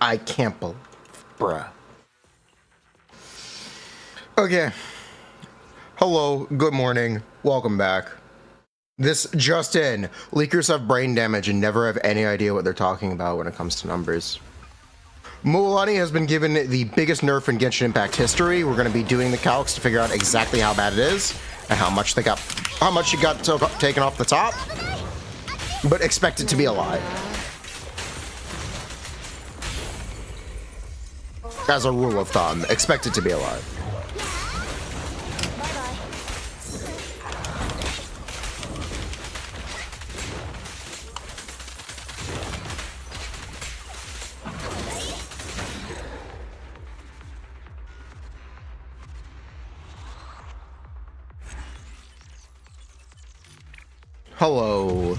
I can't believe, bruh. Okay. Hello, good morning, welcome back. This just in, leakers have brain damage and never have any idea what they're talking about when it comes to numbers. Mulani has been given the biggest nerf in Genshin Impact history. We're going to be doing the calcs to figure out exactly how bad it is and how much it got taken off the top, but expect it to be a lot. As a rule of thumb, expect it to be a lot. Hello.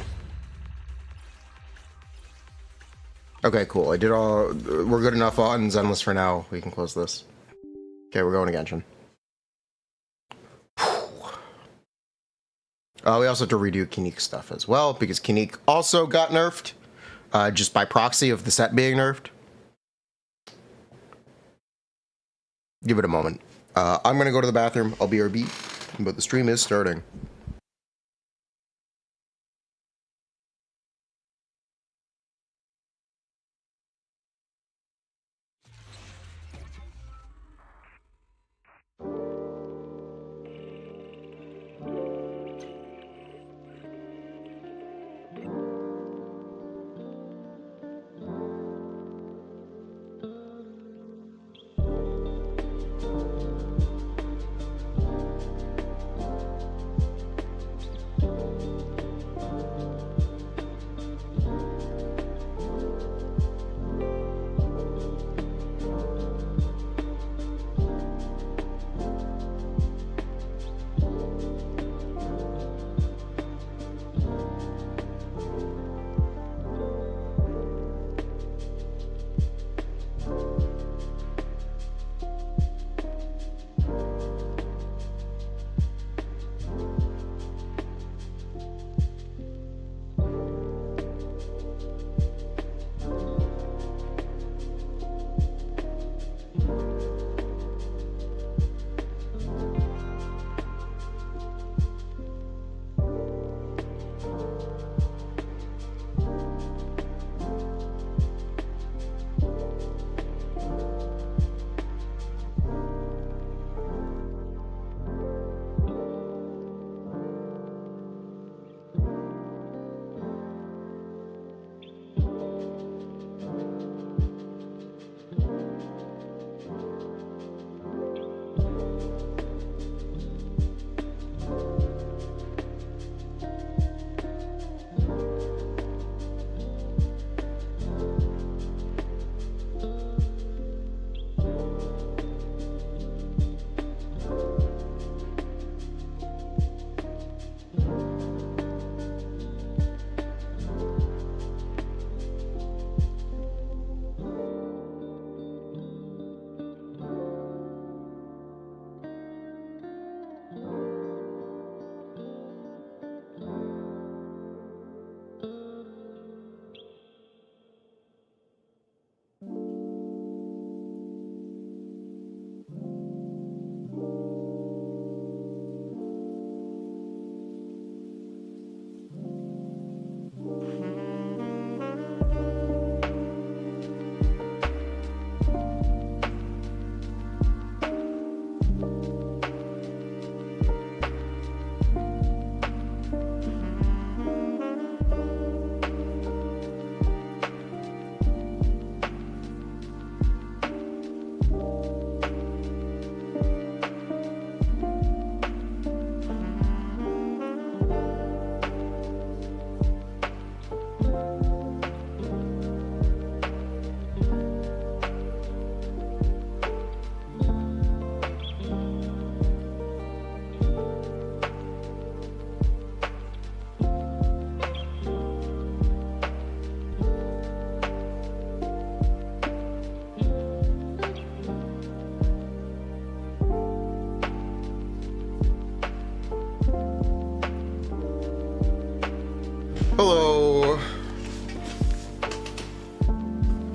Okay, cool. I did all. We're good enough on Zenless for now. We can close this. Okay, we're going to Genshin. We also have to redo Kinnick stuff as well, because Kinnick also got nerfed, just by proxy of the set being nerfed. Give it a moment. I'm going to go to the bathroom. I'll be RB, but the stream is starting.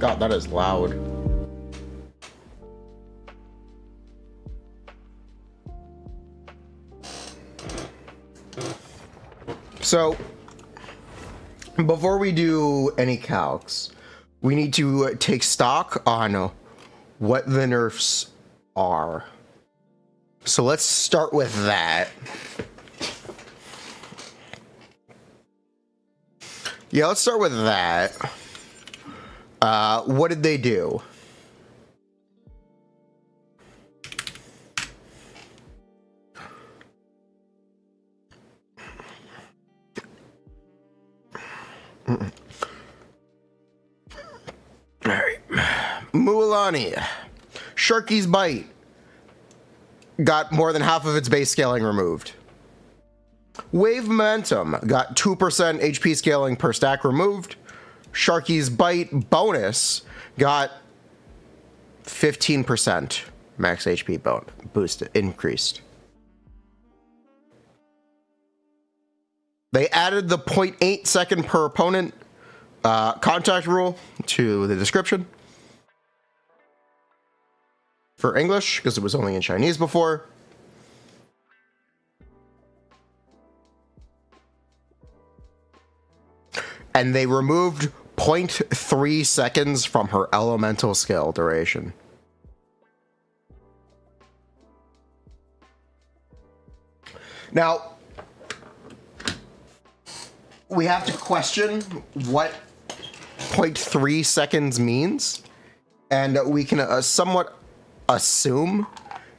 God, that is loud. So, before we do any calcs, we need to take stock on what the nerfs are. So let's start with that. Yeah, let's start with that. What did they do? Alright. Mualani. Sharky's Bite got more than half of its base scaling removed. Wave Momentum got 2% HP scaling per stack removed. Sharky's Bite bonus got 15% max HP boosted, increased. They added the 0.8 second per opponent contact rule to the description for English, because it was only in Chinese before. And they removed 0.3 seconds from her elemental skill duration. Now, we have to question what 0.3 seconds means, and we can somewhat assume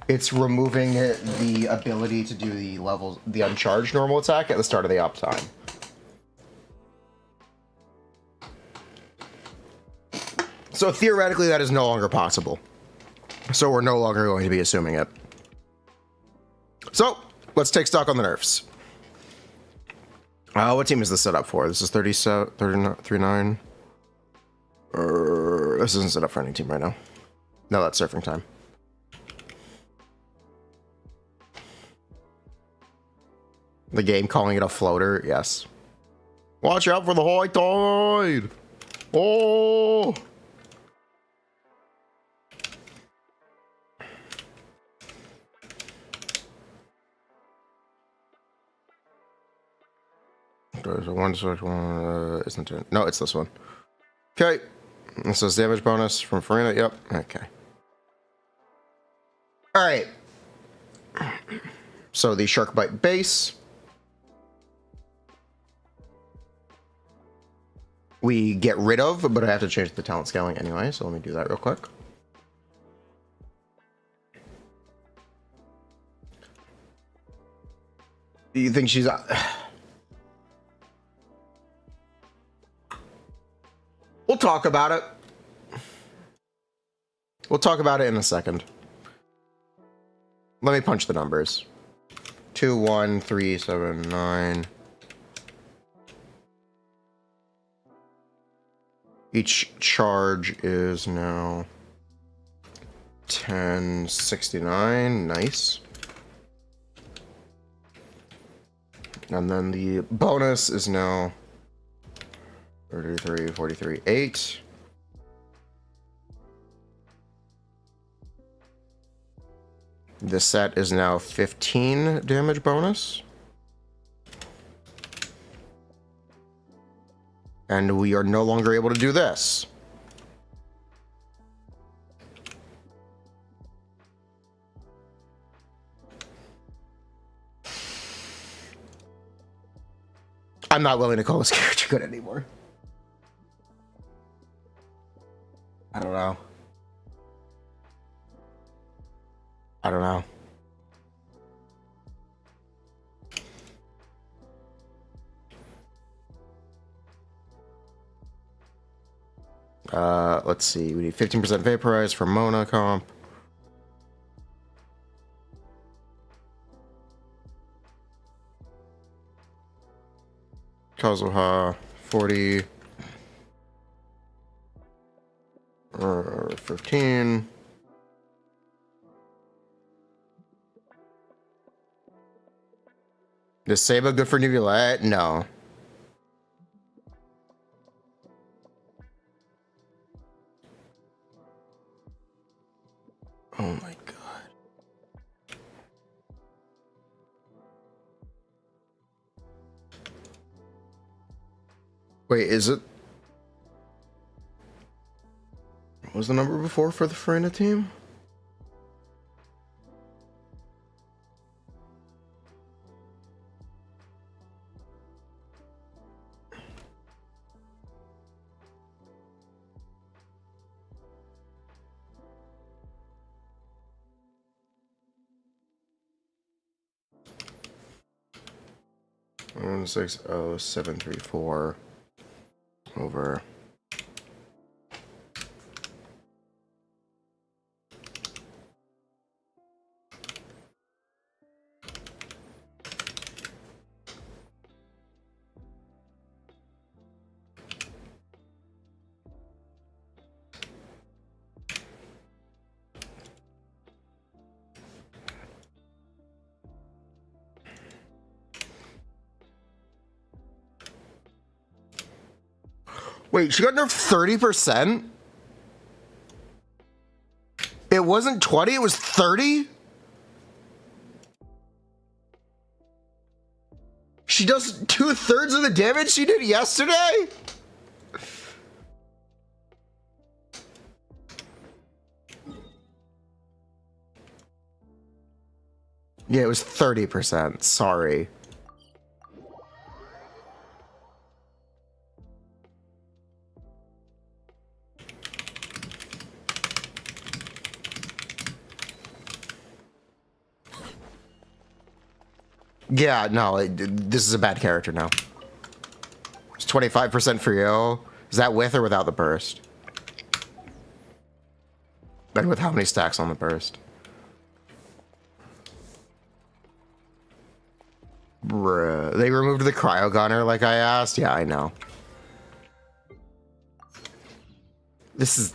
it's removing the ability to do the uncharged normal attack at the start of the uptime. So theoretically, that is no longer possible. So we're no longer going to be assuming it. So let's take stock on the nerfs. What team is this set up for? This is 39. This isn't set up for any team right now. No, that's surfing time. The game calling it a floater, yes. Watch out for the high tide! Oh! There's a one select one, isn't it? No, it's this one. Okay. This is damage bonus from Furina. Yep. Okay. All right. So the Shark Bite base. We get rid of, but I have to change the talent scaling anyway, so let me do that real quick. Do you think she's... We'll talk about it. We'll talk about it in a second. Let me punch the numbers. 2, 1, 3, 7, 9. Each charge is now 1069. Nice. And then the bonus is now 33, 43, 8. This set is now 15 damage bonus. And we are no longer able to do this. I'm not willing to call this character good anymore. I don't know. I don't know. Let's see. We need 15% vaporize for Mona comp. Kazuha 40. 15. Is Saba good for Nuvulette? No. Oh my god. Wait, is it? What was the number before for the Furina team? One 60734 over. Wait, she got nerfed 30%? It wasn't 20, it was 30? She does 2/3 of the damage she did yesterday? Yeah, it was 30%, sorry. Yeah, no, this is a bad character now. It's 25% for you. Is that with or without the burst? And with how many stacks on the burst? Bruh. They removed the cryo gunner like I asked? Yeah, I know. This is...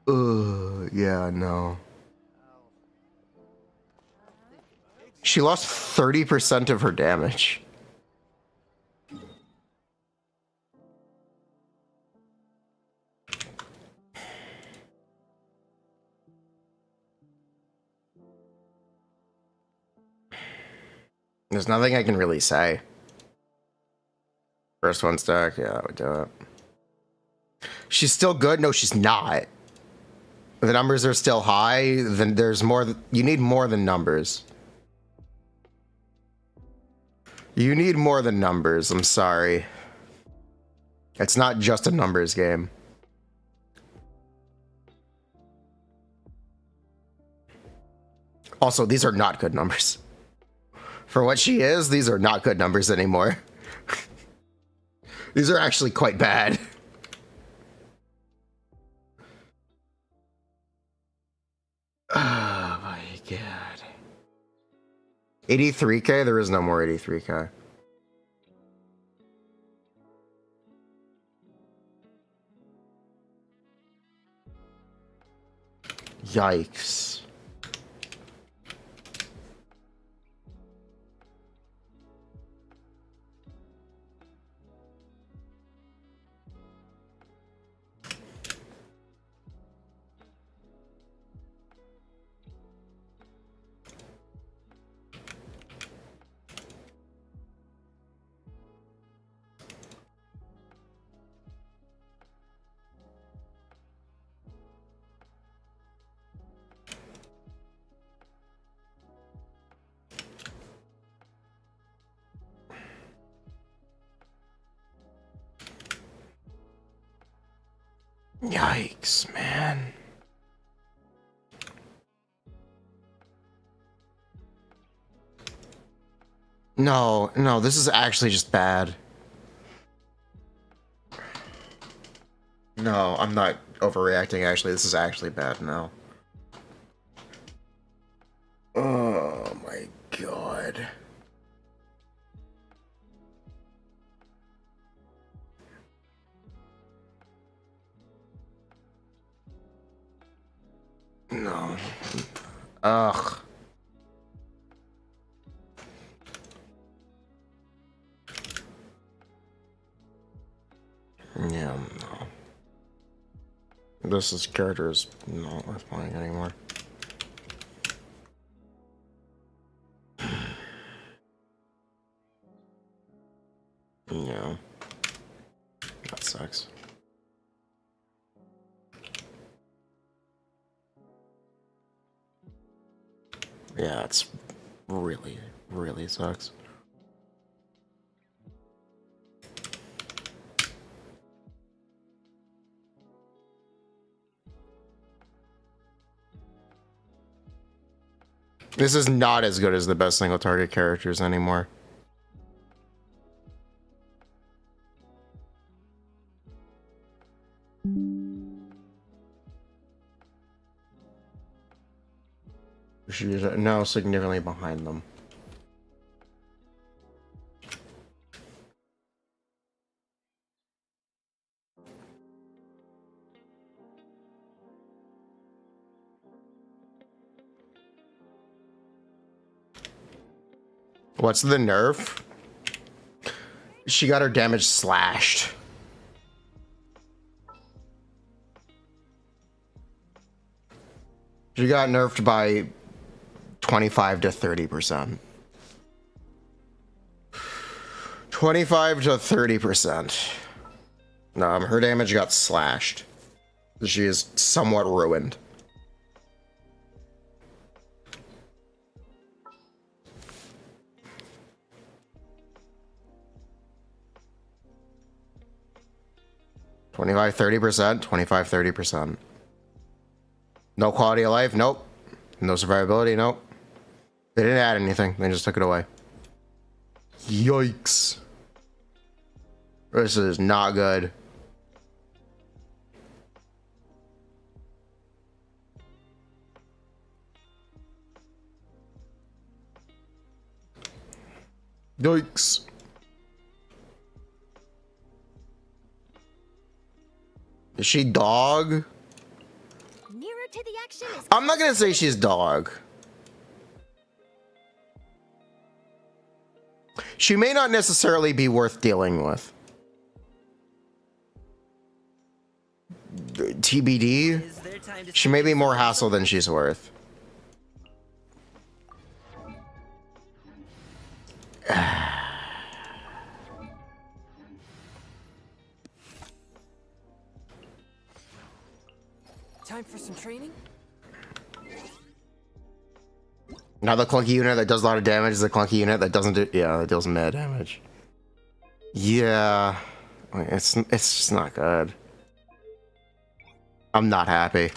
yeah, no. She lost 30% of her damage. There's nothing I can really say. First one stack, yeah, I would do it. She's still good? No, she's not. The numbers are still high, then there's more. You need more than numbers. You need more than numbers, I'm sorry. It's not just a numbers game. Also, these are not good numbers. For what she is, these are not good numbers anymore. These are actually quite bad. Oh my god. 83k? There is no more 83k. Yikes. Yikes, man. No, no, this is actually just bad. No, I'm not overreacting, actually. This is actually bad now. Oh my god. No. Ugh. Yeah, no. This character is not worth playing anymore. Yeah. That sucks. Yeah, it's really, really sucks. This is not as good as the best single target characters anymore. She's now significantly behind them. What's the nerf? She got her damage slashed. She got nerfed by 25 to 30%. 25 to 30%. Her damage got slashed. She is somewhat ruined. $25-30%, 25-30%. No quality of life, nope. No survivability, nope. They didn't add anything, they just took it away. Yikes. This is not good. Yikes. Is she dog? Nearer to the action is I'm not gonna say she's dog. She may not necessarily be worth dealing with. TBD. She may be more hassle than she's worth. Time for some training? Now the clunky unit that does a lot of damage is the clunky unit that doesn't do, yeah, that deals mad damage. Yeah, it's just not good. I'm not happy.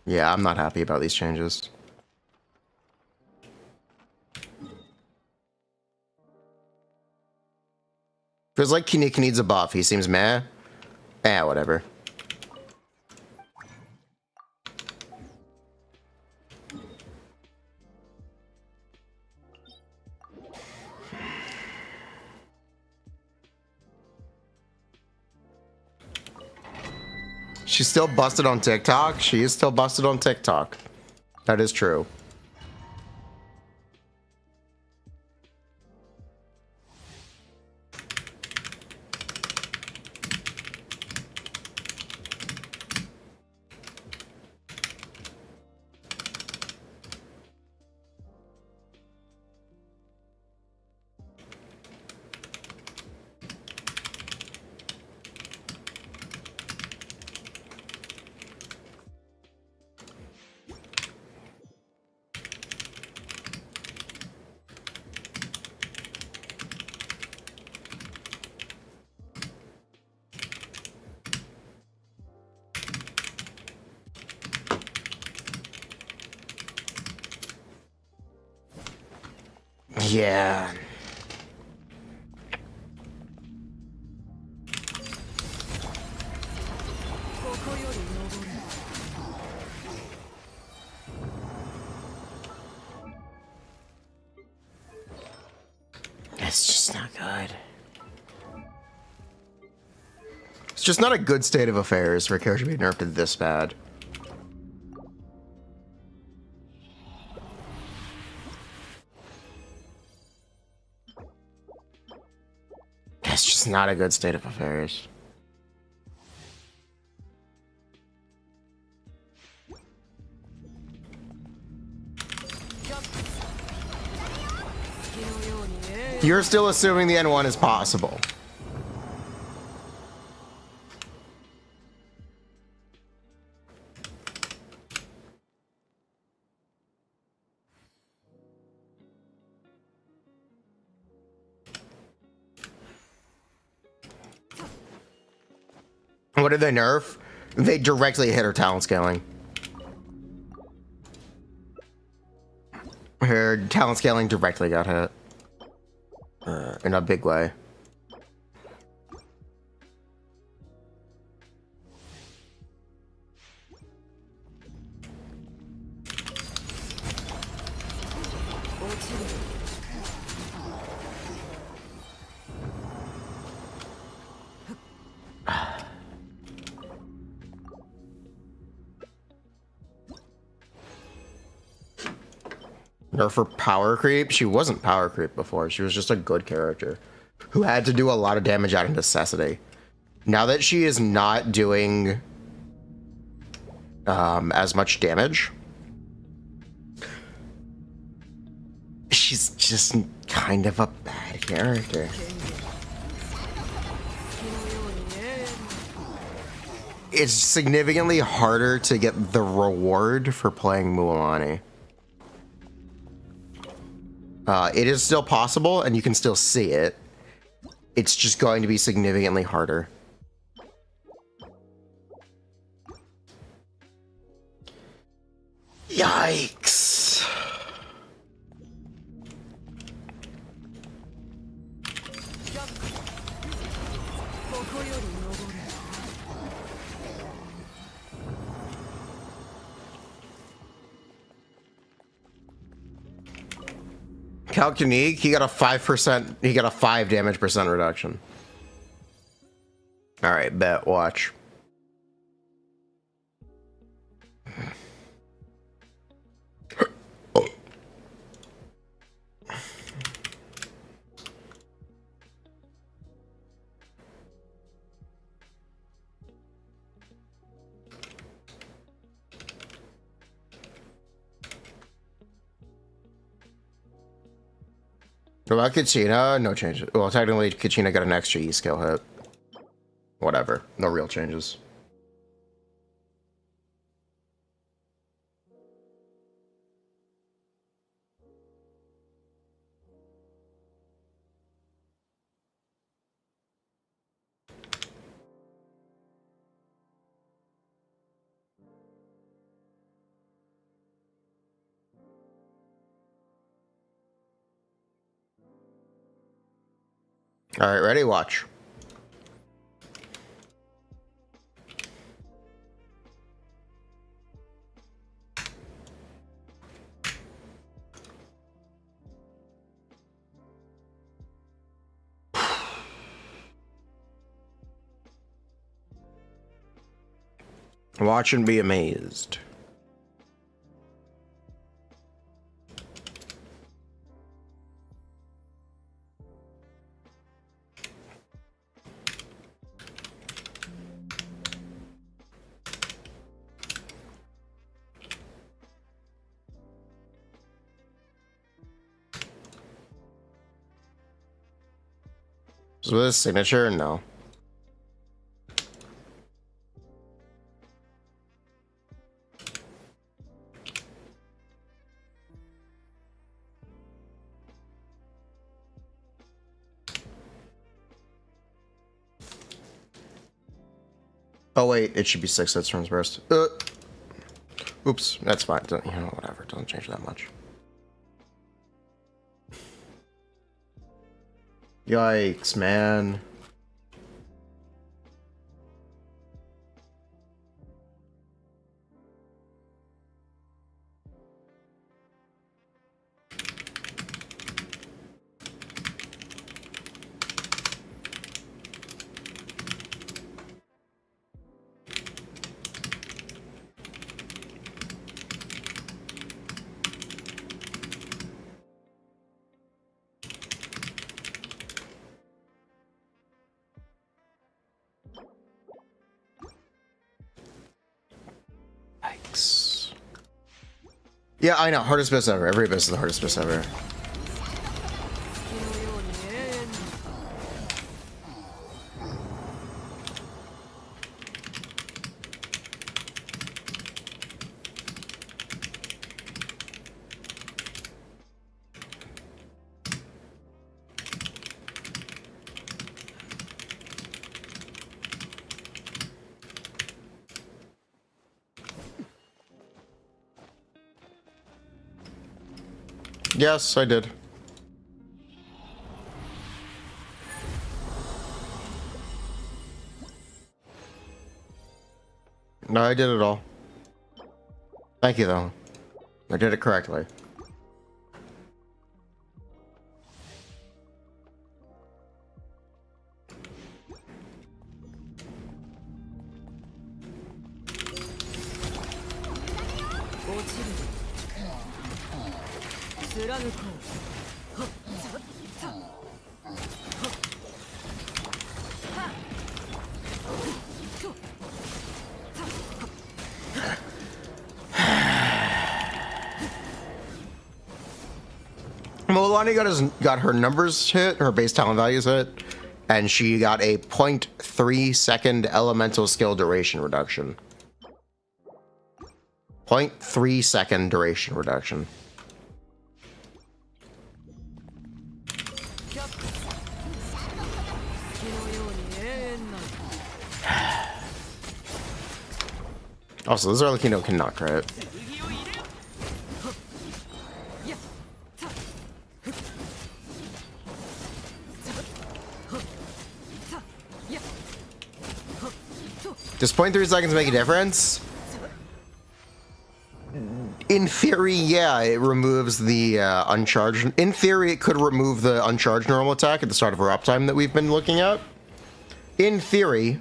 Yeah, I'm not happy about these changes. Feels like Kinika needs a buff. He seems meh. Whatever. She's still busted on TikTok. She is still busted on TikTok. That is true. Yeah. It's just not good. It's just not a good state of affairs for a character to be nerfed this bad. It's just It's not a good state of affairs. You're still assuming the N1 is possible. What did they nerf? They directly hit her talent scaling. Her talent scaling directly got hit. In a big way. Nerf for power creep? She wasn't power creep before. She was just a good character who had to do a lot of damage out of necessity. Now that she is not doing as much damage, she's just kind of a bad character. It's significantly harder to get the reward for playing Mualani. It is still possible, and you can still see it. It's just going to be significantly harder. Yikes. Calcunique, he got a 5%, he got a 5 damage percent reduction. Alright, bet, watch. What about Kachina? No changes. Well, technically, Kachina got an extra E skill hit. Whatever. No real changes. All right, ready? Watch. Watch and be amazed. Is this signature? No. Oh wait, it should be 6 hits turns burst. Oops, that's fine. You know, whatever. It doesn't change that much. Yikes, man. Yeah, I know. Hardest abyss ever. Every abyss is the hardest abyss ever. Yes, I did. No, I did it all. Thank you, though. I did it correctly. Mulani got her numbers hit, her base talent values hit, and she got a 0.3 second elemental skill duration reduction. 0.3 second duration reduction. Also, this Arlecchino cannot crit. Does 0.3 seconds make a difference? In theory, yeah, it removes the uncharged. In theory, it could remove the uncharged normal attack at the start of her uptime that we've been looking at. In theory,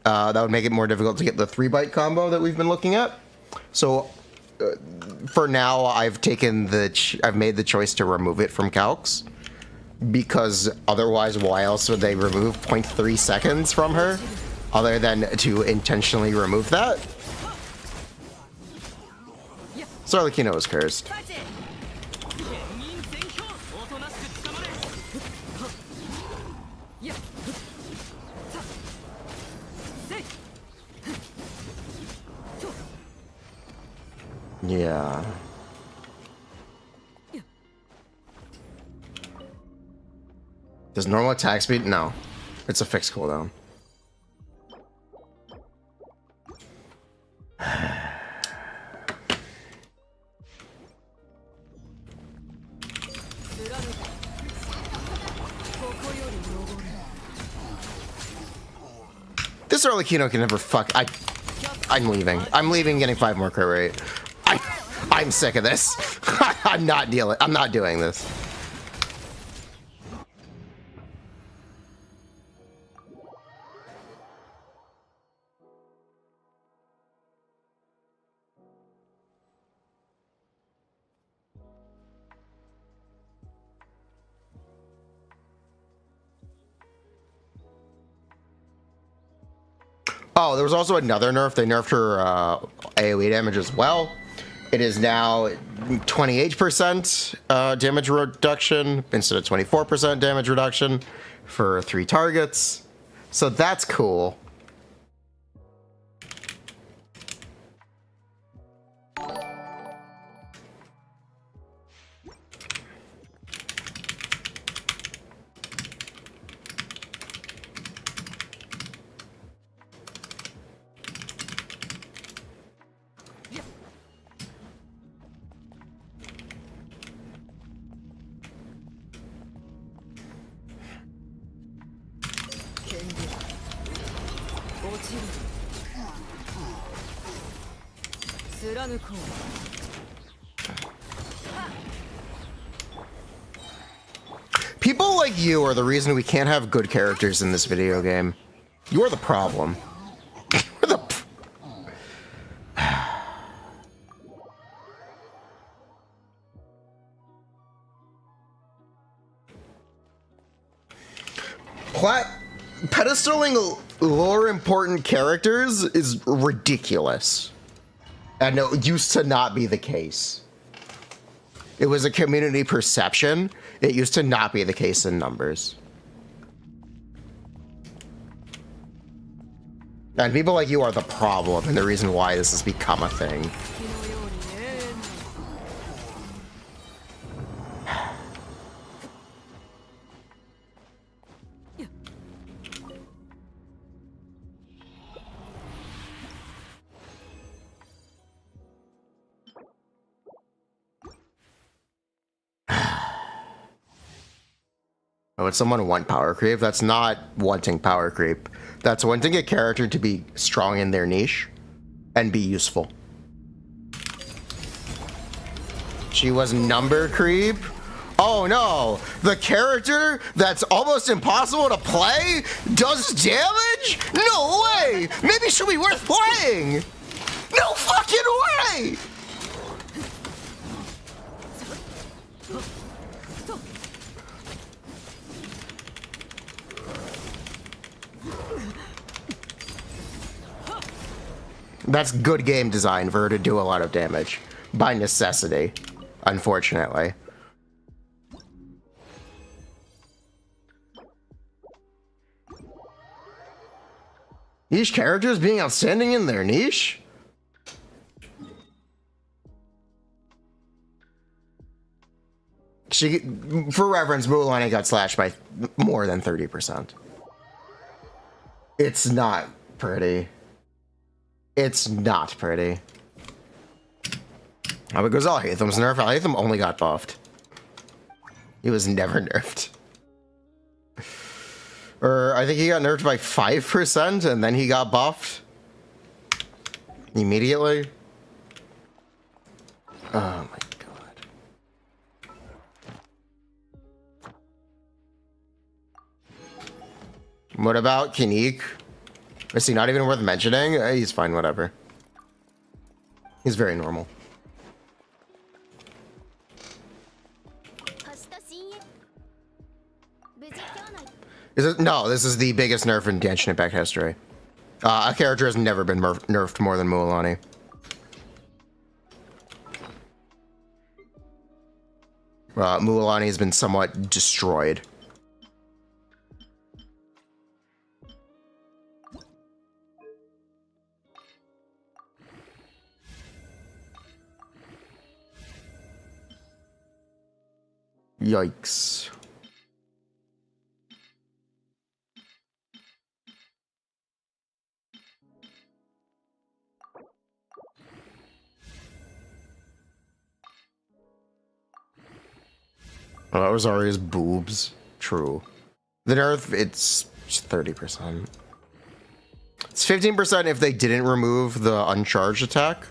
that would make it more difficult to get the 3-bite combo that we've been looking at. So, for now, I've made the choice to remove it from calcs, because otherwise, why else would they remove 0.3 seconds from her, other than to intentionally remove that? So Arlecchino is cursed. Yeah. Does normal attack speed? No. It's a fixed cooldown. This Arlecchino can never fuck. I'm leaving. I'm leaving, getting 5 more crit rate. I'm sick of this. I'm not doing this. Oh, there was also another nerf. They nerfed her AoE damage as well. It is now 28% damage reduction instead of 24% damage reduction for 3 targets. So that's cool. People like you are the reason we can't have good characters in this video game. You're the problem. You're the pedestaling lore important characters is ridiculous. And no, it used to not be the case. It was a community perception. It used to not be the case in numbers. And people like you are the problem and the reason why this has become a thing. Oh, would someone want power creep? That's not wanting power creep. That's wanting a character to be strong in their niche and be useful. She was number creep? Oh no, the character that's almost impossible to play does damage? No way! Maybe she'll be worth playing! No fucking way! That's good game design for her to do a lot of damage. By necessity, unfortunately. Each character is being outstanding in their niche? For reference, Mulani got slashed by more than 30%. It's not pretty. It's not pretty. Oh, because Alhaitham's nerfed. Alhaitham only got buffed. He was never nerfed. Or I think he got nerfed by 5% and then he got buffed immediately. Oh my god. What about Kineek? Is he not even worth mentioning? He's fine, whatever. He's very normal. Is it? No, this is the biggest nerf in Genshin Impact history. A character has never been nerfed more than Mualani. Mualani has been somewhat destroyed. Yikes. Oh, that was Aria's boobs. True. The nerf, it's 30%. It's 15% if they didn't remove the uncharged attack,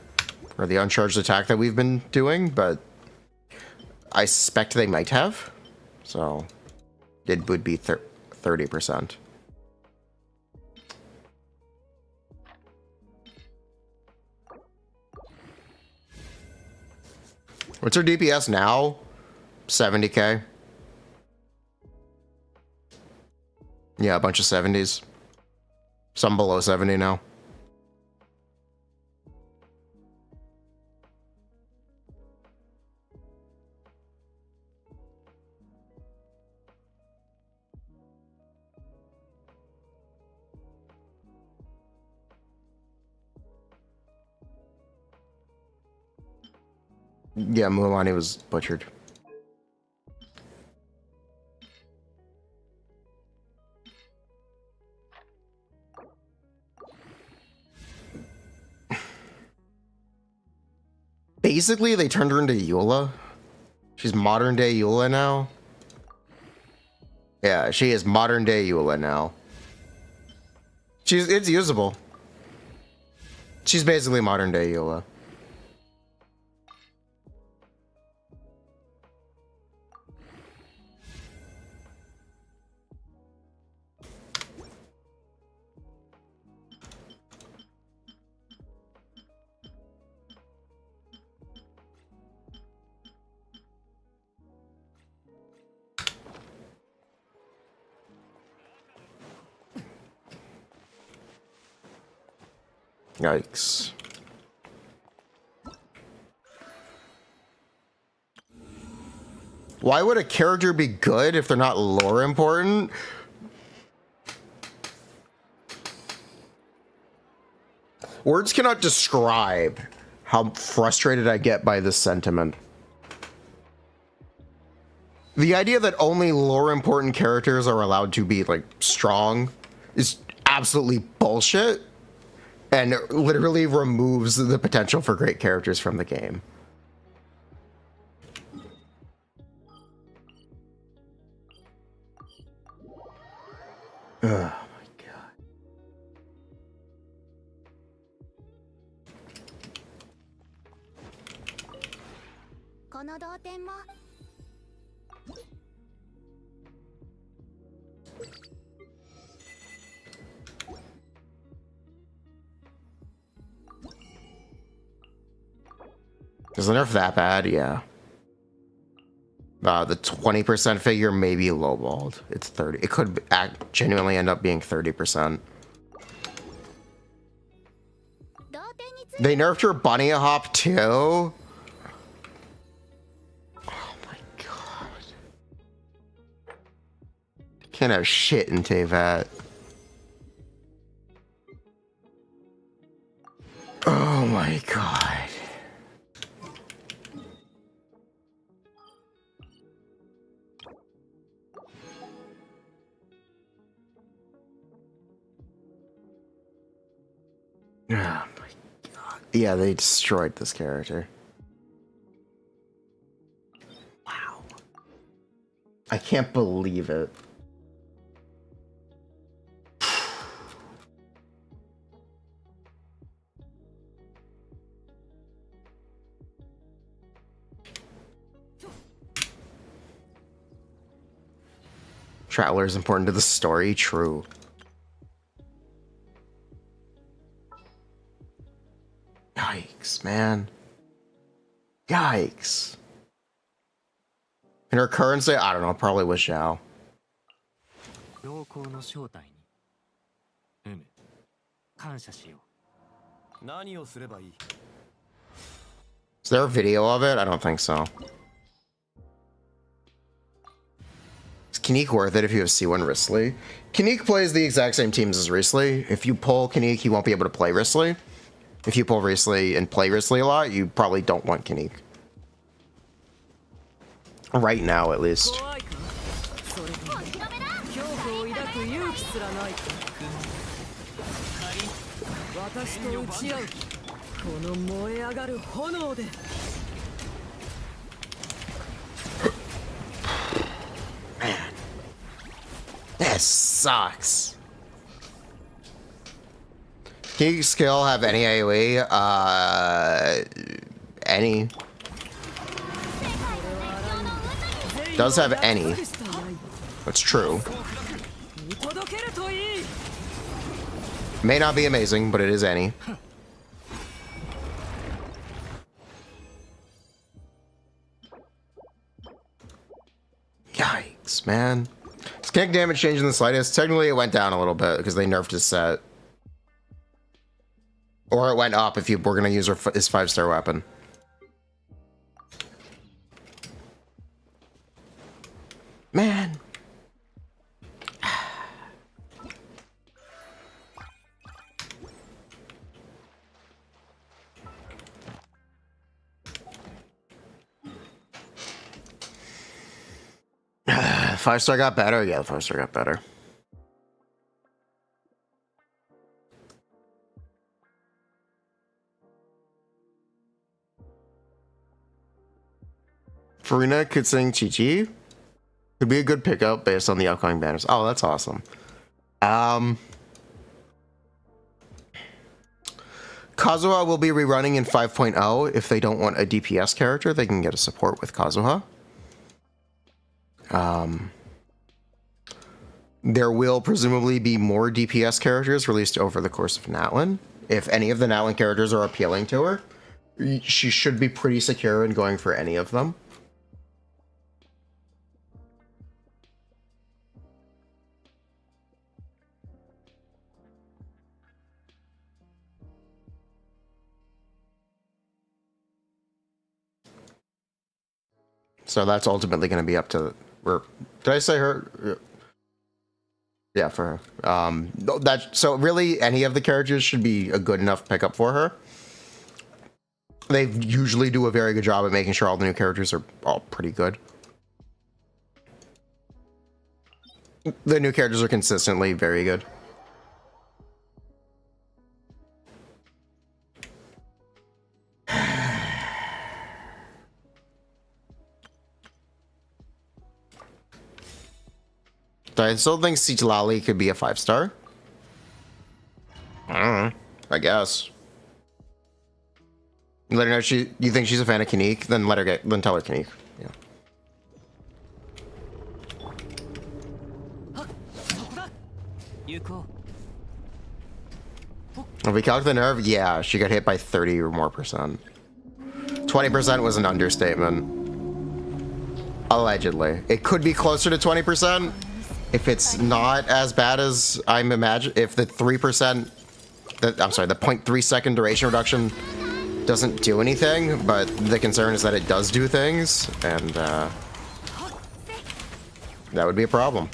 or the uncharged attack that we've been doing, but I suspect they might have. So it would be 30%. What's her DPS now? 70k. Yeah, a bunch of 70s. Some below 70 now. Yeah, Mulani was butchered. Basically, they turned her into Eula. She's modern day Eula now. Yeah, she is modern day Eula now. It's usable. She's basically modern day Eula. Yikes. Why would a character be good if they're not lore important? Words cannot describe how frustrated I get by this sentiment. The idea that only lore important characters are allowed to be like strong is absolutely bullshit and literally removes the potential for great characters from the game. Oh my god. この同点も Is the nerf that bad? Yeah. The 20% figure may be lowballed. It's 30. It could genuinely end up being 30%. 同点について They nerfed your bunny hop too? Oh my god. Can't have shit in Tevat. Oh my god. Oh my god. Yeah, they destroyed this character. Wow. I can't believe it. Traveler is important to the story, true. Yikes, man. Yikes. In her current state, I don't know, probably with Zhao. 良好の正体に感謝しよう。何をすればいい？ Is there a video of it? I don't think so. Is Kanique worth it if you have C1 Risley? Kanique plays the exact same teams as Risley. If you pull Kanique, you won't be able to play Risley. If you pull Risley and play Risley a lot, you probably don't want Kanique. Right now, at least. 恐怖を抱く勇気すらない。私と打ち合う。この燃え上がる炎で。Man, that sucks. Can you skill have any AoE? Any. Does have any. That's true. May not be amazing, but it is any. Yikes, man. Is kick damage changing the slightest? Technically, it went down a little bit because they nerfed his set. Or it went up if you were going to use his 5-star weapon. Man. Five-star got better? Yeah, the 5-star got better. Furina could sing Chi-Chi. Could be a good pickup based on the upcoming banners. Oh, that's awesome. Kazuha will be rerunning in 5.0. If they don't want a DPS character, they can get a support with Kazuha. There will presumably be more DPS characters released over the course of Natlin. If any of the Natlin characters are appealing to her, she should be pretty secure in going for any of them. So that's ultimately going to be up to her. Did I say her? Yeah, for her. So really, any of the characters should be a good enough pickup for her. They usually do a very good job at making sure all the new characters are all pretty good. The new characters are consistently very good. I still think Citlali could be a 5-star. I don't know. I guess. Let her know you think she's a fan of Kanique, then then tell her Kanique. Yeah. If we calc the nerve, yeah, she got hit by 30 or more percent. 20% was an understatement. Allegedly. It could be closer to 20% if it's not as bad as I'm imagining. If the 3%, I'm sorry, the 0.3 second duration reduction doesn't do anything, but the concern is that it does do things, and that would be a problem.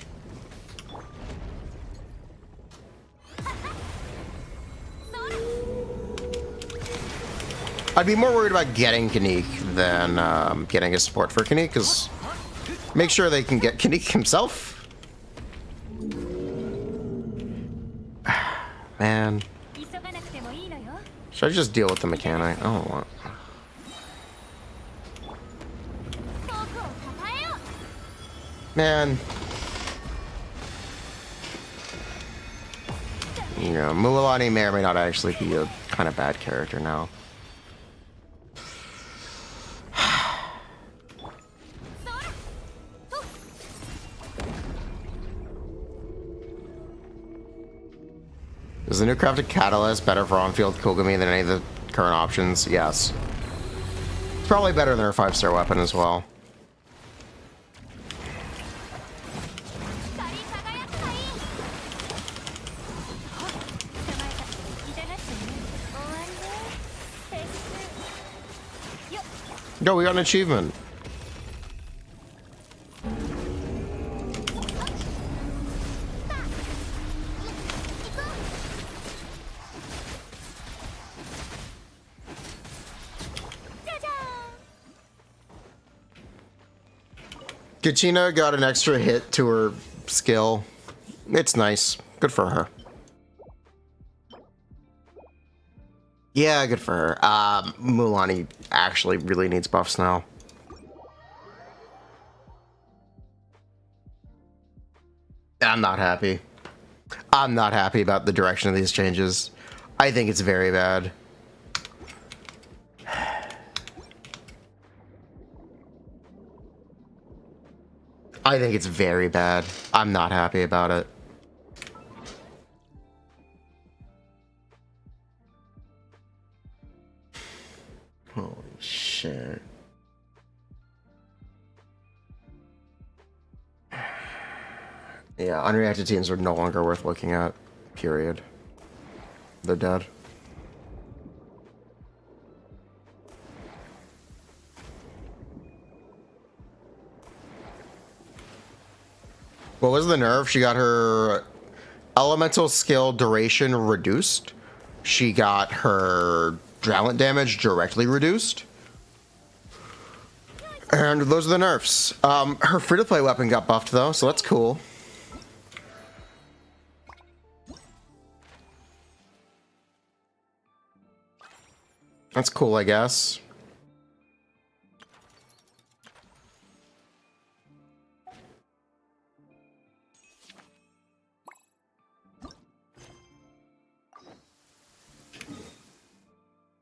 I'd be more worried about getting Kanique than getting a support for Kanique, because make sure they can get Kanique himself. Man. Should I just deal with the mechanic? I don't want. Man. You know, Mualani may or may not actually be a kind of bad character now. Is the new crafted catalyst better for on-field Kogami than any of the current options? Yes. It's probably better than her 5-star weapon as well. Yo, we got an achievement. Kachina got an extra hit to her skill. It's nice. Good for her. Yeah, good for her. Mulani actually really needs buffs now. I'm not happy. I'm not happy about the direction of these changes. I think it's very bad. I think it's very bad. I'm not happy about it. Holy shit. Yeah, unreacted teams are no longer worth looking at. Period. They're dead. What was the nerf? She got her elemental skill duration reduced. She got her talent damage directly reduced. And those are the nerfs. Her free-to-play weapon got buffed though, so that's cool. That's cool, I guess.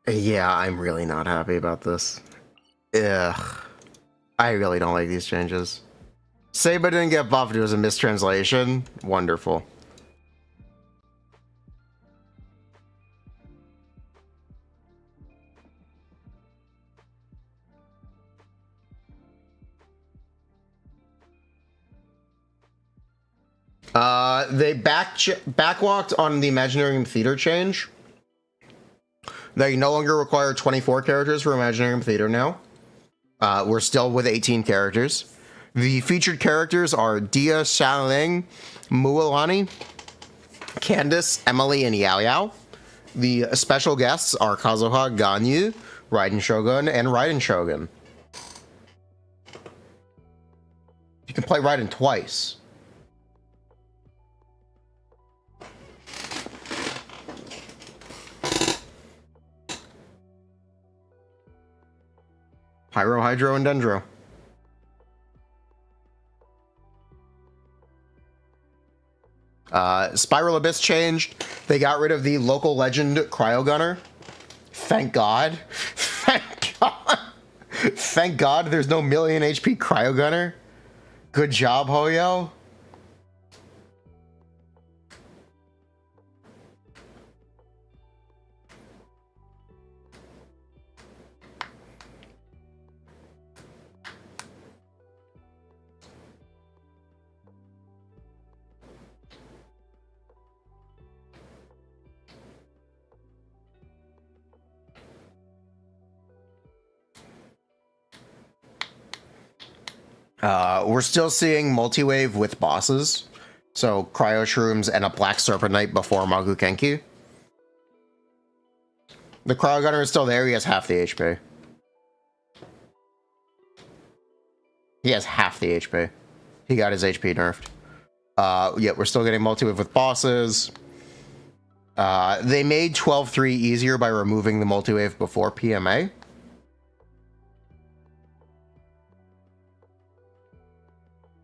Yeah, I'm really not happy about this. Ugh. I really don't like these changes. Saba didn't get buffed, it was a mistranslation. Wonderful. They backwalked on the Imaginarium Theater change. They no longer require 24 characters for Imaginarium Theater now. We're still with 18 characters. The featured characters are Dia, Xiaoling, Mualani, Candace, Emily, and Yao Yao. The special guests are Kazuha, Ganyu, Raiden Shogun, and Raiden Shogun. You can play Raiden twice. Pyro, Hydro, and Dendro. Spiral Abyss changed. They got rid of the local legend Cryo Gunner. Thank God. Thank God. Thank God there's no million HP Cryo Gunner. Good job, Hoyo. We're still seeing multi-wave with bosses. So Cryo Shrooms and a Black Serpent Knight before Magu Kenki. The Cryo Gunner is still there. He has half the HP. He has half the HP. He got his HP nerfed. Yeah, we're still getting multi-wave with bosses. They made 12-3 easier by removing the multi-wave before PMA.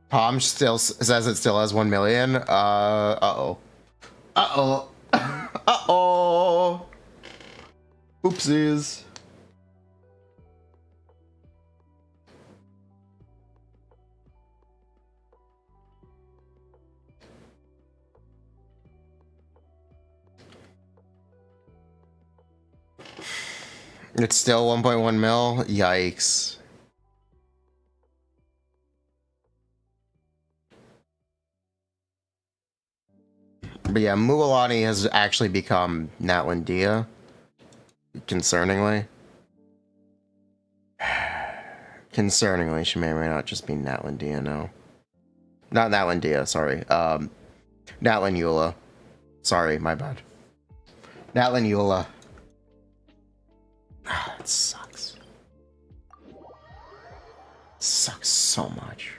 Palm still says it still has 1 million. Uh-oh. Uh-oh. Uh-oh. Oopsies. It's still 1.1 mil. Yikes. But yeah, Mualani has actually become Natlin Dia. Concerningly. Concerningly, she may or may not just be Natlin Dia now. Not Natlin Dia, sorry. Natlin Eula. Sorry, my bad. Natlin Eula. It sucks. It sucks so much.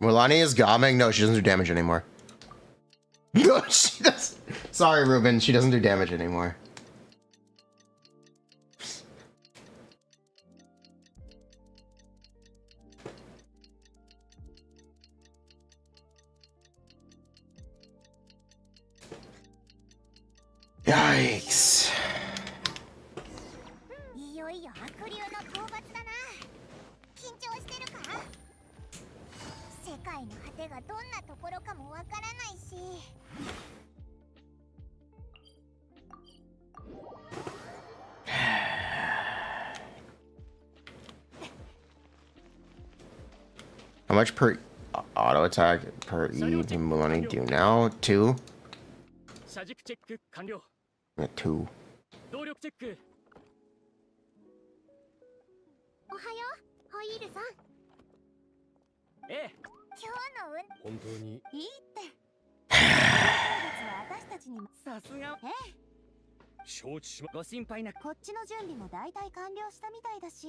Mulani is gomming? No, she doesn't do damage anymore. No, she does. Sorry, Ruben. She doesn't do damage anymore. Yikes. いよいよ悪竜の討伐だな。緊張してるか？世界の果てがどんなところかもわからないし。How much per auto attack per E do Mulani do now? 2? 車軸チェック完了。 Yeah, 2. 動力チェック。おはよう、ホイールさん。ええ。今日の本当に。いいって。生物は私たちにも。さすが。ええ。承知しま。ご心配なく。こっちの準備も大体完了したみたいだし。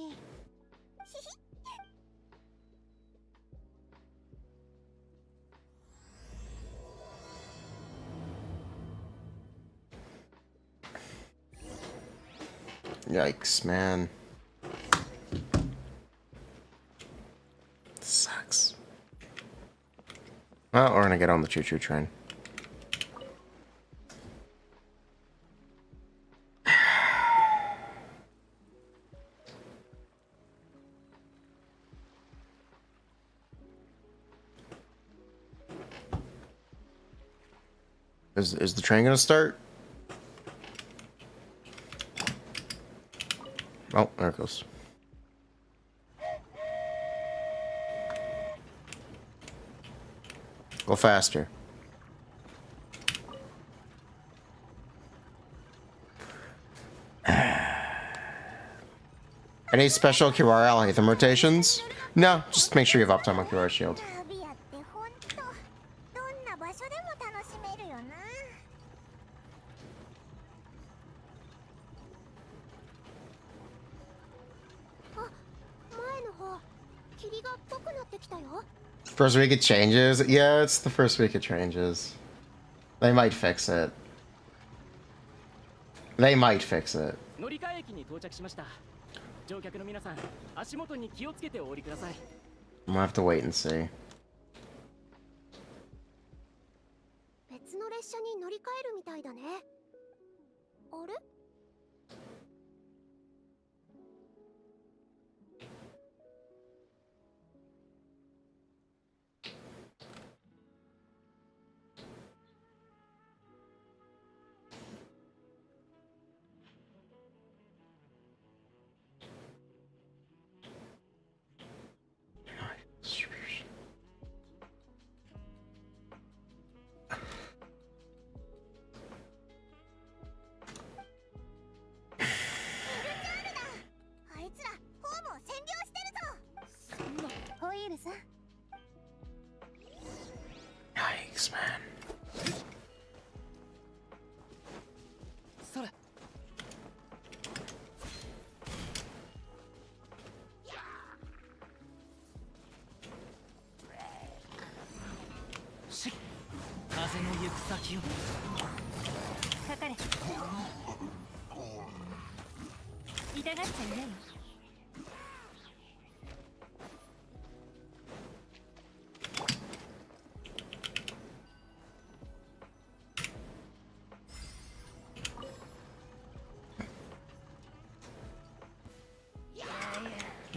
Yikes, man. Sucks. Well, we're gonna get on the choo-choo train. Is the train gonna start? Oh, there it goes. Go faster. Any special Kiwara Alhaitham rotations? No, just make sure you have uptime on Kiwara Shield. 旅屋ってほんとどんな場所でも楽しめるよな。あ、前の方霧がっぽくなってきたよ。 First week it changes? Yeah, it's the first week it changes. They might fix it. They might fix it. 乗り換え駅に到着しました。乗客の皆さん、足元に気をつけてお降りください。I'm gonna have to wait and see. 別の列車に乗り換えるみたいだね。あれ？ あいつらホームを占領してるぞ。そんなホイールさん。 Yikes, man. それ。し、風の行く先を。かかれ。痛がっちゃいないよ。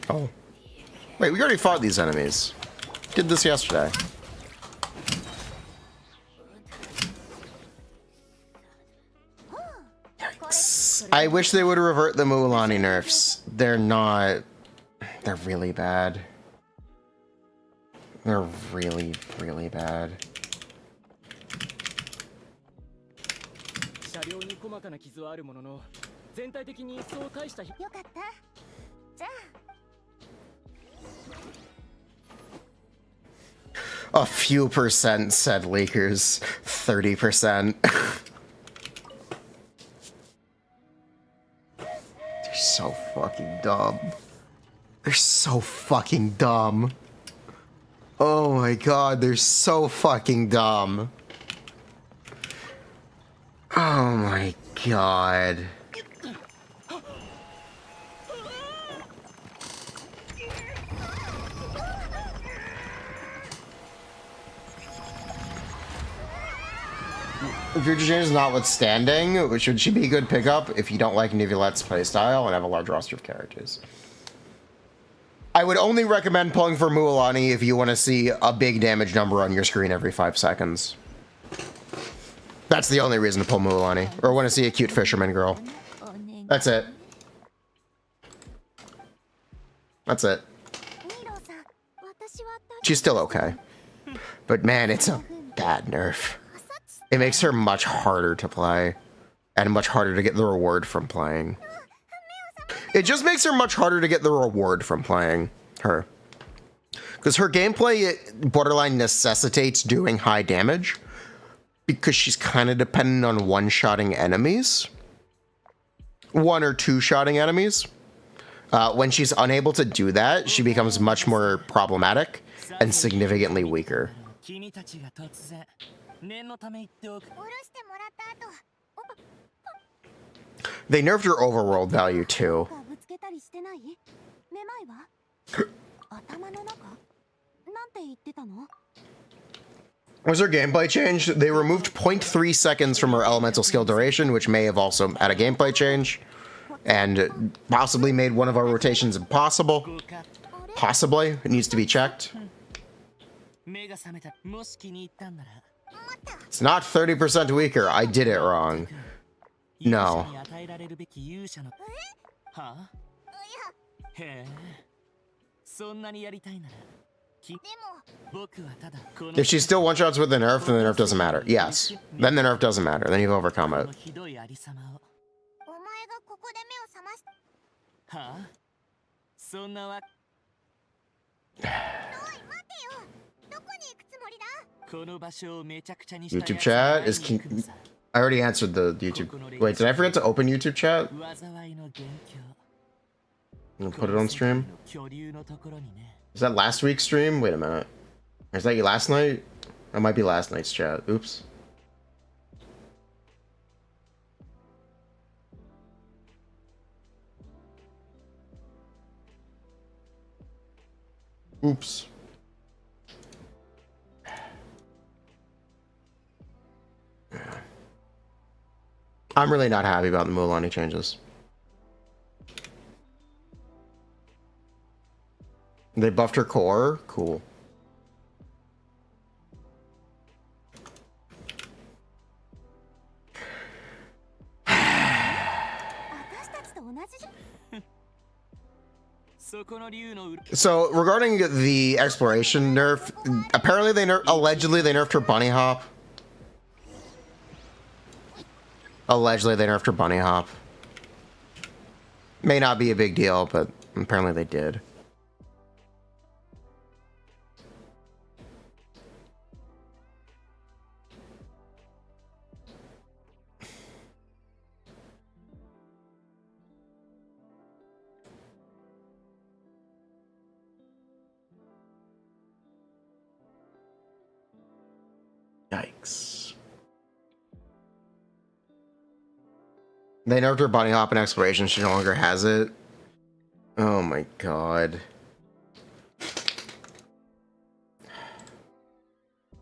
Oh. Wait, we already fought these enemies. Did this yesterday. Yikes. I wish they would revert the Mualani nerfs. They're not... They're really bad. They're really, really bad. 車両に細かな傷はあるものの、全体的にそう大した。よかった。じゃあ。 A few percent said leakers. 30%. They're so fucking dumb. They're so fucking dumb. Oh my god, they're so fucking dumb. Oh my god. Future changes notwithstanding, should she be a good pickup if you don't like Nivelette's playstyle and have a large roster of characters? I would only recommend pulling for Mualani if you want to see a big damage number on your screen every 5 seconds. That's the only reason to pull Mualani, or want to see a cute fisherman girl. That's it. That's it. She's still okay. But man, it's a bad nerf. It makes her much harder to play, and much harder to get the reward from playing. It just makes her much harder to get the reward from playing her. Because her gameplay borderline necessitates doing high damage, because she's kind of dependent on one-shotting enemies. 1 or 2-shotting enemies. When she's unable to do that, she becomes much more problematic and significantly weaker. They nerfed her overworld value too. Was her gameplay changed? They removed 0.3 seconds from her elemental skill duration, which may have also had a gameplay change, and possibly made one of our rotations impossible. Possibly. It needs to be checked. It's not 30% weaker. I did it wrong. No. 勇者に与えられるべき勇者のはあへえそんなにやりたいなら僕はただこの If she still one shots with the nerf, then the nerf doesn't matter. Yes. Then the nerf doesn't matter. Then you've overcome it. ひどいありさまをお前がここで目を覚ましはあそんなわおい待てよどこに行くつもりだこの場所をめちゃくちゃにした YouTube chat is. I already answered the YouTube. Wait, did I forget to open YouTube chat? 災いの元凶 I'm gonna put it on stream. 巨竜のところにね Is that last week's stream? Wait a minute. Is that last night? That might be last night's chat. Oops. Oops. I'm really not happy about the Mulani changes. They buffed her core? Cool. 私たちと同じじゃ そこの竜のう So regarding the exploration nerf, apparently allegedly they nerfed her bunny hop. Allegedly they nerfed her bunny hop. May not be a big deal, but apparently they did. Yikes. They nerfed her bunny hop in exploration. She no longer has it. Oh my god.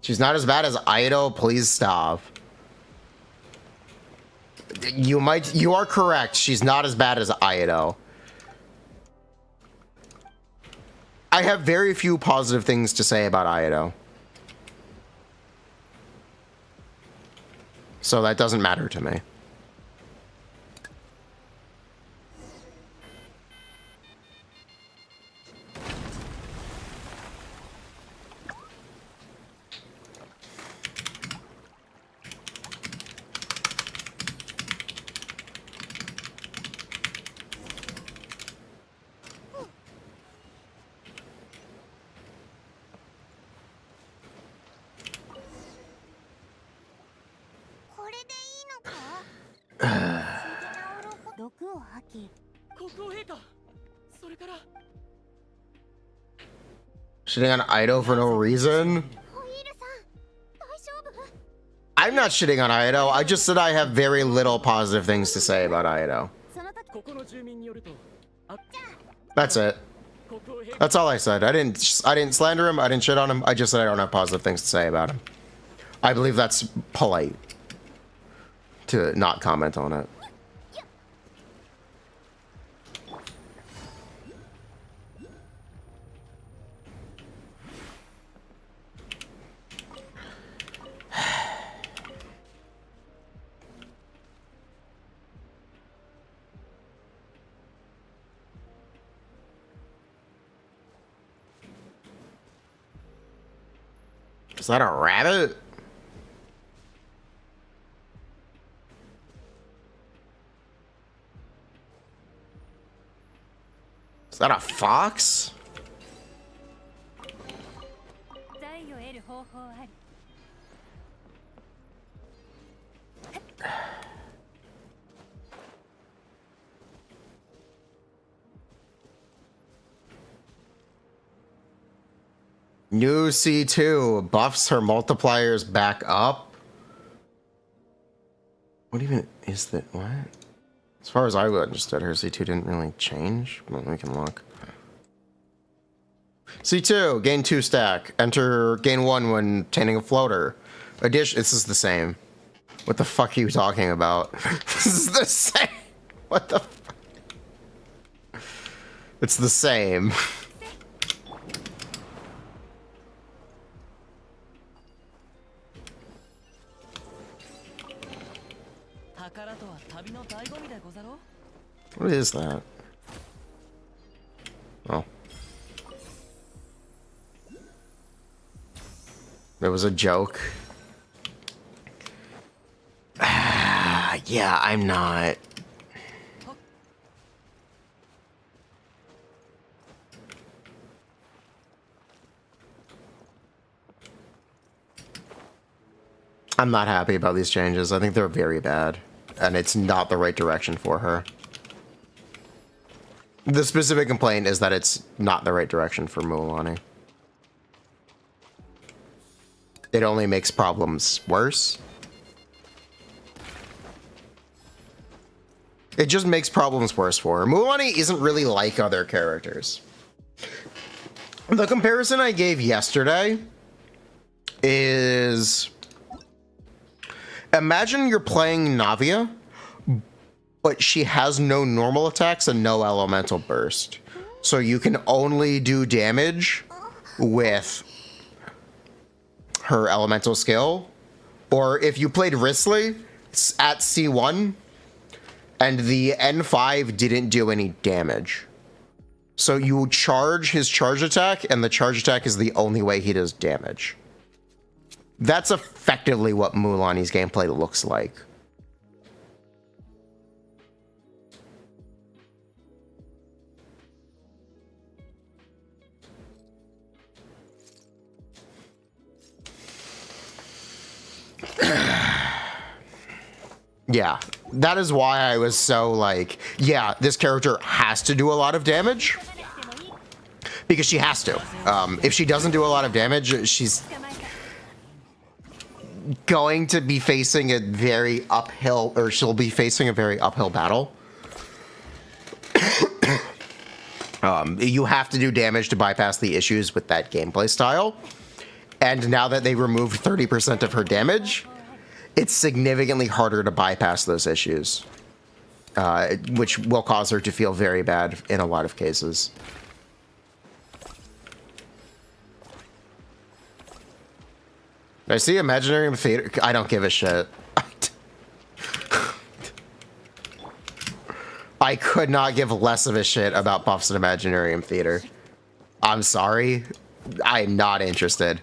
She's not as bad as Ido. Please stop. You are correct. She's not as bad as Ido. I have very few positive things to say about Ido. So that doesn't matter to me. Shitting on Ido for no reason? I'm not shitting on Ido. I just said I have very little positive things to say about Ido. That's it. That's all I said. I didn't slander him. I didn't shit on him. I just said I don't have positive things to say about him. I believe that's polite to not comment on it. Is that a rabbit? Is that a fox? New C2 buffs her multipliers back up. What even is that? What? As far as I understood, her C2 didn't really change. Well, we can look. C2, gain 2 stack. Enter, gain 1 when obtaining a floater. Addition, this is the same. What the fuck are you talking about? This is the same. What the fuck? It's the same. What is that? Oh. It was a joke. Yeah, I'm not. I'm not happy about these changes. I think they're very bad. And it's not the right direction for her. The specific complaint is that it's not the right direction for Mualani. It only makes problems worse. It just makes problems worse for her. Mulani isn't really like other characters. The comparison I gave yesterday is... Imagine you're playing Navia, but she has no normal attacks and no elemental burst. So you can only do damage with her elemental skill. Or if you played Risley at C1 and the N5 didn't do any damage. So you charge his charge attack and the charge attack is the only way he does damage. That's effectively what Mulani's gameplay looks like. Yeah, that is why I was so like, yeah, this character has to do a lot of damage. Because she has to. If she doesn't do a lot of damage, she's going to be facing a very uphill, or she'll be facing a very uphill battle. You have to do damage to bypass the issues with that gameplay style. And now that they removed 30% of her damage, it's significantly harder to bypass those issues, which will cause her to feel very bad in a lot of cases. I see Imaginarium Theater. I don't give a shit. I could not give less of a shit about buffs in Imaginarium Theater. I'm sorry. I'm not interested.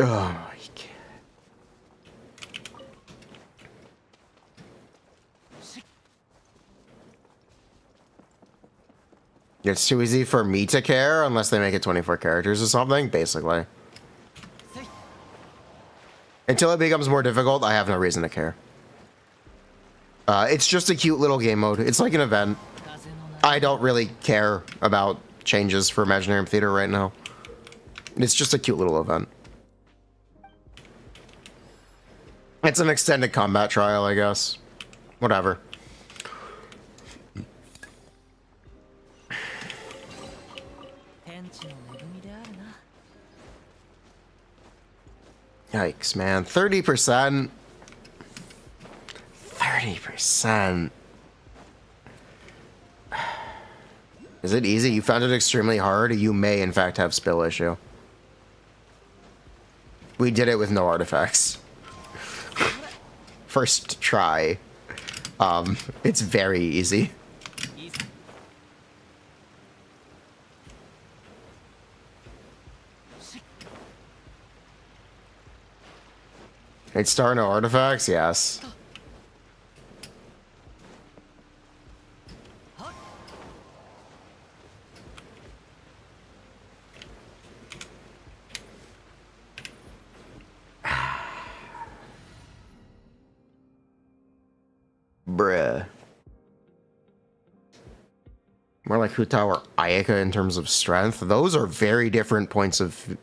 Oh my god. It's too easy for me to care unless they make it 24 characters or something, basically. Until it becomes more difficult, I have no reason to care. It's just a cute little game mode. It's like an event. I don't really care about changes for Imaginarium Theater right now. It's just a cute little event. It's an extended combat trial, I guess. Whatever. Yikes, man. 30%. 30%. Is it easy? You found it extremely hard? You may, in fact, have spill issue. We did it with no artifacts. First try. It's very easy. It's star no artifacts? Yes. Bruh. More like Hutao or Ayaka in terms of strength. Those are very different points of...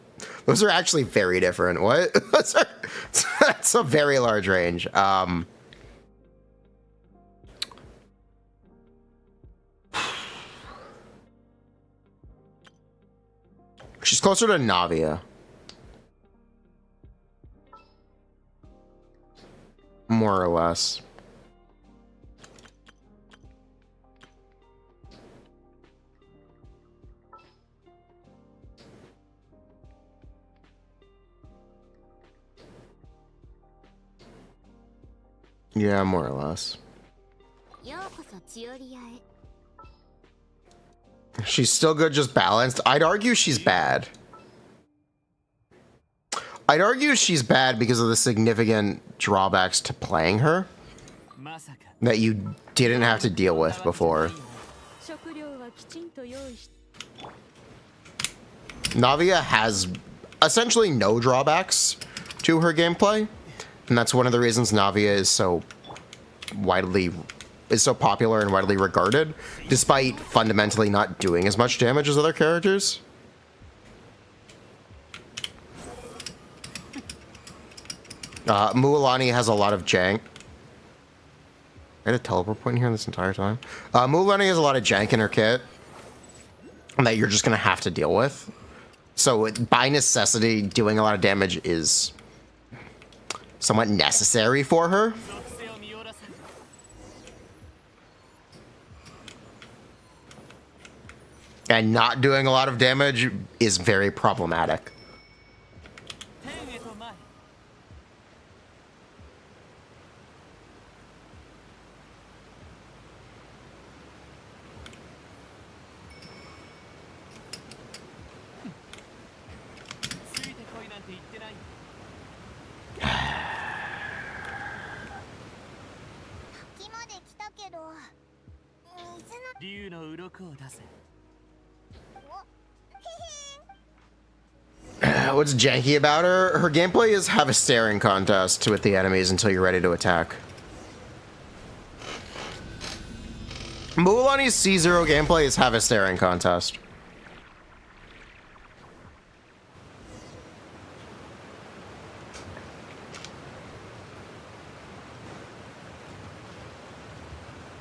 Those are actually very different. What? That's a very large range. She's closer to Navia. More or less. Yeah, more or less. ようこそチオリアへ She's still good, just balanced. I'd argue she's bad. I'd argue she's bad because of the significant drawbacks to playing her that you didn't have to deal with before. Navia has essentially no drawbacks to her gameplay, and that's one of the reasons Navia is so popular and widely regarded, despite fundamentally not doing as much damage as other characters. Mualani has a lot of jank. I had a teleport point here this entire time. Mulani has a lot of jank in her kit that you're just going to have to deal with. So by necessity, doing a lot of damage is somewhat necessary for her. And not doing a lot of damage is very problematic. What's janky about her? Her gameplay is have a staring contest with the enemies until you're ready to attack. Mulani's C0 gameplay is have a staring contest.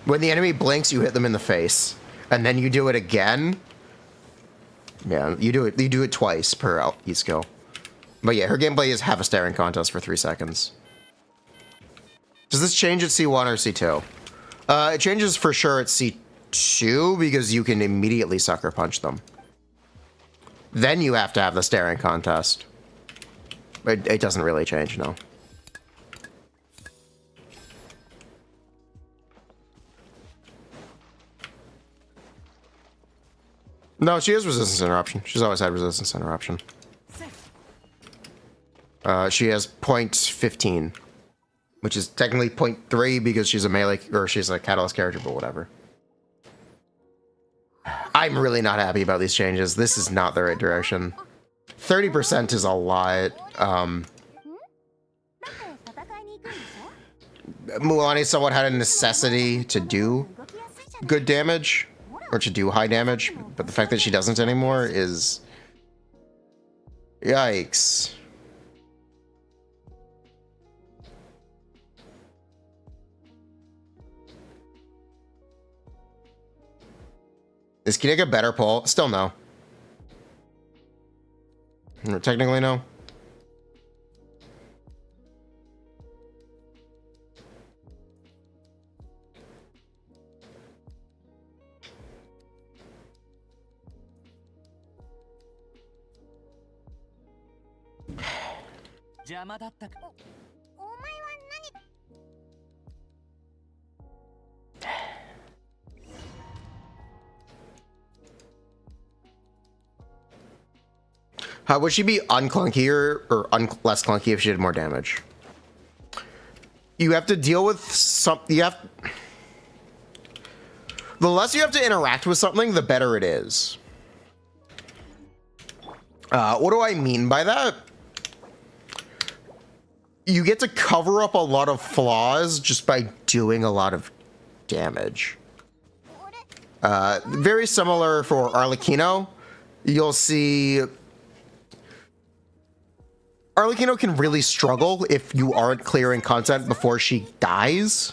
When the enemy blinks, you hit them in the face, and then you do it again. Yeah, you do it twice per E-skill. But yeah, her gameplay is have a staring contest for 3 seconds. Does this change at C1 or C2? It changes for sure at C2 because you can immediately sucker punch them. Then you have to have the staring contest. It doesn't really change, no. No, she has resistance interruption. She's always had resistance interruption. She has 0.15, which is technically 0.3 because she's a melee, or she's a catalyst character, but whatever. I'm really not happy about these changes. This is not the right direction. 30% is a lot. Mualani somewhat had a necessity to do good damage, or to do high damage, but the fact that she doesn't anymore is... Yikes. Is Kinek a better pull? Still no. Technically no. How would she be unclunkier or less clunky if she did more damage? You have to deal with the less you have to interact with something, the better it is. What do I mean by that? You get to cover up a lot of flaws just by doing a lot of damage. Very similar for Arlecchino. You'll see Arlecchino can really struggle if you aren't clearing content before she dies.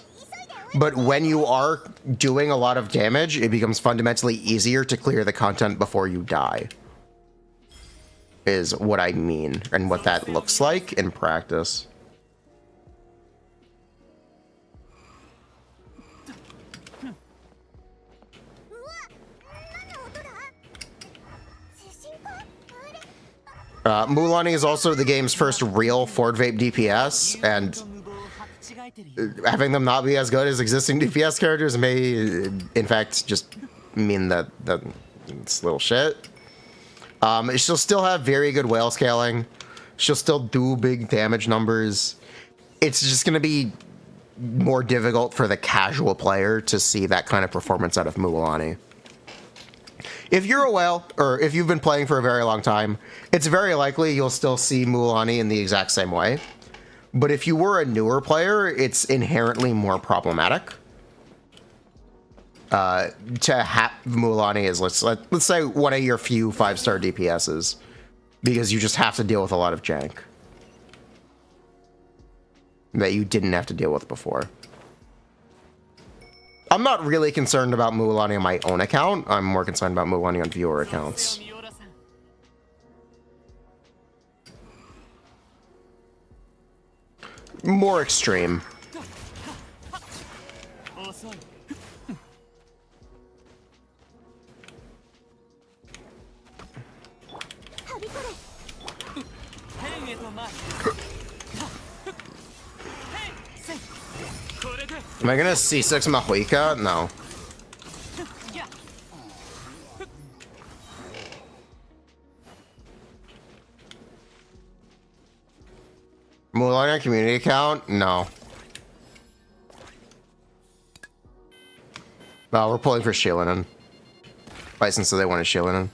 But when you are doing a lot of damage, it becomes fundamentally easier to clear the content before you die. Is what I mean, and what that looks like in practice. Mulani is also the game's first real Ford Vape DPS, and having them not be as good as existing DPS characters may, in fact, just mean that it's little shit. She'll still have very good whale scaling. She'll still do big damage numbers. It's just going to be more difficult for the casual player to see that kind of performance out of Mualani. If you're a whale, or if you've been playing for a very long time, it's very likely you'll still see Mulani in the exact same way. But if you were a newer player, it's inherently more problematic. To have Mulani as, let's say, one of your few 5-star DPSs, because you just have to deal with a lot of jank that you didn't have to deal with before. I'm not really concerned about Mulani on my own account. I'm more concerned about Mulani on viewer accounts. More extreme. Am I gonna C6 Mahuika? No. Mulani community account? No. No, we're pulling for Shilinen. Bison said they wanted Shilinen.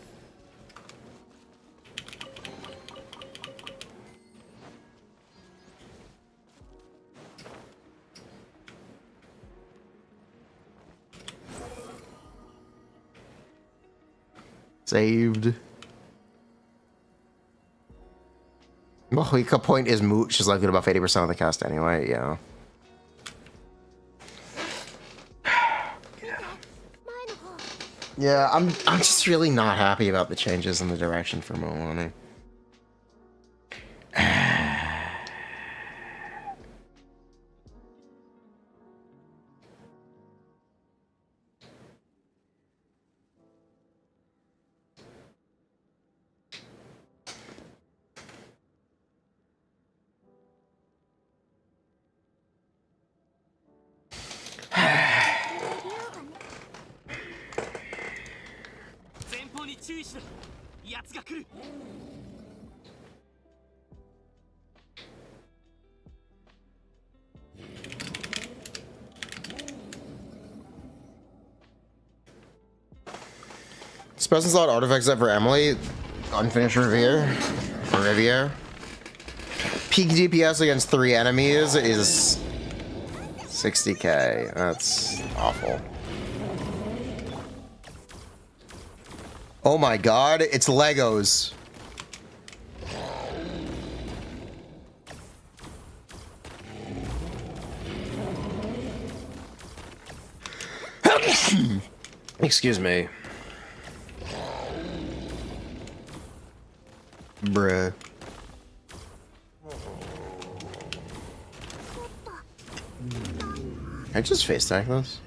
Saved. Mahuika point is moot. She's like at about 80% of the cast anyway, yeah. Yeah, I'm just really not happy about the changes in the direction for Mulani. Presence slot artifacts set for Emily. Unfinished Riviere. Peak DPS against 3 enemies is 60k. That's awful. Oh my god, it's Legos. Excuse me. Bruh. I just face tag this.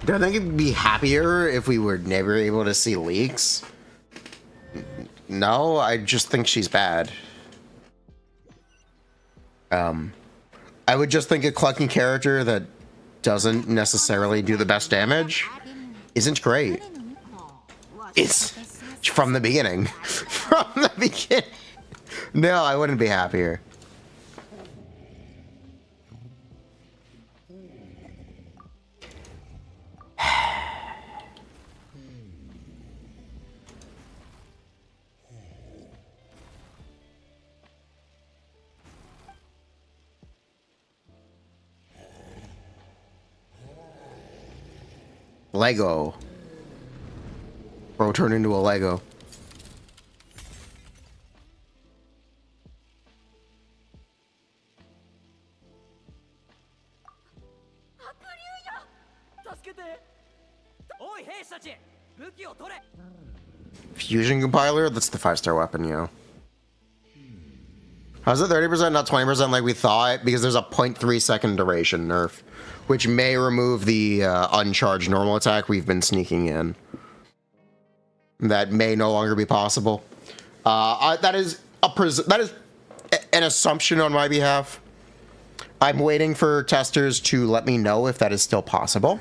Do I think it'd be happier if we were never able to see leaks? No, I just think she's bad. I would just think a clunky character that doesn't necessarily do the best damage isn't great. It's from the beginning. From the beginning. No, I wouldn't be happier. Lego. Bro, turn into a Lego. Fusion compiler? That's the 5-star weapon, yo. How's it 30%, not 20% like we thought? Because there's a 0.3 second duration nerf, which may remove the uncharged normal attack we've been sneaking in. That may no longer be possible. That is an assumption on my behalf. I'm waiting for testers to let me know if that is still possible.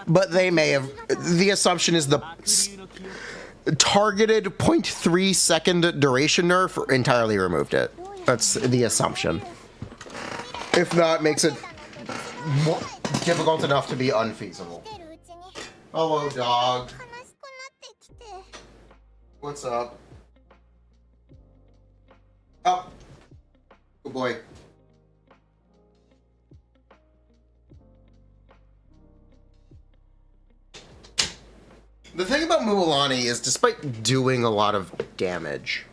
But they may have. The assumption is the targeted 0.3 second duration nerf entirely removed it. That's the assumption. If not, it makes it more difficult enough to be unfeasible. Hello, dog. What's up? Oh. Good boy. The thing about Mualani is, despite doing a lot of damage,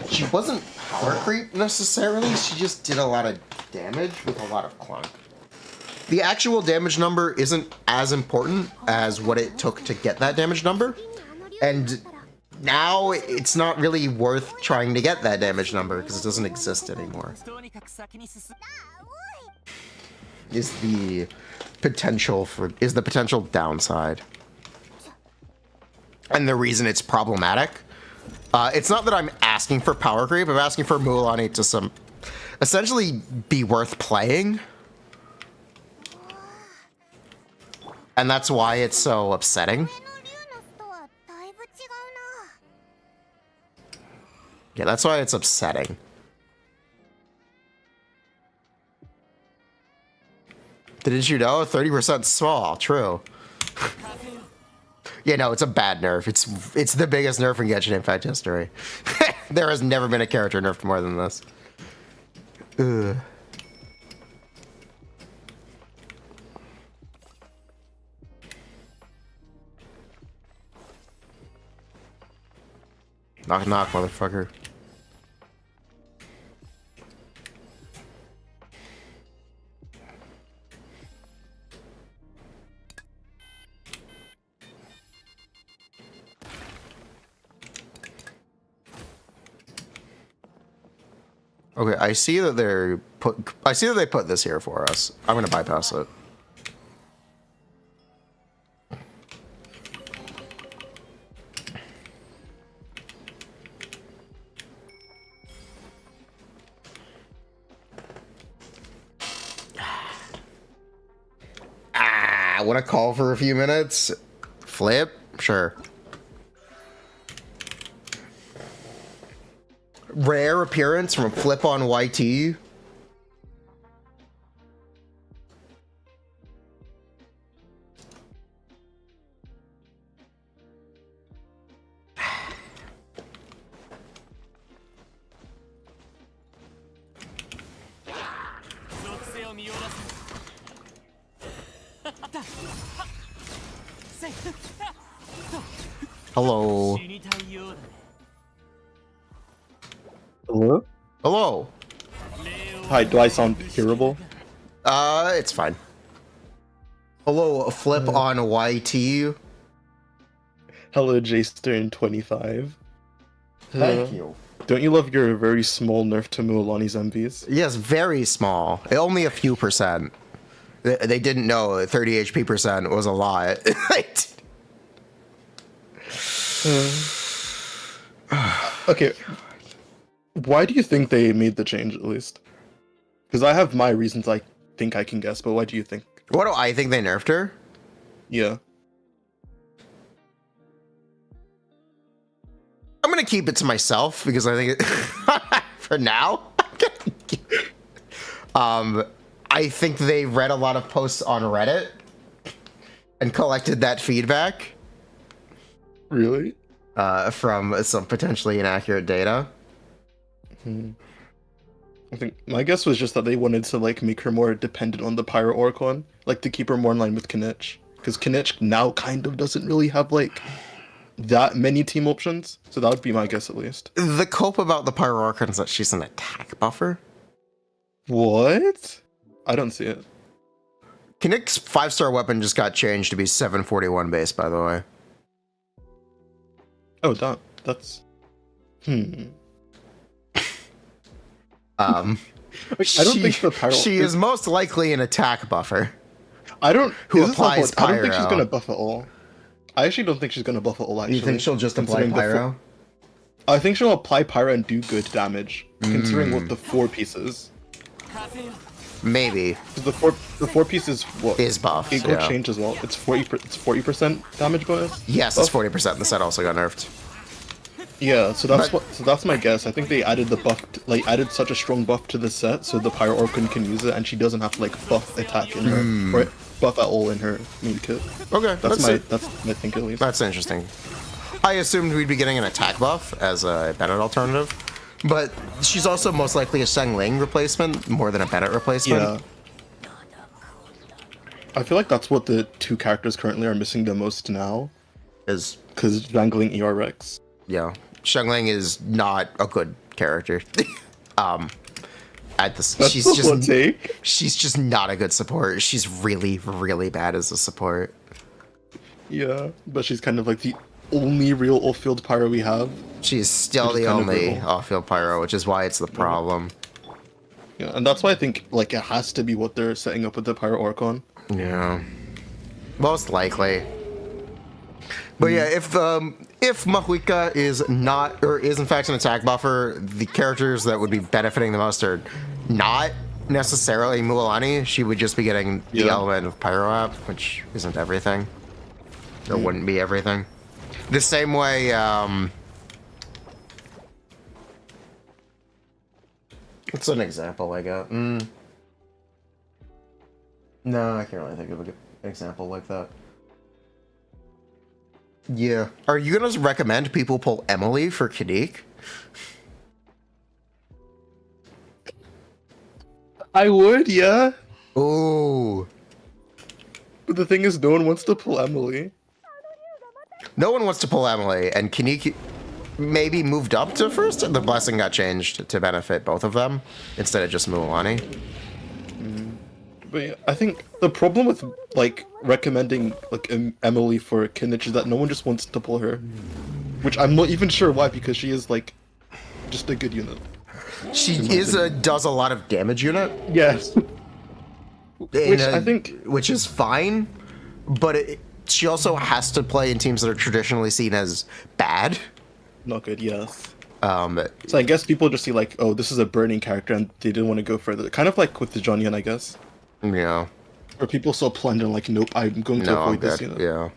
she wasn't power creep necessarily, she just did a lot of damage with a lot of clunk. The actual damage number isn't as important as what it took to get that damage number, and now it's not really worth trying to get that damage number because it doesn't exist anymore. Is the potential downside. And the reason it's problematic, it's not that I'm asking for power creep, I'm asking for Mulani to essentially be worth playing. And that's why it's so upsetting. Yeah, that's why it's upsetting. Didn't you know? 30% small, true. Yeah, no, it's a bad nerf. It's the biggest nerf in Genshin Impact history. There has never been a character nerfed more than this. Ugh. Knock knock, motherfucker. Okay, I see that they put this here for us. I'm gonna bypass it. I want to call for a few minutes. Flip? Sure. Rare appearance from Flip on YT. Hello. Hello? Hello. Hi, do I sound hearable? It's fine. Hello, Flip on YT. Hello, JStern25. Thank you. Don't you love your very small nerf to Mualani's MVs? Yes, very small. Only a few percent. They didn't know 30 HP percent was a lot. Okay. Why do you think they made the change, at least? Because I have my reasons I think I can guess, but why do you think? What do I think they nerfed her? Yeah. I'm gonna keep it to myself because I think for now. I think they read a lot of posts on Reddit and collected that feedback. Really? From some potentially inaccurate data. I think my guess was just that they wanted to like make her more dependent on the Pyro Orcon, like to keep her more in line with Kinich, because Kinich now kind of doesn't really have like that many team options. So that would be my guess at least. The cope about the Pyro Orcon is that she's an attack buffer. What? I don't see it. Kinnick's 5-star weapon just got changed to be 741 base, by the way. Oh, that's Um, I don't think the pyro. She is most likely an attack buffer. I don't. Who is this not applies what- I don't think she's pyro. gonna buff at all. I actually don't think she's gonna buff at all. Actually, You think she'll just apply considering the pyro? I think she'll apply pyro and do good damage, considering what the 4 pieces. Maybe. The four pieces what Is buffed, It will yeah. change as well. It's 40% damage bonus. Yes, it's buff? 40%. The set also got nerfed. Yeah, so that's But- so that's my guess. I think they added the buff, added such a strong buff to the set, so the Pyro Orcon can use it, and she doesn't have to like buff attack in her or buff at all in her main kit. Okay, That's my think at least. That's interesting. I assumed we'd be getting an attack buff as a Bennett alternative, but she's also most likely a Xiangling replacement more than a Bennett replacement. Yeah. I feel like that's what the 2 characters currently are missing the most now, Is because jangling ERX. yeah, Xiangling is not a good character. At the That's she's the just one take. she's just not a good support. She's really really bad as a support. Yeah, but she's kind of like the only real off-field pyro we have. She's still Which is the kind of only brutal. off-field pyro, which is why it's the problem. Yeah, and that's why I think like it has to be what they're setting up with the Pyro Orcon. Yeah, most likely. But yeah, if Mahuika is not, or is in fact an attack buffer, the characters that would be benefiting the most are not necessarily Mualani. She would just be getting the Yeah. element of Pyro App, which isn't everything. It wouldn't be everything. The same way, what's an example I got? No, I can't really think of a good example like that. Yeah. Are you gonna recommend people pull Emily for Kadik? I would, yeah. Ooh. But the thing is, no one wants to pull Emily. No one wants to pull Emily, and Kaneki maybe moved up to first, and the blessing got changed to benefit both of them instead of just Mualani. But yeah, I think the problem with like recommending like Emily for Kinich is that no one just wants to pull her, which I'm not even sure why, because she is like just a good unit. She does a lot of damage unit, Yes. I think which is fine, but she also has to play in teams that are traditionally seen as bad. not good. Yes. So So I guess people just see like, oh, this is a burning character, and they didn't want to go further. Kind of like with the Jonyan, I guess. yeah, Or people saw Plunder and like, nope, I'm going to no, I'm avoid this good. unit. Yeah,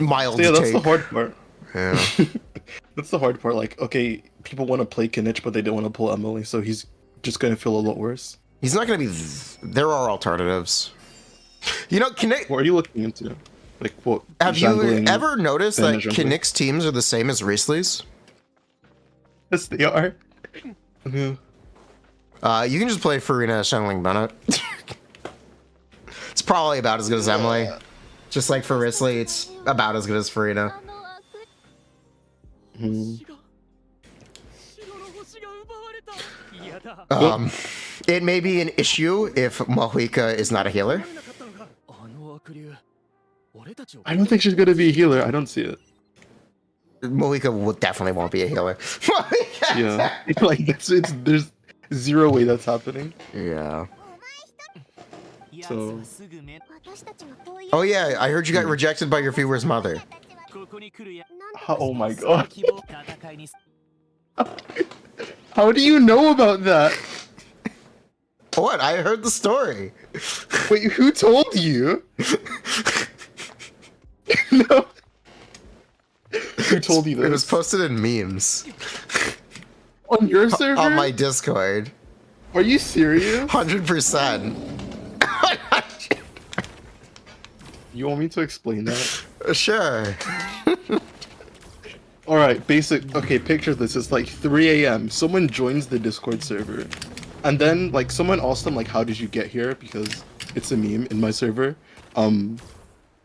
mild So yeah, that's the take. hard part. Yeah. That's the hard part. Like, okay, people want to play Kinich, but they don't want to pull Emily, so he's just going to feel a lot worse. He's not going to be. There are alternatives. You know, Kinnick. What are you looking into? Like, what? Have you jungling- ever noticed that jungling? Kinnick's teams are the same as Riesli's? Yes, they are. Yeah. You can just play Furina Xiangling Bennett. It's probably about as good as Emily. Just like for Risley, it's about as good as Furina. It may be an issue if Mahuika is not a healer. I don't think she's gonna be a healer. I don't see it. Mahuika definitely won't be a healer. Yeah, like there's zero way that's happening. Yeah. So- 私たちがこういう Oh yeah, I heard you got rejected by your viewer's mother. Oh my god. How do you know about that? What? I heard the story. Wait, who told you? No. Who told you this? It was posted in memes On your server? on my Discord. Are you serious? 100%. You want me to explain that? Sure. Alright, okay, picture this. It's like 3 a.m. Someone joins the Discord server. And then, like, someone asked them, like, how did you get here? Because it's a meme in my server. And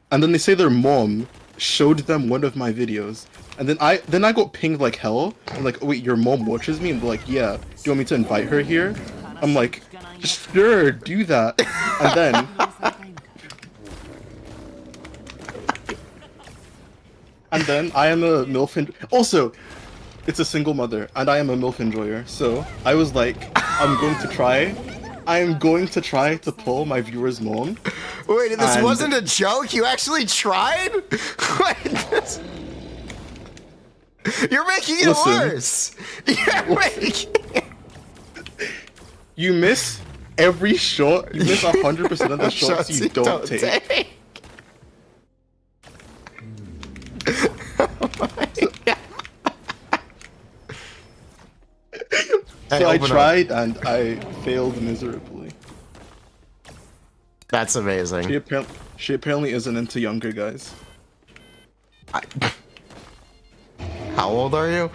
then they say their mom showed them one of my videos. And then I got pinged like hell. I'm like, oh, wait, your mom watches me? And they're like, yeah. Do you want me to invite her here? I'm like, sure, do that. And then... And then I am a MILF. Also, it's a single mother, and I am a MILF enjoyer. So I was like, I'm going to try to pull my viewer's mom. Wait, this And- wasn't a joke? You actually tried? Wait, you're making it Listen. worse. You're making You miss every shot. You miss 100% of the shots you don't take. So I tried and I failed miserably. That's amazing. She apparently isn't into younger guys. How old are you?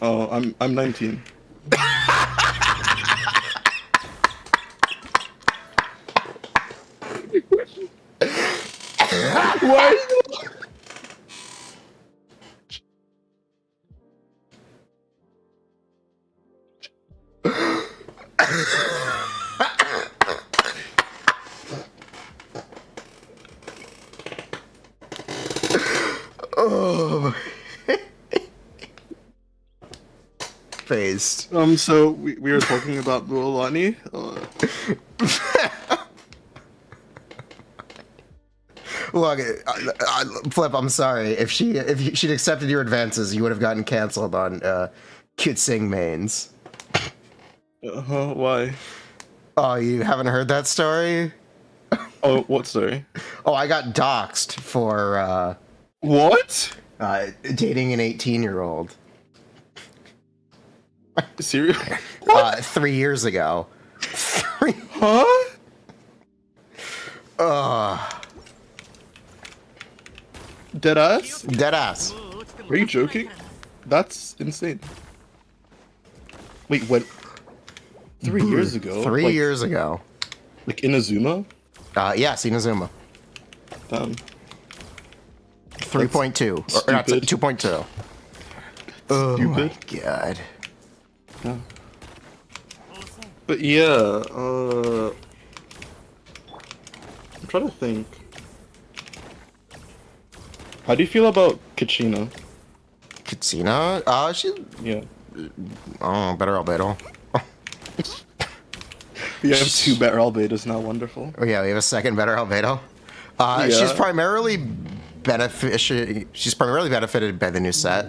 Oh, I'm 19. Why? Oh. Phased. So we were talking about Mualani. Look, Flip, I'm sorry. If she'd accepted your advances, you would have gotten canceled on Kitsing mains. Why? Oh, you haven't heard that story? Oh, what story? Oh, I got doxxed for What? dating an 18-year-old. Serious? 3 years ago. Huh? Deadass? Deadass. Are you joking? That's insane. Wait, what? 3 years ago? 3 Like- years ago. Like Inazuma? Yes, Inazuma. Damn. 3.2. Or not, stupid. 2.2. Oh my Stupid. god. But yeah, I'm trying to think. How do you feel about Kachina? Katsina? She... Yeah. Oh, better albedo. We have 2 better albedos now, wonderful. Oh yeah, we have a second better albedo. Yeah. She's primarily benefited by the new set.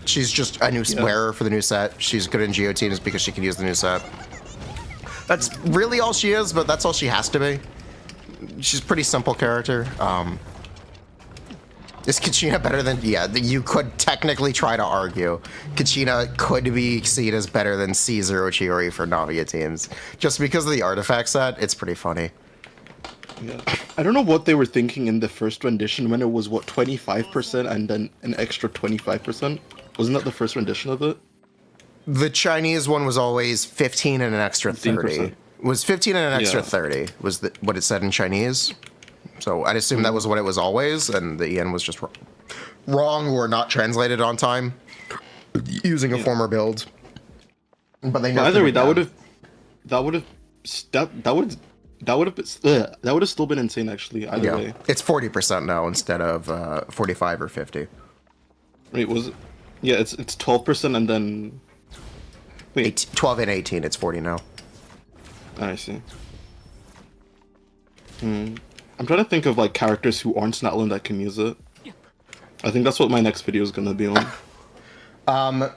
She's just a new wearer for the new set. She's good in Geo teams because she can use the new set. That's really all she is, but that's all she has to be. She's a pretty simple character. Is Kachina better than... Yeah, you could technically try to argue. Kachina could be seen as better than C0 Chiori for Navia teams. Just because of the artifact set, it's pretty funny. Yeah. I don't know what they were thinking in the first rendition when it was, what, 25% and then an extra 25%? Wasn't that the first rendition of it? The Chinese one was always 15 and an extra 30. 15%. It was 15 and an extra Yeah. 30 was what it said in Chinese. So I'd assume that was what it was always, and the EN was just wrong or not translated on time using a former build. But they know. Either way, that would have still been insane actually. Either way. It's 40% now instead of 45 or 50. Wait, was it? Yeah, it's 12% and then. Wait, 12 and 18. It's 40 now. I see. I'm trying to think of like characters who aren't Snatlin that can use it. I think that's what my next video is gonna be on.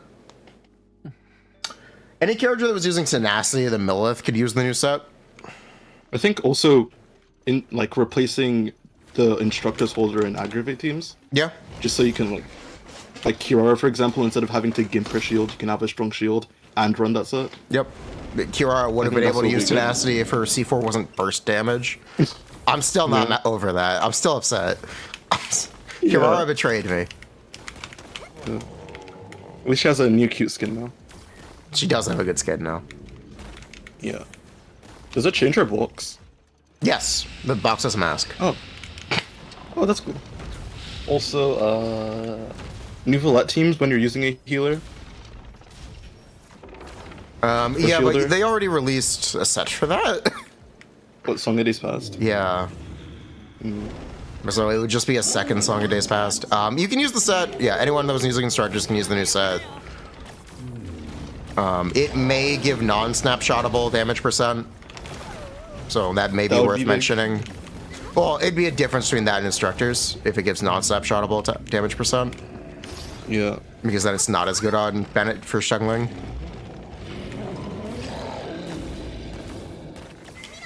Any character that was using Tenacity, the Millith, could use the new set. I think also in like replacing the Instructor's Holder in Aggravate teams, Yeah. just so you can like Kirara for example, instead of having to gimp her shield, you can have a strong shield and run that set. Yep. Kirara would have think been able to that's use what we did. Tenacity if her C4 wasn't burst damage. I'm still not over that. I'm still upset. Kirara betrayed me. At least she has a new cute skin now. She does have a good skin now. Yeah. Does it change her box? Yes, the box has a mask. Oh. Oh, that's cool. Also, new Valette teams when you're using a healer. Yeah, shielder. but they already released a set for that. What Song of Days Past? Yeah. So it would just be a second Song of Days Past. You can use the set. Yeah, anyone that was using Instructors can use the new set. It may give non-snapshotable damage percent. So that may be worth mentioning. Well, it'd be a difference between that and Instructors if it gives non-snapshotable damage percent. Yeah. Because then it's not as good on Bennett for juggling.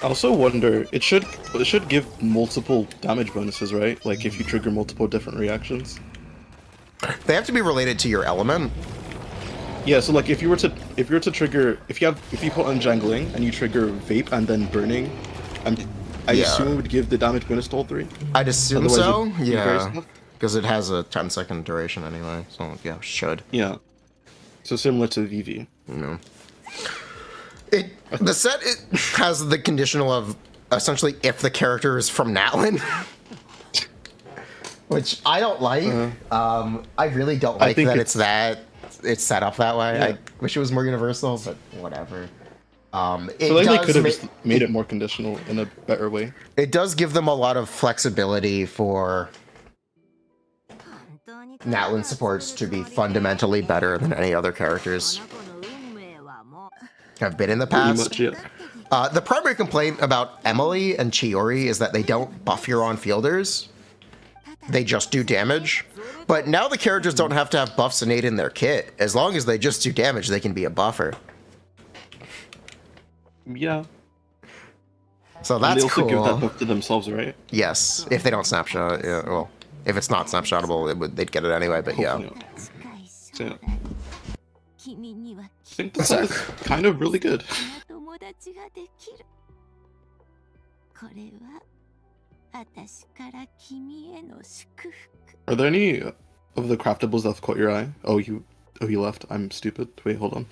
I also wonder, it should give multiple damage bonuses, right? Like if you trigger multiple different reactions. They have to be related to your element. Yeah, so like if you trigger, if you put on jangling and you trigger vape and then burning, I assume it would give the damage bonus to all three. I'd assume Otherwise so. it'd be very Yeah, tough. because it has a 10-second duration anyway. So yeah, should. Yeah. So similar to VV. No. The set has the conditional of essentially if the character is from Natlin, which I don't like. I really don't like that it's set up that way. Yeah. I wish it was more universal, but whatever. So like they could have just made it more conditional in a better way. It does give them a lot of flexibility for Natlin supports to be fundamentally better than any other characters have been in the past. Pretty much, yeah. The primary complaint about Emily and Chiori is that they don't buff your on-fielders. They just do damage. But now the characters don't have to have buffs innate in their kit. As long as they just do damage, they can be a buffer. Yeah. So that's they also cool. give that buff to themselves, right? Yes, if they don't snapshot. Yeah, well, if it's not snapshotable, they'd get it anyway. But yeah. So, yeah. I think the set is kind of really good. Are there any of the craftables that have caught your eye? Oh, you left. I'm stupid. Wait, hold on.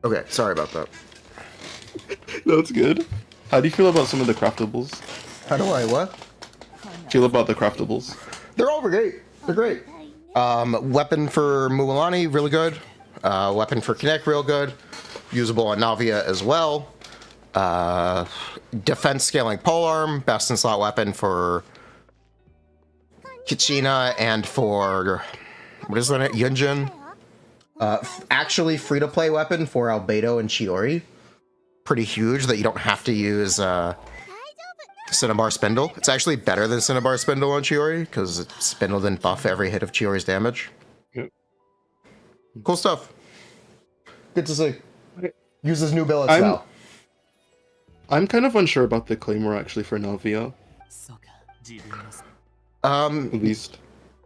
Okay, sorry about that. No, it's good. How do you feel about some of the craftables? How do I what? Feel about the craftables? They're all great. They're great. Weapon for Mualani, really good. Weapon for Kinect, real good. Usable on Navia as well. Defense scaling polearm, best in slot weapon for Kichina and for what is that? Yunjin. Actually, free to play weapon for Albedo and Chiori. Pretty huge that you don't have to use Cinnabar Spindle. It's actually better than Cinnabar Spindle on Chiori because Spindle didn't buff every hit of Chiori's damage. Yep. Cool stuff. Good to see. Uses new billets now. I'm kind of unsure about the Claymore actually for Navia. At least.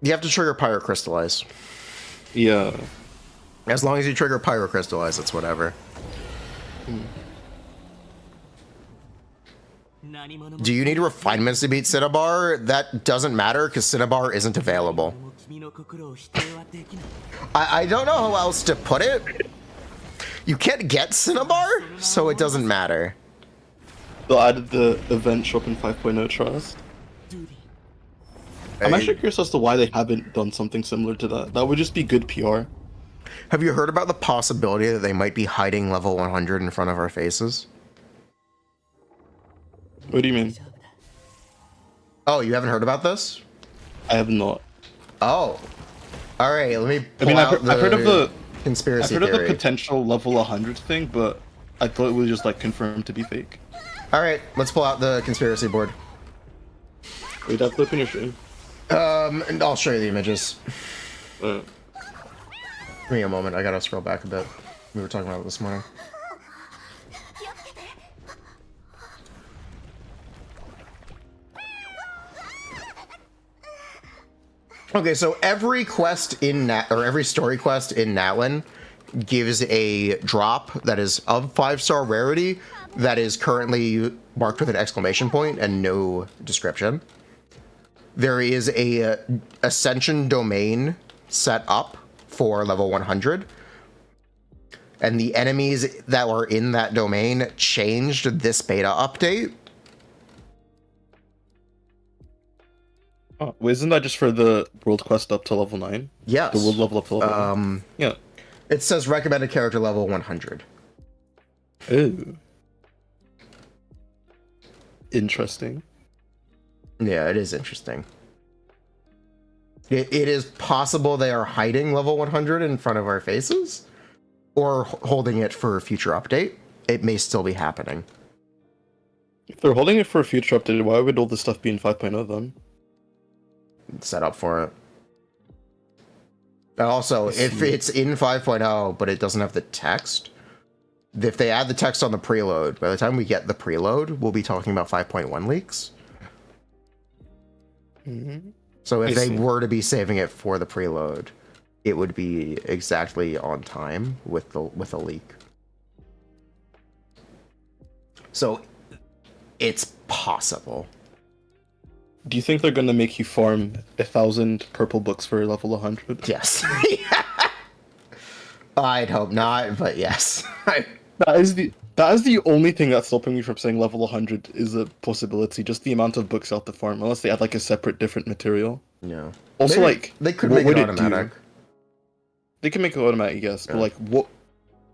You have to trigger Pyrocrystallize. Yeah. As long as you trigger Pyrocrystallize, it's whatever. Do you need refinements to beat Cinnabar? That doesn't matter because Cinnabar isn't available. I don't know how else to put it. You can't get Cinnabar, so it doesn't matter. They added the event shop in 5.0 Trust. I'm actually curious as to why they haven't done something similar to that. That would just be good PR. Have you heard about the possibility that they might be hiding level 100 in front of our faces? What do you mean? Oh, you haven't heard about this? I have not. Oh. All right, let me pull I've out heard of the conspiracy I've heard theory. of the potential level 100 thing, but I thought it was just like confirmed to be fake. All right, let's pull out the conspiracy board. Wait, that's open your stream. And I'll show you the images. Uh, Give me a moment. I gotta scroll back a bit. We were talking about it this morning. Okay, so every quest in every story quest in Natlin gives a drop that is of 5-star rarity that is currently marked with an exclamation point and no description. There is a Ascension domain set up for level 100. And the enemies that were in that domain changed this beta update. oh, wait, isn't that just for the world quest up to level 9? Yes. The world level up to level 9? Yeah. It says recommended character level 100. Ooh. interesting. Yeah, it is interesting. It is possible they are hiding level 100 in front of our faces, or holding it for a future update. It may still be happening. If they're holding it for a future update, why would all this stuff be in 5.0 then? Set up for it. Also, if it's in 5.0 but it doesn't have the text, if they add the text on the preload, by the time we get the preload, we'll be talking about 5.1 leaks. Mm-hmm. So if I they see. were to be saving it for the preload, it would be exactly on time with a leak. So it's possible. Do you think they're gonna make you farm 1,000 purple books for level 100? Yes. I'd hope not, but yes. That is the only thing that's stopping me from saying level 100 is a possibility. Just the amount of books out the farm, unless they add like a separate different material. Yeah. Also, Maybe like they could what make it would automatic. They can make it automatic, yes, Yeah. but like what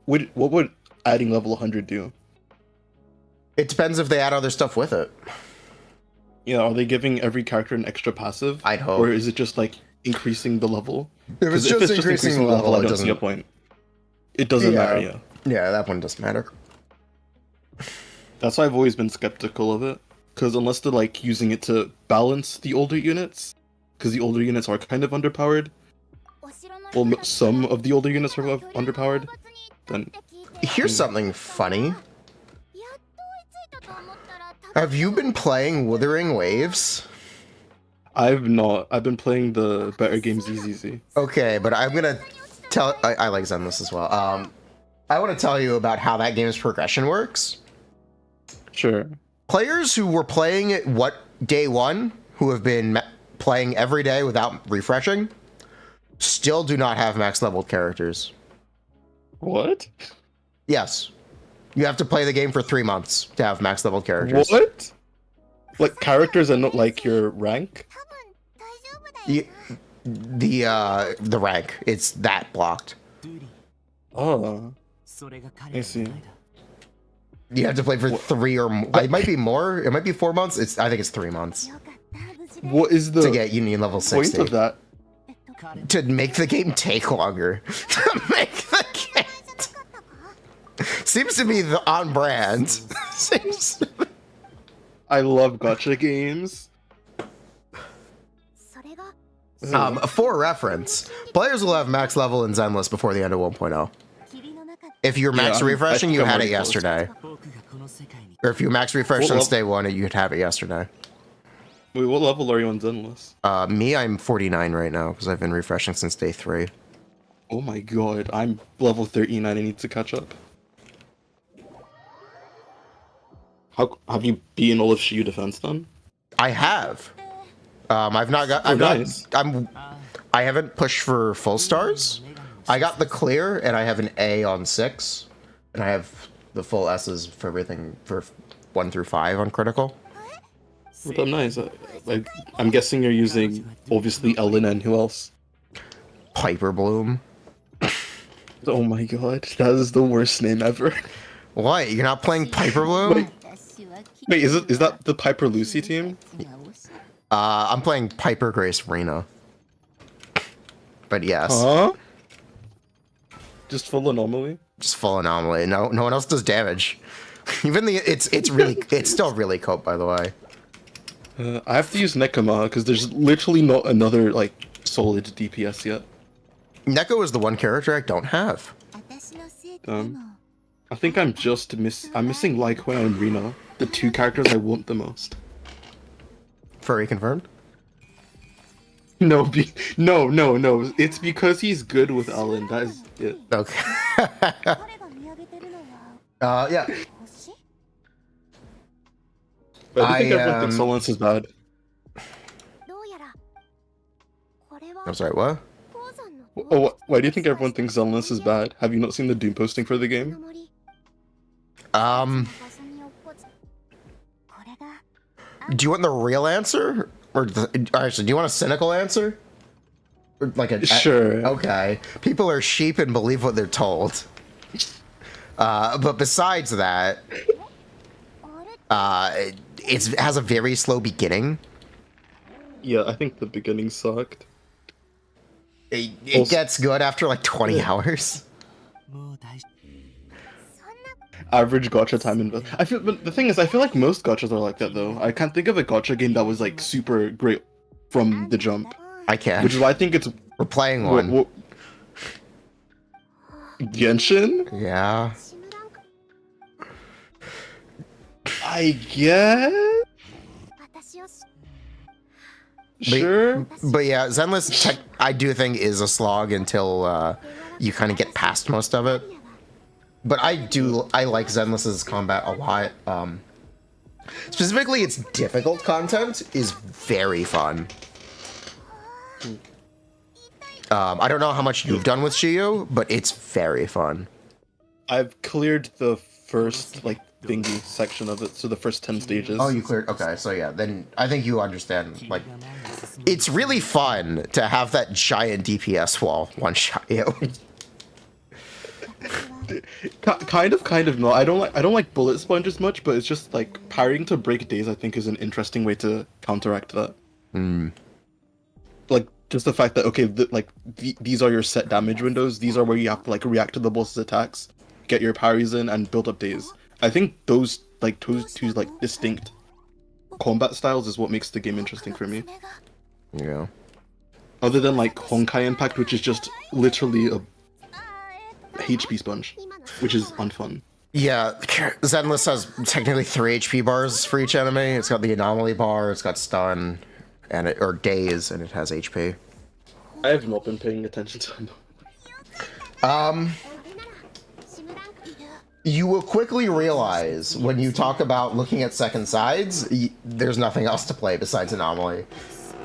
would adding level 100 do? It depends if they add other stuff with it. Yeah, are they giving every character an extra passive? I'd hope. Or is it just like increasing the level? If it's 'Cause just increasing the level, I it don't see a doesn't. point. It doesn't matter, yeah. Yeah, that one doesn't matter. That's why I've always been skeptical of it. Because unless they're like using it to balance the older units, because the older units are kind of underpowered, well, some of the older units are underpowered, then Here's something funny. Have you been playing Wuthering Waves? I've not. I've been playing the better games easy. Okay, but I'm gonna tell. I like Zenless as well. I want to tell you about how that game's progression works. Sure. Players who were playing it day one, who have been playing every day without refreshing, still do not have max leveled characters. What? Yes. You have to play the game for 3 months to have max leveled characters. What? Like characters are not like your rank? The rank. It's that blocked. Oh. I see. You have to play for 3 or more. It might be more. It might be 4 months. I think it's 3 months What is the to get Union level 60. point of that? To make the game take longer. To make the game. Seems to be on brand. Seems to be. I love gacha games. For reference, players will have max level in Zenless before the end of 1.0. If you're max Yeah, refreshing, I you think had I'm it already close. yesterday. Or if you max refresh What since day one, you'd have it yesterday. Wait, what level are you on Zenless? Me, I'm 49 right now because I've been refreshing since day 3. Oh my god, I'm level 39. I need to catch up. How have you beaten all of Shiyu Defense then? I have. I've not got. nice. I haven't pushed for full stars. I got the clear, and I have an A on 6, and I have the full S's for everything for 1 through 5 on critical. Well, that's nice. I'm guessing you're using obviously Ellen and who else? Piper Bloom. Oh my god, that is the worst name ever. What? You're not playing Piper Bloom? Wait, is that the Piper Lucy team? I'm playing Piper Grace Rena. But yes, Huh? Just full anomaly? just full anomaly. No one else does damage. Even it's still really cope, by the way. I have to use Nekoma because there's literally not another like solid DPS yet. Neko is the one character I don't have. I think I'm missing Lykoi and Rena, the 2 characters I want the most. Furry confirmed. No, no. It's because he's good with Ellen. That is it. Okay. Yeah. But I think I, everyone thinks Zenless is bad. I'm sorry. What? Oh, why do you think everyone thinks Zenless is bad? Have you not seen the Doom posting for the game? Do you want the real answer, or actually, do you want a cynical answer? Or like a Sure. Okay. People are sheep and believe what they're told. But besides that, it has a very slow beginning. Yeah, I think the beginning sucked. It gets good after like 20 hours. もう大丈 Average gacha time in. I feel, but the thing is, I feel like most gachas are like that though. I can't think of a gacha game that was like super great from the jump, I can. which is why I think it's We're playing one. Genshin. Yeah. I guess. 私をし Sure. But yeah, Zenless Tech, I do think is a slog until you kind of get past most of it. But I like Zenless's combat a lot. Specifically, its difficult content is very fun. I don't know how much you've done with Shio, but it's very fun. I've cleared the first like thingy section of it, so the first 10 stages. Oh, you cleared? Okay, so yeah, then I think you understand. Like, it's really fun to have that giant DPS wall one-shot you. Kind of not. I don't like bullet sponge as much, but it's just like parrying to break days. I think is an interesting way to counteract that. Like just the fact that okay, these are your set damage windows. These are where you have to like react to the boss's attacks, get your parries in, and build up days. I think those two like distinct combat styles is what makes the game interesting for me. Yeah. Other than like Honkai Impact, which is just literally a HP sponge, which is unfun. Yeah, Zenless has technically 3 HP bars for each enemy. It's got the anomaly bar, it's got stun, and or daze, and it has HP. I have not been paying attention to them. You will quickly realize when you talk about looking at second sides, there's nothing else to play besides anomaly,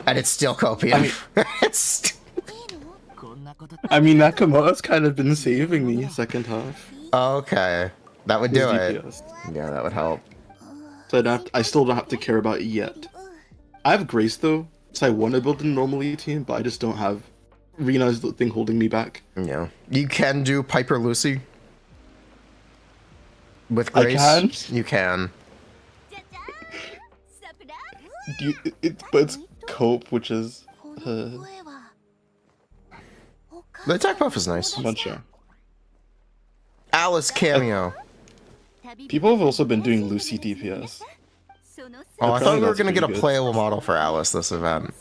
and it's still copium. It's. I mean, Nakamoto's kind of been saving me second half. Okay, that would do His it. DPS. Yeah, that would help. So I still don't have to care about it yet. I have Grace though, so I want to build a normally team, but I just don't have Rina's the thing holding me back. Yeah, you can do Piper Lucy with I Grace. can? You can. But it's Cope, which is The attack buff is nice. I'm not sure. Alice cameo. People have also been doing Lucy DPS. Oh, I thought we were that's gonna get a pretty good. playable model for Alice this event.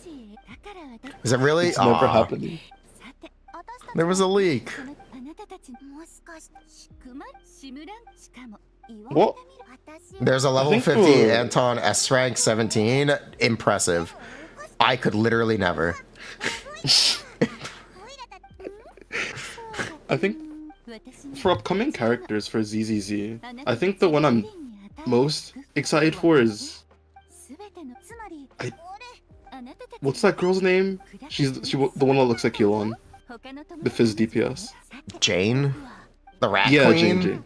Is it really? It's never Aw, happening. there was a leak. あなたたちもしかしてシムランしかも言わ What? 私 There's a level think 50 we're- Anton S rank 17. Impressive. I could literally never. I think for upcoming characters for ZZZ, I think the one I'm most excited for is what's that girl's name? She's the one that looks like Yulon, the Fizz DPS. Jane? The rat Yeah, queen? Jane.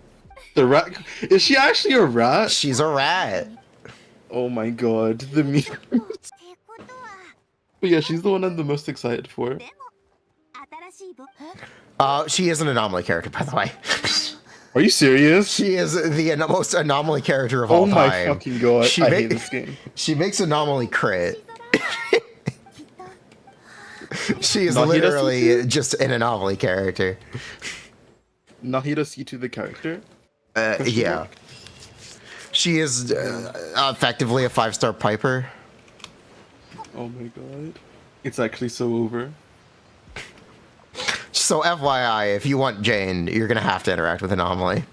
The rat. Is she actually a rat? She's a rat. Oh my god, the meme. ってことは But yeah, she's the one I'm the most excited for. でも新しい僕 She is an anomaly character, by the way. Are you serious? She is the most anomaly character of all Oh my time. fucking god, She I ma- hate this game. She makes anomaly crit. She is Nahida literally C2? just an anomaly character. Nahida C2 the character? Yeah. She is effectively a 5-star Piper. Oh my god. It's actually so over. So FYI, if you want Jane, you're gonna have to interact with Anomaly.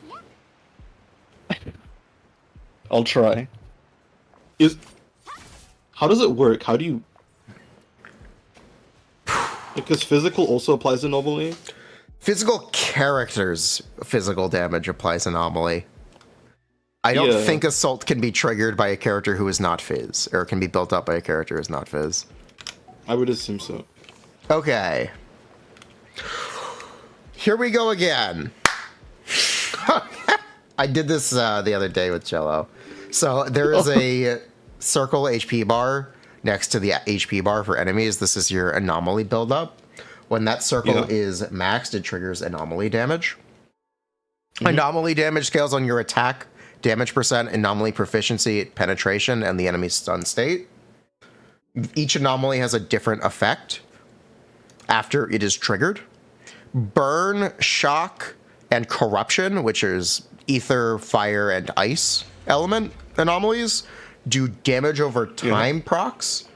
I'll try. How does it work? How do you... Because physical also applies anomaly? Physical characters' physical damage applies Anomaly. I don't Yeah. think Assault can be triggered by a character who is not Fizz, or can be built up by a character who is not Fizz. I would assume so. Okay. Here we go again. I did this the other day with Jello. So there is a circle HP bar next to the HP bar for enemies. This is your anomaly buildup. When that circle is maxed, it triggers anomaly damage. Anomaly damage scales on your attack damage percent, anomaly proficiency, penetration, and the enemy's stun state. Each anomaly has a different effect after it is triggered. Burn, shock, and corruption, which is ether, fire, and ice element anomalies, do damage over time procs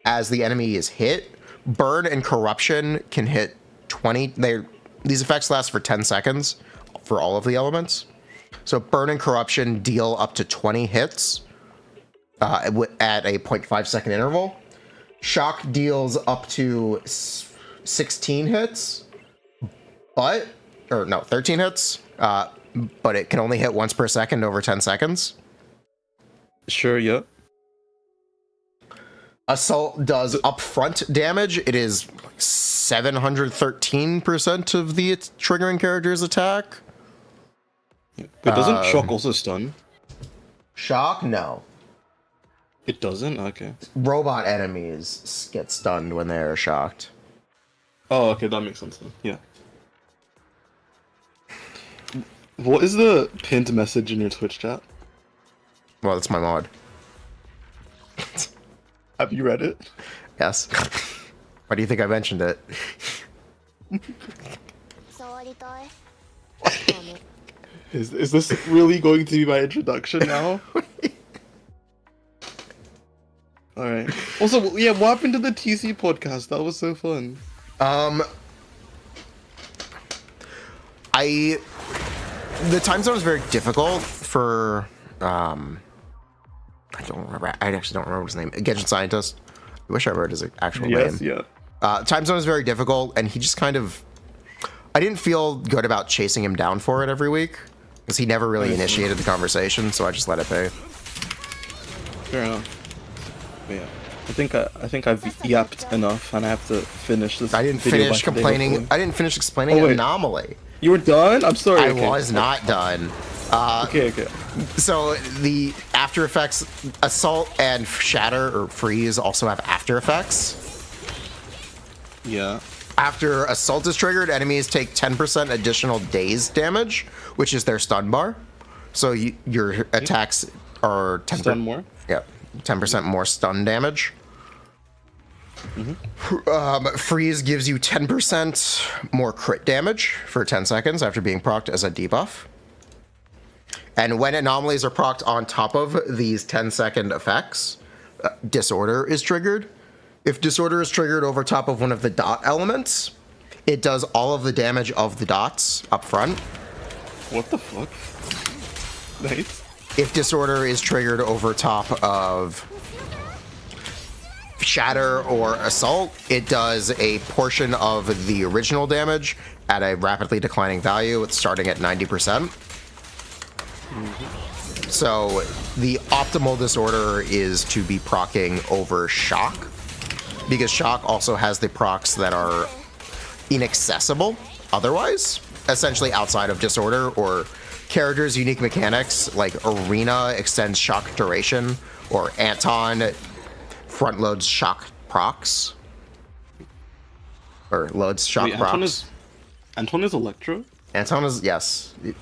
as the enemy is hit. Burn and corruption can hit 20. These effects last for 10 seconds for all of the elements. So burn and corruption deal up to 20 hits at a 0.5 second interval. Shock deals up to 16 hits, 13 hits, but it can only hit once per second over 10 seconds. Sure, yeah. Assault does upfront damage. It is 713% of the triggering character's attack. But doesn't shock also stun? Shock? No. It doesn't? Okay. Robot enemies get stunned when they are shocked. Oh, okay, that makes sense then. Yeah. What is the pinned message in your Twitch chat? Well, that's my mod. Have you read it? Yes. Why do you think I mentioned it? Is this really going to be my introduction now? Alright. Also, yeah, what happened to the TC podcast? That was so fun. The time zone is very difficult for I don't remember. I actually don't remember his name. Genshin Scientist. I wish I wrote his actual name. Yeah. Time zone is very difficult, and he just kind of. I didn't feel good about chasing him down for it every week because he never really initiated the conversation, so I just let it be. Fair enough. But yeah, I think I've yapped enough, and I have to finish this. I didn't video finish by today, complaining. hopefully. I didn't finish explaining Oh, wait. Anomaly. You were done? I'm sorry. I okay. was not done. Okay. So the after effects, assault and shatter or freeze also have after effects. Yeah. After assault is triggered, enemies take 10% additional daze damage, which is their stun bar. So your attacks are 10%. Stun more? Yeah, 10% more stun damage. Freeze gives you 10% more crit damage for 10 seconds after being procced as a debuff. And when anomalies are procced on top of these 10-second effects, Disorder is triggered. If Disorder is triggered over top of one of the dot elements, it does all of the damage of the dots up front. What the fuck? Nice. If Disorder is triggered over top of Shatter or Assault, it does a portion of the original damage at a rapidly declining value. It's starting at 90%. So the optimal Disorder is to be proccing over Shock, because Shock also has the procs that are inaccessible otherwise, essentially outside of Disorder, or characters' unique mechanics, like Arena extends Shock duration, or Anton front loads Shock procs. Or loads Shock procs. Anton is Electro? Anton is, yes. What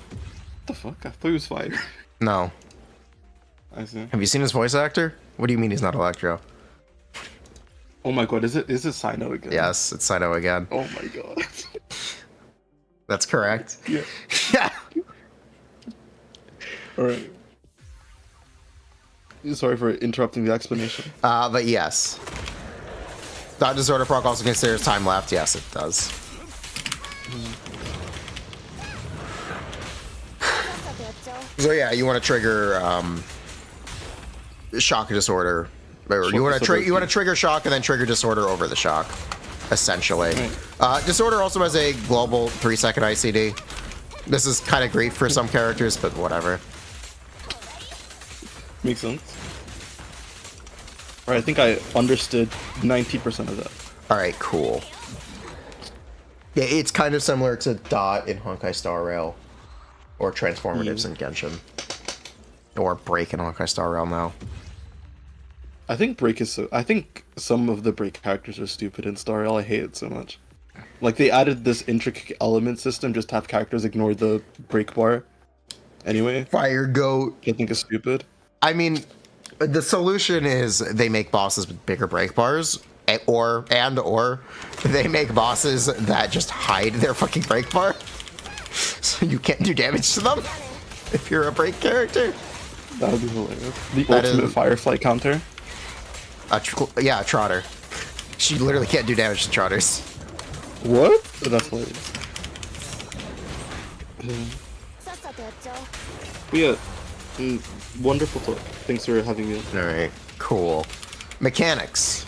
the fuck? I thought he was fire. No. I see. Have you seen his voice actor? What do you mean he's not Electro? Oh my god, is it Sino again? Yes, it's Sino again. Oh my god. That's correct. Yeah. Yeah. Alright. Sorry for interrupting the explanation. But yes. Dot Disorder proc also considers time left. Yes, it does. So yeah, you want to trigger Shock Disorder. Or you want to trigger Shock and then trigger Disorder over the Shock, essentially. Right. Disorder also has a global 3-second ICD. This is kind of great for some characters, but whatever. Makes sense. Alright, I think I understood 90% of that. Alright, cool. Yeah, it's kind of similar to Dot in Honkai Star Rail. Or Transformatives in Genshin. Or Break in Honkai Star Rail now. I think Break is so... I think some of the Break characters are stupid in Star Rail. I hate it so much. Like, they added this intricate element system just to have characters ignore the break bar. anyway. Fire Goat. I think is stupid. I mean, the solution is they make bosses with bigger break bars, or they make bosses that just hide their fucking break bar, so you can't do damage to them if you're a break character. That would be hilarious. The That ultimate is- Firefly counter. Yeah, a Trotter. She literally can't do damage to Trotters. What? That's hilarious. But yeah, wonderful talk. Thanks for having me. All right, cool. Mechanics.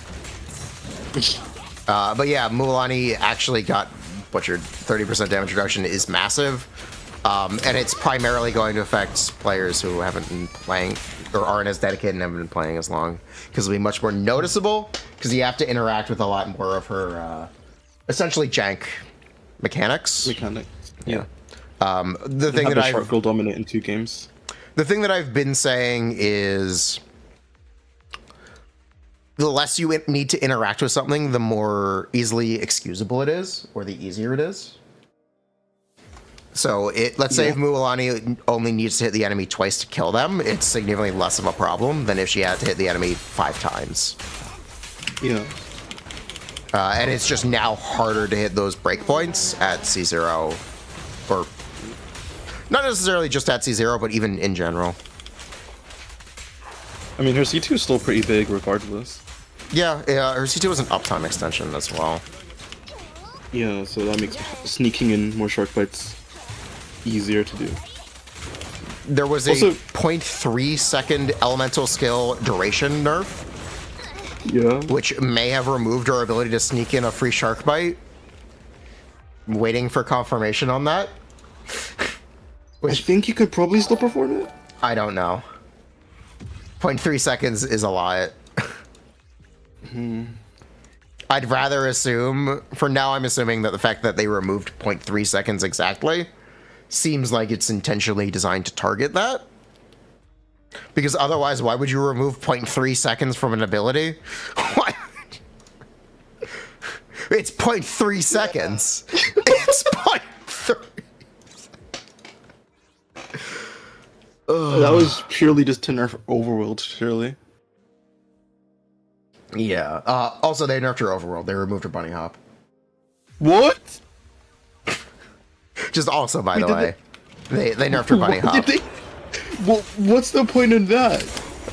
But yeah, Mualani actually got butchered. 30% damage reduction is massive. And it's primarily going to affect players who haven't been playing or aren't as dedicated and haven't been playing as long, because it'll be much more noticeable because you have to interact with a lot more of her essentially jank mechanics. Yeah. The thing that Shark Girl dominate in 2 games. The thing that I've been saying is the less you need to interact with something, the more easily excusable it is, or the easier it is. So let's say if Mualani only needs to hit the enemy twice to kill them, it's significantly less of a problem than if she had to hit the enemy 5 times. Yeah. And it's just now harder to hit those breakpoints at C0, or not necessarily just at C0, but even in general. I mean, her C2 is still pretty big regardless. Yeah, her C2 is an uptime extension as well. Yeah, so that makes sneaking in more shark bites easier to do. There was Also- a 0.3 second elemental skill duration nerf, Yeah. which may have removed her ability to sneak in a free shark bite. I'm waiting for confirmation on that. I think you could probably still perform it. I don't know. 0.3 seconds is a lot. I'd rather assume, for now I'm assuming that the fact that they removed 0.3 seconds exactly seems like it's intentionally designed to target that. Because otherwise, why would you remove 0.3 seconds from an ability? Why? It's 0.3 seconds. It's 0.3. That was purely just to nerf Overworld, surely. Yeah. Also, they nerfed her overworld. They removed her bunny hop. What? Just also, by the did way, they nerfed her bunny What hop. did they? Well, what's the point in that?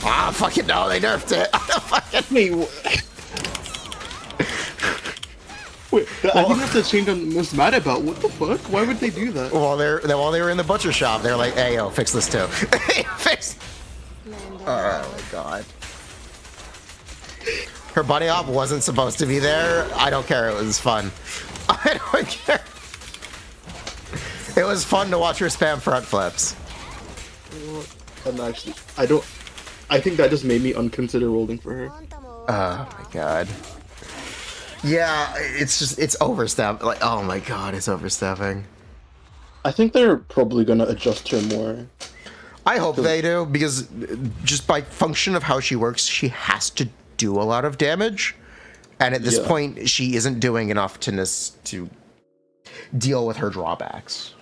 Ah, fucking no, they nerfed it. Fucking Wait, wait. I think that's the change I'm most mad about. What the fuck? Why would they do that? while they were in the butcher shop, they're like, "Hey, yo, fix this too." Fix. Oh my god. Her bunny hop wasn't supposed to be there. I don't care. It was fun. I don't care. It was fun to watch her spam front flips. And actually, I think that just made me unconsider rolling for her. Oh my god. Yeah, it's overstep. Like, oh my god, it's overstepping. I think they're probably gonna adjust her more. I hope they do, because just by function of how she works, she has to do a lot of damage. And at this Yeah. point, she isn't doing enough to deal with her drawbacks.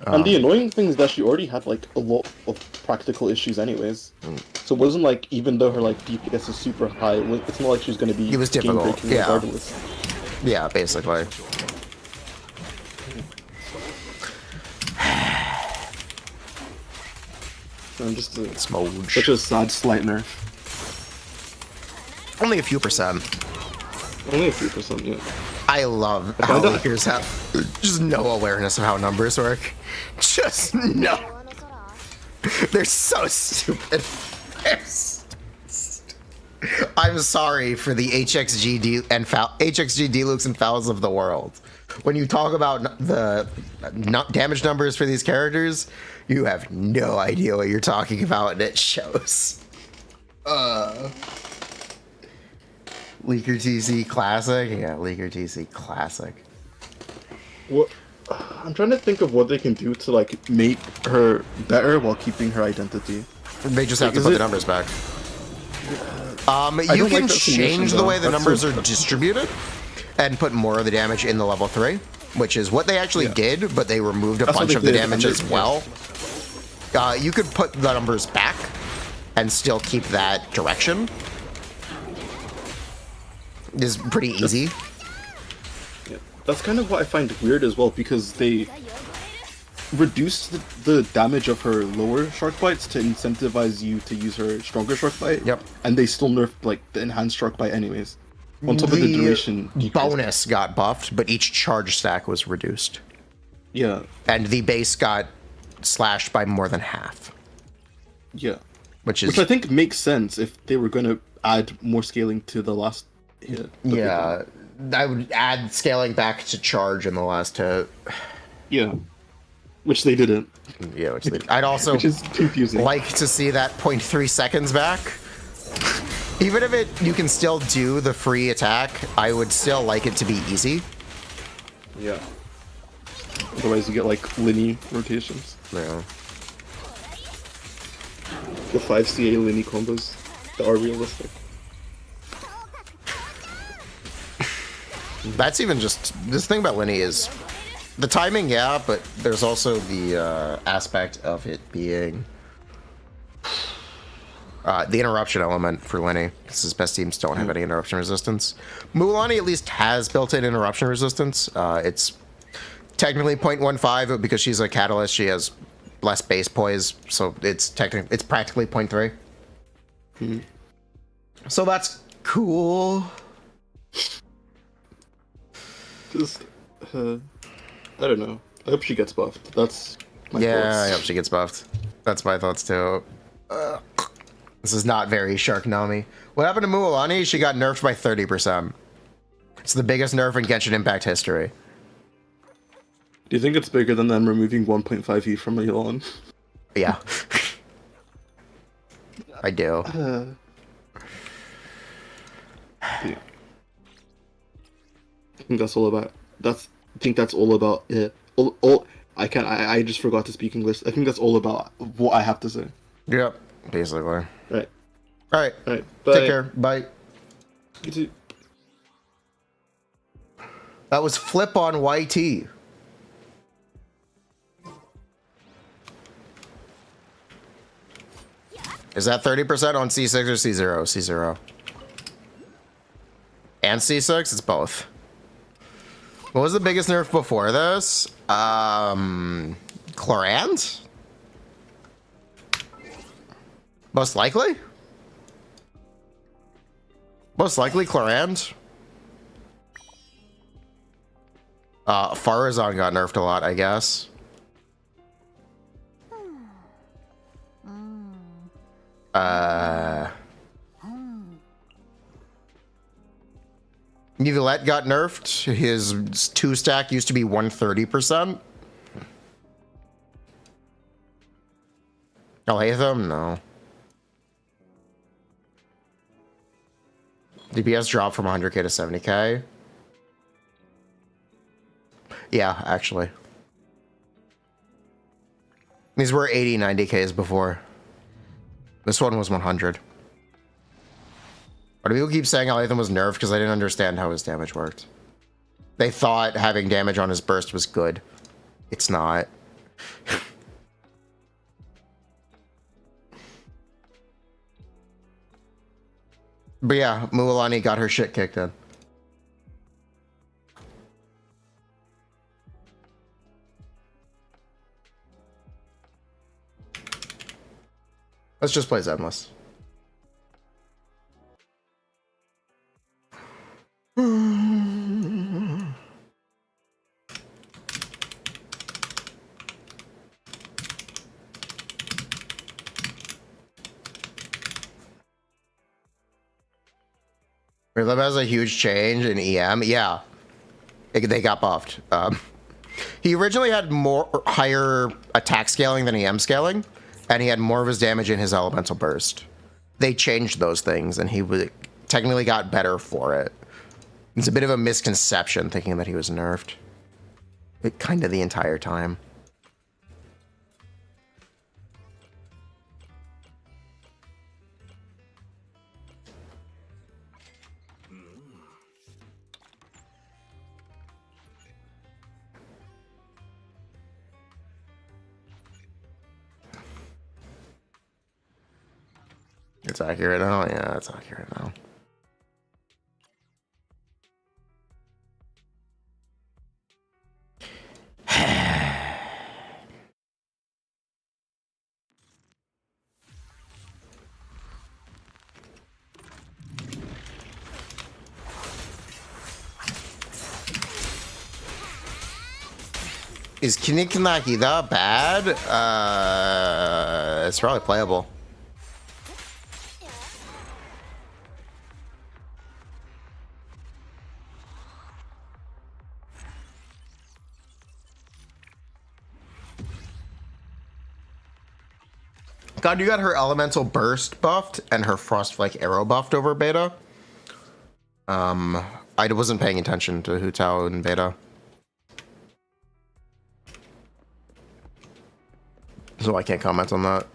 And the annoying thing is that she already had like a lot of practical issues anyways. So it wasn't like, even though her like DPS is super high, it's not like she's gonna be It was difficult, game-breaking yeah. regardless. Yeah, basically. I'm just Smooge. such a sad slight nerf. Only a few percent. Only a few percent, yeah. I love how don't- leakers have just no awareness of how numbers work. Just no. They're so stupid. I'm sorry for the HXG Delux and Fouls of the world. When you talk about the damage numbers for these characters, you have no idea what you're talking about, and it shows. Leaker TC Classic? Yeah, Leaker TC Classic. What? I'm trying to think of what they can do to like make her better while keeping her identity. They just have to Is put the it- numbers back. You don't can like that change solution, the though. way the That's numbers so- are distributed and put more of the damage in the level 3, which is what they actually Yeah. did, but they removed a That's what bunch they of the did, damage and as they- well. You could put the numbers back and still keep that direction. It's pretty easy. Yeah. That's kind of what I find weird as well, because they reduced the damage of her lower shark bites to incentivize you to use her stronger shark bite. Yep. And they still nerfed like the enhanced shark bite anyways. On top of the duration decrease. Bonus got buffed, but each charge stack was reduced. Yeah. And the base got slashed by more than half. Yeah. Which I think makes sense if they were going to add more scaling to the last hit. Yeah. I would add scaling back to charge in the last hit. Yeah. Which they didn't. Yeah, which they, I'd also which is confusing. Like to see that 0.3 seconds back. Even if you can still do the free attack, I would still like it to be easy. Yeah. Otherwise you get like linear rotations. Yeah. The 5 CA linear combos that are realistic. That's even just this thing about Linny is the timing, yeah, but there's also the aspect of it being the interruption element for Linny, because his best teams don't have any interruption resistance. Mulani at least has built-in interruption resistance. It's technically 0.15, but because she's a catalyst, she has less base poise, so it's practically 0.3. So that's cool. Just, I don't know. I hope she gets buffed. That's my thoughts. I hope she gets buffed. That's my thoughts too. This is not very Sharknami. What happened to Mualani? She got nerfed by 30%. It's the biggest nerf in Genshin Impact history. Do you think it's bigger than them removing 1.5E from Mualani? Yeah. I do. Yeah. I think that's all about. I think that's all about it. I just forgot to speak English. I think that's all about what I have to say. Yep. Basically. Right. All right. Bye. Take care. Bye. You too. That was Flip on YT. Is that 30% on C6 or C0? C0. And C6? It's both. What was the biggest nerf before this? Chlorant? Most likely? Most likely Chlorant. Farazan got nerfed a lot, I guess. Nivelette got nerfed. His 2-stack used to be 130%. Alhaitham? No. DPS dropped from 100k to 70k. Yeah, actually. These were 80, 90ks before. This one was 100. Why do people keep saying Alhaitham was nerfed? Because I didn't understand how his damage worked. They thought having damage on his burst was good. It's not. But yeah, Mualani got her shit kicked in. Let's just play Zenless. Relib has a huge change in EM. Yeah, they got buffed. He originally had higher attack scaling than EM scaling, and he had more of his damage in his elemental burst. They changed those things, and he technically got better for it. It's a bit of a misconception thinking that he was nerfed. Kind of the entire time. it's accurate now. Yeah, it's accurate now. Is Kinikanaki that bad? It's probably playable. God, you got her elemental burst buffed and her frostflake arrow buffed over beta. I wasn't paying attention to Hu Tao in beta, so I can't comment on that.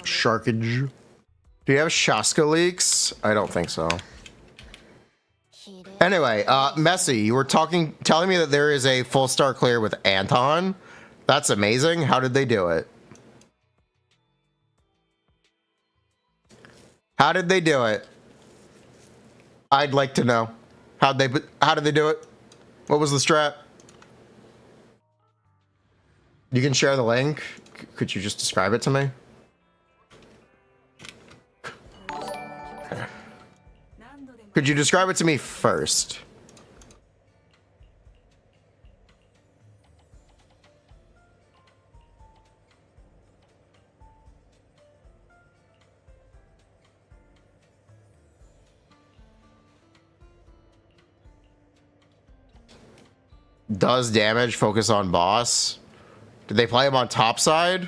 Sharkage. Do you have Shaska leaks? I don't think so. Anyway, Messy, you were telling me that there is a full star clear with Anton. That's amazing. How did they do it? How did they do it? I'd like to know. How did they do it? What was the strat? You can share the link. Could you just describe it to me? Could you describe it to me first? Does damage, focus on boss. Did they play him on top side?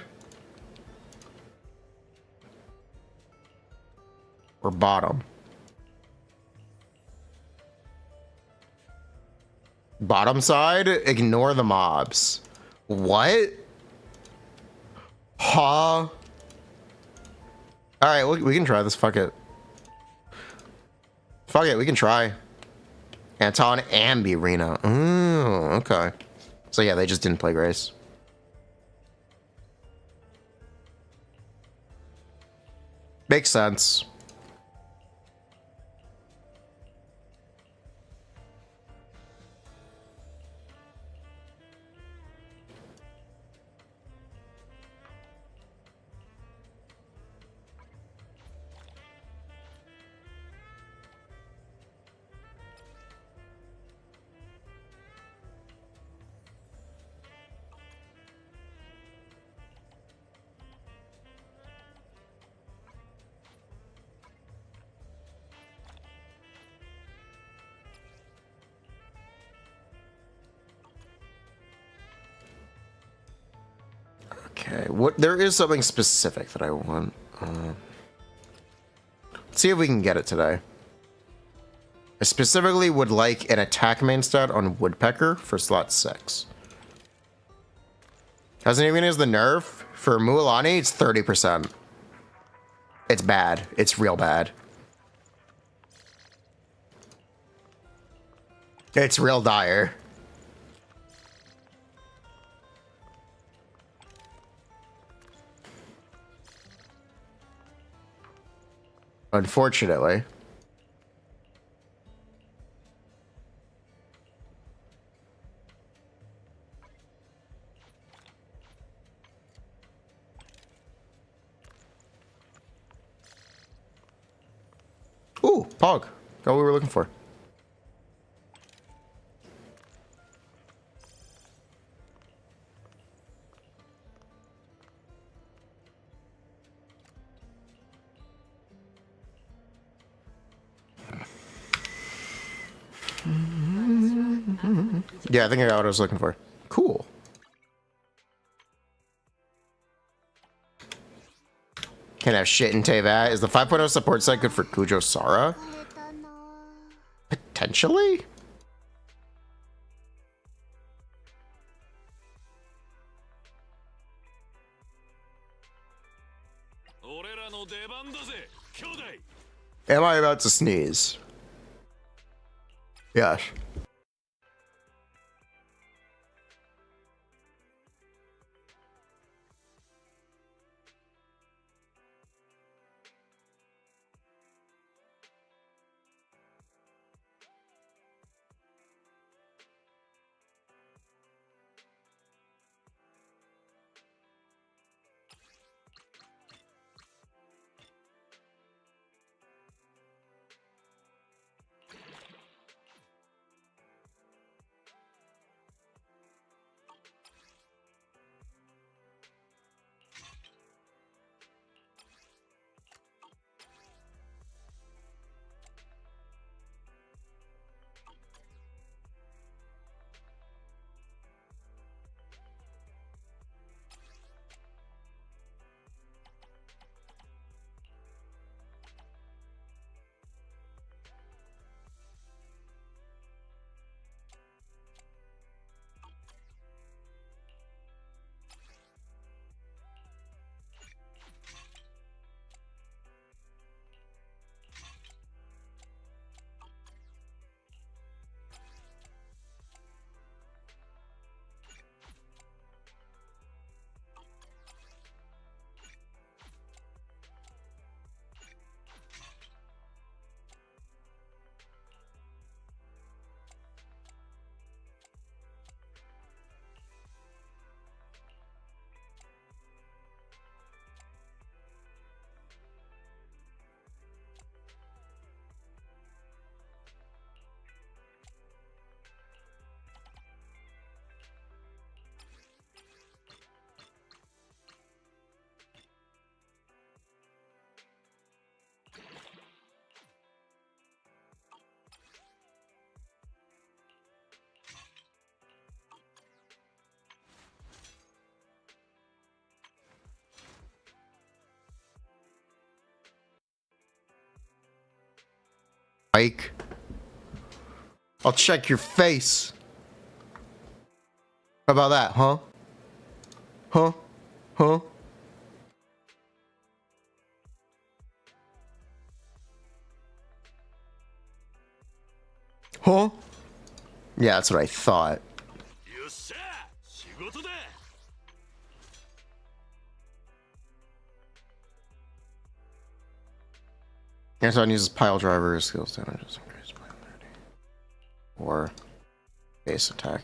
Or bottom? Bottom side, ignore the mobs. What? Huh? Alright, we can try this. Fuck it. Fuck it, we can try. Anton and Furina. Oh, okay. So yeah, they just didn't play Grace. Makes sense. Okay, there is something specific that I want. Let's see if we can get it today. I specifically would like an attack main stat on Woodpecker for slot 6. Hasn't even used the nerf for Mualani. It's 30%. It's bad. It's real bad. It's real dire. Unfortunately. Ooh, Pog. Got what we were looking for. Yeah, I think I got what I was looking for. Cool. Can't have shit in Tevat. Is the 5.0 support site good for Kujo Sara? Potentially? Am I about to sneeze? Yes. Mike. I'll check your face. How about that, huh? Huh? Huh? Huh? Yeah, that's what I thought. Anton uses pile driver skills damages increased by 30. Or base attack.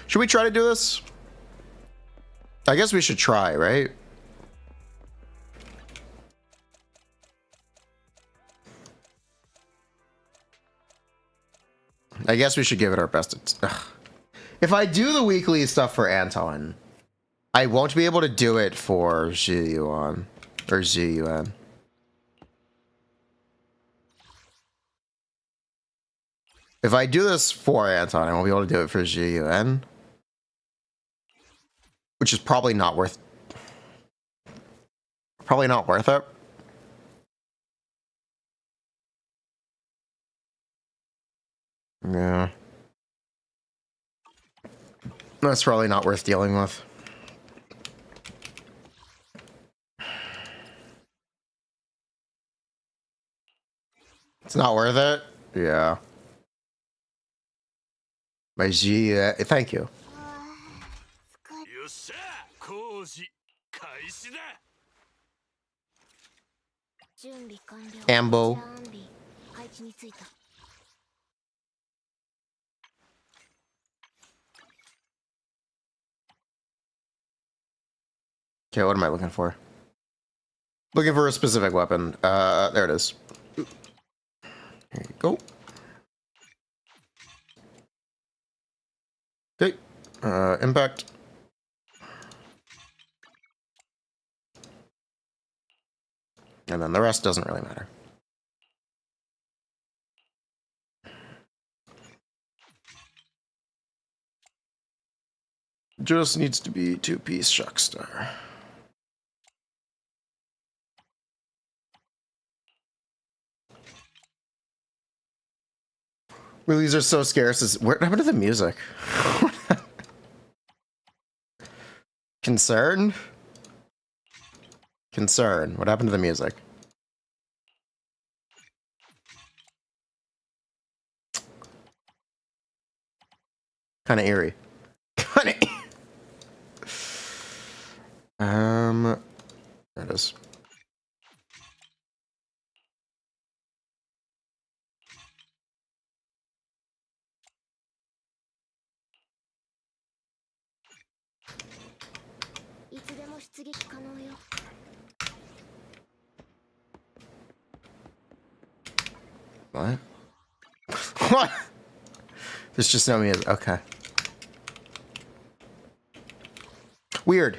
Should we try to do this? I guess we should try, right? I guess we should give it our best. If I do the weekly stuff for Anton, I won't be able to do it for Ziyuan or Ziyuan. If I do this for Anton, I won't be able to do it for Ziyuan, which is probably not worth. Probably not worth it. Yeah. That's probably not worth dealing with. It's not worth it? Yeah. My G, thank you. Ambo. Okay, what am I looking for? Looking for a specific weapon. There it is. Here you go. Okay. Impact. And then the rest doesn't really matter. Just needs to be 2-piece Shockstar. Really, these are so scarce. What happened to the music? Concern? Concern. What happened to the music? Kind of eerie. Kind of. There it is. What? What? There's just no music. Okay. Weird.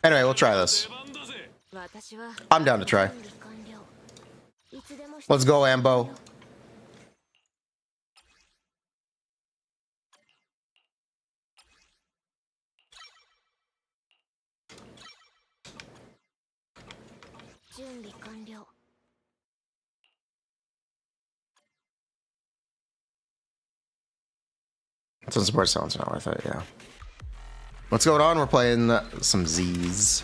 Anyway, we'll try this. I'm down to try. Let's go, Ambo. Some support sounds not worth it, yeah. What's going on? We're playing some Z's.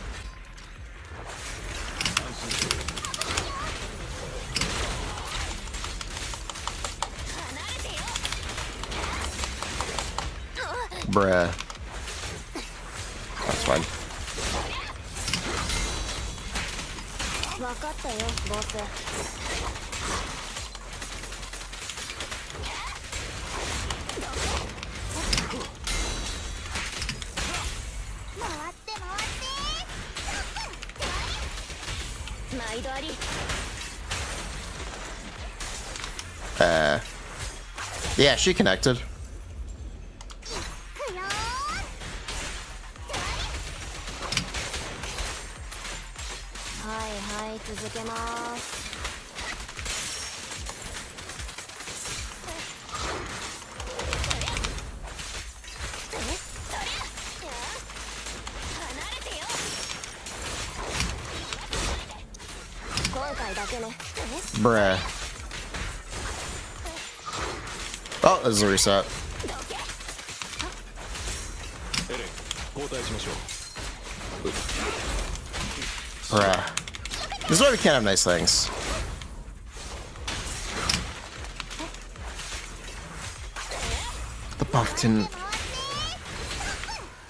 Bruh. That's fine. Yeah, she connected. Bruh. Oh, this is a reset. Bruh. This is why we can't have nice things. The buff didn't...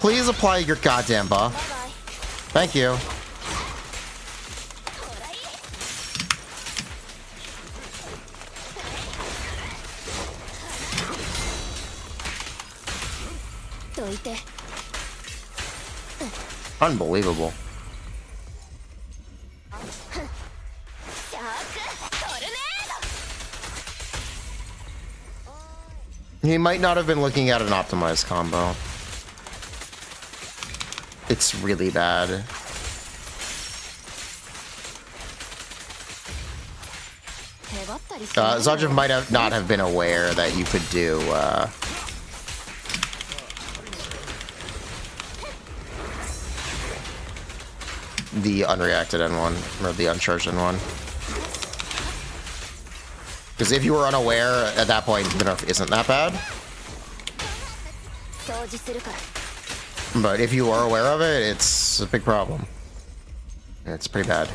Please apply your goddamn buff. Thank you. Unbelievable. He might not have been looking at an optimized combo. It's really bad. Zajev might have not have been aware that you could do the unreacted N1 or the uncharged N1. Because if you were unaware at that point, the nerf isn't that bad. But if you are aware of it, it's a big problem. It's pretty bad.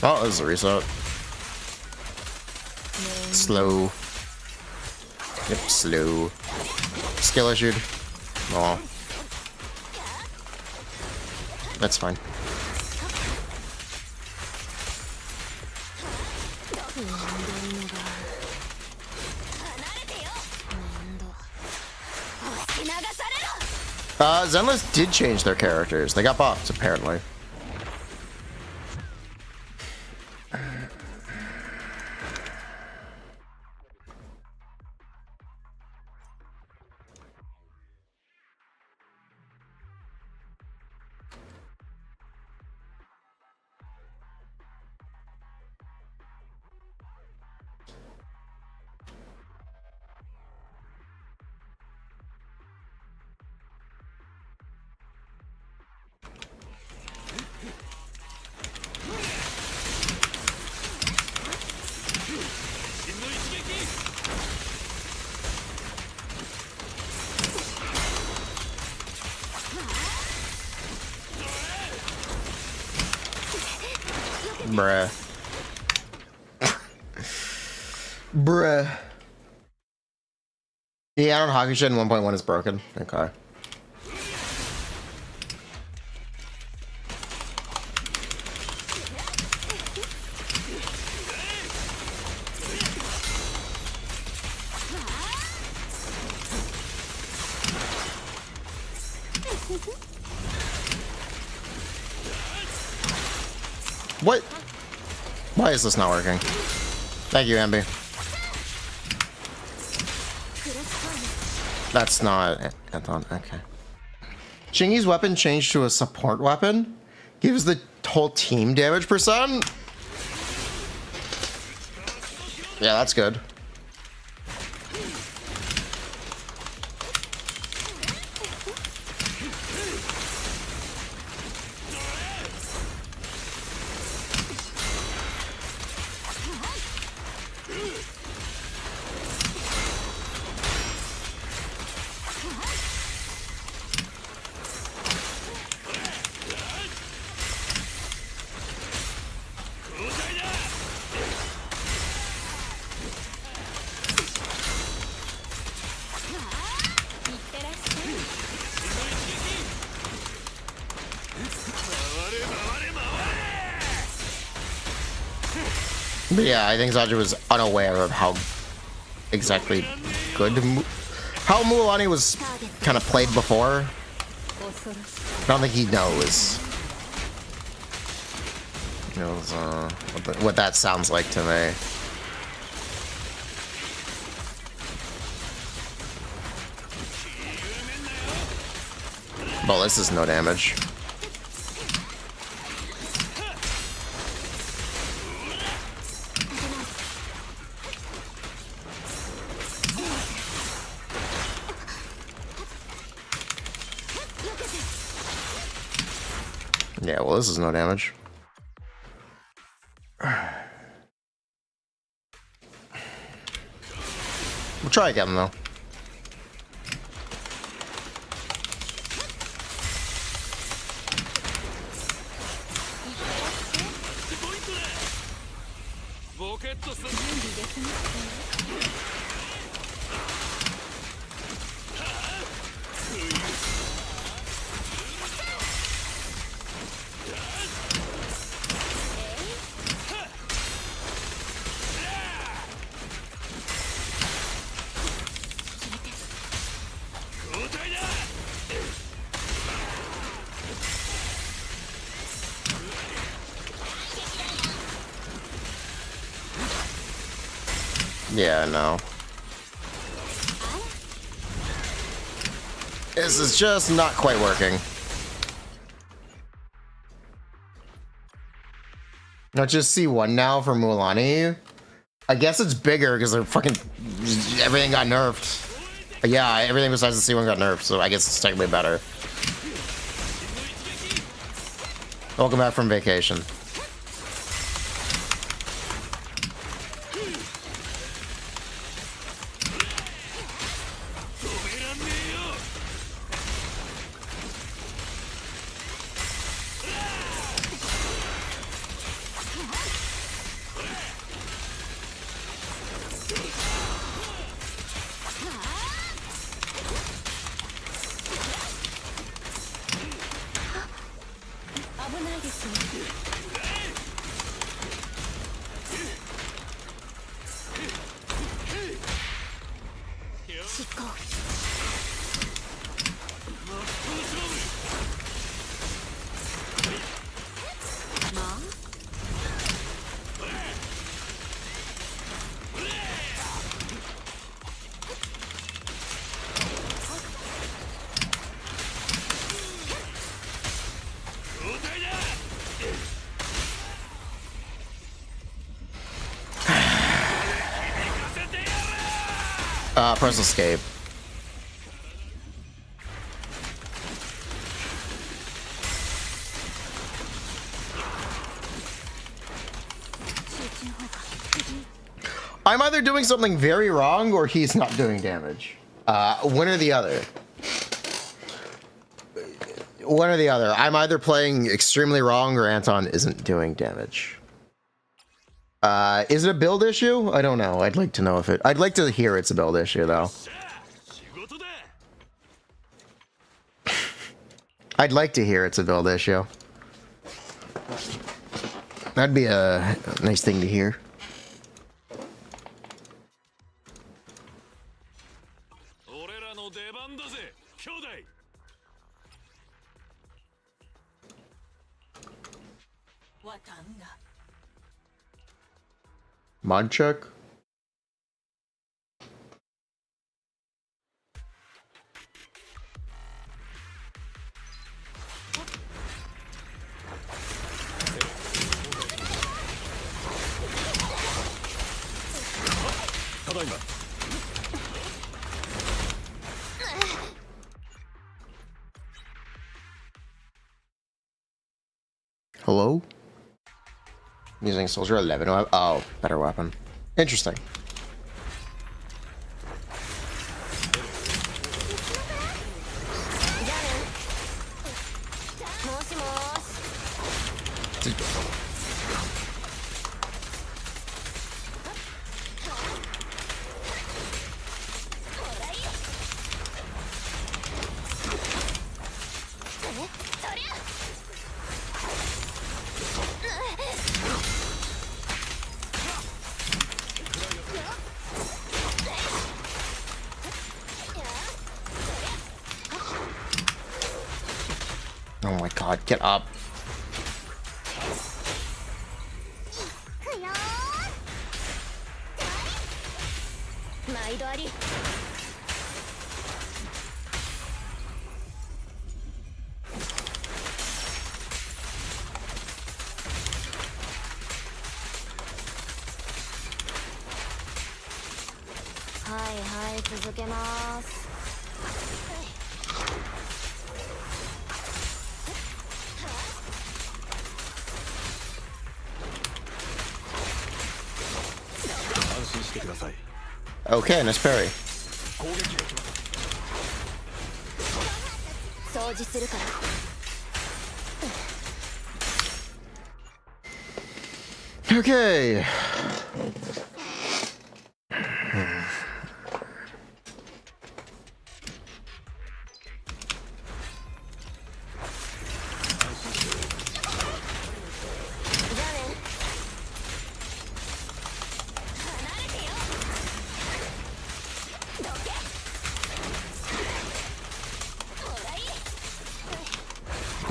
Oh, this is a reset. Slow. Yep, slow. Skill issued. Oh. That's fine. Zenless did change their characters. They got buffed, apparently. Bruh. Bruh. The add-on Hockey Shed 1.1 is broken. Okay. What? Why is this not working? Thank you, Ambi. That's not Anton. Okay. Chingy's weapon changed to a support weapon. Gives the whole team damage percent. Yeah, that's good. But yeah, I think Zaja was unaware of how exactly good how Mualani was kind of played before. I don't think he knows. He knows what that sounds like to me. Well, this is no damage. Yeah, well, this is no damage. We'll try again, though. Yeah, no. This is just not quite working. Not just C1 now for Mulani. I guess it's bigger because they're fucking everything got nerfed. Yeah, everything besides the C1 got nerfed, so I guess it's technically better. Welcome back from vacation. Press escape. I'm either doing something very wrong or he's not doing damage. One or the other. One or the other. I'm either playing extremely wrong or Anton isn't doing damage. Is it a build issue? I don't know. I'd like to know if it... I'd like to hear it's a build issue, though. I'd like to hear it's a build issue. That'd be a nice thing to hear. Mod check? Hello? Using Soldier 11. Oh, better weapon. Interesting. Oh my god, get up. Okay, nice parry. Okay.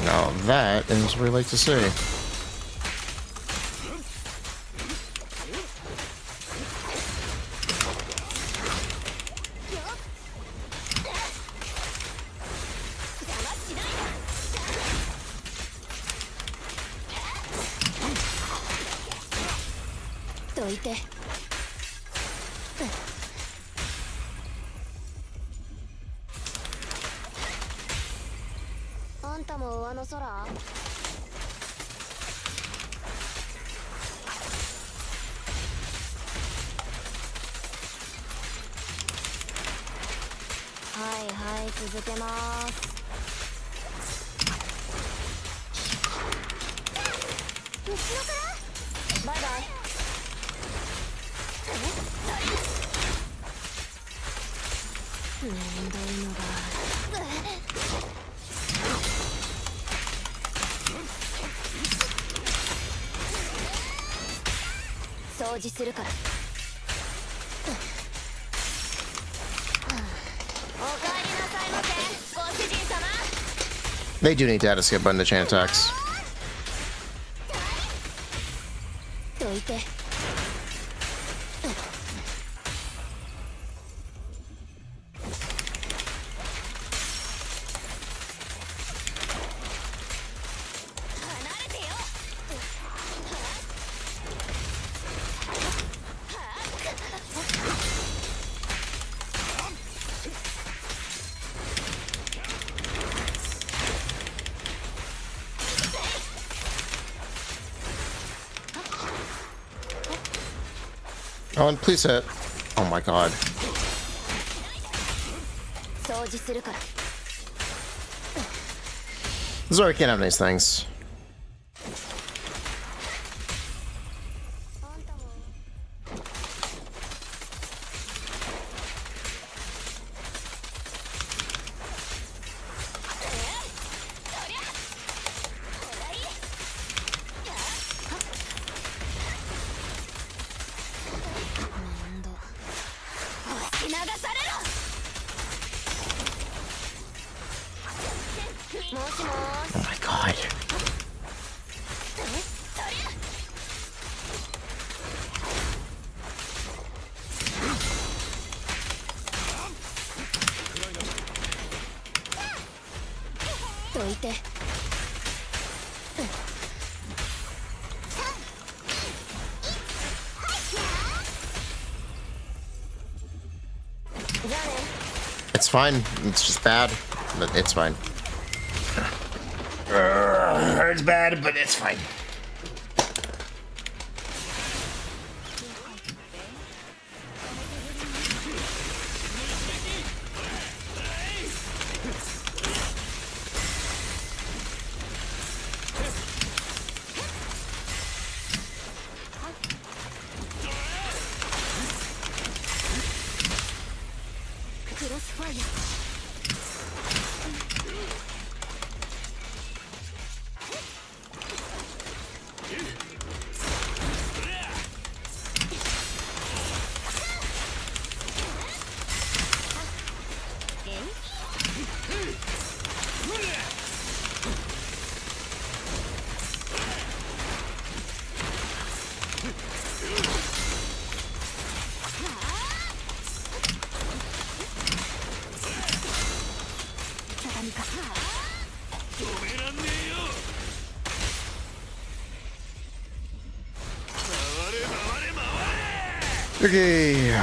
Now that is what we like to see. They do need to add a skip button to chain attacks. Oh, and please hit. Oh my god. Sorry, can't have nice things. Oh my god. It's fine. It's just bad, but it's fine. It's bad, but it's fine. Okay.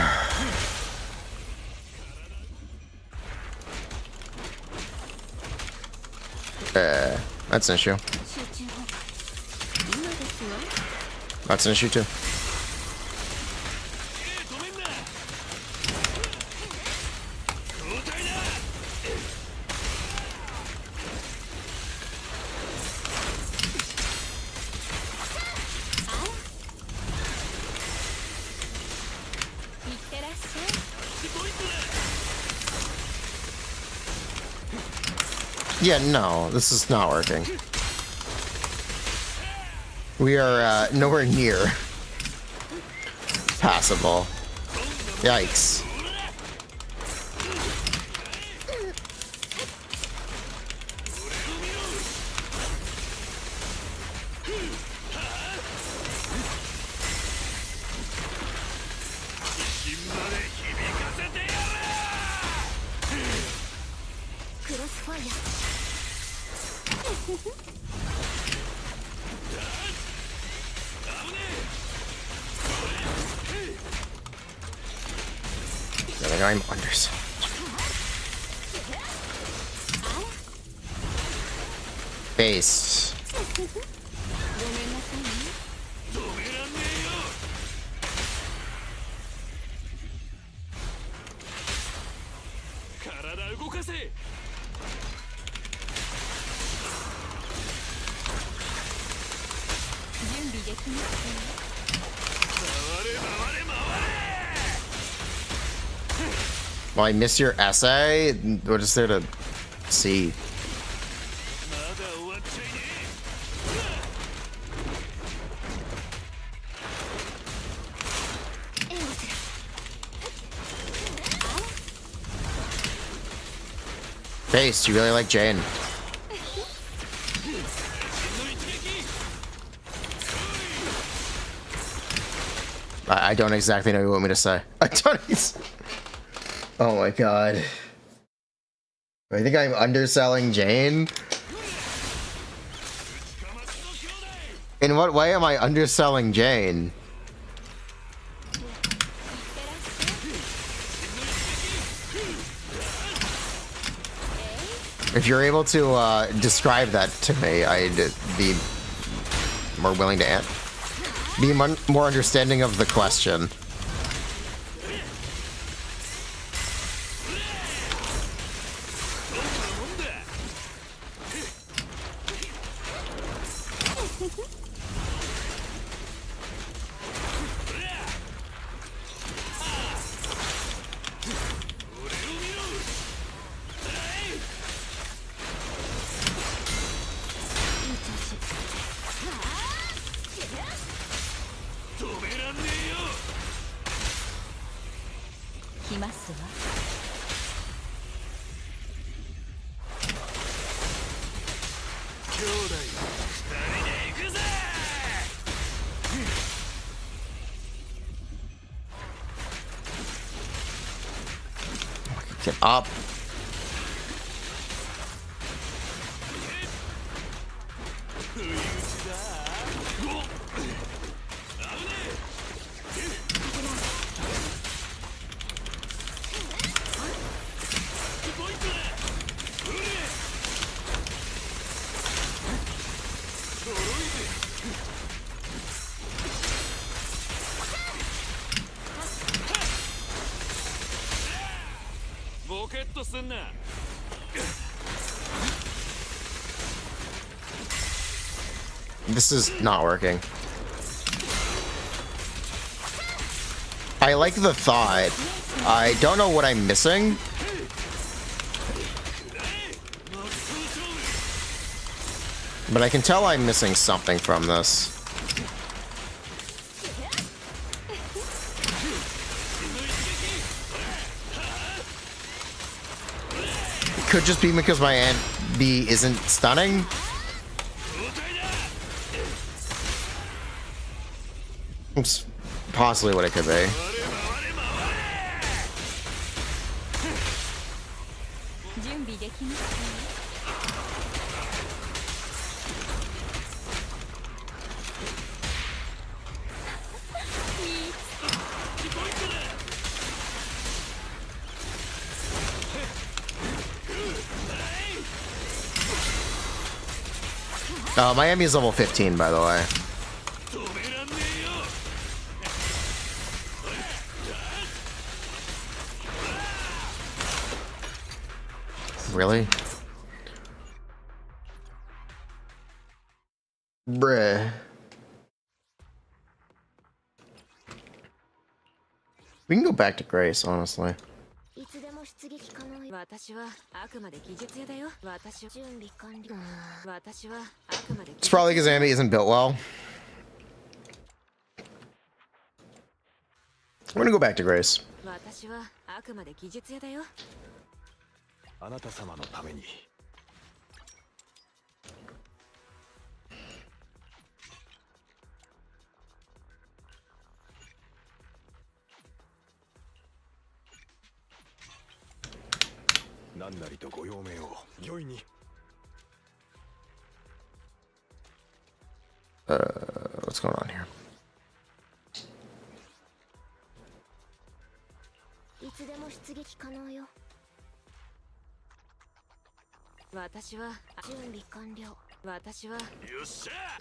That's an issue. That's an issue too. Yeah, no, this is not working. We are nowhere near passable. Yikes. I'm under. Base. Well, I miss your essay. What is there to see? Face, you really like Jane. I don't exactly know what you want me to say. I don't. Oh my god. I think I'm underselling Jane. In what way am I underselling Jane? If you're able to describe that to me, I'd be more willing to be more understanding of the question. Up. This is not working. I like the thought. I don't know what I'm missing. But I can tell I'm missing something from this. It could just be because my Ant B isn't stunning. It's possibly what it could be. Miami is level 15, by the way. Really? Bruh. We can go back to Grace, honestly. It's probably because Amy isn't built well. I'm gonna go back to Grace. What's going on here?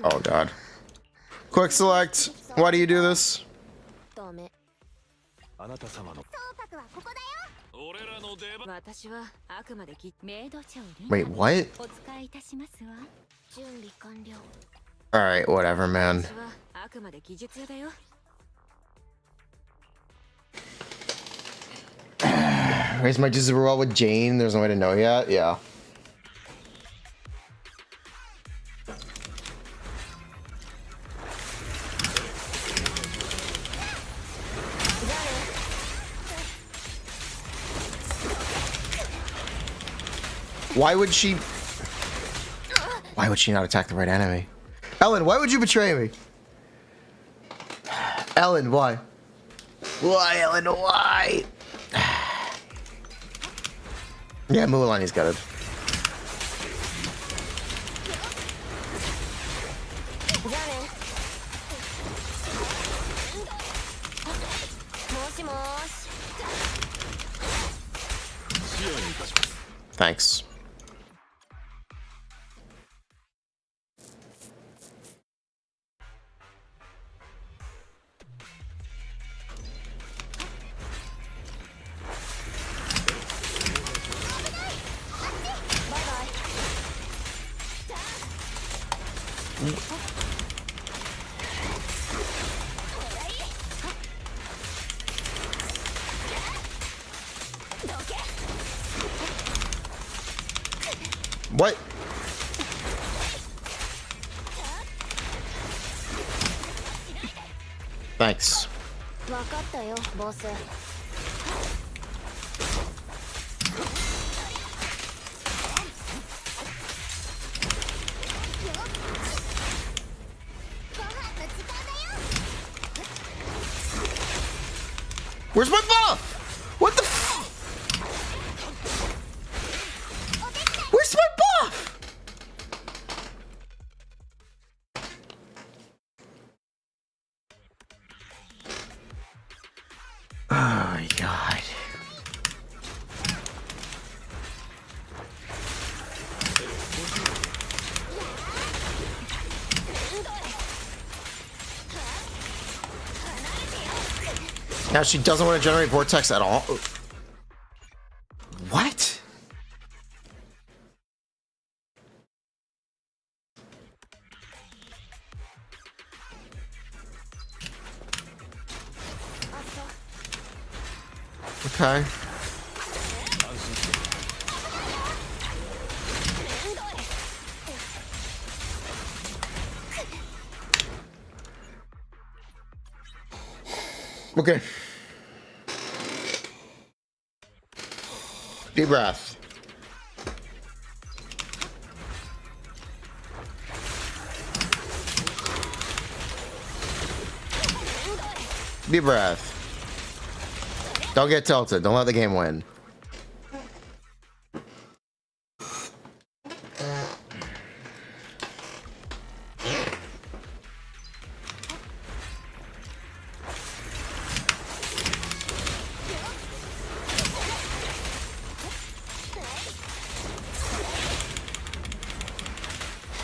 Oh god. Quick select. Why do you do this? Wait, what? Alright, whatever, man. Raise my super well with Jane. There's no way to know yet. Yeah. Why would she not attack the right enemy? Ellen, why would you betray me? Ellen, why? Why, Ellen, why? Yeah, Mulani's got it. Thanks. What? Thanks. Where's my buff? What the f— Now she doesn't want to generate vortex at all. What? Okay. Okay. Deep breath. Deep breath. Don't get tilted. Don't let the game win.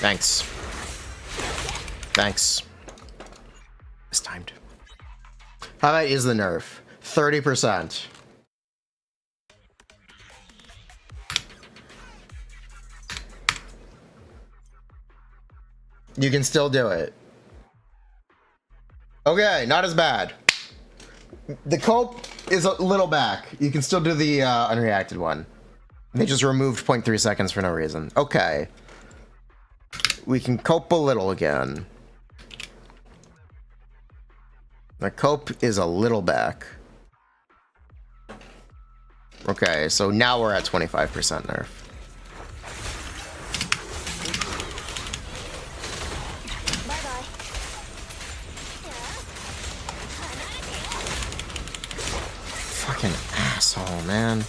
Thanks. Thanks. It's timed. How about is the nerf? 30%. You can still do it. Okay, not as bad. The cope is a little back. You can still do the unreacted one. They just removed 0.3 seconds for no reason. Okay. We can cope a little again. The cope is a little back. Okay, so now we're at 25% nerf. Fucking asshole, man.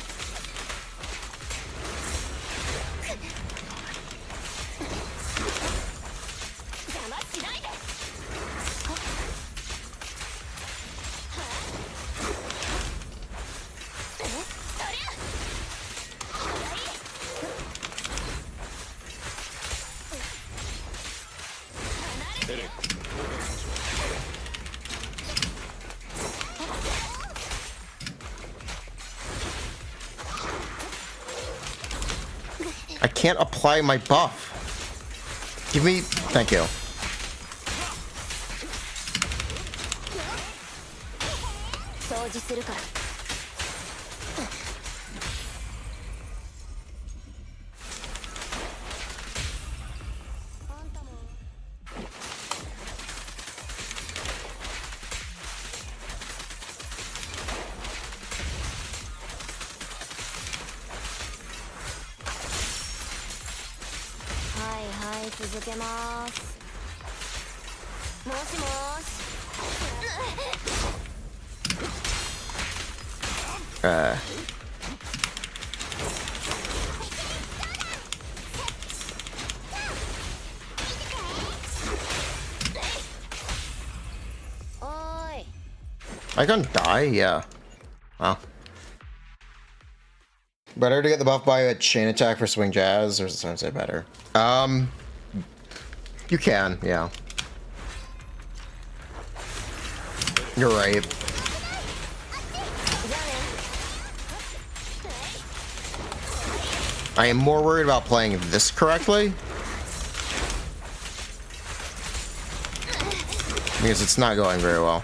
I can't apply my buff. Give me... Thank you. I gonna die? Yeah. Well. Better to get the buff by a chain attack for swing jazz, or does it say better? You can, yeah. You're right. I am more worried about playing this correctly. Because it's not going very well.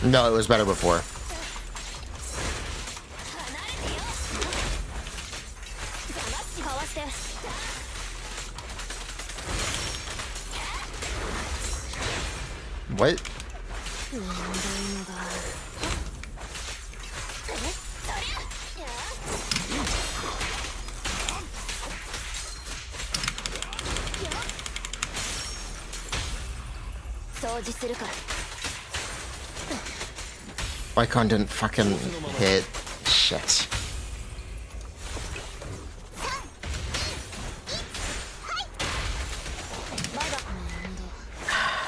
No, it was better before. What? Icon didn't fucking hit. Shit.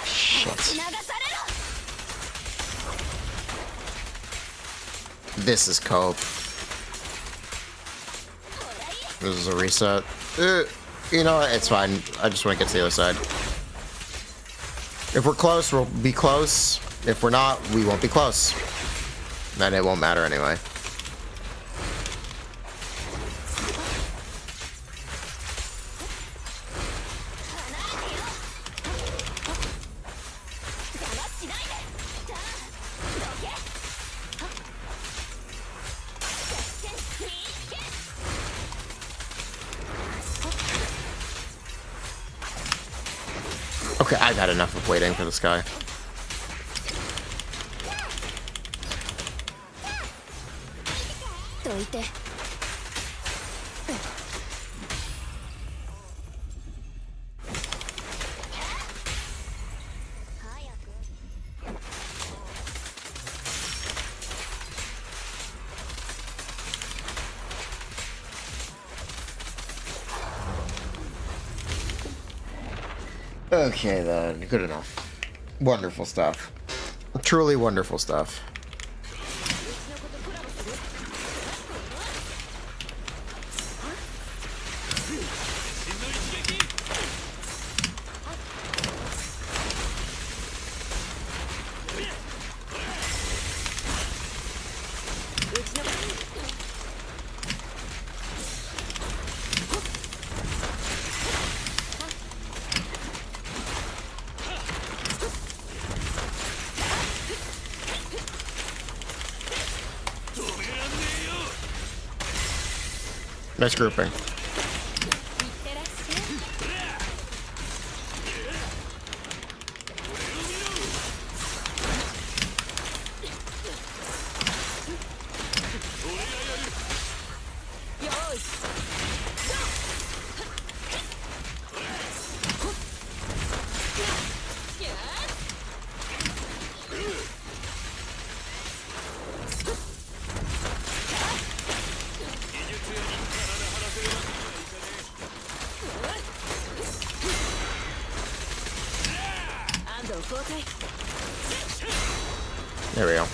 Shit. This is cope. This is a reset. You know what? It's fine. I just want to get to the other side. If we're close, we'll be close. If we're not, we won't be close. Then it won't matter anyway. Okay, I've had enough of waiting for this guy. Okay then, good enough. Wonderful stuff. Truly wonderful stuff. Nice grouping. There we go.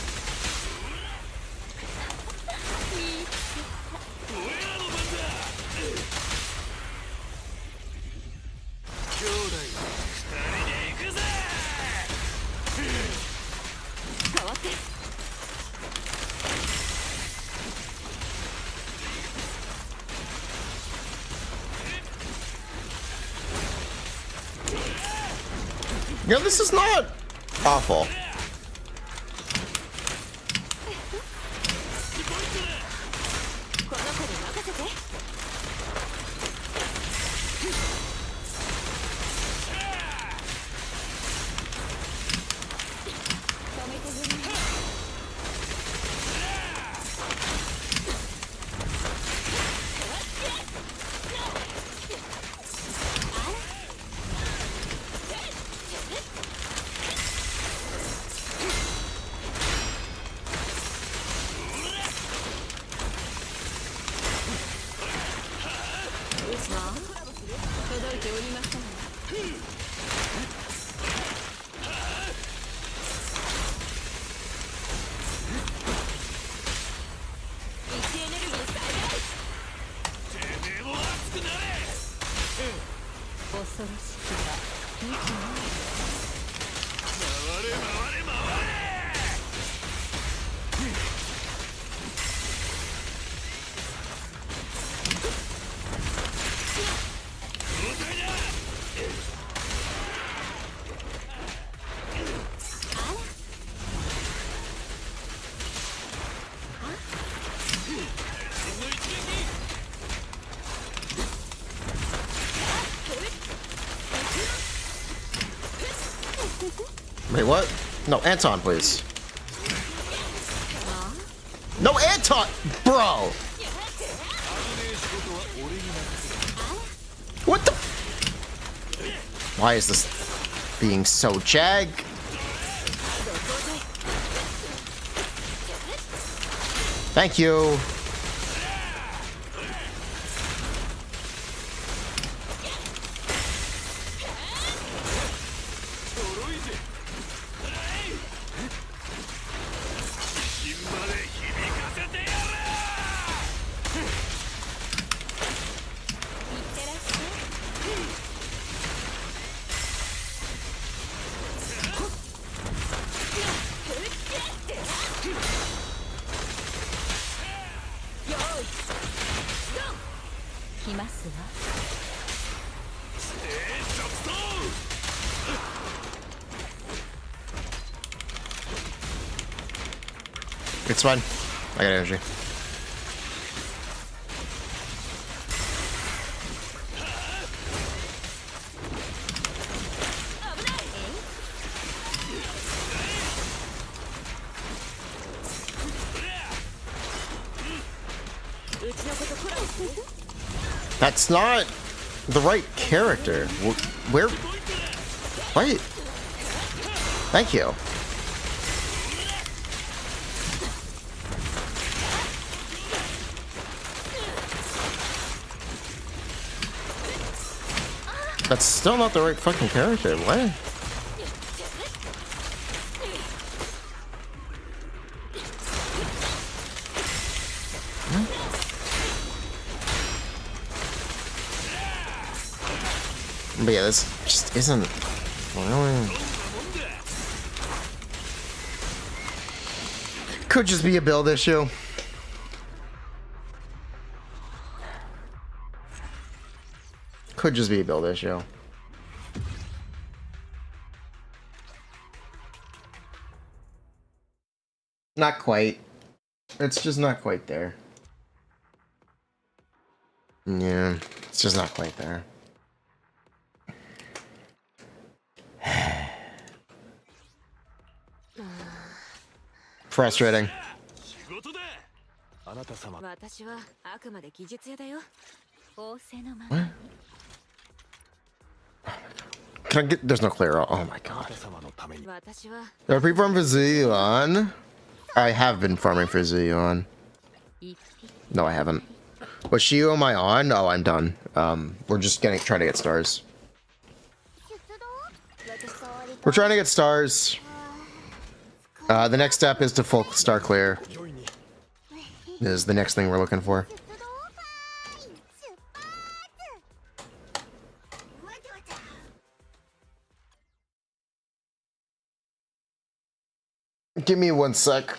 You know, this is not awful. Wait, what? No, Anton, please. No, Anton! Bro! What the? Why is this being so jag? Thank you. It's fine. I got energy. That's not the right character. Where? Wait. Thank you. That's still not the right fucking character. What? But yeah, this just isn't really. Could just be a build issue. Could just be a build issue. Not quite. It's just not quite there. Yeah, it's just not quite there. Frustrating. What? Can I get? There's no clear. Oh my god. There are people farming for Zeon. I have been farming for Zeon. No, I haven't. What Shio am I on? Oh, I'm done. We're just trying to get stars. We're trying to get stars. The next step is to full star clear. Is the next thing we're looking for. Give me 1 sec.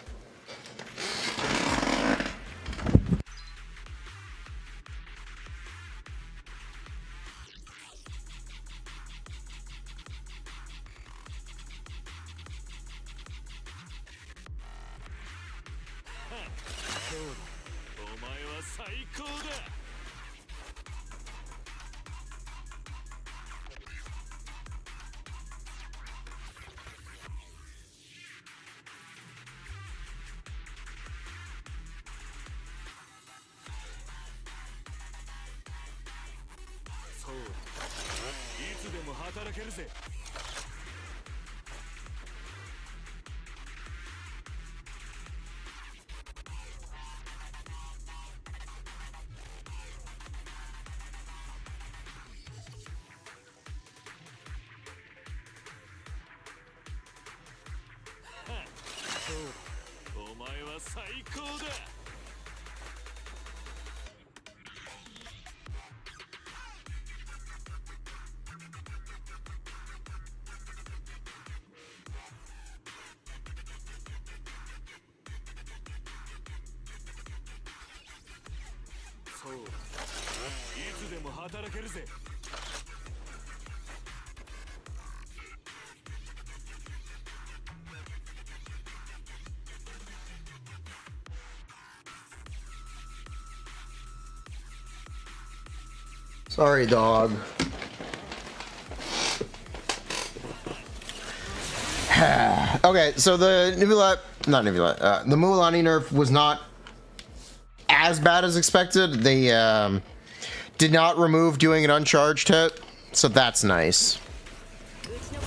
Sorry, dog. Okay, so the the Mualani nerf was not as bad as expected. They did not remove doing an uncharged hit, so that's nice.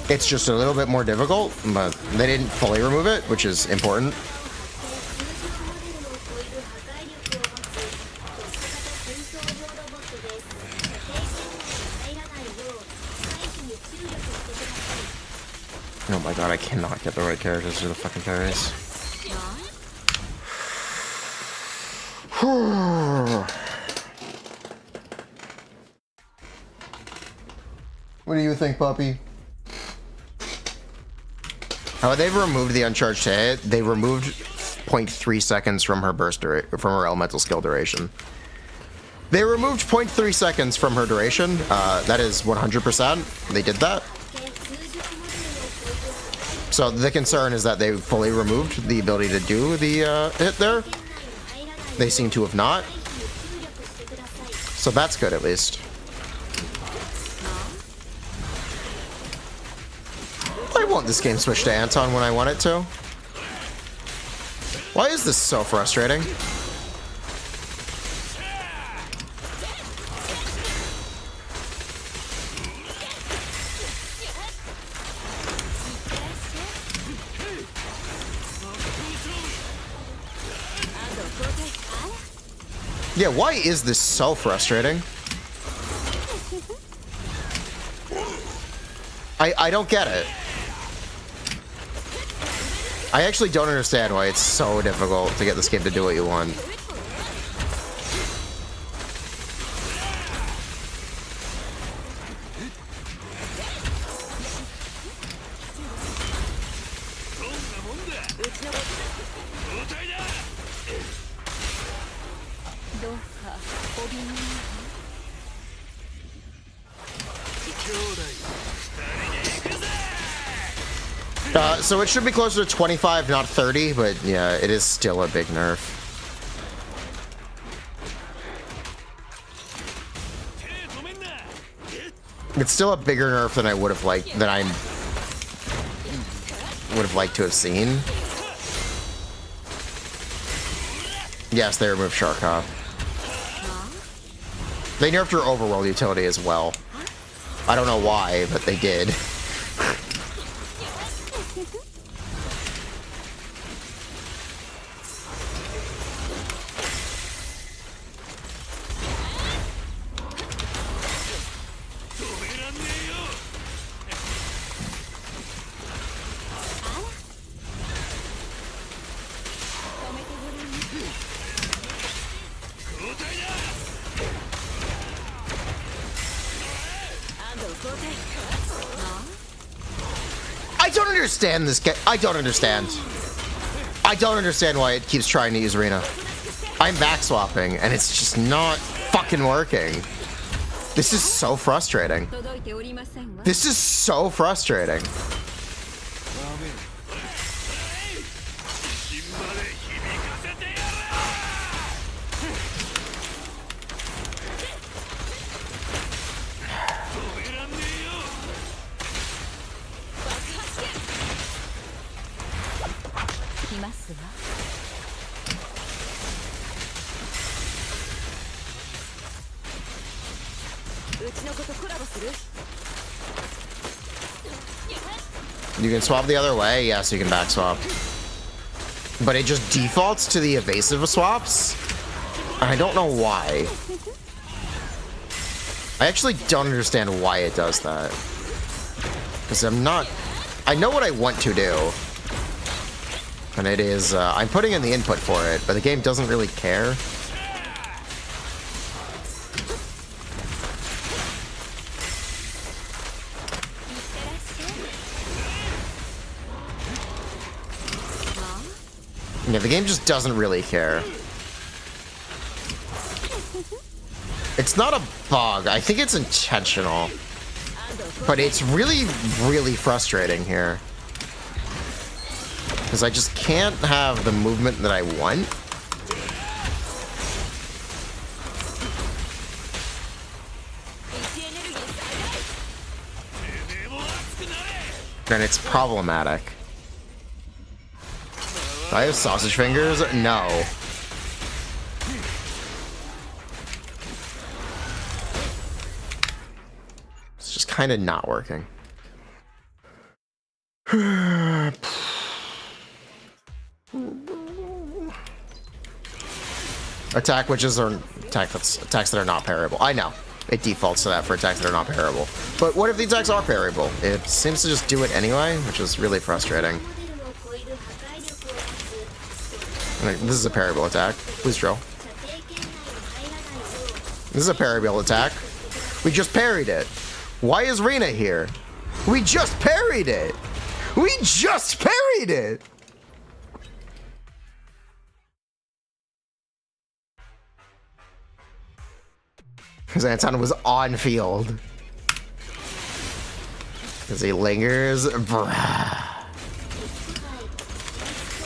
It's just a little bit more difficult, but they didn't fully remove it, which is important. Oh my god, I cannot get the right characters to the fucking parries. What do you think, puppy? Oh, they've removed the uncharged hit. They removed 0.3 seconds from her burst from her elemental skill duration. They removed 0.3 seconds from her duration. That is 100%. They did that. So the concern is that they fully removed the ability to do the hit there. They seem to have not. So that's good, at least. Why won't this game switch to Anton when I want it to? Why is this so frustrating? Yeah, why is this so frustrating? I don't get it. I actually don't understand why it's so difficult to get this game to do what you want. So it should be closer to 25, not 30, but yeah, it is still a big nerf. It's still a bigger nerf than I would have liked, than I would have liked to have seen. Yes, they removed Sharkov. They nerfed her overworld utility as well. I don't know why, but they did. I don't understand this game. I don't understand. I don't understand why it keeps trying to use Arena. I'm back swapping, and it's just not fucking working. This is so frustrating. This is so frustrating. You can swap the other way? Yes, you can back swap. But it just defaults to the evasive swaps? I don't know why. I actually don't understand why it does that. Because I know what I want to do. And it is, I'm putting in the input for it, but the game doesn't really care. Yeah, the game just doesn't really care. It's not a bug. I think it's intentional. But it's really, really frustrating here. Because I just can't have the movement that I want. And it's problematic. I have sausage fingers? No. It's just kind of not working. Attack witches are attacks that are not parryable. I know. It defaults to that for attacks that are not parryable. But what if the attacks are parryable? It seems to just do it anyway, which is really frustrating. This is a parryable attack. Please drill. This is a parryable attack. We just parried it. Why is Rena here? We just parried it. We just parried it. Because Anton was on field. Because he lingers. Bruh.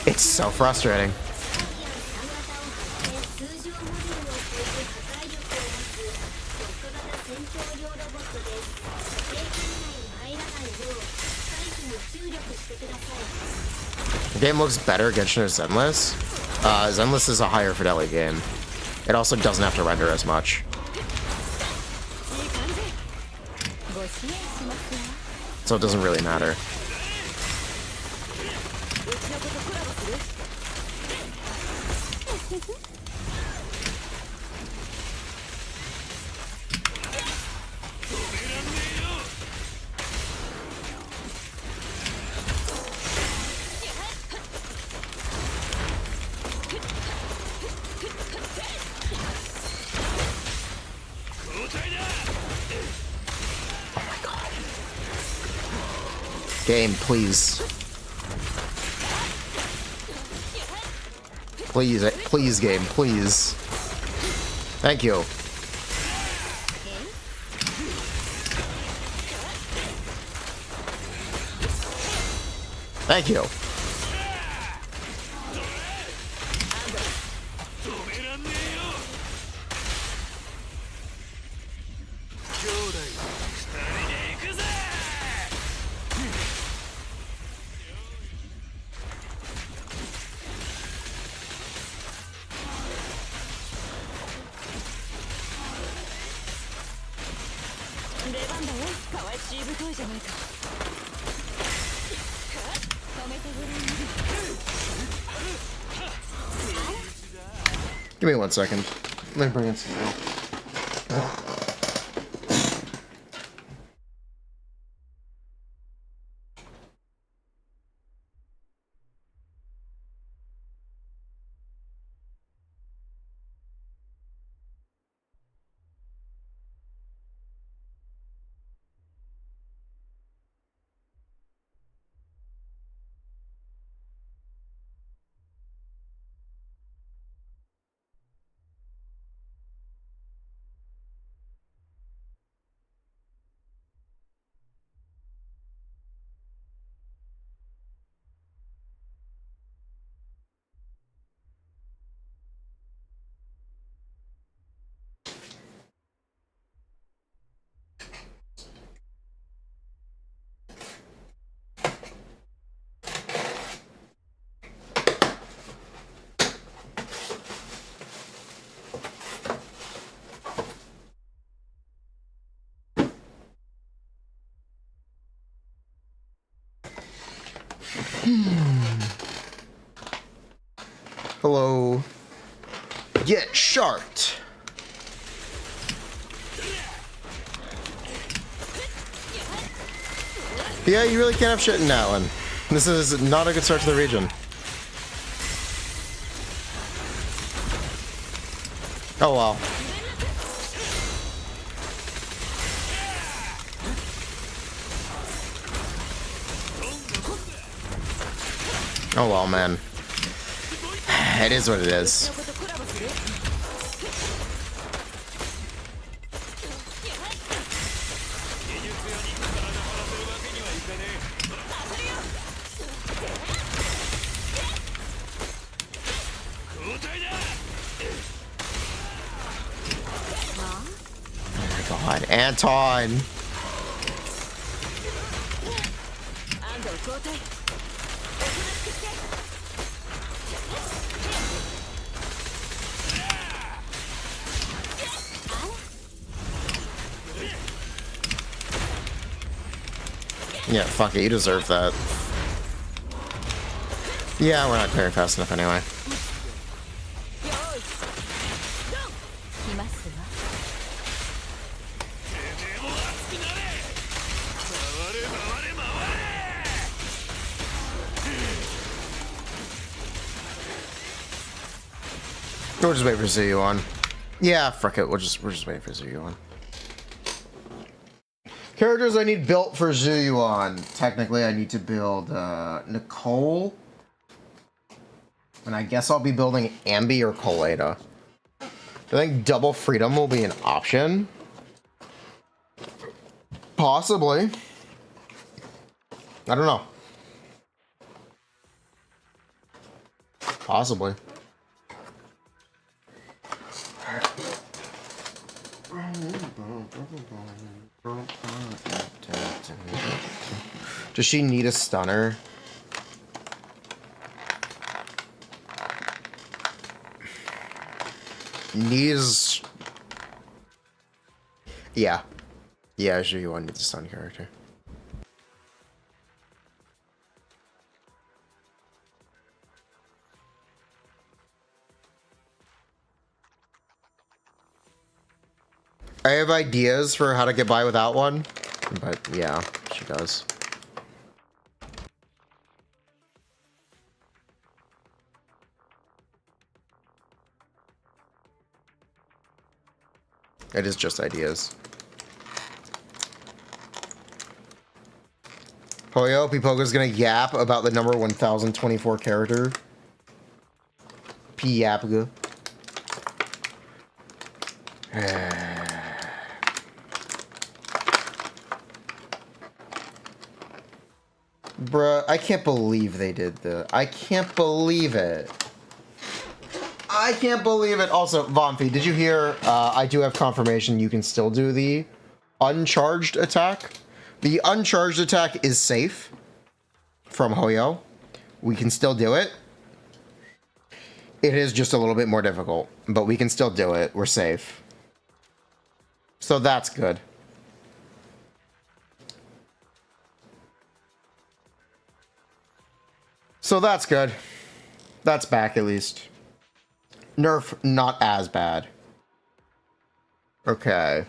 It's so frustrating. The game looks better Genshin or Zenless. Zenless is a higher fidelity game. It also doesn't have to render as much. So it doesn't really matter. Game, please. Please, please, game, please. Thank you. Thank you. Give me 1 second. Let me bring in some milk. Hello. Get sharked. Yeah, you really can't have shit in that one. This is not a good start to the region. Oh well. Oh well, man. It is what it is. Oh my god, Anton! Yeah, fuck it, you deserve that. Yeah, we're not clearing fast enough anyway. We'll just wait for Zuyuan. Yeah, fuck it, we're just waiting for Zuyuan. Characters I need built for Zuyuan. Technically, I need to build Nicole. And I guess I'll be building Ambi or Colada. I think double freedom will be an option. Possibly. I don't know. Possibly. Does she need a stunner? Needs... Yeah. Yeah, sure you want to need the stun character. I have ideas for how to get by without one, but yeah, she does. It is just ideas. Hoyo, Pipoga's gonna yap about the number 1024 character. P-yapga. Bruh, I can't believe they did this. I can't believe it. I can't believe it. Also, Vomfi, did you hear? I do have confirmation you can still do the uncharged attack. The uncharged attack is safe from Hoyo. We can still do it. It is just a little bit more difficult, but we can still do it. We're safe. So that's good. So that's good. That's back at least. Nerf, not as bad. Okay.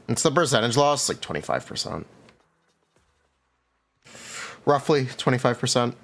It's the percentage loss, like 25%. Roughly 25%.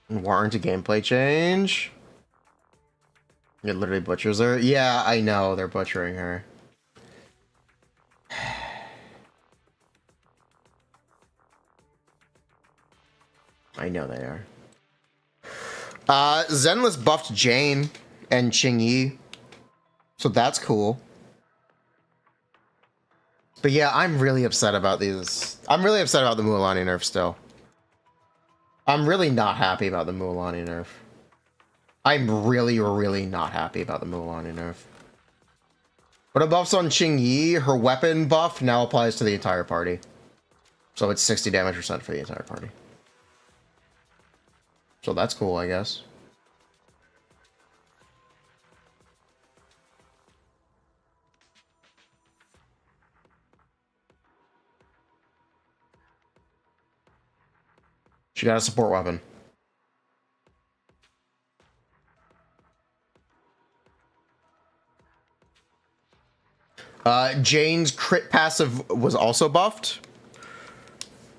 Warrant a gameplay change. It literally butchers her. Yeah, I know, they're butchering her. I know they are. Zenless buffed Jane and Qingyi. So that's cool. But yeah, I'm really upset about these. I'm really upset about the Mualani nerf still. I'm really not happy about the Mulani nerf. I'm really, really not happy about the Mulani nerf. But a buff's on Qingyi, her weapon buff now applies to the entire party. So it's 60 damage percent for the entire party. So that's cool, I guess. She got a support weapon. Jane's crit passive was also buffed.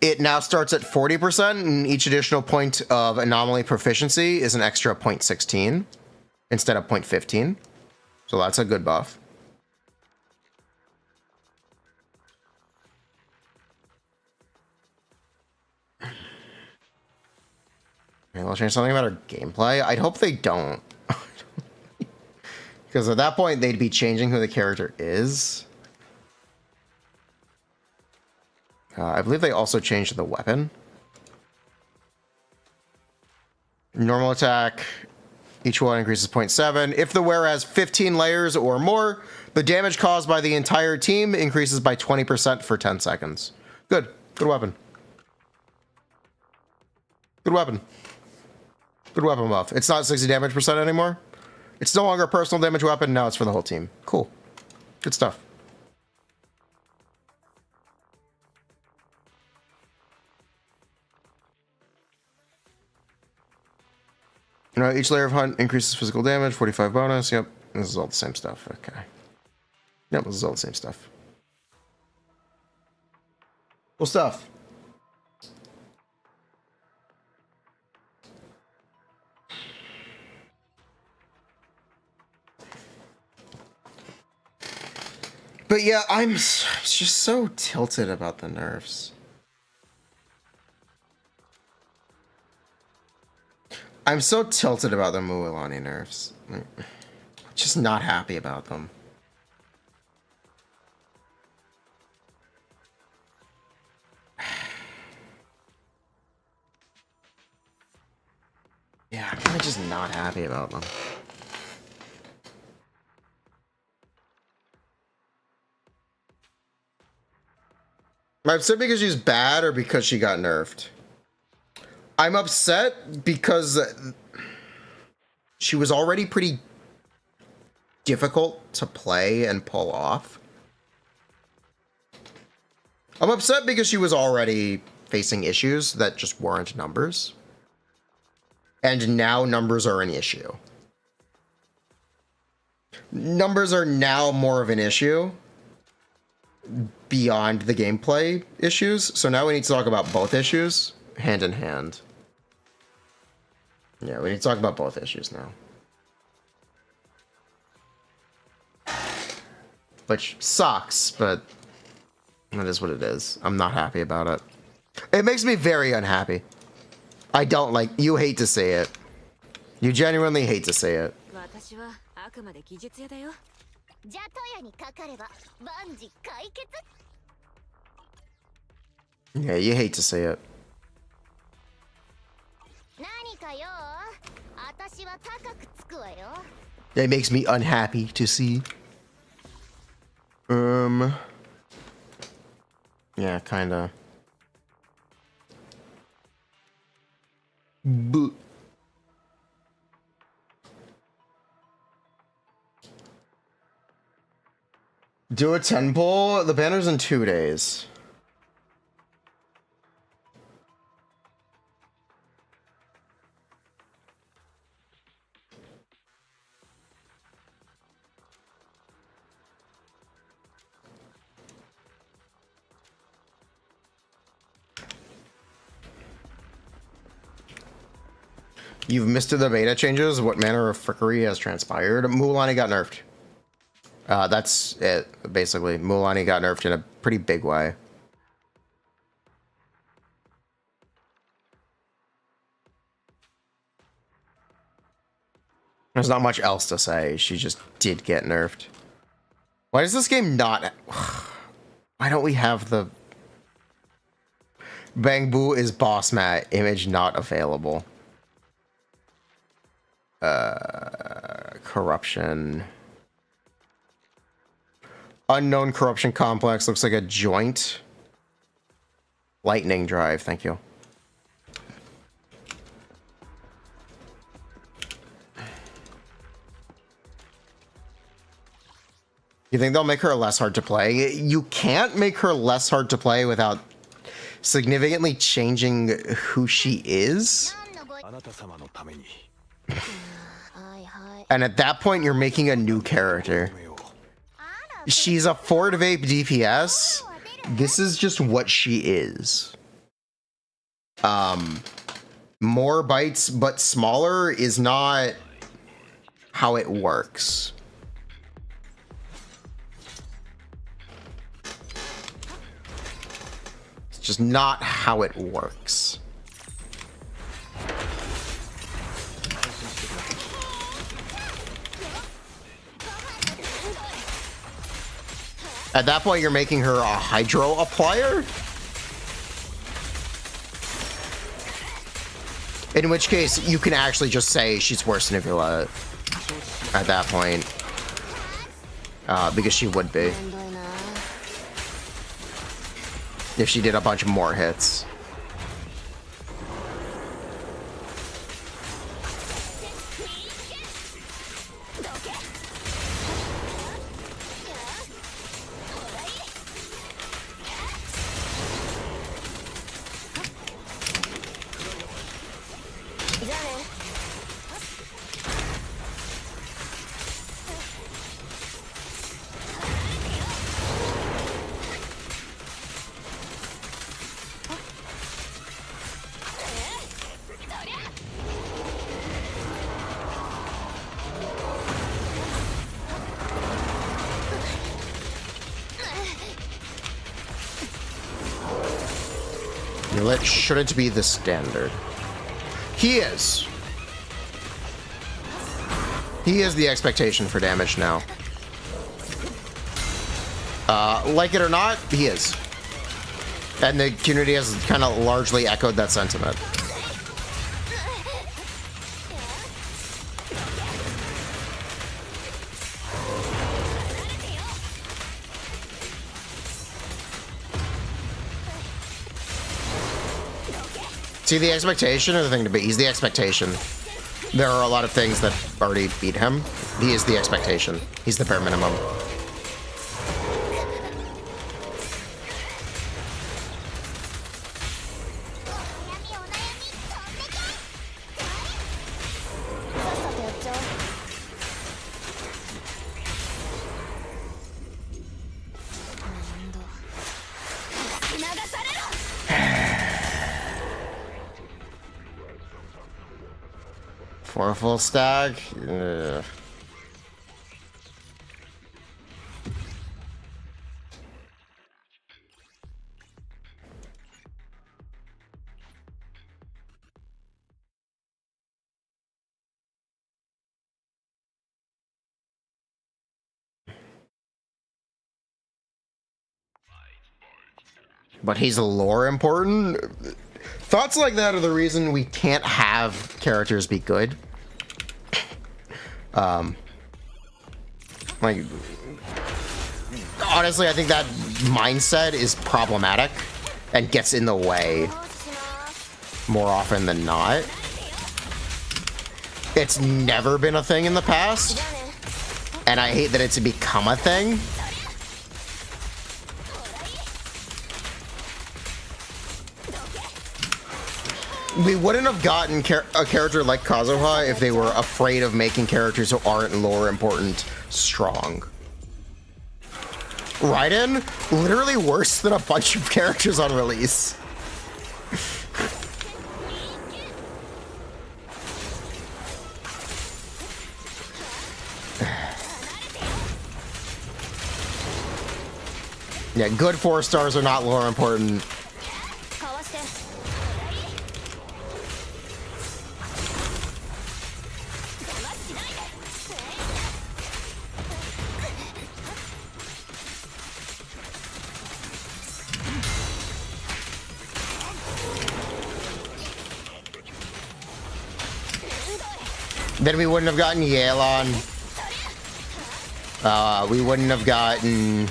It now starts at 40%, and each additional point of anomaly proficiency is an extra 0.16 instead of 0.15. So that's a good buff. Maybe they'll change something about her gameplay. I'd hope they don't. Because at that point, they'd be changing who the character is. I believe they also changed the weapon. Normal attack. Each one increases 0.7. If the wearer has 15 layers or more, the damage caused by the entire team increases by 20% for 10 seconds. Good. Good weapon. Good weapon. Good weapon buff. It's not 60 damage percent anymore. It's no longer a personal damage weapon. Now it's for the whole team. Cool. Good stuff. You know, each layer of hunt increases physical damage, 45 bonus. Yep. This is all the same stuff. Okay. Yep, this is all the same stuff. Cool stuff. But yeah, I'm just so tilted about the nerfs. I'm so tilted about the Mualani nerfs. Just not happy about them. Yeah, I'm kind of just not happy about them. I'm upset because she's bad or because she got nerfed? I'm upset because she was already pretty difficult to play and pull off. I'm upset because she was already facing issues that just weren't numbers. And now numbers are an issue. Numbers are now more of an issue beyond the gameplay issues. So now we need to talk about both issues hand in hand. Yeah, we need to talk about both issues now. Which sucks, but that is what it is. I'm not happy about it. It makes me very unhappy. I don't like... You hate to say it. You genuinely hate to say it. Yeah, you hate to say it. It makes me unhappy to see. Yeah, kinda. Do a 10 pull. The banner's in 2 days. You've missed the beta changes. What manner of frickery has transpired? Mulani got nerfed. That's it, basically. Mulani got nerfed in a pretty big way. There's not much else to say. She just did get nerfed. Why does this game not... Why don't we have the... Bang Boo is boss mat. Image not available. Corruption. Unknown corruption complex looks like a joint. Lightning drive, thank you. You think they'll make her less hard to play? You can't make her less hard to play without significantly changing who she is. And at that point, you're making a new character. she's a Ford Vape DPS. This is just what she is. More bites but smaller is not how it works. It's just not how it works. At that point, you're making her a hydro applier? In which case, you can actually just say she's worse than Ivula at that point. Because she would be. If she did a bunch more hits. It shouldn't be the standard. He is. He is the expectation for damage now. Like it or not, he is. And the community has kind of largely echoed that sentiment. See, the expectation or the thing to beat? He's the expectation. There are a lot of things that already beat him. He is the expectation. He's the bare minimum. For a full stack? Ugh. But he's lore important? Thoughts like that are the reason we can't have characters be good. Like, honestly, I think that mindset is problematic and gets in the way more often than not. It's never been a thing in the past, and I hate that it's become a thing. We wouldn't have gotten a character like Kazuha if they were afraid of making characters who aren't lore important strong. Raiden, literally worse than a bunch of characters on release. Yeah, good 4 stars are not lore important. Then we wouldn't have gotten Yelan. We wouldn't have gotten...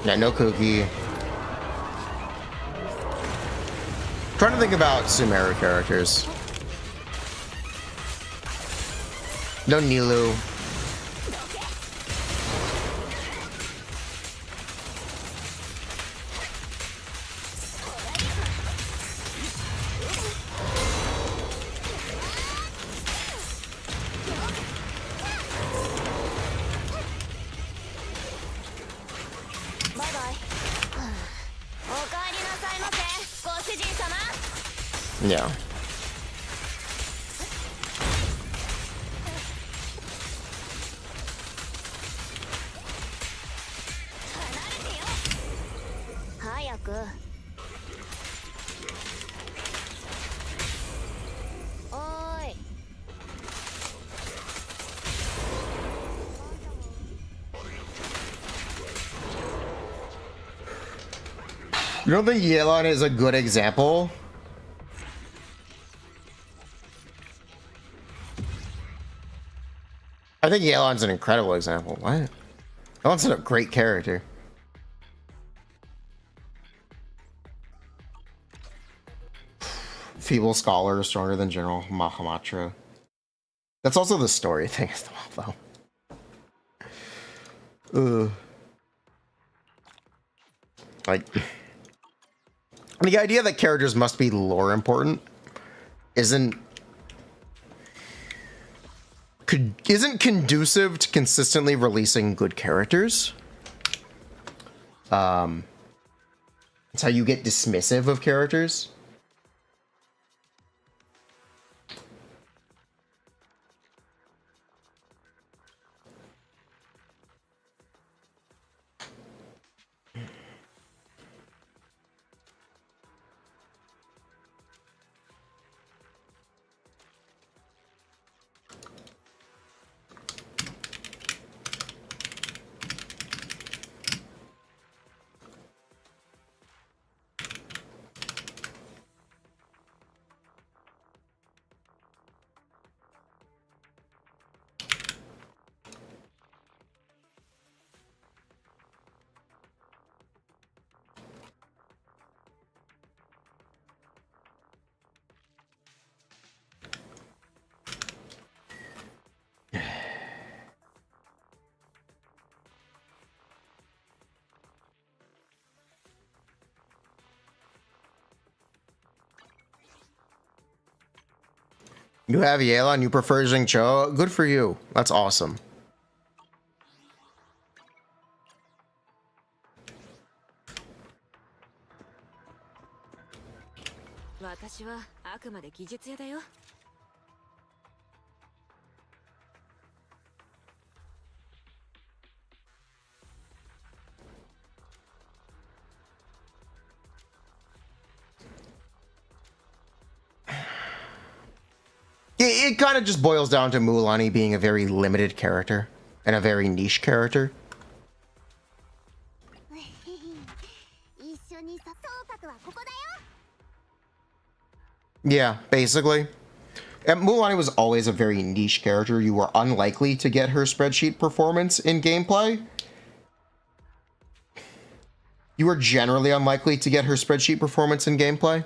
Yeah, no Cookie. Trying to think about Sumeru characters. No Nilu. Yeah. You don't think Yelan is a good example? I think Yelan's an incredible example. What? Yelan's a great character. Feeble scholar, stronger than General Mahamatra. That's also the story thing as well, though. Like, the idea that characters must be lore important isn't conducive to consistently releasing good characters. It's how you get dismissive of characters. You have Yelan, you prefer Xingqiu. Good for you. That's awesome. It kind of just boils down to Mulani being a very limited character and a very niche character. Yeah, basically. And Mulani was always a very niche character. You were unlikely to get her spreadsheet performance in gameplay. You were generally unlikely to get her spreadsheet performance in gameplay.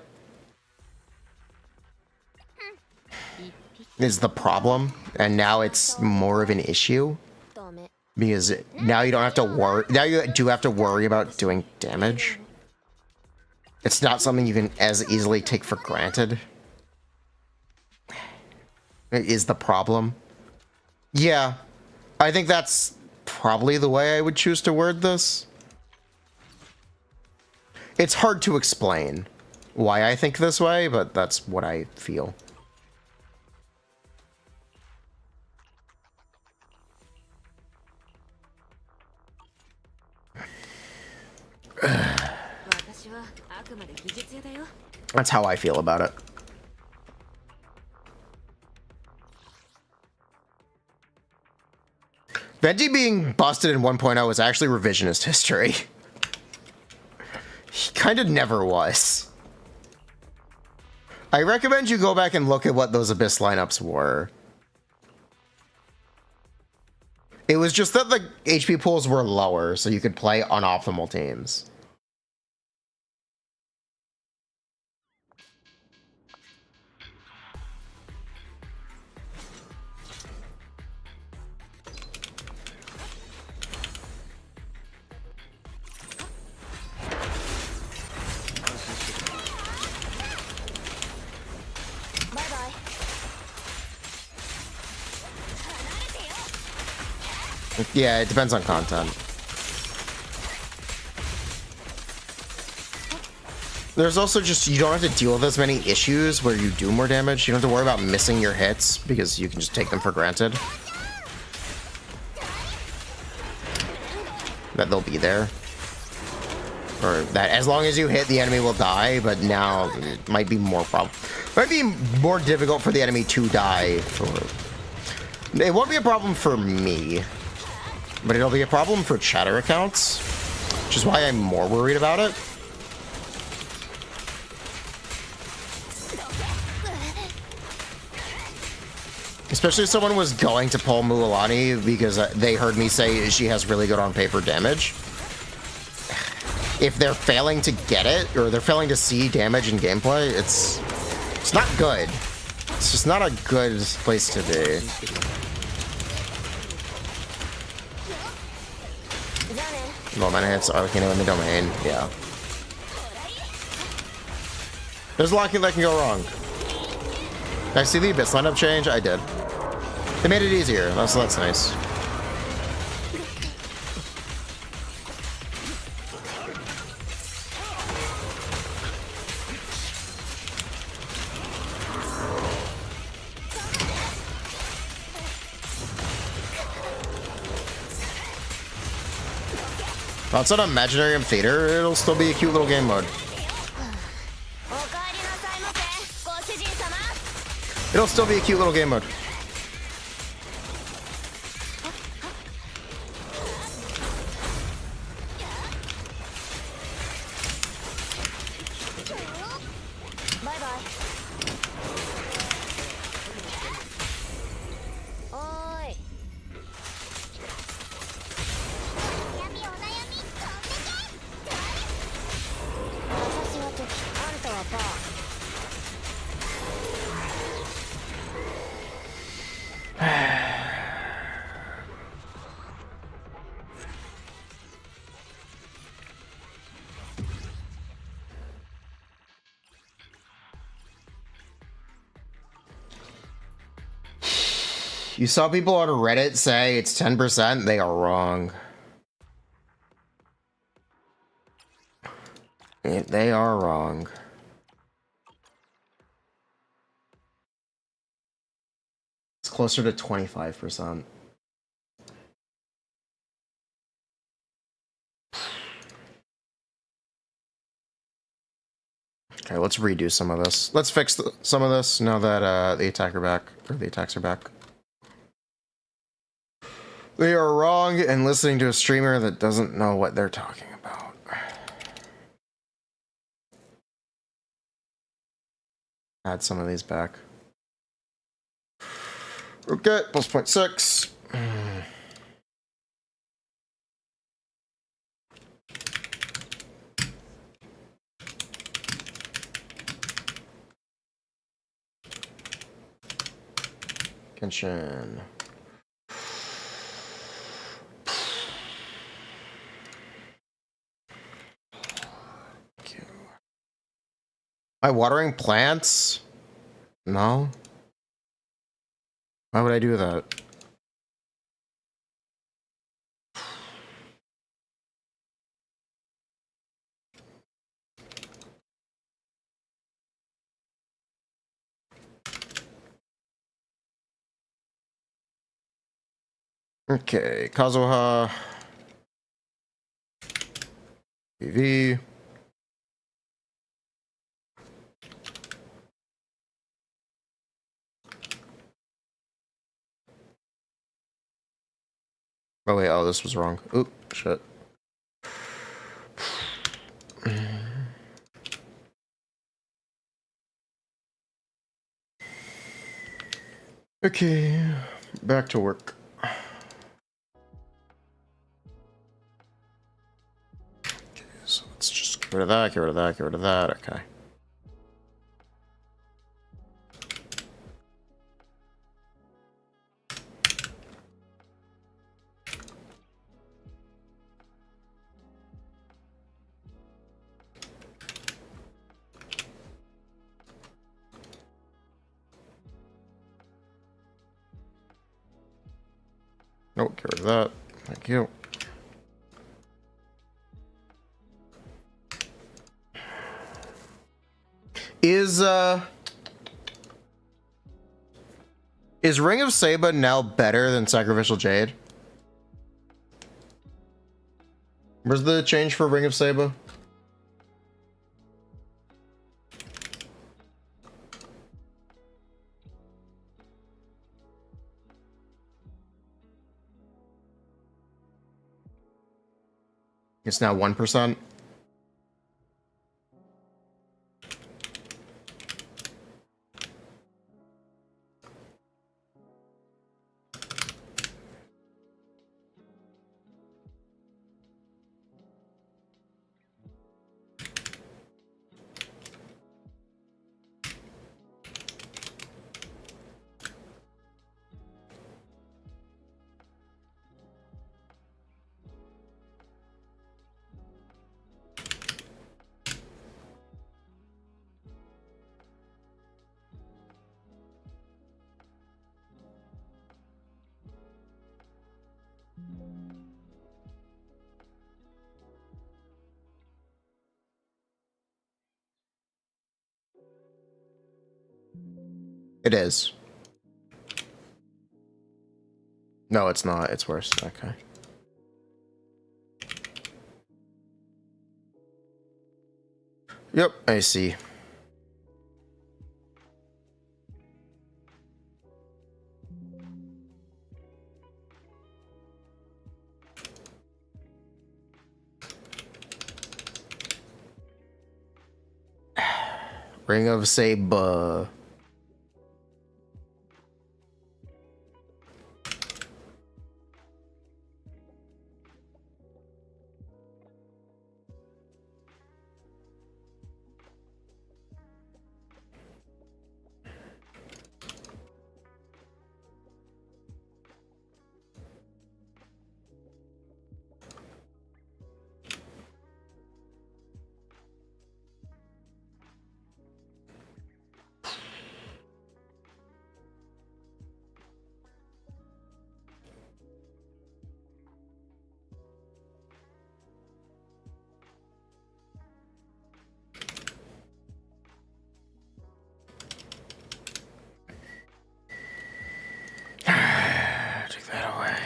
Is the problem, and now it's more of an issue because now you don't have to worry. Now you do have to worry about doing damage. It's not something you can as easily take for granted. Is the problem? Yeah, I think that's probably the way I would choose to word this. It's hard to explain why I think this way, but that's what I feel. That's how I feel about it. Venti being busted in 1.0 is actually revisionist history. He kind of never was. I recommend you go back and look at what those Abyss lineups were. It was just that the HP pools were lower, so you could play unoptimal teams. Yeah, it depends on content. There's also just, you don't have to deal with as many issues where you do more damage. You don't have to worry about missing your hits because you can just take them for granted. That they'll be there. Or that as long as you hit, the enemy will die, but now it might be more might be more difficult for the enemy to die. It won't be a problem for me, but it'll be a problem for chatter accounts, which is why I'm more worried about it. Especially if someone was going to pull Mualani because they heard me say she has really good on paper damage. If they're failing to get it, or they're failing to see damage in gameplay, it's not good. It's just not a good place to be. Moment hits Arcano in the domain, yeah. There's a lot that can go wrong. Did I see the Abyss lineup change? I did. They made it easier. That's nice. Outside of Imaginarium Theater, it'll still be a cute little game mode. It'll still be a cute little game mode. You saw people on Reddit say it's 10%. They are wrong. They are wrong. It's closer to 25%. Okay, let's redo some of this. Let's fix some of this now that the attacks are back. They are wrong and listening to a streamer that doesn't know what they're talking about. Add some of these back. Okay, plus 0.6. Genshin. Am I watering plants? No. Why would I do that? Okay, Kazuha. PV. Oh wait, oh, this was wrong. Oop, shit. Okay, back to work. Okay, so let's just get rid of that, get rid of that, get rid of that, okay. Nope, get rid of that. Thank you. Is Ring of Saba now better than Sacrificial Jade? Where's the change for Ring of Saba? It's now 1%. It is. No, it's not. It's worse. Okay. Yep, I see. Ring of Saba. Take that away.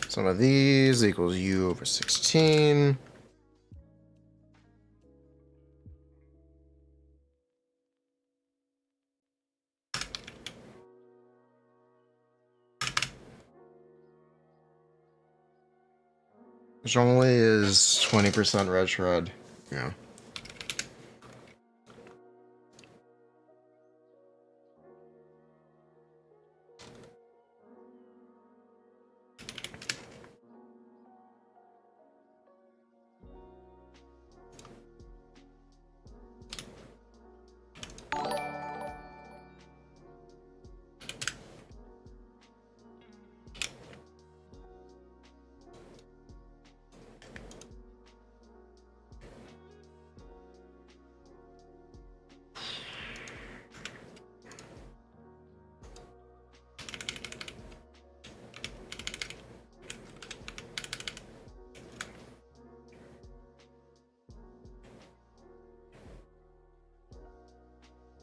Some of these equals u over 16. Which only is 20% red shred. Yeah.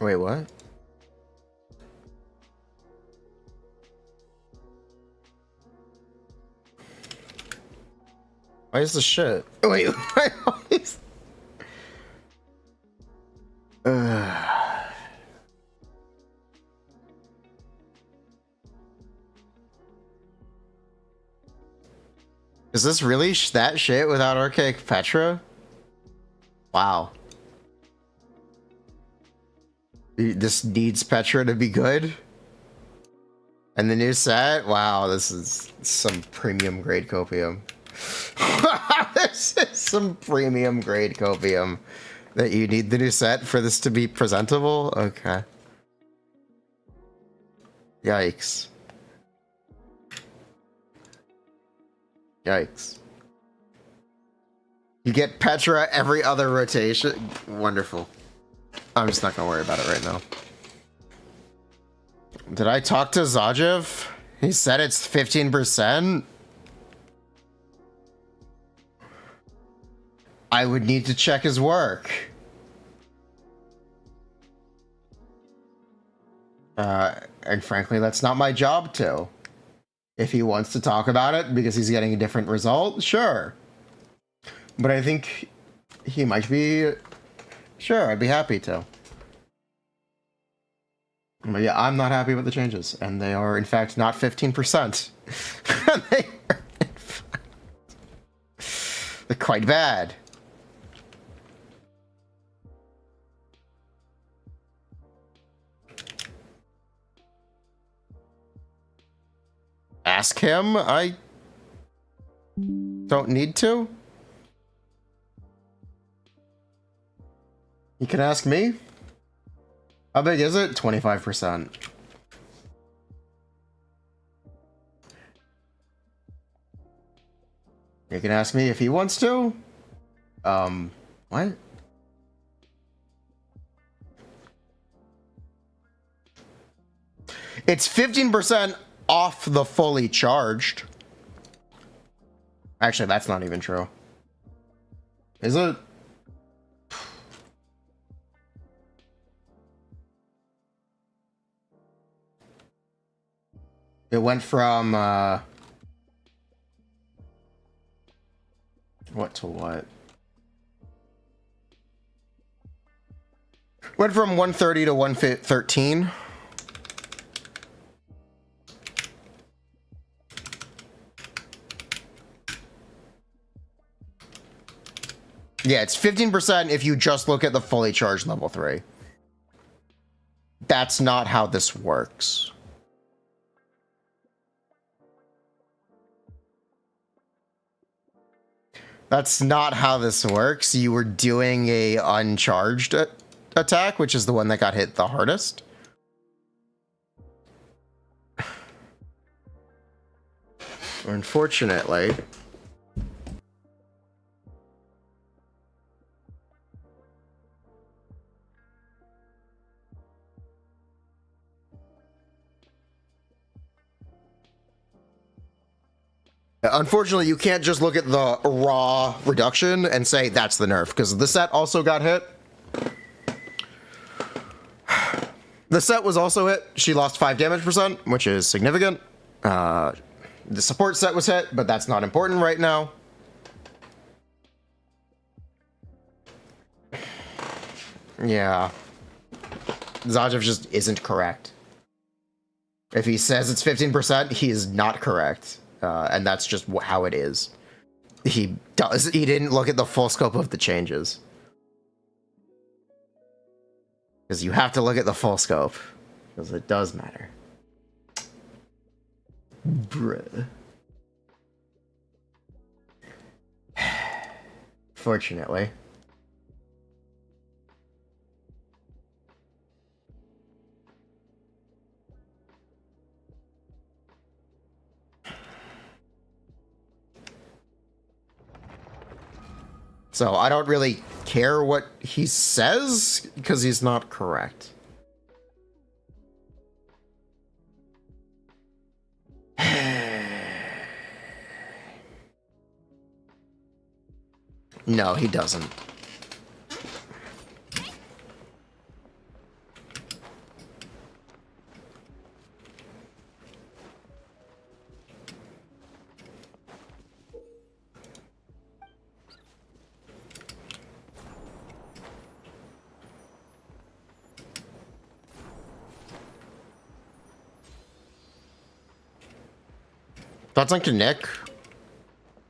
Wait, what? Why is the shit? Wait, why is... is this really that shit without Archaic Petra? Wow. This needs Petra to be good? And the new set? Wow, this is some premium grade copium. This is some premium grade copium. That you need the new set for this to be presentable? Okay. Yikes. Yikes. You get Petra every other rotation? Wonderful. I'm just not gonna worry about it right now. Did I talk to Zajev? He said it's 15%? I would need to check his work. And frankly, that's not my job to. If he wants to talk about it because he's getting a different result, sure. But I think he might be... Sure, I'd be happy to. But yeah, I'm not happy with the changes. And they are, in fact, not 15%. They're quite bad. Ask him? I don't need to. You can ask me. How big is it? 25%. You can ask me if he wants to. What? It's 15% off the fully charged. Actually, that's not even true. Is it? It went from, what to what? Went from 130 to 113. Yeah, it's 15% if you just look at the fully charged level 3. That's not how this works. That's not how this works. You were doing a uncharged attack, which is the one that got hit the hardest. Unfortunately. Unfortunately, you can't just look at the raw reduction and say that's the nerf, because the set also got hit. The set was also hit. She lost 5 damage %, which is significant. The support set was hit, but that's not important right now. Yeah. Zajev just isn't correct. If he says it's 15%, he is not correct. And that's just how it is. He didn't look at the full scope of the changes. Because you have to look at the full scope. Because it does matter. Bruh. Fortunately. So I don't really care what he says, because he's not correct. No, he doesn't. Thoughts on Kinnick?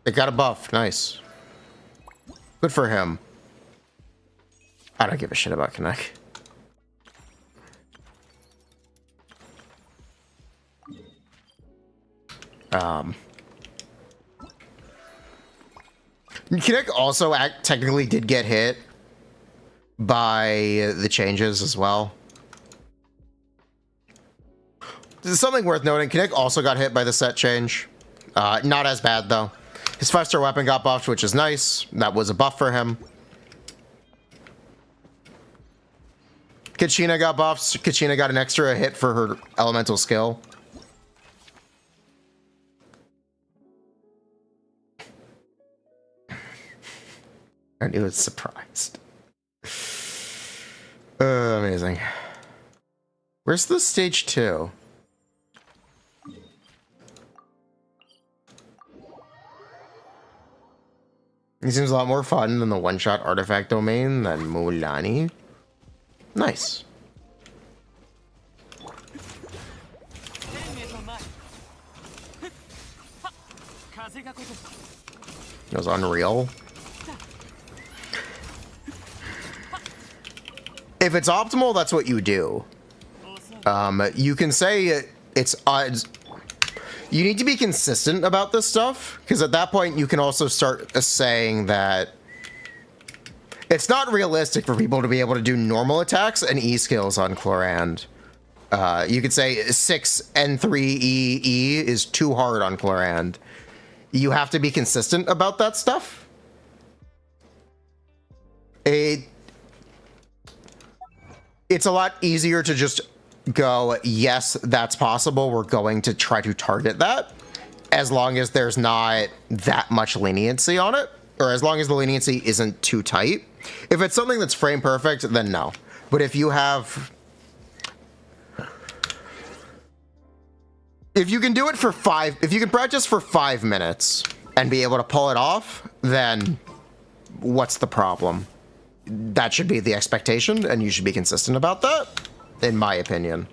It got a buff. Nice. Good for him. I don't give a shit about Kinect. Kinect also technically did get hit by the changes as well. This is something worth noting. Kinect also got hit by the set change. Not as bad though. His 5-star weapon got buffed, which is nice. That was a buff for him. Kachina got buffs. Kachina got an extra hit for her elemental skill. And he was surprised. Amazing. Where's the stage 2? He seems a lot more fun than the one-shot artifact domain than Mulani. Nice. It was unreal. If it's optimal, that's what you do. You can say it's odds. You need to be consistent about this stuff, because at that point you can also start saying that it's not realistic for people to be able to do normal attacks and E skills on Chlorand. You could say 6 and 3 E is too hard on Chlorand. You have to be consistent about that stuff. It's a lot easier to just go, yes, that's possible. We're going to try to target that, as long as there's not that much leniency on it, or as long as the leniency isn't too tight. If it's something that's frame perfect, then no. But if you have... If you can do it for if you can practice for 5 minutes and be able to pull it off, then what's the problem? That should be the expectation, and you should be consistent about that, in my opinion.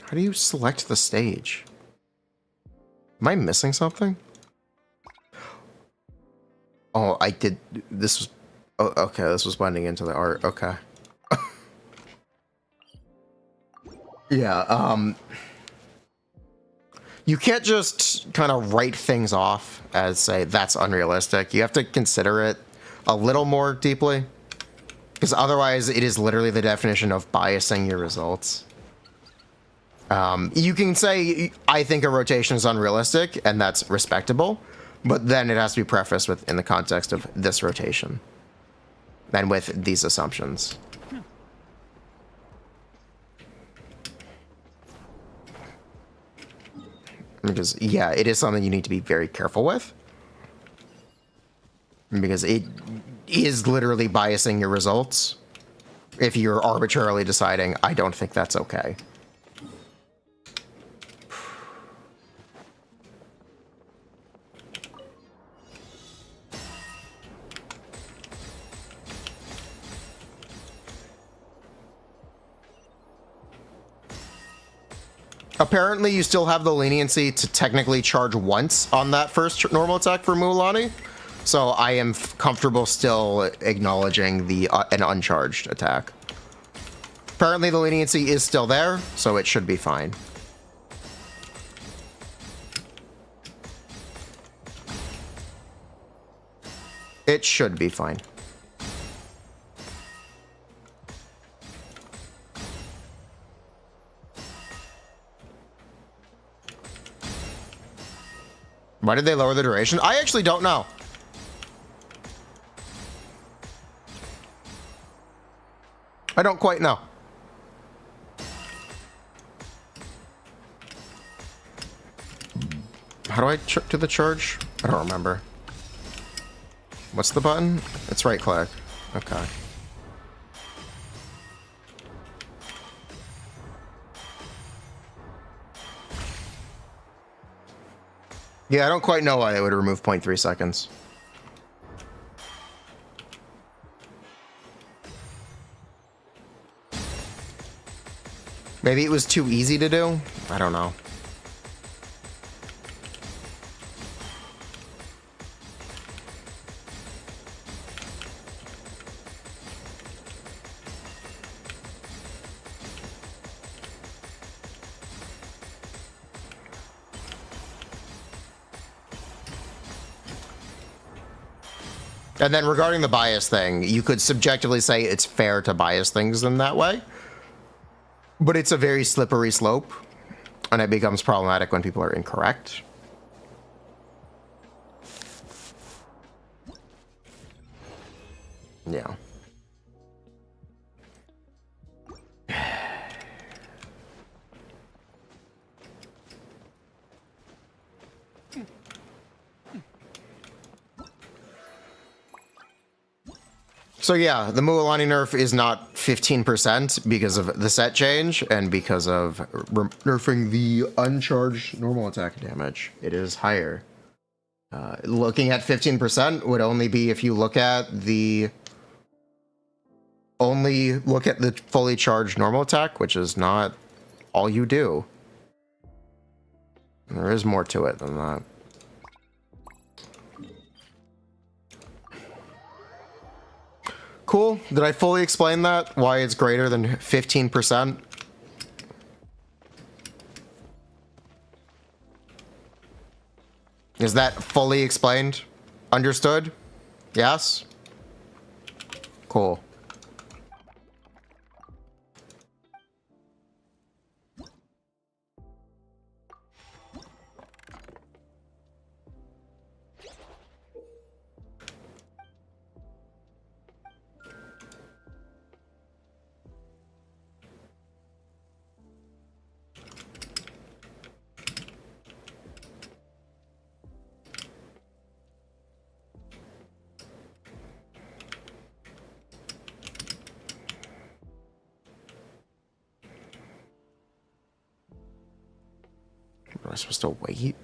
How do you select the stage? Am I missing something? Oh, I did. This was... Oh, okay, this was blending into the art. Okay. Yeah, you can't just kind of write things off as, say, that's unrealistic. You have to consider it a little more deeply, because otherwise it is literally the definition of biasing your results. You can say, I think a rotation is unrealistic, and that's respectable, but then it has to be prefaced in the context of this rotation and with these assumptions. Because, yeah, it is something you need to be very careful with. Because it is literally biasing your results if you're arbitrarily deciding, I don't think that's okay. Apparently, you still have the leniency to technically charge once on that first normal attack for Mualani, so I am comfortable still acknowledging the an uncharged attack. Apparently, the leniency is still there, so it should be fine. It should be fine. Why did they lower the duration? I actually don't know. I don't quite know. How do I do the charge? I don't remember. What's the button? It's right click. Okay. Yeah, I don't quite know why they would remove 0.3 seconds. Maybe it was too easy to do? I don't know. And then regarding the bias thing, you could subjectively say it's fair to bias things in that way, but it's a very slippery slope, and it becomes problematic when people are incorrect. Yeah. So yeah, the Mualani nerf is not 15% because of the set change and because of nerfing the uncharged normal attack damage. It is higher. Looking at 15% would only be if you look at the fully charged normal attack, which is not all you do. There is more to it than that. Cool. Did I fully explain that? Why it's greater than 15%? Is that fully explained? Understood? Yes? Cool. Am I supposed to wait?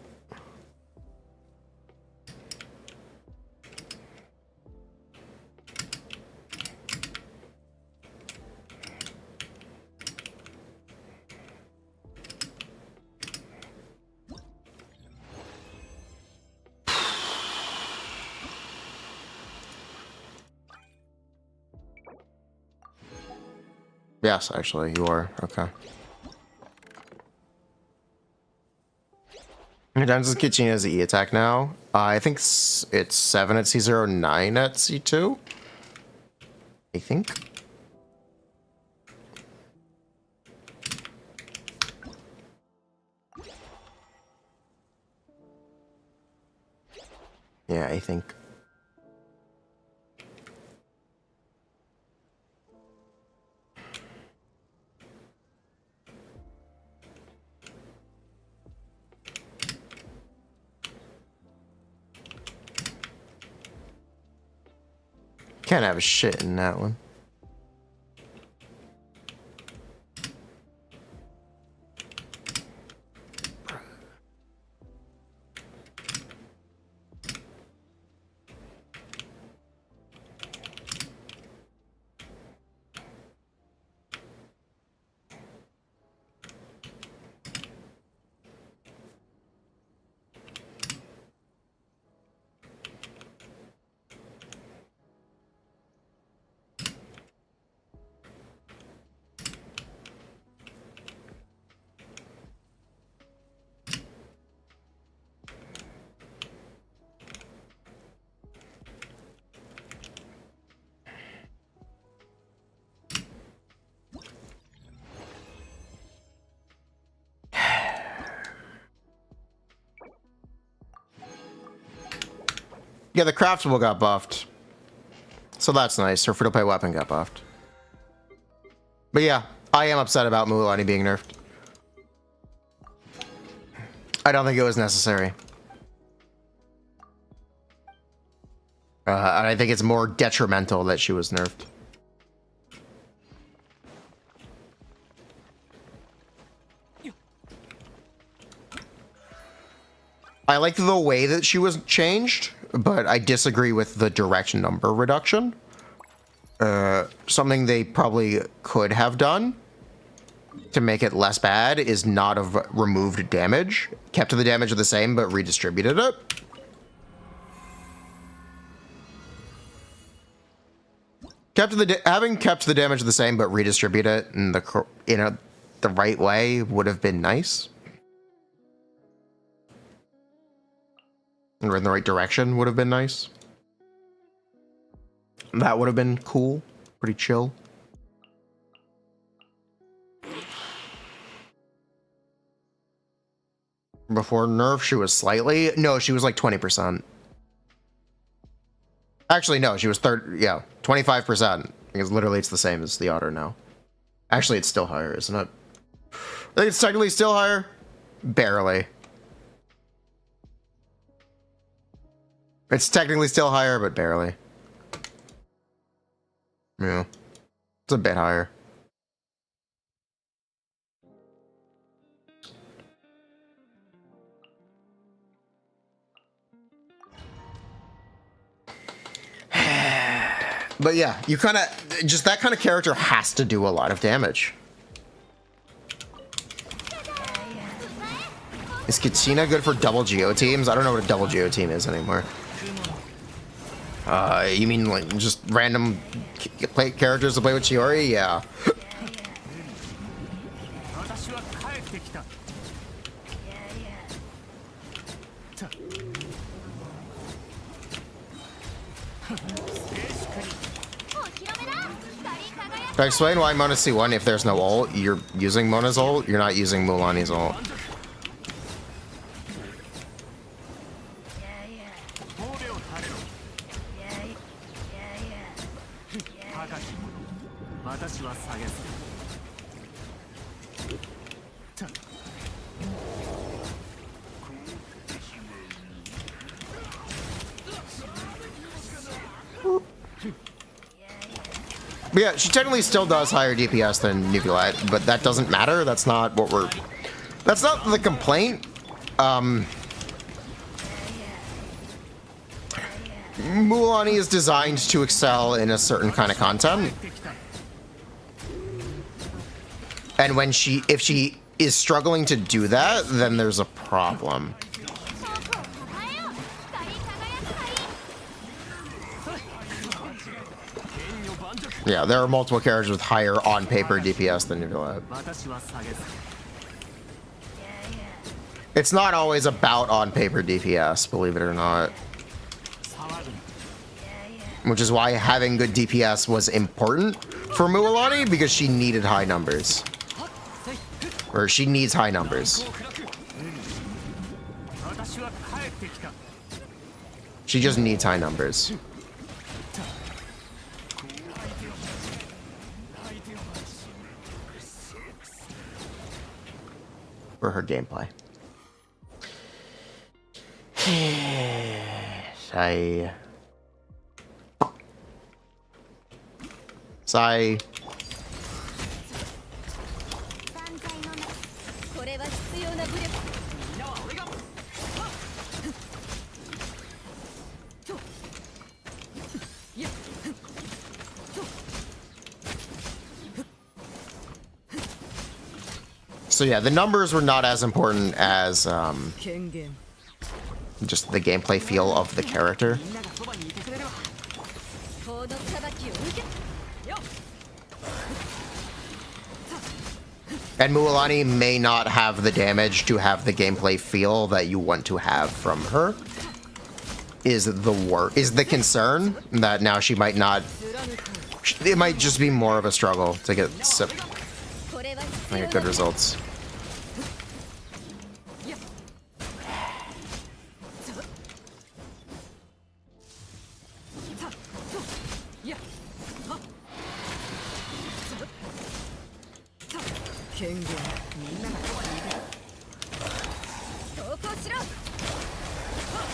Yes, actually, you are. Okay. Dungeons Kitchen has E attack now. I think it's 7 at C0, 9 at C2. I think. Yeah, I think. Can't have a shit in that one. Yeah, the craftable got buffed. So that's nice. Her free-to-play weapon got buffed. But yeah, I am upset about Mulani being nerfed. I don't think it was necessary. And I think it's more detrimental that she was nerfed. I like the way that she was changed, but I disagree with the direct number reduction. Something they probably could have done to make it less bad is not have removed damage, kept the damage the same, but redistributed it. Having kept the damage the same, but redistribute it in the right way would have been nice. Or in the right direction would have been nice. That would have been cool. Pretty chill. Before nerf, she was slightly... No, she was like 20%. Actually, no, she was 25%. Because literally it's the same as the otter now. Actually, it's still higher, isn't it? I think it's technically still higher. Barely. It's technically still higher, but barely. Yeah. It's a bit higher. But yeah, you kind of... Just that kind of character has to do a lot of damage. Is Katina good for double Geo teams? I don't know what a double Geo team is anymore. You mean like just random characters to play with Chiori? Yeah. Can I explain why Mona C1 if there's no ult? You're using Mona's ult, you're not using Mulani's ult. But yeah, she technically still does higher DPS than Nucleate, but that doesn't matter. That's not what we're... That's not the complaint. Mualani is designed to excel in a certain kind of content. And when if she is struggling to do that, then there's a problem. Yeah, there are multiple characters with higher on-paper DPS than Nucleate. It's not always about on-paper DPS, believe it or not. Which is why having good DPS was important for Mualani, because she needed high numbers. Or she needs high numbers. She just needs high numbers. For her gameplay. Sigh. So yeah, the numbers were not as important as just the gameplay feel of the character. And Mualani may not have the damage to have the gameplay feel that you want to have from her. Is the concern that now she might not... It might just be more of a struggle to get good results.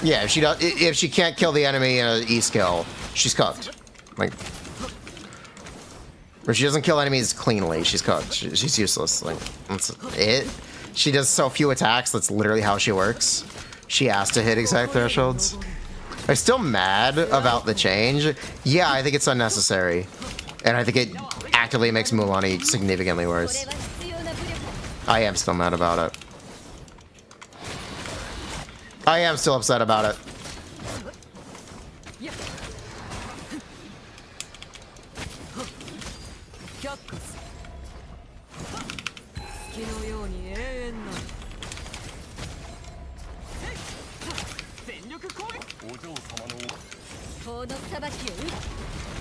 Yeah, if she can't kill the enemy in an E-skill, she's cooked. Like, if she doesn't kill enemies cleanly, she's cooked. She's useless. Like, that's it. She does so few attacks. That's literally how she works. She has to hit exact thresholds. I'm still mad about the change. Yeah, I think it's unnecessary, and I think it actively makes Mulani significantly worse. I am still mad about it. I am still upset about it.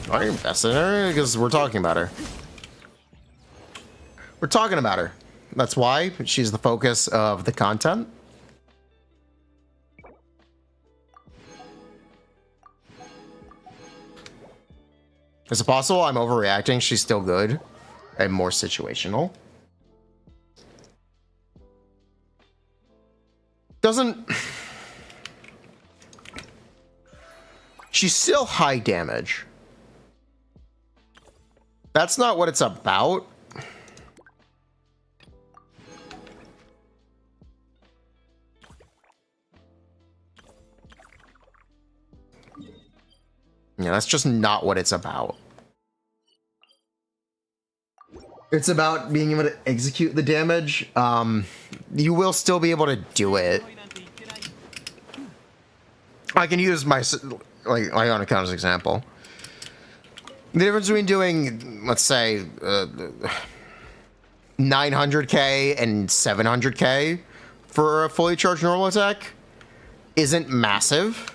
Why are you messing her? Because we're talking about her. We're talking about her. That's why she's the focus of the content. Is it possible I'm overreacting? She's still good and more situational. Doesn't... She's still high damage. That's not what it's about. Yeah, that's just not what it's about. It's about being able to execute the damage. You will still be able to do it. I can use my like on account as an example. The difference between doing, let's say, 900k and 700k for a fully charged normal attack isn't massive,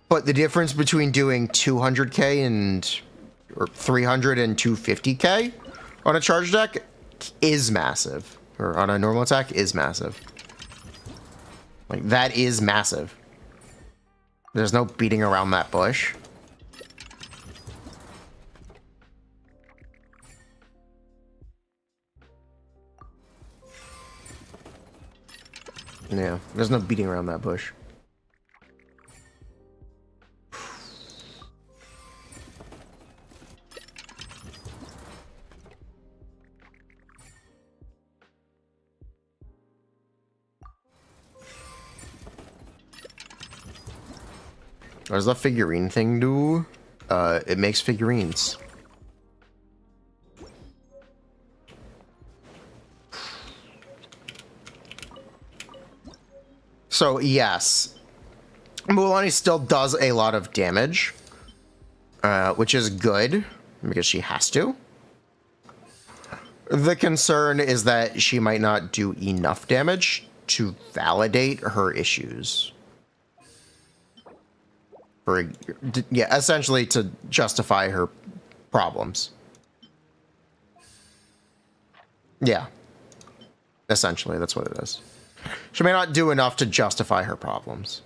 but the difference between doing 200k and or 300 and 250k on a charge deck is massive, or on a normal attack is massive. Like, that is massive. There's no beating around that bush. Yeah, there's no beating around that bush. What does the figurine thing do? It makes figurines. So, yes. Mulani still does a lot of damage, which is good, because she has to. The concern is that she might not do enough damage to validate her issues. Yeah, essentially to justify her problems. Yeah. Essentially, that's what it is. She may not do enough to justify her problems.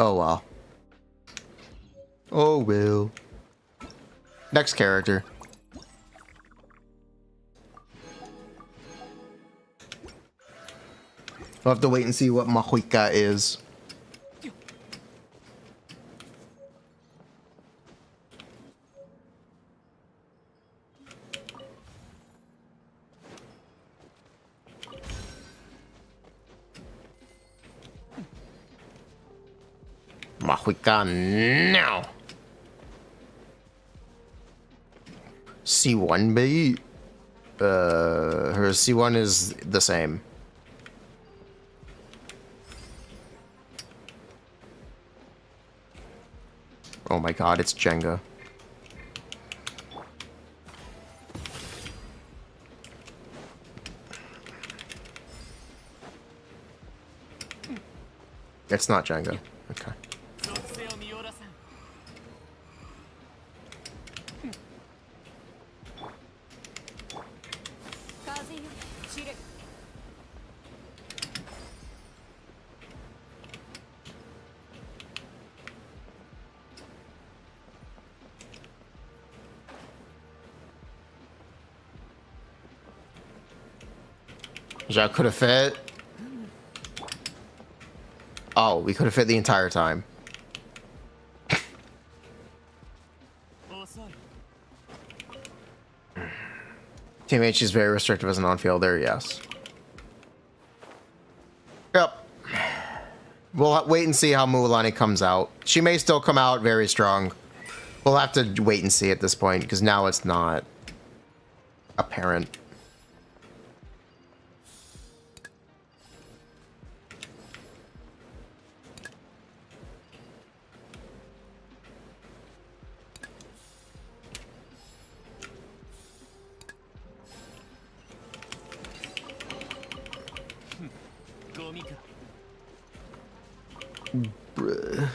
Oh well. Oh well. Next character. We'll have to wait and see what Mahuika is. Mahuika now. C1 B. Her C1 is the same. Oh my god, it's Jenga. It's not Jenga. Okay. That could have fit. Oh, we could have fit the entire time. Teammate, she's very restrictive as an on-fielder, yes. Yep. We'll wait and see how Mualani comes out. She may still come out very strong. We'll have to wait and see at this point, because now it's not apparent. Bruh.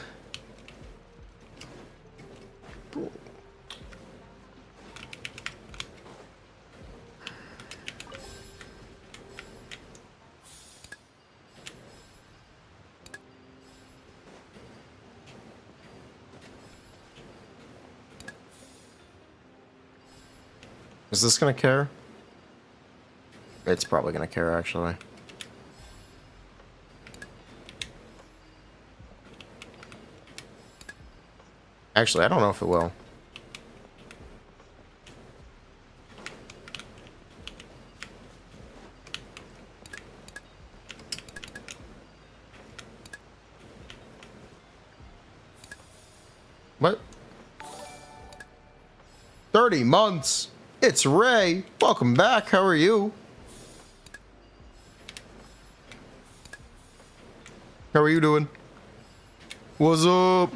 Is this gonna care? It's probably gonna care, actually. Actually, I don't know if it will. What? 30 months! It's Ray! Welcome back, how are you? How are you doing? What's up?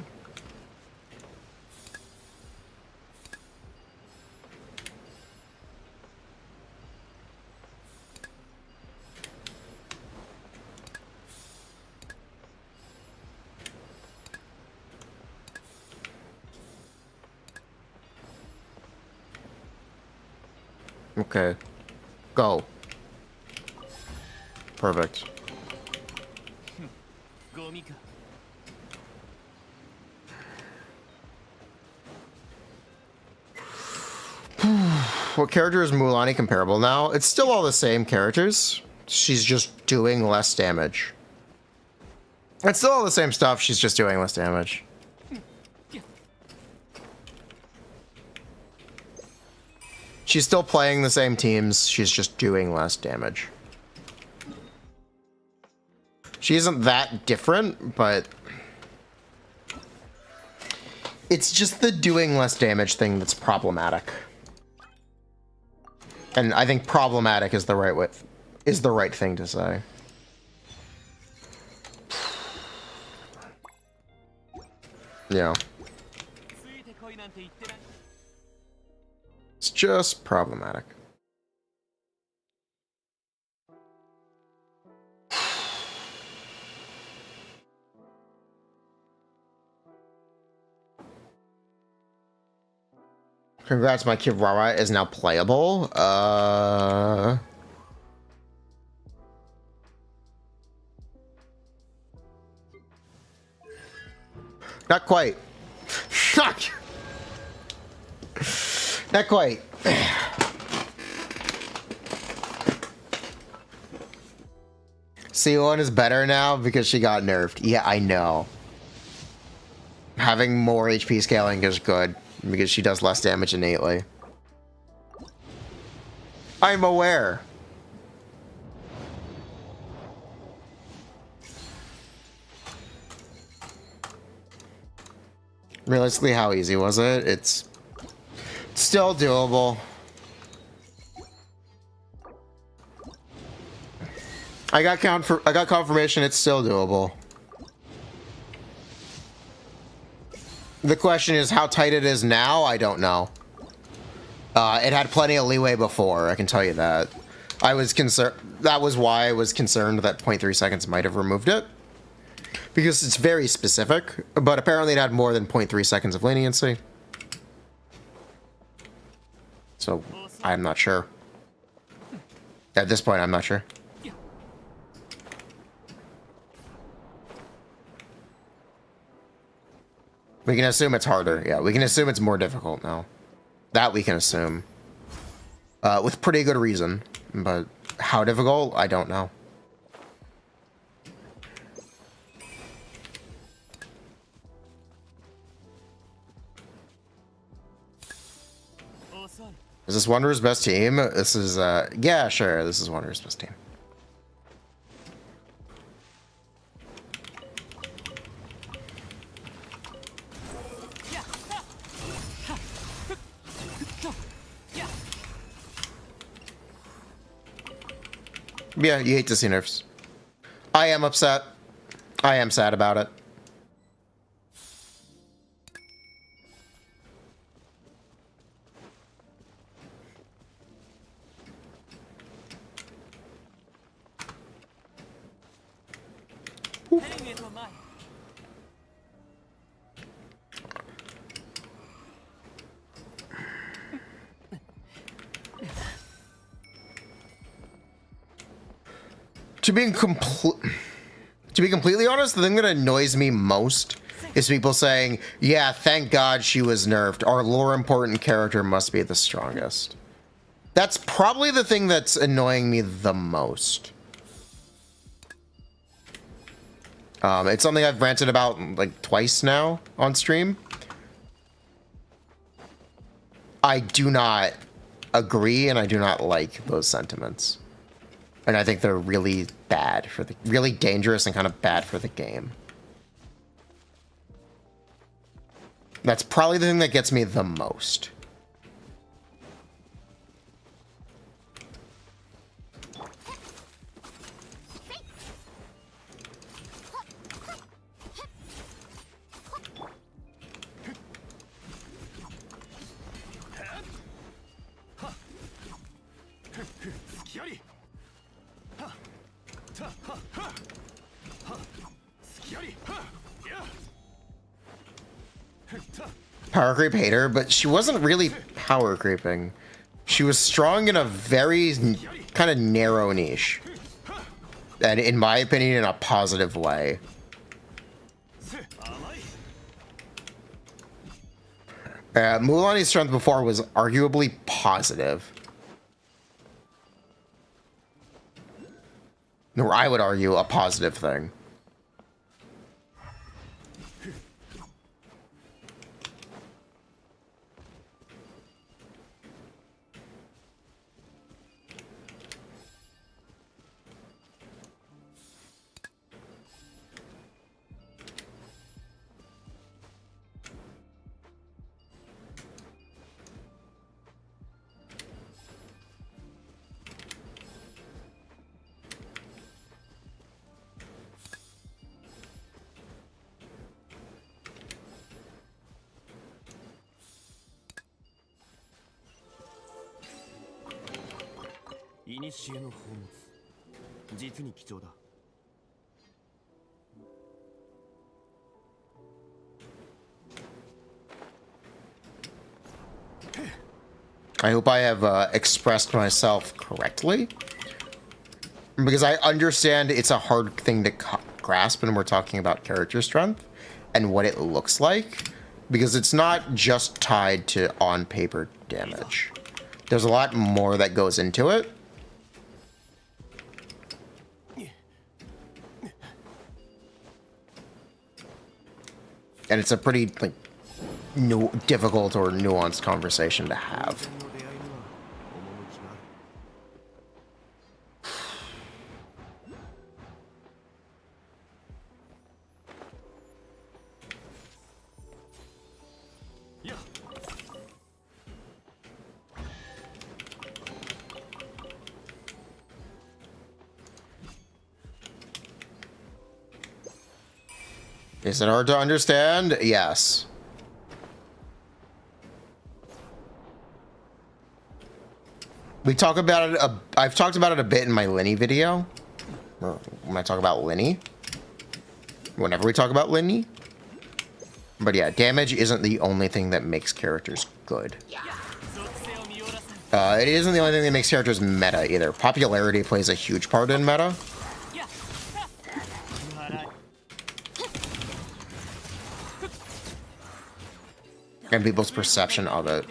Okay. Go. Perfect. What character is Mulani comparable now? It's still all the same characters. She's just doing less damage. It's still all the same stuff, she's just doing less damage. She's still playing the same teams, she's just doing less damage. She isn't that different, but it's just the doing less damage thing that's problematic. And I think problematic is the right thing to say. Yeah. It's just problematic. Congrats, my Kirara is now playable. Not quite. Not quite. C1 is better now because she got nerfed. Yeah, I know. Having more HP scaling is good because she does less damage innately. I'm aware. Realistically, how easy was it? It's still doable. I got confirmation it's still doable. The question is how tight it is now, I don't know. It had plenty of leeway before, I can tell you that. I was concerned, that was why I was concerned that 0.3 seconds might have removed it. Because it's very specific, but apparently it had more than 0.3 seconds of leniency. So, I'm not sure. At this point, I'm not sure. We can assume it's harder. Yeah, we can assume it's more difficult now. That we can assume. With pretty good reason. But how difficult? I don't know. Is this Wanderer's best team? This is, yeah, sure. This is Wanderer's best team. Yeah, you hate to see nerfs. I am upset. I am sad about it. To be completely honest, the thing that annoys me most is people saying, yeah, thank God she was nerfed. Our lore important character must be the strongest. That's probably the thing that's annoying me the most. It's something I've ranted about like twice now on stream. I do not agree and I do not like those sentiments. And I think they're really bad for the, really dangerous and kind of bad for the game. That's probably the thing that gets me the most. Power creep hater, but she wasn't really power creeping. She was strong in a very kind of narrow niche. And in my opinion, in a positive way. Mualani's strength before was arguably positive. Or I would argue a positive thing. I hope I have expressed myself correctly, because I understand it's a hard thing to grasp when we're talking about character strength and what it looks like, because it's not just tied to on-paper damage. There's a lot more that goes into it. And it's a pretty like difficult or nuanced conversation to have. Is it hard to understand? Yes. We talk about it. I've talked about it a bit in my Linny video. Or when I talk about Linny. Whenever we talk about Linny. But yeah, damage isn't the only thing that makes characters good. It isn't the only thing that makes characters meta either. Popularity plays a huge part in meta. And people's perception of it.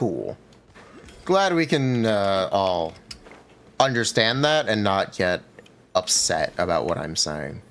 Cool. Glad we can all understand that and not get upset about what I'm saying.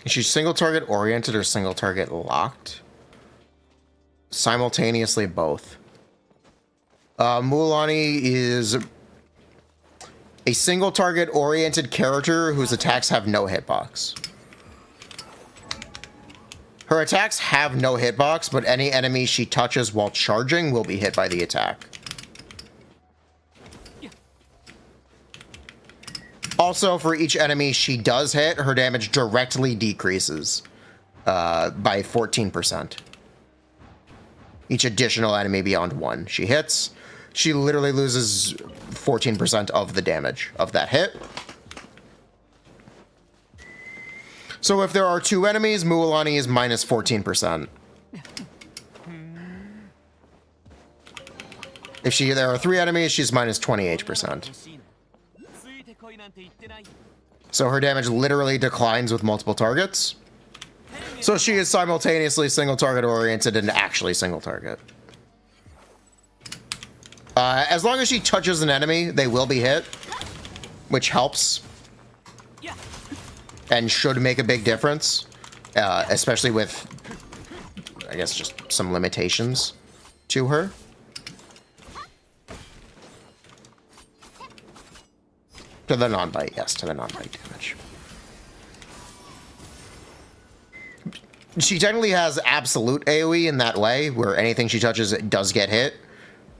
Is she single target oriented or single target locked? Simultaneously both. Mualani is a single target oriented character whose attacks have no hitbox. Her attacks have no hitbox, but any enemy she touches while charging will be hit by the attack. Also, for each enemy she does hit, her damage directly decreases by 14%. Each additional enemy beyond one she hits, she literally loses 14% of the damage of that hit. So if there are 2 enemies, Mualani is minus 14%. If there are 3 enemies, she's minus 28%. So her damage literally declines with multiple targets. So she is simultaneously single target oriented and actually single target. As long as she touches an enemy, they will be hit, which helps and should make a big difference, especially with, I guess, just some limitations to her. To the non-bite, yes, to the non-bite damage. She technically has absolute AoE in that way, where anything she touches it does get hit.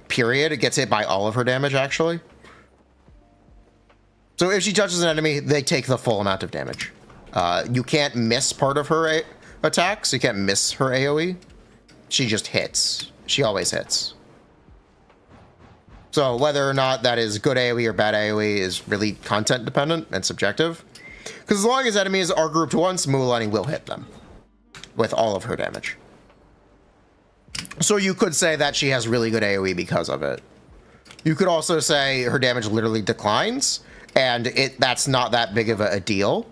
Period. It gets hit by all of her damage, actually. So if she touches an enemy, they take the full amount of damage. You can't miss part of her attacks. You can't miss her AoE. She just hits. She always hits. So whether or not that is good AoE or bad AoE is really content dependent and subjective. Because as long as enemies are grouped once, Mulani will hit them with all of her damage. So you could say that she has really good AoE because of it. You could also say her damage literally declines, and that's not that big of a deal.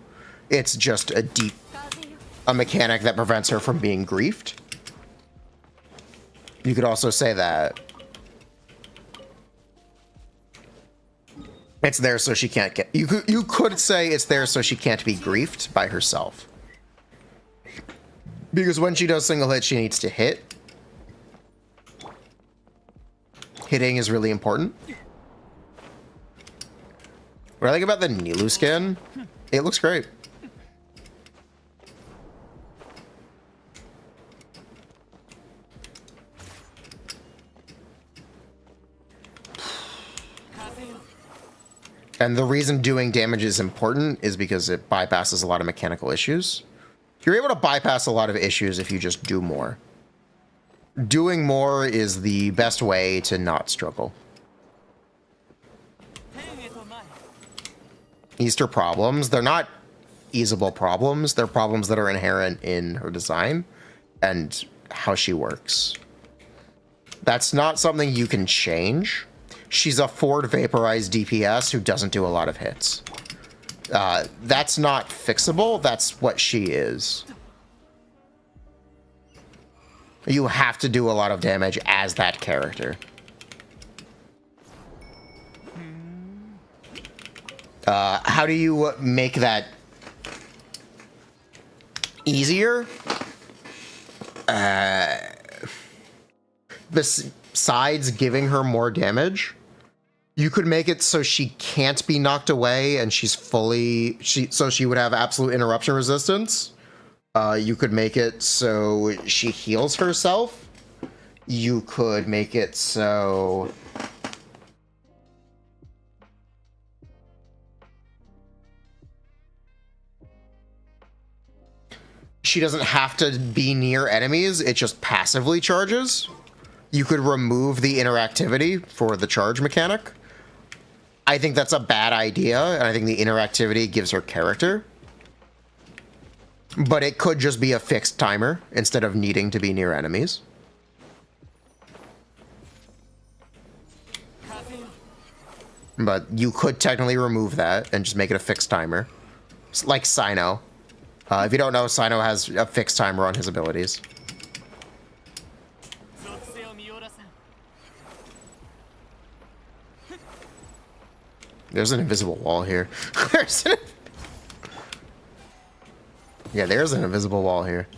It's just a mechanic that prevents her from being griefed. You could also say that it's there so she can't get... You could say it's there so she can't be griefed by herself. Because when she does single hit, she needs to hit. Hitting is really important. What I like about the Nilu skin, it looks great. And the reason doing damage is important is because it bypasses a lot of mechanical issues. You're able to bypass a lot of issues if you just do more. Doing more is the best way to not struggle. Easter problems, they're not easable problems. They're problems that are inherent in her design and how she works. That's not something you can change. She's a Ford vaporized DPS who doesn't do a lot of hits. That's not fixable. That's what she is. You have to do a lot of damage as that character. How do you make that easier? Besides giving her more damage, You could make it so she can't be knocked away and she's fully so she would have absolute interruption resistance. You could make it so she heals herself. You could make it so she doesn't have to be near enemies, it just passively charges. You could remove the interactivity for the charge mechanic. I think that's a bad idea, and I think the interactivity gives her character. But it could just be a fixed timer instead of needing to be near enemies. But you could technically remove that and just make it a fixed timer. It's like Sino. If you don't know, Sino has a fixed timer on his abilities. There's an invisible wall here. Yeah, there's an invisible wall here.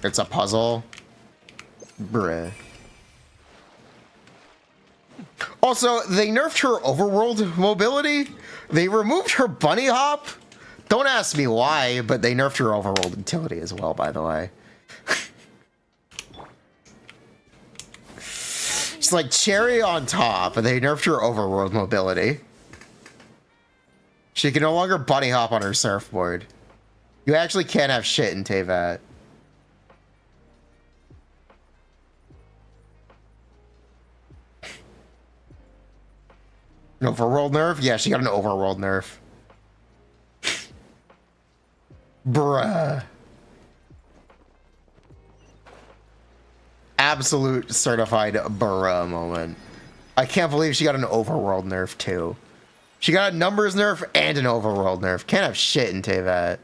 It's a puzzle. Bruh. Also, they nerfed her overworld mobility. They removed her bunny hop. Don't ask me why, but they nerfed her overworld utility as well, by the way. It's like cherry on top, and they nerfed her overworld mobility. She can no longer bunny hop on her surfboard. You actually can't have shit in Teyvat. An overworld nerf? Yeah, she got an overworld nerf. Bruh. Absolute certified bruh moment. I can't believe she got an overworld nerf too. She got a numbers nerf and an overworld nerf. Can't have shit in Teyvat.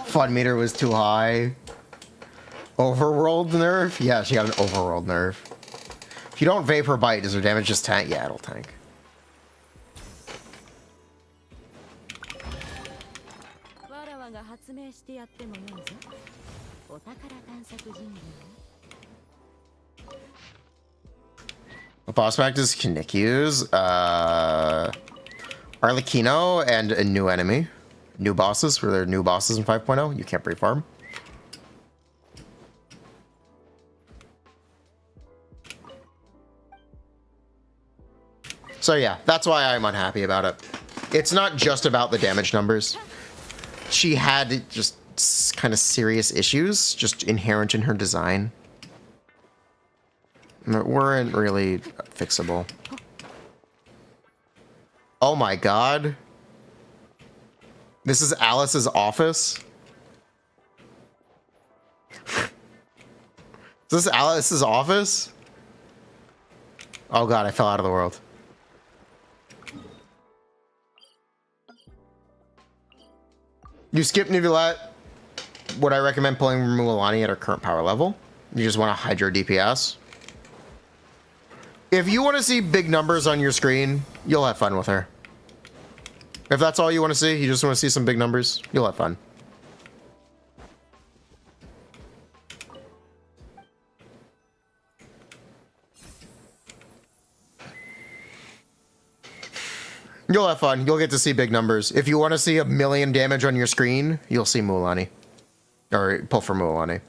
Fun meter was too high. Overworld nerf? Yeah, she got an overworld nerf. If you don't vapor bite, does her damage just tank? Yeah, it'll tank. What boss pack does Kinnick use? Arlecchino and a new enemy. New bosses, for their new bosses in 5.0. You can't pre-farm. So yeah, that's why I'm unhappy about it. It's not just about the damage numbers. She had just kind of serious issues, just inherent in her design, that weren't really fixable. Oh my god. This is Alice's office. Is this Alice's office? Oh god, I fell out of the world. You skip Nivelette. Would I recommend pulling Mualani at her current power level? You just want to hide your DPS. If you want to see big numbers on your screen, you'll have fun with her. If that's all you want to see, you just want to see some big numbers, you'll have fun. You'll have fun. You'll get to see big numbers. If you want to see 1 million damage on your screen, you'll see Mulani. Or pull for Mulani.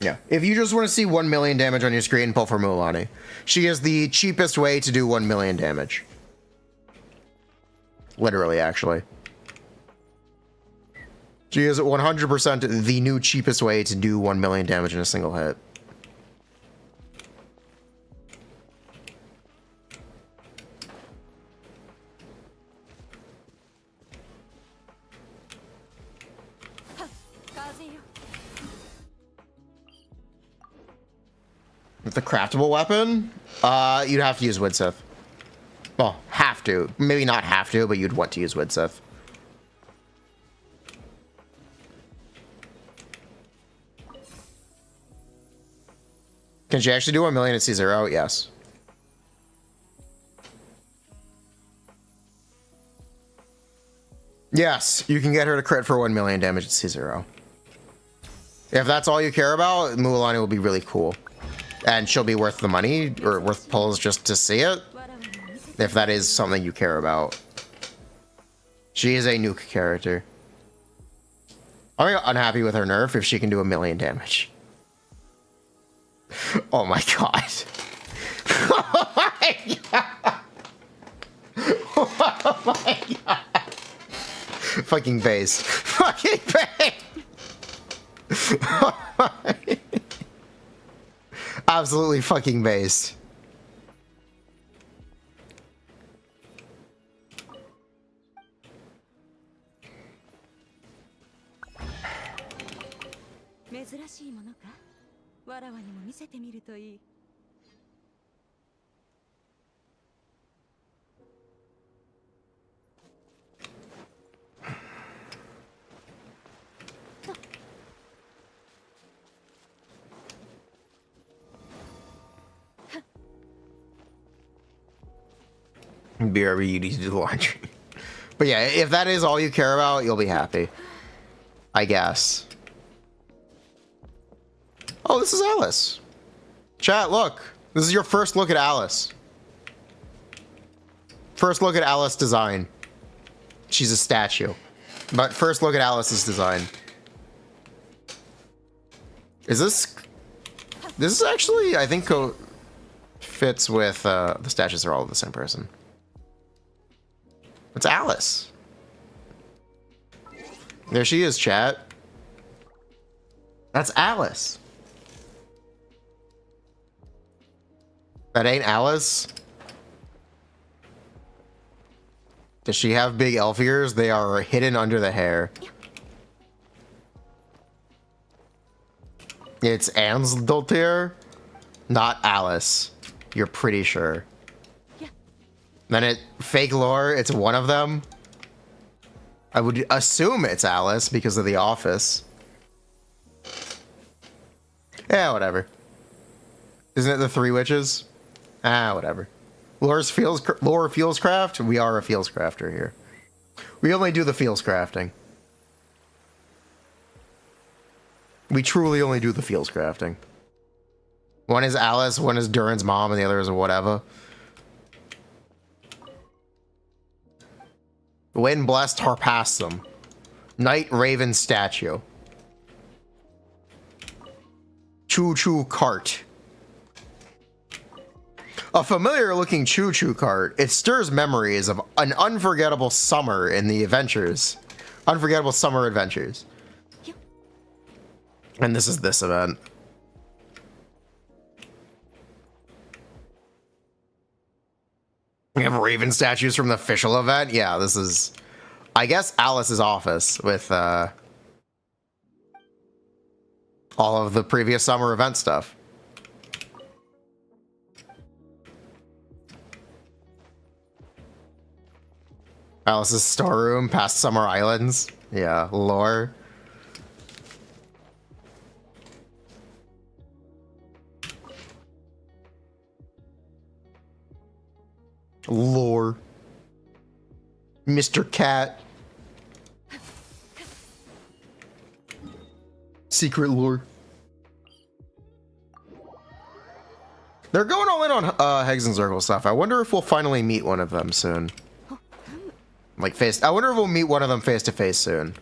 Yeah. If you just want to see 1 million damage on your screen, pull for Mulani. She is the cheapest way to do 1 million damage. Literally, actually. She is 100% the new cheapest way to do 1 million damage in a single hit. With the craftable weapon, you'd have to use Widsith. Well, have to. Maybe not have to, but you'd want to use Widsith. Can she actually do 1 million at C0? Yes. Yes, you can get her to crit for 1 million damage at C0. If that's all you care about, Mualani will be really cool. And she'll be worth the money, or worth pulls just to see it. If that is something you care about. She is a nuke character. I'm unhappy with her nerf if she can do 1 million damage. Oh my god. Oh my god. Oh my god. Fucking base. Fucking base. Absolutely fucking base. BRB, you need to do the laundry. But yeah, if that is all you care about, you'll be happy. I guess. Oh, this is Alice. Chat, look. This is your first look at Alice. First look at Alice design. She's a statue. But first look at Alice's design. Is this... This is actually, I think, fits with... the statues are all the same person. It's Alice. There she is, chat. That's Alice. That ain't Alice. Does she have big elf ears? They are hidden under the hair. It's Ansdaltir, not Alice. You're pretty sure. Then it fake lore, it's one of them. I would assume it's Alice because of The Office. Yeah, whatever. Isn't it the Three Witches? Ah, whatever. Lore Feels Craft? We are a Feels Crafter here. We only do the Feels Crafting. We truly only do the Feels Crafting. One is Alice, one is Durin's mom, and the other is whatever. Wind Blessed Harpassum. Night Raven Statue. Choo Choo Cart. A familiar looking Choo Choo Cart. It stirs memories of an unforgettable summer in the adventures. Unforgettable summer adventures. And this is this event. We have Raven statues from the official event. Yeah, this is, I guess, Alice's office with all of the previous summer event stuff. Alice's storeroom past Summer Islands. Yeah, lore. Lore. Mr. Cat. Secret lore. They're going all in on Hex and Circle stuff. I wonder if we'll finally meet one of them soon. Like I wonder if we'll meet one of them face to face soon.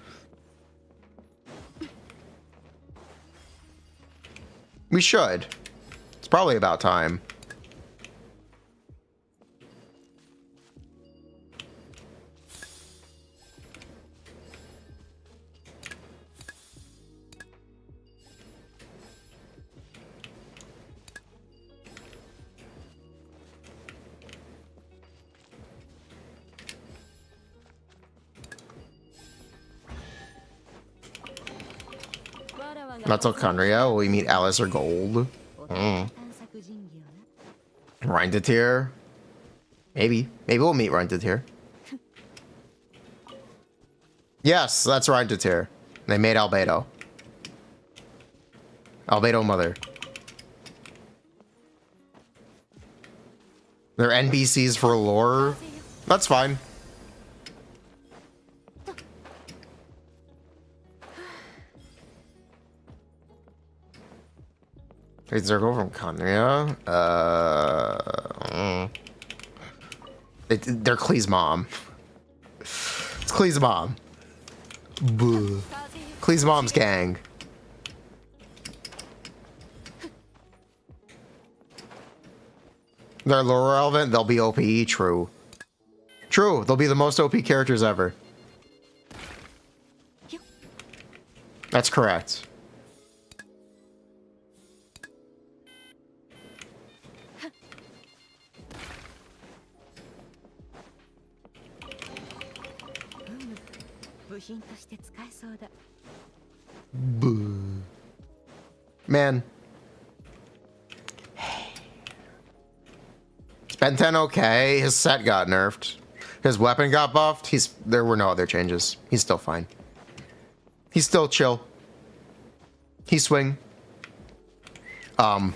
We should. It's probably about time. Not till Conria will we meet Alice or Gold. Rindetier. Maybe we'll meet Rindetier. Yes, that's Rindetier. They made Albedo. Albedo Mother. They're NPCs for lore. That's fine. Trade circle from Conria. They're Klee's mom. It's Klee's mom. Boo. Klee's mom's gang. They're lore relevant. They'll be OP. True. True. They'll be the most OP characters ever. That's correct. Boo. Man. It's Ben 10 okay. His set got nerfed. His weapon got buffed. There were no other changes. He's still fine. He's still chill. He swing. I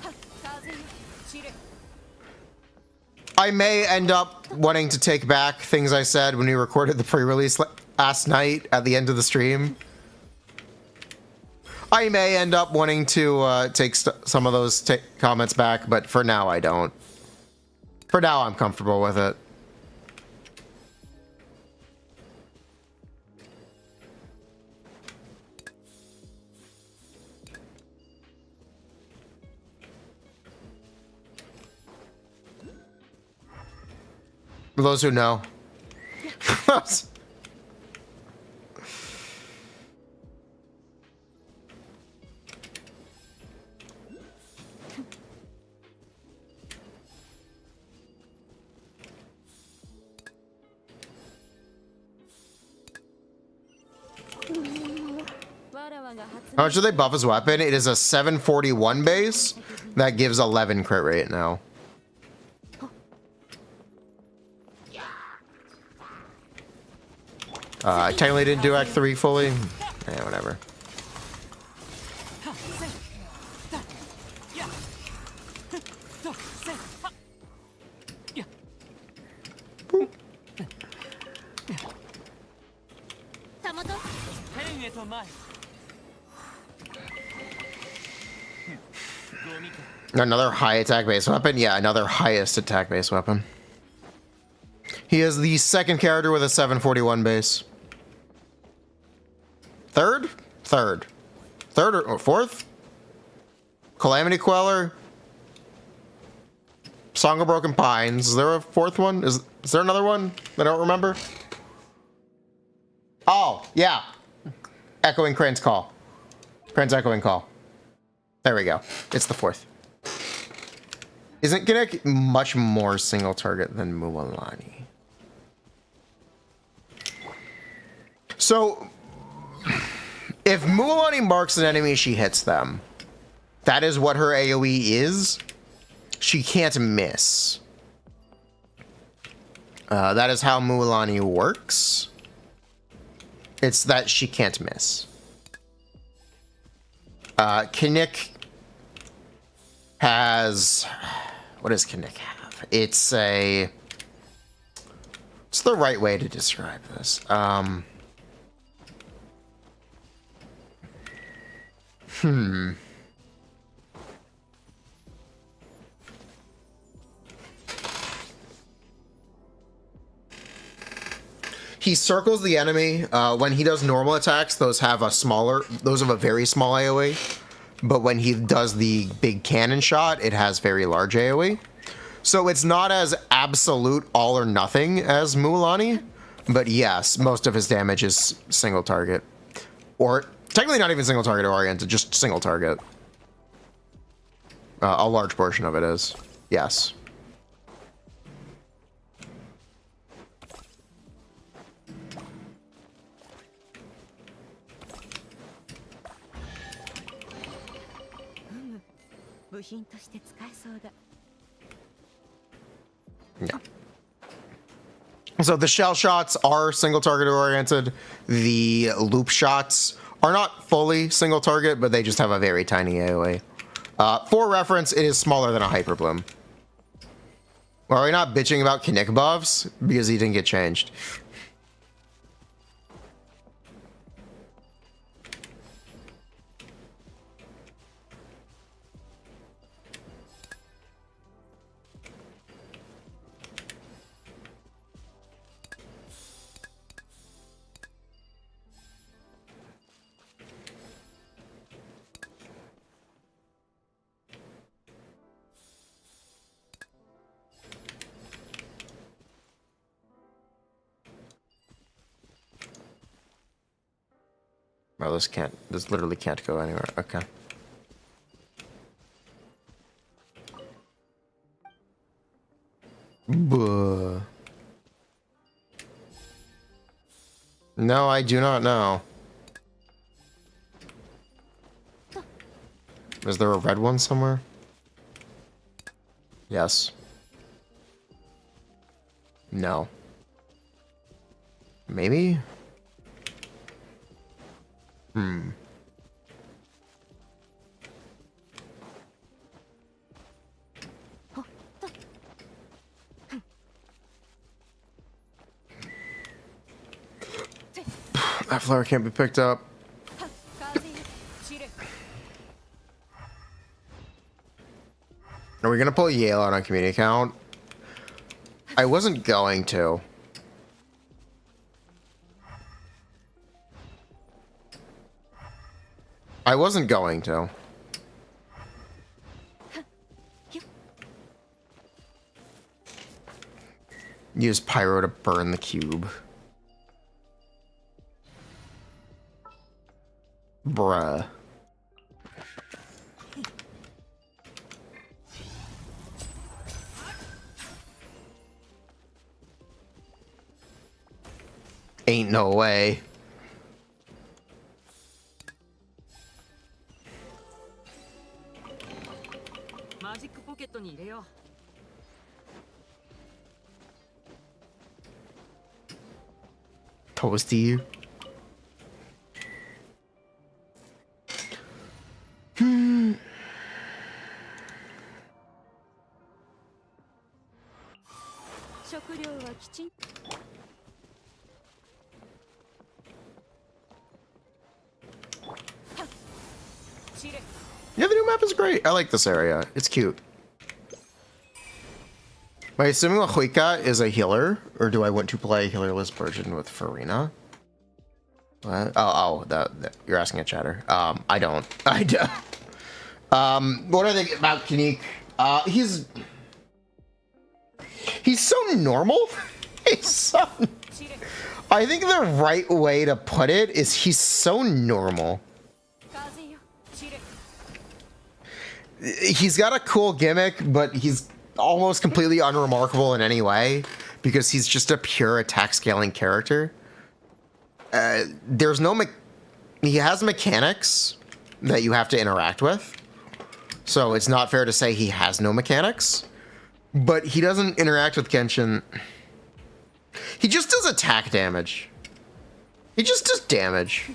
may end up wanting to take back things I said when we recorded the pre-release last night at the end of the stream. I may end up wanting to take some of those comments back, but for now I don't. For now I'm comfortable with it. For those who know. How much do they buff his weapon? It is a 741 base that gives 11 crit rate now. I technically didn't do Act 3 fully. Yeah, whatever. Another high attack base weapon? Yeah, another highest attack base weapon. He is the second character with a 741 base. Third or fourth? Calamity Queller. Song of Broken Pines. Is there a fourth one? Is there another one that I don't remember? Oh, yeah. Echoing Crane's Call. Crane's Echoing Call. There we go. It's the fourth. Isn't Genick much more single target than Mualani? So, if Mulani marks an enemy, she hits them. That is what her AoE is. She can't miss. That is how Mulani works. It's that she can't miss. Kinnick has... What does Kinnick have? It's the right way to describe this. He circles the enemy. When he does normal attacks, those have a very small AoE. But when he does the big cannon shot, it has very large AoE. So it's not as absolute all or nothing as Mualani. But yes, most of his damage is single target. Or technically not even single target oriented, just single target. A large portion of it is. Yes. Yeah. So the shell shots are single target oriented. The loop shots are not fully single target, but they just have a very tiny AoE. For reference, it is smaller than a hyper bloom. Are we not bitching about Kinnick buffs? Because he didn't get changed. Well, this literally can't go anywhere. Okay. Buh. No, I do not know. Is there a red one somewhere? Yes. No. Maybe? That flower can't be picked up. Are we gonna pull Yale on a community account? I wasn't going to. I wasn't going to. Use pyro to burn the cube. Bruh. Ain't no way. Toasty. Yeah, the new map is great. I like this area. It's cute. Am I assuming Lahuika is a healer, or do I want to play healerless version with Furina? What? You're asking a chatter. I don't. I don't. What do I think about Kinnick? He's so normal. He's so. I think the right way to put it is he's so normal. He's got a cool gimmick, but he's almost completely unremarkable in any way because he's just a pure attack scaling character. There's no he has mechanics that you have to interact with, so it's not fair to say he has no mechanics, but he doesn't interact with Genshin. He just does attack damage. He just does damage.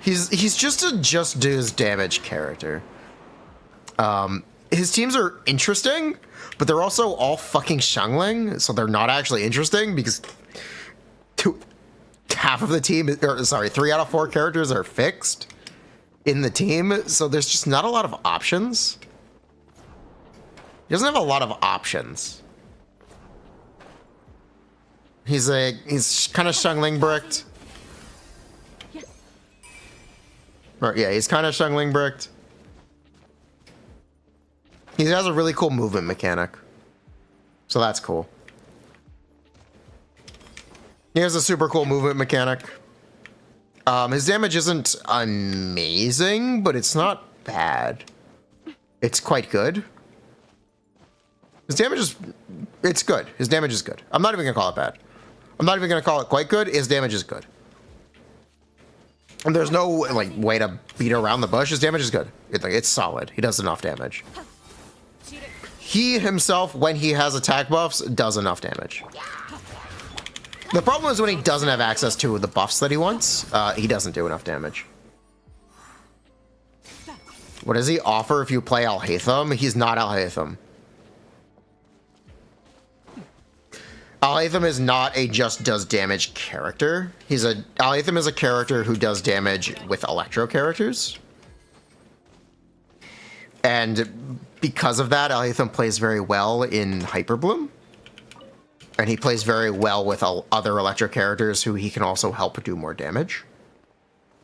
He's just a just does damage character. His teams are interesting, but they're also all fucking Xiangling, so they're not actually interesting because half of the team, or sorry, 3 out of 4 characters are fixed in the team, so there's just not a lot of options. He doesn't have a lot of options. He's kind of Xiangling bricked. Or, yeah, he's kind of Xiangling bricked. He has a really cool movement mechanic. So that's cool. He has a super cool movement mechanic. His damage isn't amazing, but it's not bad. It's quite good. His damage is... It's good. His damage is good. I'm not even going to call it bad. I'm not even going to call it quite good. His damage is good. And there's no like way to beat around the bush. His damage is good. It's solid. He does enough damage. He himself, when he has attack buffs, does enough damage. The problem is when he doesn't have access to the buffs that he wants, he doesn't do enough damage. What does he offer if you play Alhaitham? He's not Alhaitham. Alhaitham is not a just does damage character. Alhaitham is a character who does damage with electro characters. And because of that, Alhaitham plays very well in Hyperbloom. And he plays very well with other electro characters who he can also help do more damage.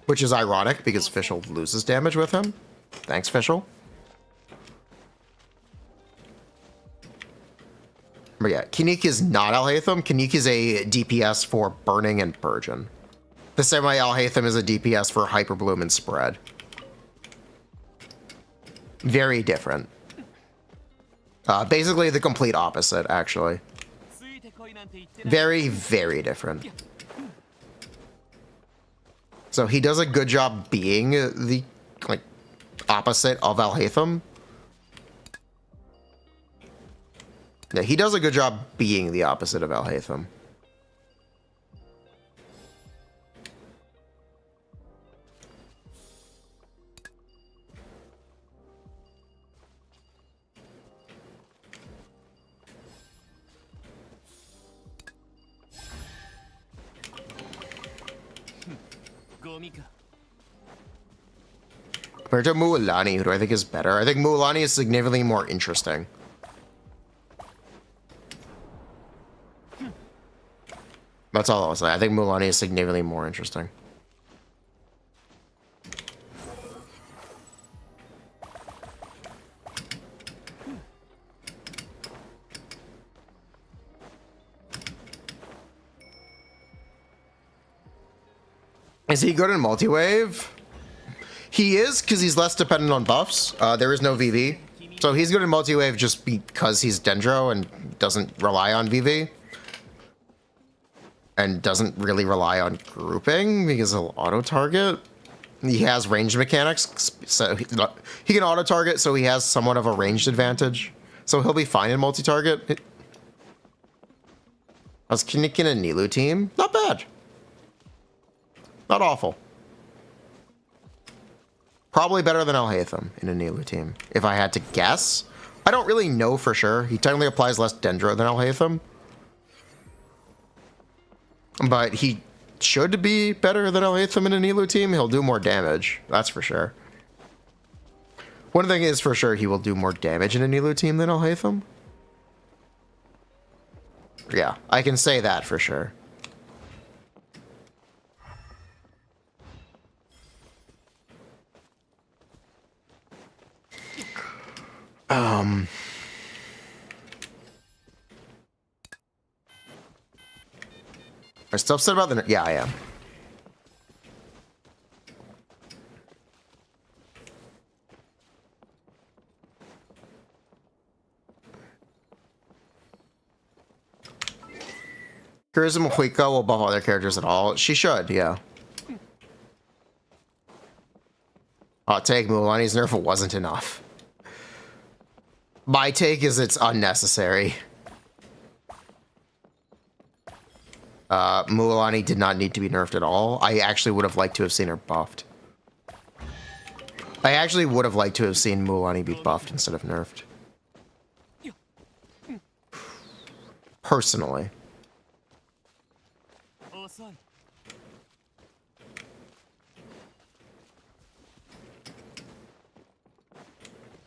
Which is ironic because Fischl loses damage with him. Thanks, Fischl. But yeah, Kineek is not Alhaitham. Kineek is a DPS for Burning and Burgeon. The same way Alhaitham is a DPS for Hyperbloom and Spread. Very different. Basically the complete opposite, actually. Very, very different. So he does a good job being the opposite of Alhaitham. Yeah, he does a good job being the opposite of Alhaitham. Compared to Mualani, who do I think is better? I think Mualani is significantly more interesting. That's all I'll say. I think Mulani is significantly more interesting. Is he good in multi-wave? He is, because he's less dependent on buffs. There is no VV. So he's good in multi-wave just because he's Dendro and doesn't rely on VV. And doesn't really rely on grouping because he'll auto-target. He has range mechanics, so he can auto-target, so he has somewhat of a ranged advantage. So he'll be fine in multi-target. I was Kineek in a Nilou team. Not bad. Not awful. Probably better than Alhaitham in a Nilou team, if I had to guess. I don't really know for sure. He technically applies less Dendro than Alhaitham. But he should be better than Alhaitham in a Nilou team. He'll do more damage, that's for sure. One thing is for sure, he will do more damage in a Nilou team than Alhaitham. Yeah, I can say that for sure. Are you still upset about the... Yeah, I am. Charisma Huika will buff other characters at all. She should, yeah. Hot take, Mulani's nerf wasn't enough. My take is it's unnecessary. Mualani did not need to be nerfed at all. I actually would have liked to have seen her buffed. I actually would have liked to have seen Mualani be buffed instead of nerfed. Personally.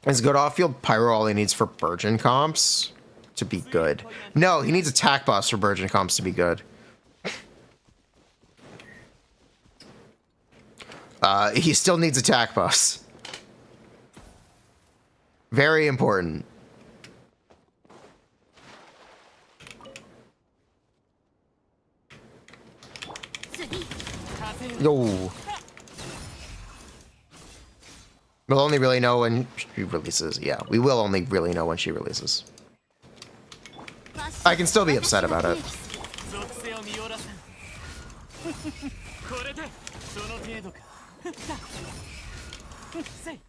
Is good off-field Pyro all he needs for Burgeon comps to be good? No, he needs attack buffs for Burgeon comps to be good. He still needs attack buffs. Very important. Yo. We'll only really know when she releases. Yeah, we will only really know when she releases. I can still be upset about it. Say.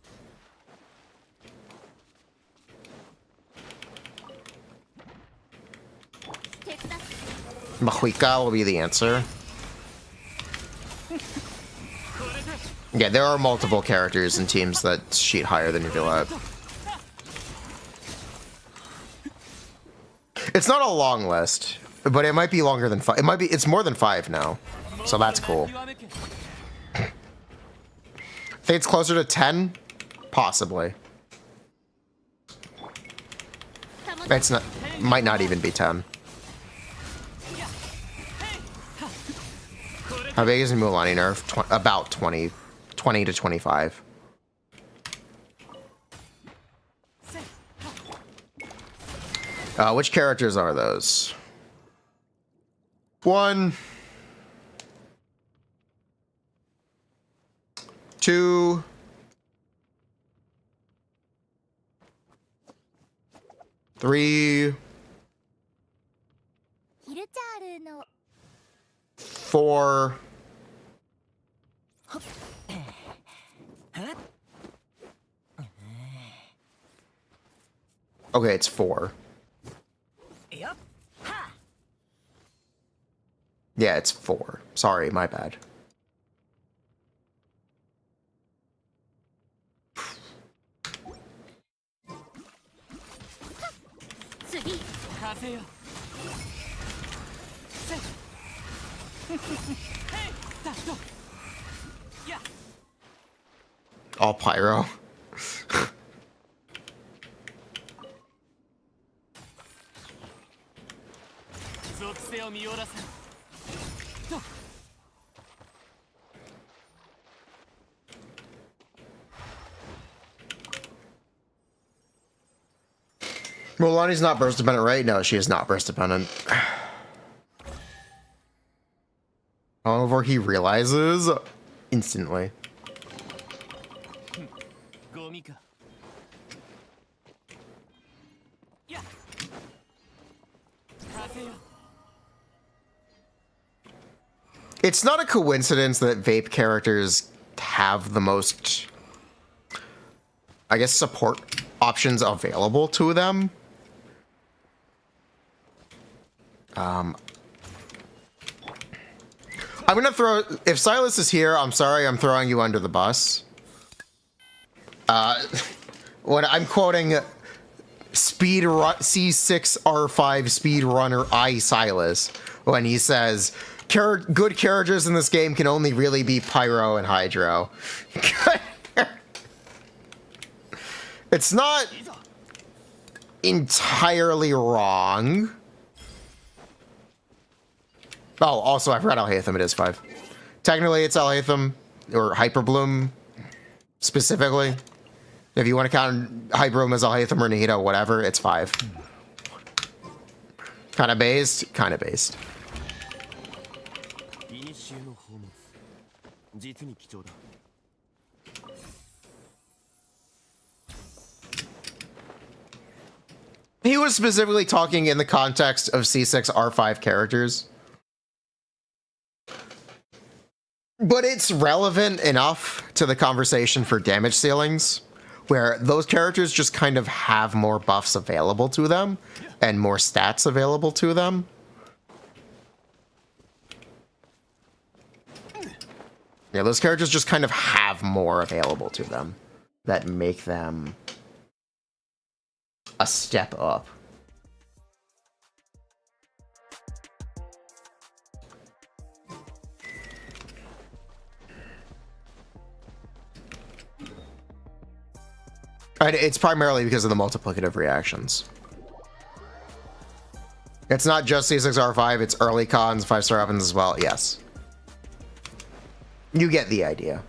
Mahuika will be the answer. Yeah, there are multiple characters and teams that cheat higher than Uvula. It's not a long list, but it might be longer than 5. It's more than 5 now, so that's cool. Think it's closer to 10? Possibly. It's not, might not even be 10. How big is a Mualani nerf? About 20 to 25. Which characters are those? 1, 2, 3, 4. Okay, it's 4. Yeah, it's 4. Sorry, my bad. All pyro. Mulani's not burst dependent, right? No, she is not burst dependent. However, he realizes instantly. It's not a coincidence that vape characters have the most, I guess, support options available to them. I'm gonna throw, if Silas is here, I'm sorry, I'm throwing you under the bus. When I'm quoting C6R5 speedrunner I Silas when he says, good characters in this game can only really be Pyro and Hydro. It's not entirely wrong. Oh, also, I forgot Alhaitham. It is 5. Technically, it's Alhaitham, or Hyperbloom, specifically. If you want to count Hyperbloom as Alhaitham or Nihito, whatever, it's 5. Kind of based? Kind of based. He was specifically talking in the context of C6R5 characters. But it's relevant enough to the conversation for damage ceilings, where those characters just kind of have more buffs available to them and more stats available to them. Yeah, those characters just kind of have more available to them that make them a step up. And it's primarily because of the multiplicative reactions. It's not just C6R5, it's early cons, 5-star weapons as well, yes. You get the idea.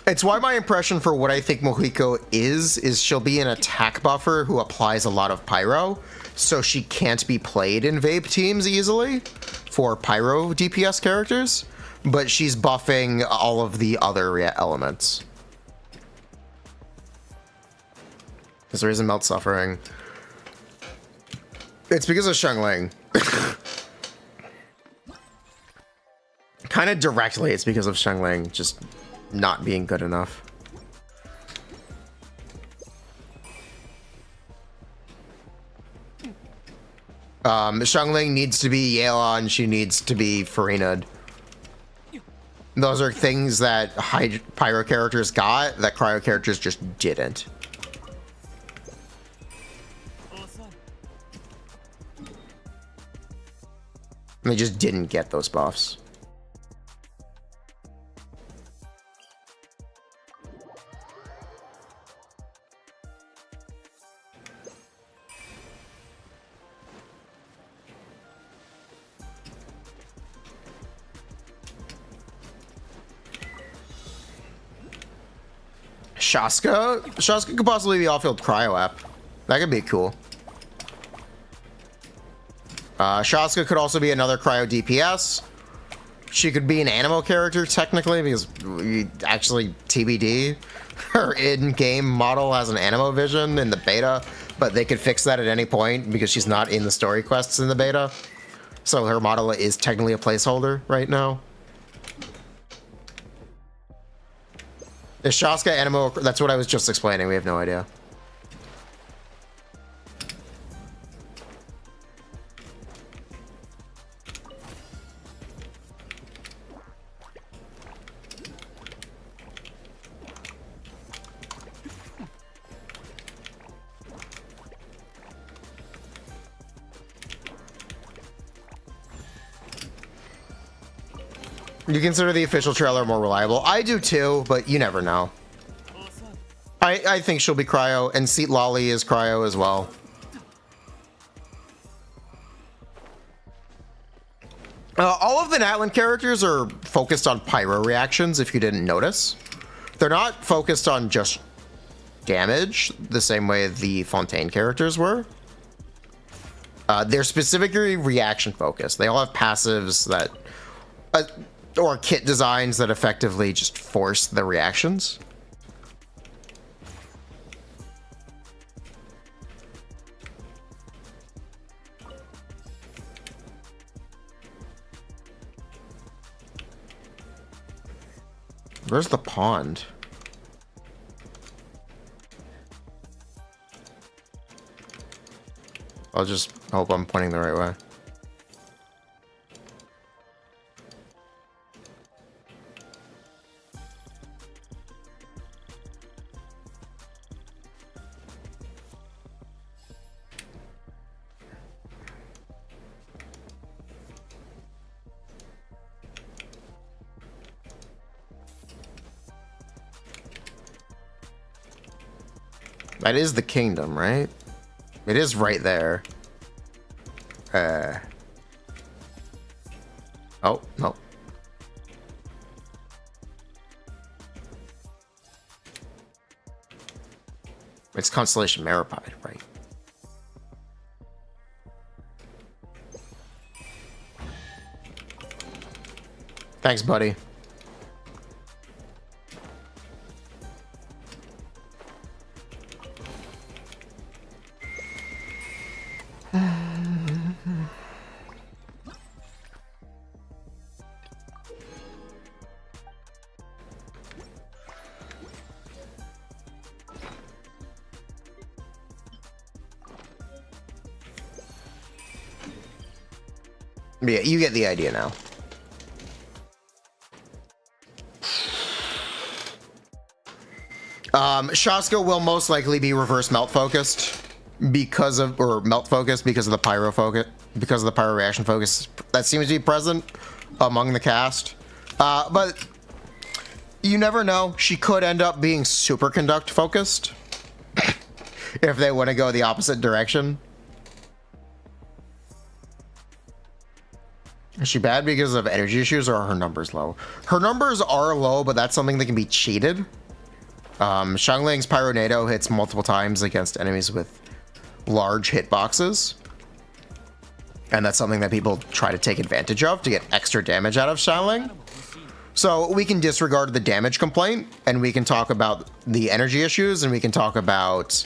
It's why my impression for what I think Mohiko is she'll be an attack buffer who applies a lot of pyro, so she can't be played in vape teams easily for pyro DPS characters, but she's buffing all of the other elements. There's a reason Melt's suffering. It's because of Shengling. kind of directly it's because of Xiangling just not being good enough. Xiangling needs to be Yelan, she needs to be Furina. Those are things that Pyro characters got that Cryo characters just didn't. They just didn't get those buffs. Shaska could possibly be off-field cryo app. That could be cool. Shaska could also be another cryo DPS. She could be an Animo character technically because actually TBD, her in-game model has an Animo vision in the beta, but they could fix that at any point because she's not in the story quests in the beta. So her model is technically a placeholder right now. Is Shaska Animo? That's what I was just explaining. We have no idea. You consider the official trailer more reliable? I do too, but you never know. I think she'll be cryo, and Seat Lolly is cryo as well. All of the Natlan characters are focused on pyro reactions, if you didn't notice. They're not focused on just damage, the same way the Fontaine characters were. They're specifically reaction focused. They all have passives that... or kit designs that effectively just force the reactions. Where's the pond? I'll just hope I'm pointing the right way. That is the kingdom, right? It is right there. Oh, no. It's Constellation Maripide, right? Thanks, buddy. But yeah, you get the idea now. Shaska will most likely be reverse melt focused because of, or melt focused because of the pyro focus, because of the pyro reaction focus that seems to be present among the cast. But you never know. She could end up being superconduct focused if they want to go the opposite direction. Is she bad because of energy issues or are her numbers low? Her numbers are low, but that's something that can be cheated. Xiangling's Pyronado hits multiple times against enemies with large hitboxes. And that's something that people try to take advantage of to get extra damage out of Xiangling. So we can disregard the damage complaint and we can talk about the energy issues and we can talk about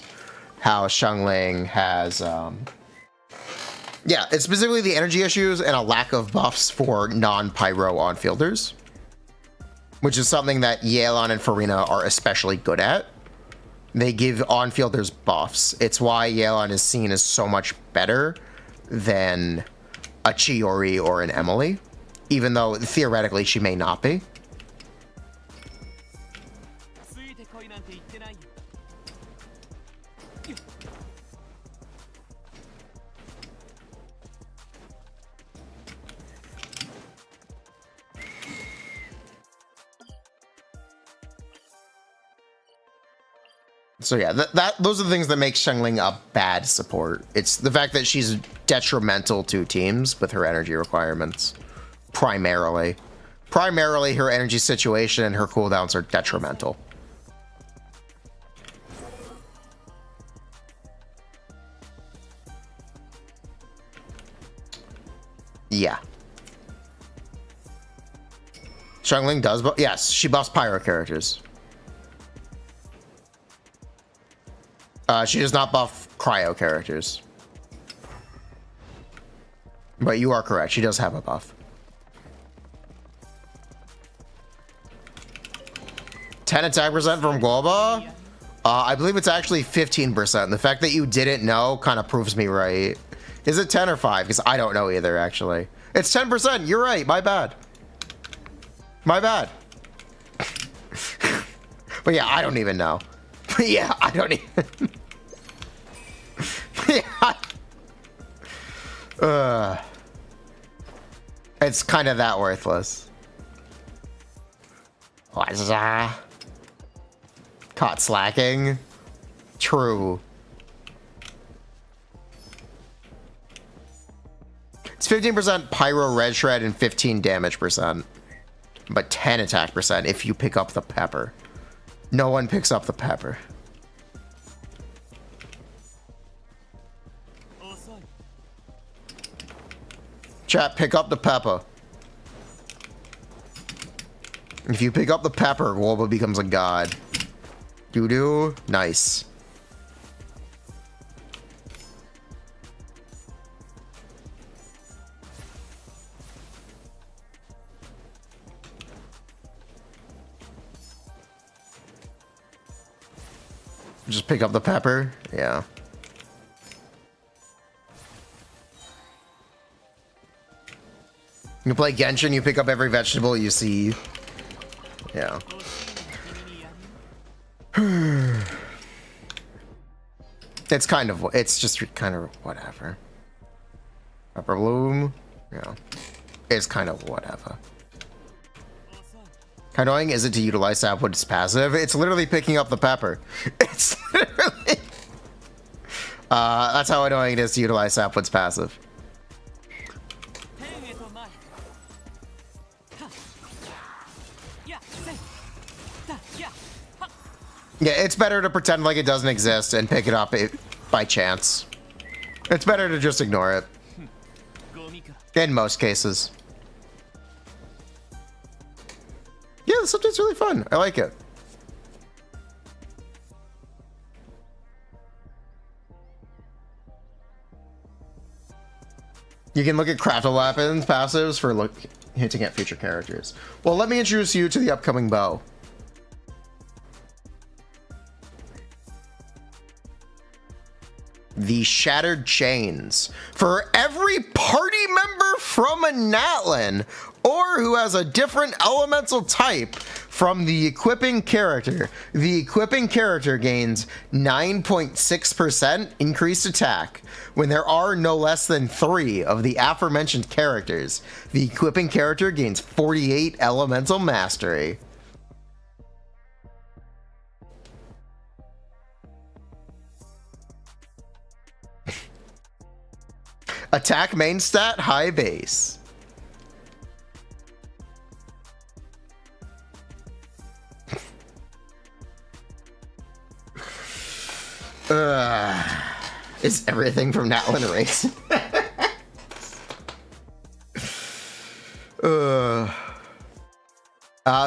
how Xiangling has Yeah, it's specifically the energy issues and a lack of buffs for non-pyro on-fielders, which is something that Yelan and Furina are especially good at. They give on-fielders buffs. It's why Yelan is seen as so much better than a Chiori or an Emily, even though theoretically she may not be. So yeah, those are the things that make Xiangling a bad support. It's the fact that she's detrimental to teams with her energy requirements, primarily. Primarily, her energy situation and her cooldowns are detrimental. Yeah. Xiangling does, but yes, she buffs pyro characters. She does not buff cryo characters. But you are correct, she does have a buff. 10 attack percent from Guoba? I believe it's actually 15%. The fact that you didn't know kind of proves me right. Is it 10 or 5? Because I don't know either, actually. It's 10%, you're right, my bad. My bad. But yeah, I don't even know. But yeah, I don't even... yeah. It's kind of that worthless. What's that? Caught slacking? True. It's 15% pyro red shred and 15 damage percent. But 10 attack percent if you pick up the pepper. No one picks up the pepper. Chat, pick up the pepper. If you pick up the pepper, Wolba becomes a god. Doo-doo. Nice. Just pick up the pepper? Yeah. You play Genshin, you pick up every vegetable you see. Yeah. It's just kind of whatever. Pepper bloom, yeah. It's kind of whatever. How annoying is it to utilize Sapwood's passive? It's literally picking up the pepper. It's literally... that's how annoying it is to utilize Sapwood's passive. Yeah, it's better to pretend like it doesn't exist and pick it up by chance. It's better to just ignore it. In most cases. Yeah, this subject's really fun. I like it. You can look at craftable weapons passives for hinting at future characters. Well, let me introduce you to the upcoming bow. The Shattered Chains. For every party member from a Natlin, or who has a different elemental type from the equipping character, the equipping character gains 9.6% increased attack. When there are no less than 3 of the aforementioned characters, the equipping character gains 48 elemental mastery. Attack main stat, high base. Is everything from Natlin erased?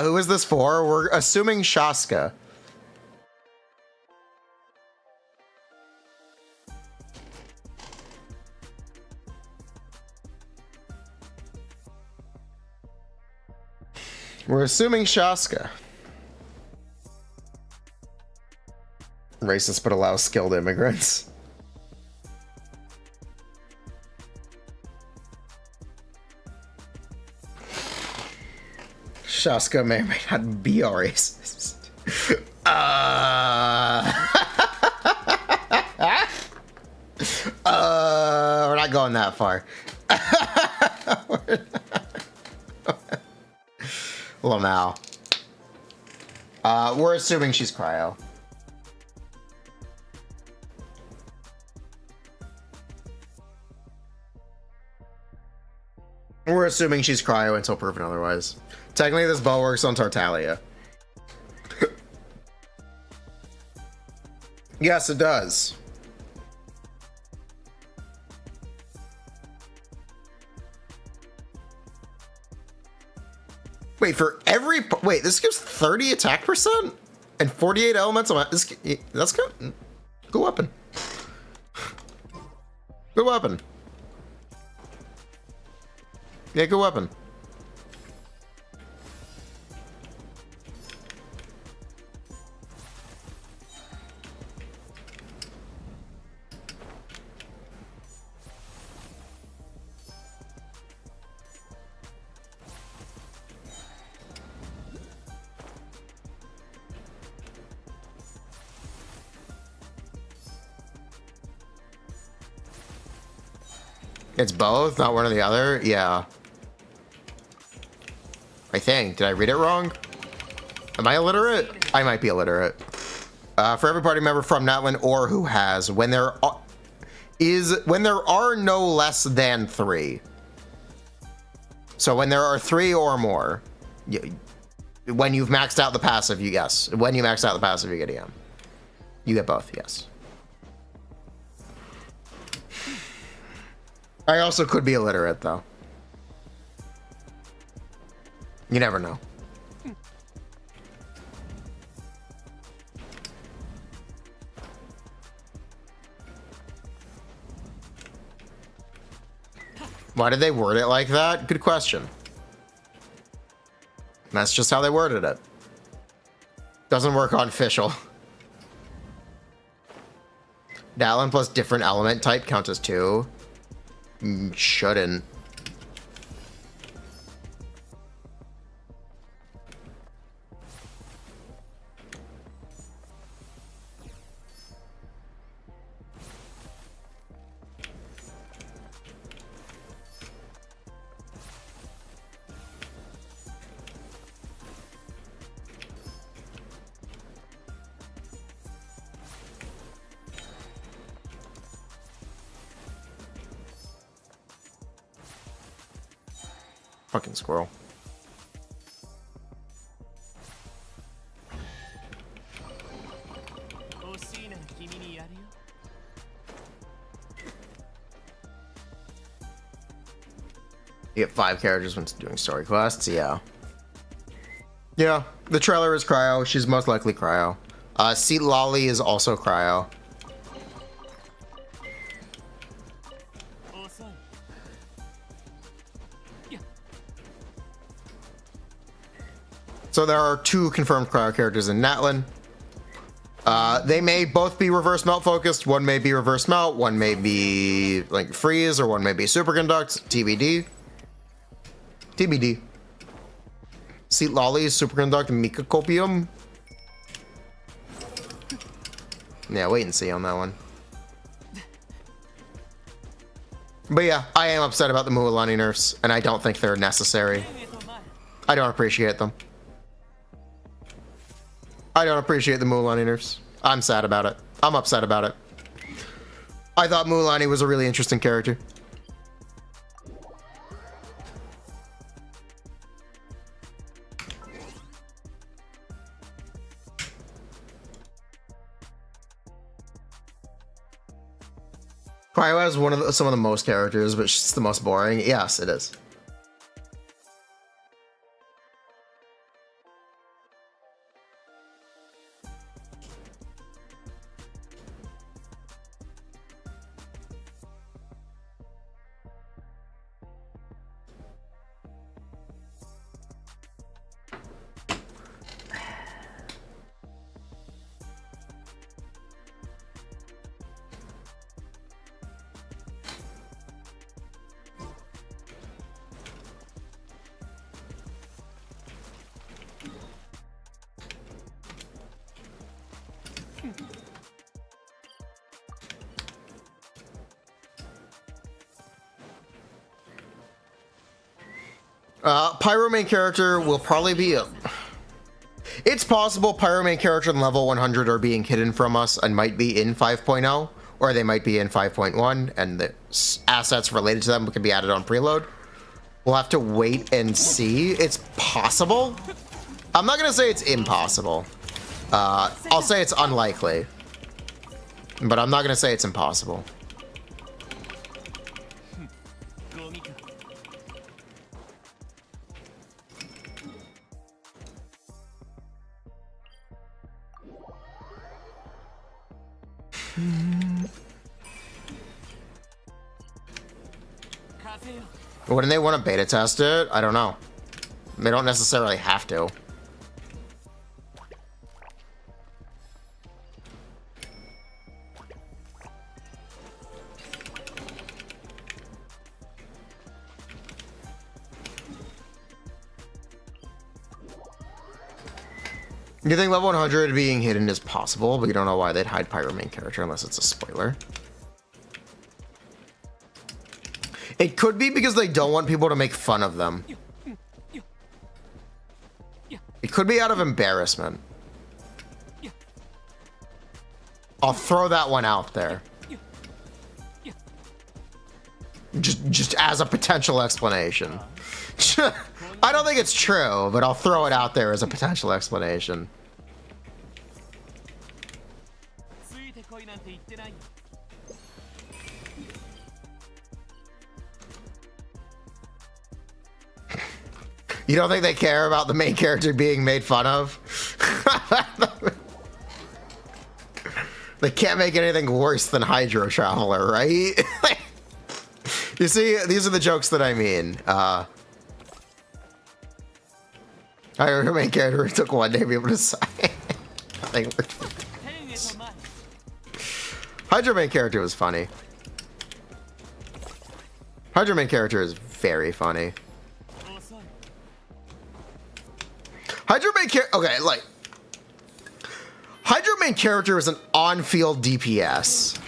Who is this for? We're assuming Shaska. We're assuming Shaska. Racist but allows skilled immigrants. Shaska may or may not be a racist. We're not going that far. Lamau. We're assuming she's cryo. We're assuming she's cryo until proven otherwise. Technically, this bow works on Tartaglia. Yes, it does. Wait, for every... Wait, this gives 30 attack percent? And 48 elemental... That's good. Good weapon. Good weapon. Yeah, good weapon. It's both, not one or the other? Yeah. I think. Did I read it wrong? Am I illiterate? I might be illiterate. For every party member from Natlan or who has, when there are no less than 3. So when there are 3 or more, when you've maxed out the passive, you guess. When you max out the passive, you get EM. You get both, yes. I also could be illiterate, though. You never know. Why did they word it like that? Good question. That's just how they worded it. Doesn't work on official. Dallin plus different element type counts as 2. Shouldn't. Fucking squirrel. You get 5 characters when doing story quests, yeah. Yeah, the trailer is cryo. She's most likely cryo. Seat Lolly is also cryo. So there are 2 confirmed cryo characters in Natlan. They may both be reverse melt focused. One may be reverse melt, one may be like freeze, or one may be superconduct. TBD. TBD. Seat Lolly, superconduct, Mika Copium. Yeah, wait and see on that one. But yeah, I am upset about the Mualani nerfs, and I don't think they're necessary. I don't appreciate them. I don't appreciate the Mulani nerfs. I'm sad about it. I'm upset about it. I thought Mulani was a really interesting character. Cryo has some of the most characters, but she's the most boring. Yes, it is. Pyro main character will probably be a... It's possible Pyro main character and level 100 are being hidden from us and might be in 5.0, or they might be in 5.1, and the assets related to them can be added on preload. We'll have to wait and see. It's possible. I'm not going to say it's impossible. I'll say it's unlikely. But I'm not going to say it's impossible. Wouldn't they want to beta test it? I don't know. They don't necessarily have to. You think level 100 being hidden is possible, but you don't know why they'd hide Pyro main character unless it's a spoiler. It could be because they don't want people to make fun of them. It could be out of embarrassment. I'll throw that one out there. Just as a potential explanation. I don't think it's true, but I'll throw it out there as a potential explanation. You don't think they care about the main character being made fun of? They can't make anything worse than Hydro Traveler, right? You see, these are the jokes that I mean. Her main character took one day to be able to sign. Nothing worked. Hydro main character was funny. Hydro main character is very funny. Hydro main character, okay, like Hydro main character is an on-field DPS.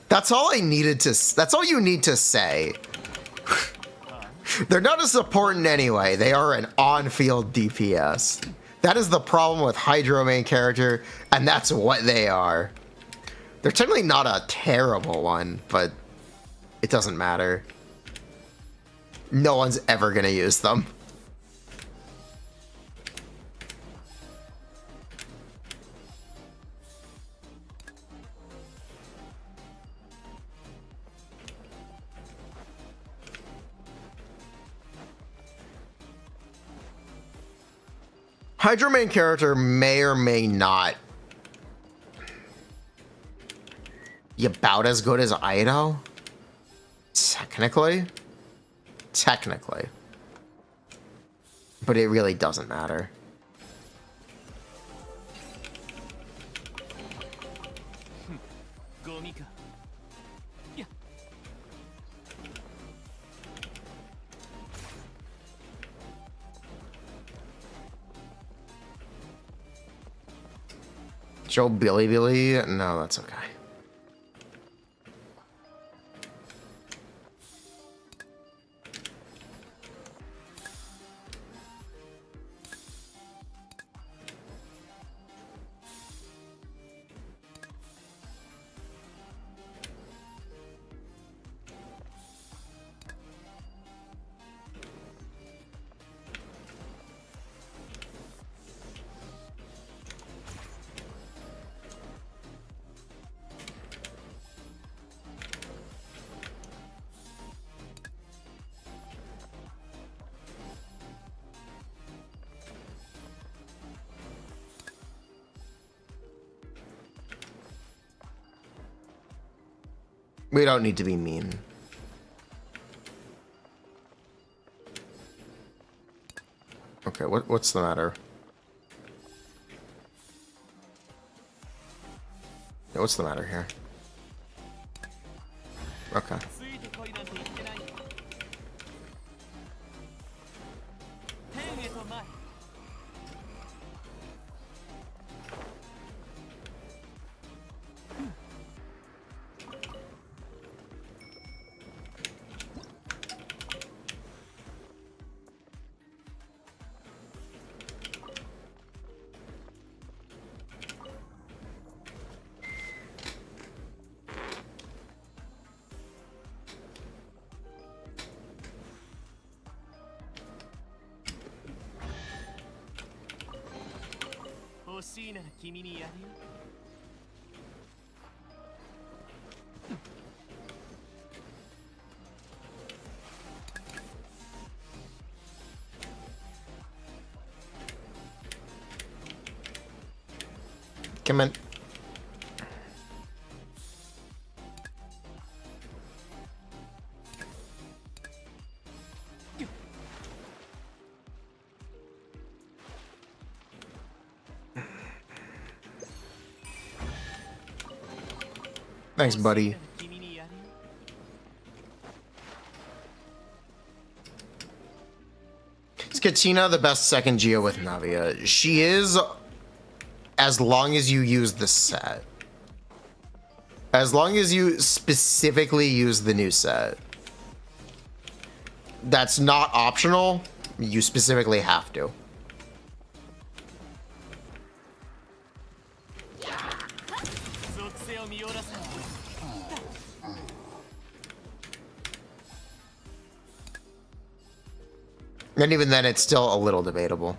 That's all I needed to. That's all you need to say. They're not as important anyway. They are an on-field DPS. That is the problem with Hydro main character, and that's what they are. They're technically not a terrible one, but it doesn't matter. No one's ever gonna use them. Hydro main character may or may not be about as good as Ido. Technically. Technically. But it really doesn't matter. Joe Billy? No, that's okay. We don't need to be mean. Okay, what's the matter? Yeah, what's the matter here? Okay. しいなら君にやるよ。 Come in. Thanks, buddy. Is Katina the best second Geo with Navia? She is, as long as you use the set. As long as you specifically use the new set. That's not optional. You specifically have to. And even then, it's still a little debatable.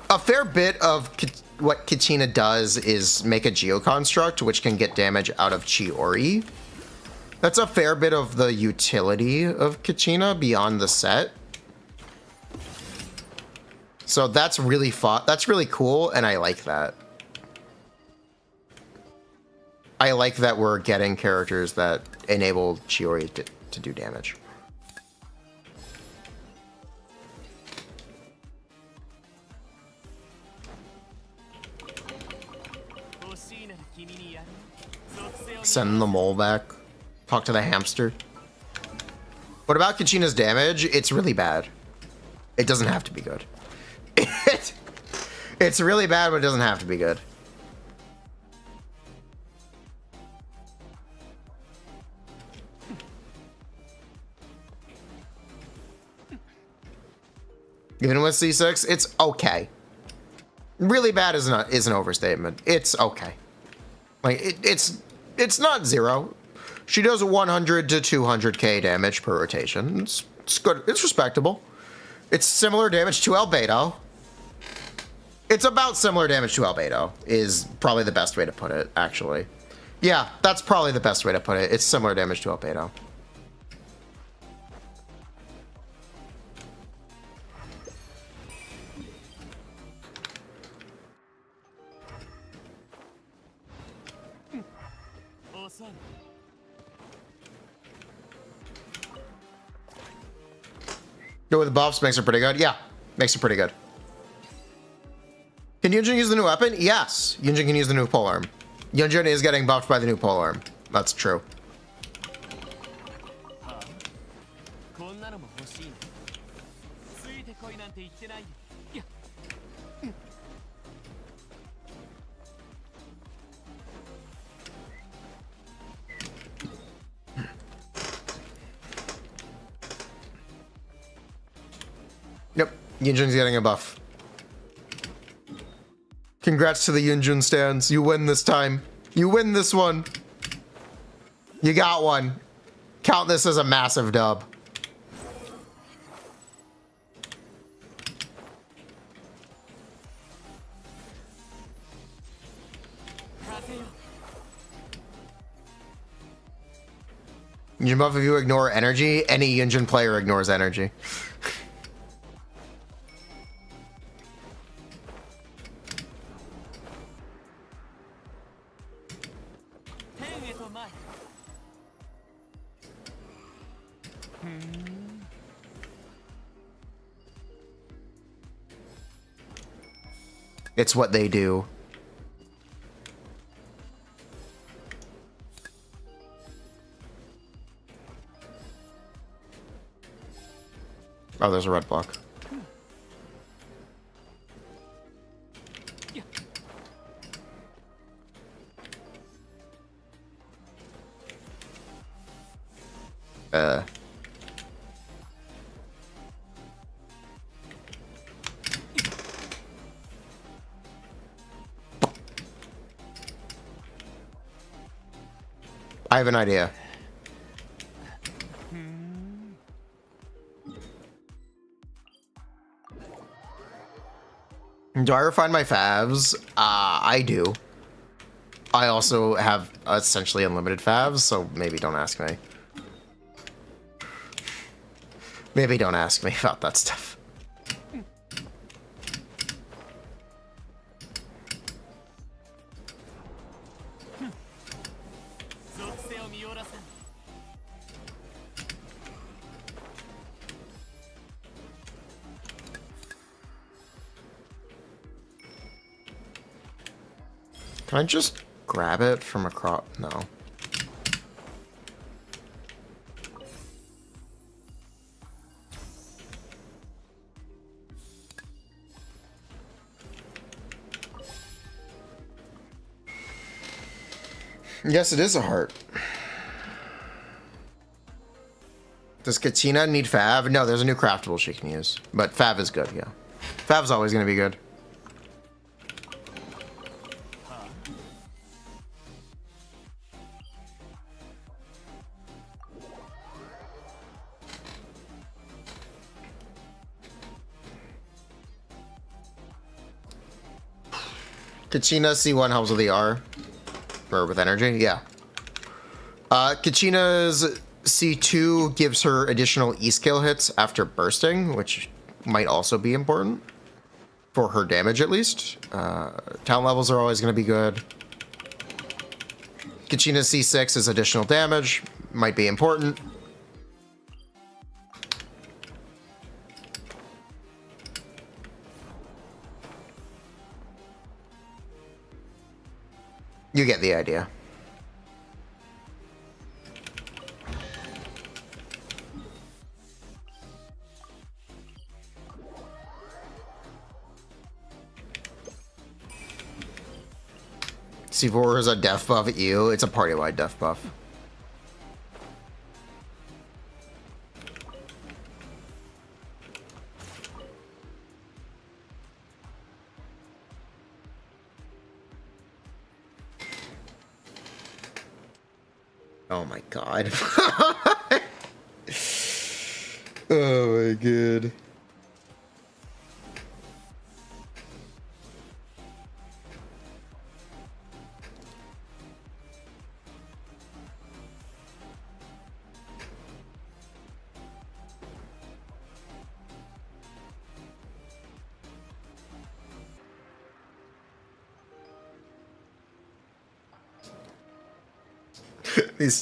A fair bit of what Katina does is make a geoconstruct, which can get damage out of Chiori. That's a fair bit of the utility of Katina beyond the set. So that's really fun. That's really cool, and I like that. I like that we're getting characters that enable Chiori to do damage. Send the mole back. Talk to the hamster. What about Kachina's damage? It's really bad. It doesn't have to be good. It's really bad, but it doesn't have to be good. Even with C6, it's okay. Really bad is an overstatement. It's okay. Like it's not zero. She does 100 to 200k damage per rotation. It's good. It's respectable. It's similar damage to Albedo. It's about similar damage to Albedo is probably the best way to put it, actually. Yeah, that's probably the best way to put it. It's similar damage to Albedo. Go with the buffs, makes her pretty good. Yeah, makes her pretty good. Can Yunjin use the new weapon? Yes, Yunjin can use the new polearm. Yunjin is getting buffed by the new polearm. That's true. Yep, Yunjin's getting a buff. Congrats to the Yunjin stands. You win this time. You win this one. You got one. Count this as a massive dub. Yunjin buff if you ignore energy. Any Yunjin player ignores energy. It's what they do. Oh, there's a red block. I have an idea. Do I refine my favs? I do. I also have essentially unlimited favs, so maybe don't ask me. Maybe don't ask me about that stuff. Can I just grab it from across? No. Yes, it is a heart. Does Katina need Fav? No, there's a new craftable she can use. But Fav is good, yeah. Fav's always going to be good. Kachina C1 helps with the R. Or with energy, yeah. Kachina's C2 gives her additional E-scale hits after bursting, which might also be important. For her damage, at least. Talent levels are always going to be good. Kachina's C6 is additional damage. Might be important. You get the idea. C4 is a death buff at you. It's a party-wide death buff. Oh my god. Oh my god.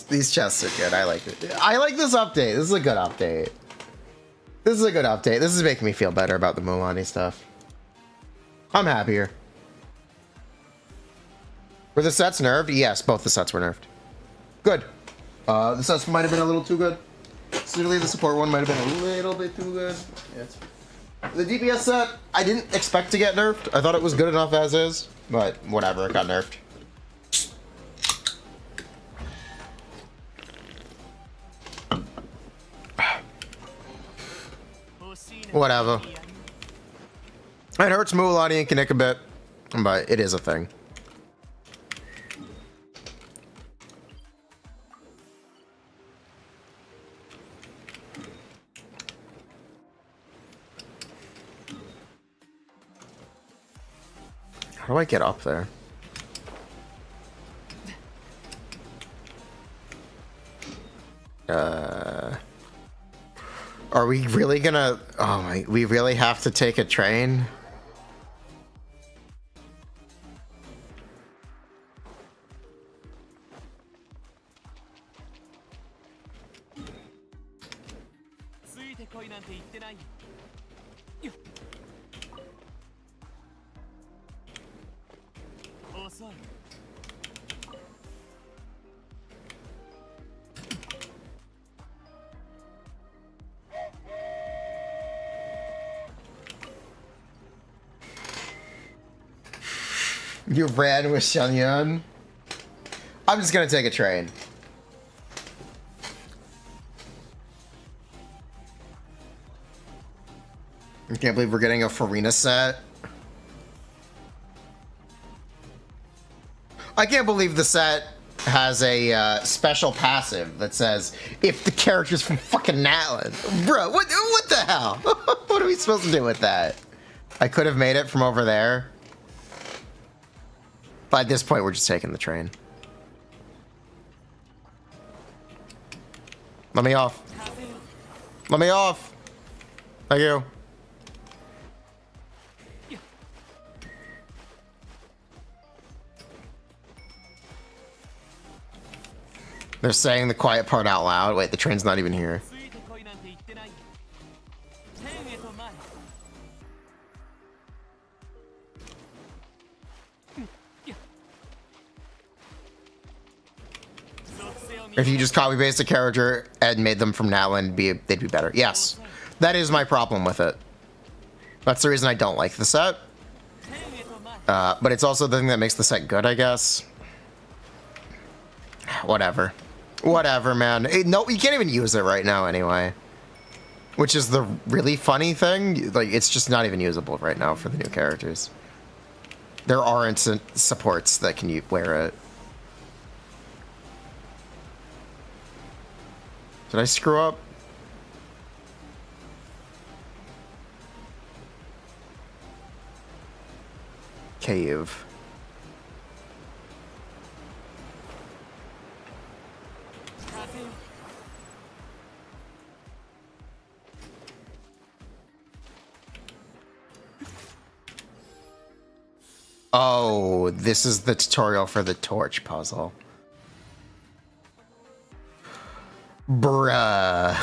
These chests are good. I like it. I like this update. This is a good update. This is a good update. This is making me feel better about the Mulani stuff. I'm happier. Were the sets nerfed? Yes, both the sets were nerfed. Good. The sets might have been a little too good. Certainly the support one might have been a little bit too good. Yeah, the DPS set, I didn't expect to get nerfed. I thought it was good enough as is, but whatever, it got nerfed. Whatever. It hurts Mualani and Kinnick a bit, but it is a thing. How do I get up there? Are we really gonna... Oh my... We really have to take a train? You ran with Shenyun? I'm just gonna take a train. I can't believe we're getting a Furina set. I can't believe the set has a special passive that says, if the character's from fucking Natlan. Bro, what the hell? What are we supposed to do with that? I could have made it from over there. But at this point, we're just taking the train. Let me off. Let me off. Thank you. They're saying the quiet part out loud. Wait, the train's not even here. If you just copy paste a character and made them from Natlan, they'd be better. Yes, that is my problem with it. That's the reason I don't like the set. But it's also the thing that makes the set good, I guess. Whatever. Whatever, man. No, you can't even use it right now anyway. Which is the really funny thing. Like, it's just not even usable right now for the new characters. There aren't supports that can wear it. Did I screw up? Cave. Oh, this is the tutorial for the torch puzzle. Bruh.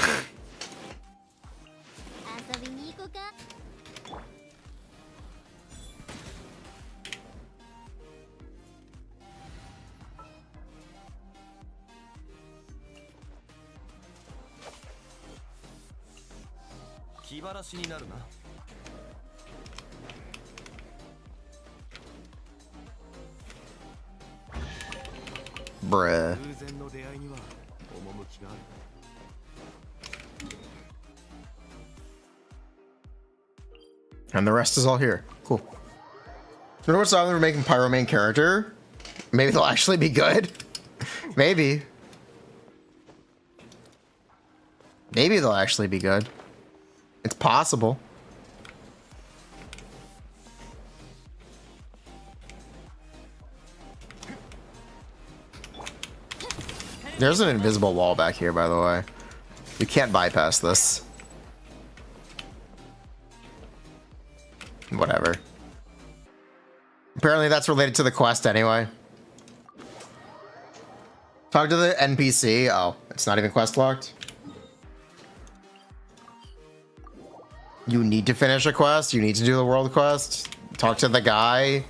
Bruh. And the rest is all here. Cool. You know what's on there making Pyro main character? Maybe they'll actually be good. Maybe. Maybe they'll actually be good. It's possible. There's an invisible wall back here, by the way. You can't bypass this. Whatever. Apparently that's related to the quest anyway. Talk to the NPC. Oh, it's not even quest locked. You need to finish a quest. You need to do the world quest. Talk to the guy.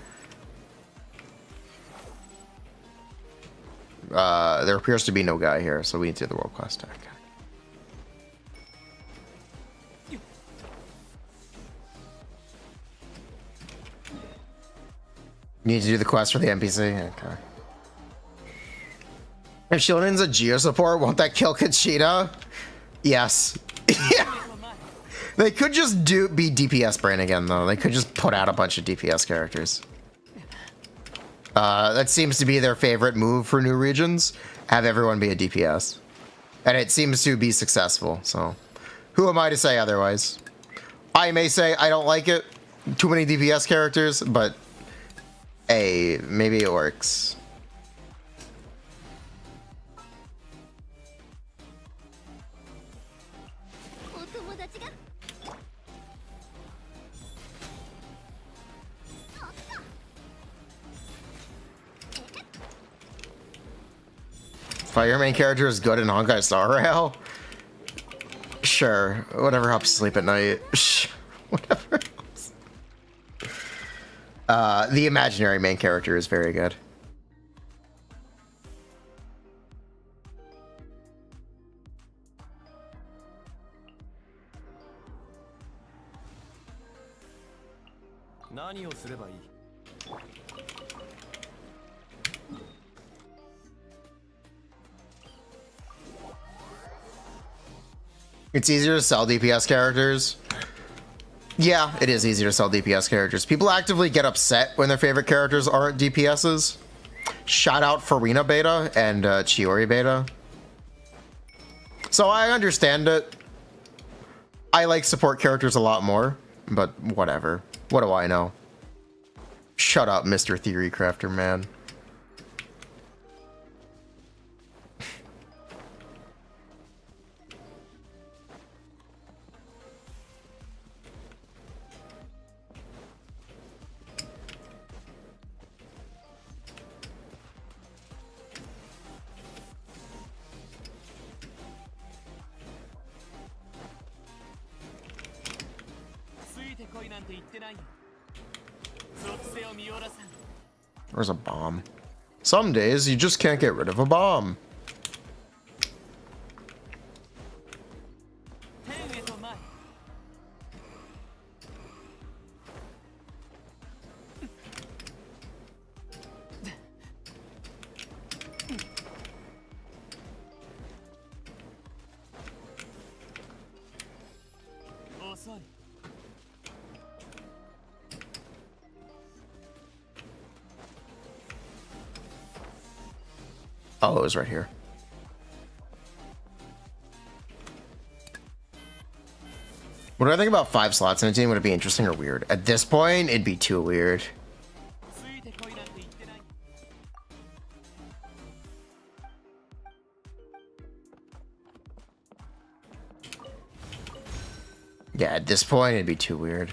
There appears to be no guy here, so we need to do the world quest. Okay. You need to do the quest for the NPC? Okay. If Shieldin's a Geo support, won't that kill Kachita? Yes. Yeah. They could just be DPS brain again, though. They could just put out a bunch of DPS characters. That seems to be their favorite move for new regions. Have everyone be a DPS. And it seems to be successful, so... Who am I to say otherwise? I may say I don't like it. Too many DPS characters, but... Hey, maybe it works. Fire main character is good in Honkai Star Rail? Sure. Whatever helps you sleep at night. Whatever helps. The Imaginarium main character is very good. It's easier to sell DPS characters. Yeah, it is easy to sell DPS characters. People actively get upset when their favorite characters aren't DPSs. Shout out Furina beta and Chiori beta. So I understand it. I like support characters a lot more, but whatever. What do I know? Shut up, Mr. Theorycrafter, man. Where's a bomb? Some days you just can't get rid of a bomb. Oh, it was right here. What do I think about 5 slots in a team? Would it be interesting or weird? At this point, it'd be too weird. Yeah, at this point, it'd be too weird.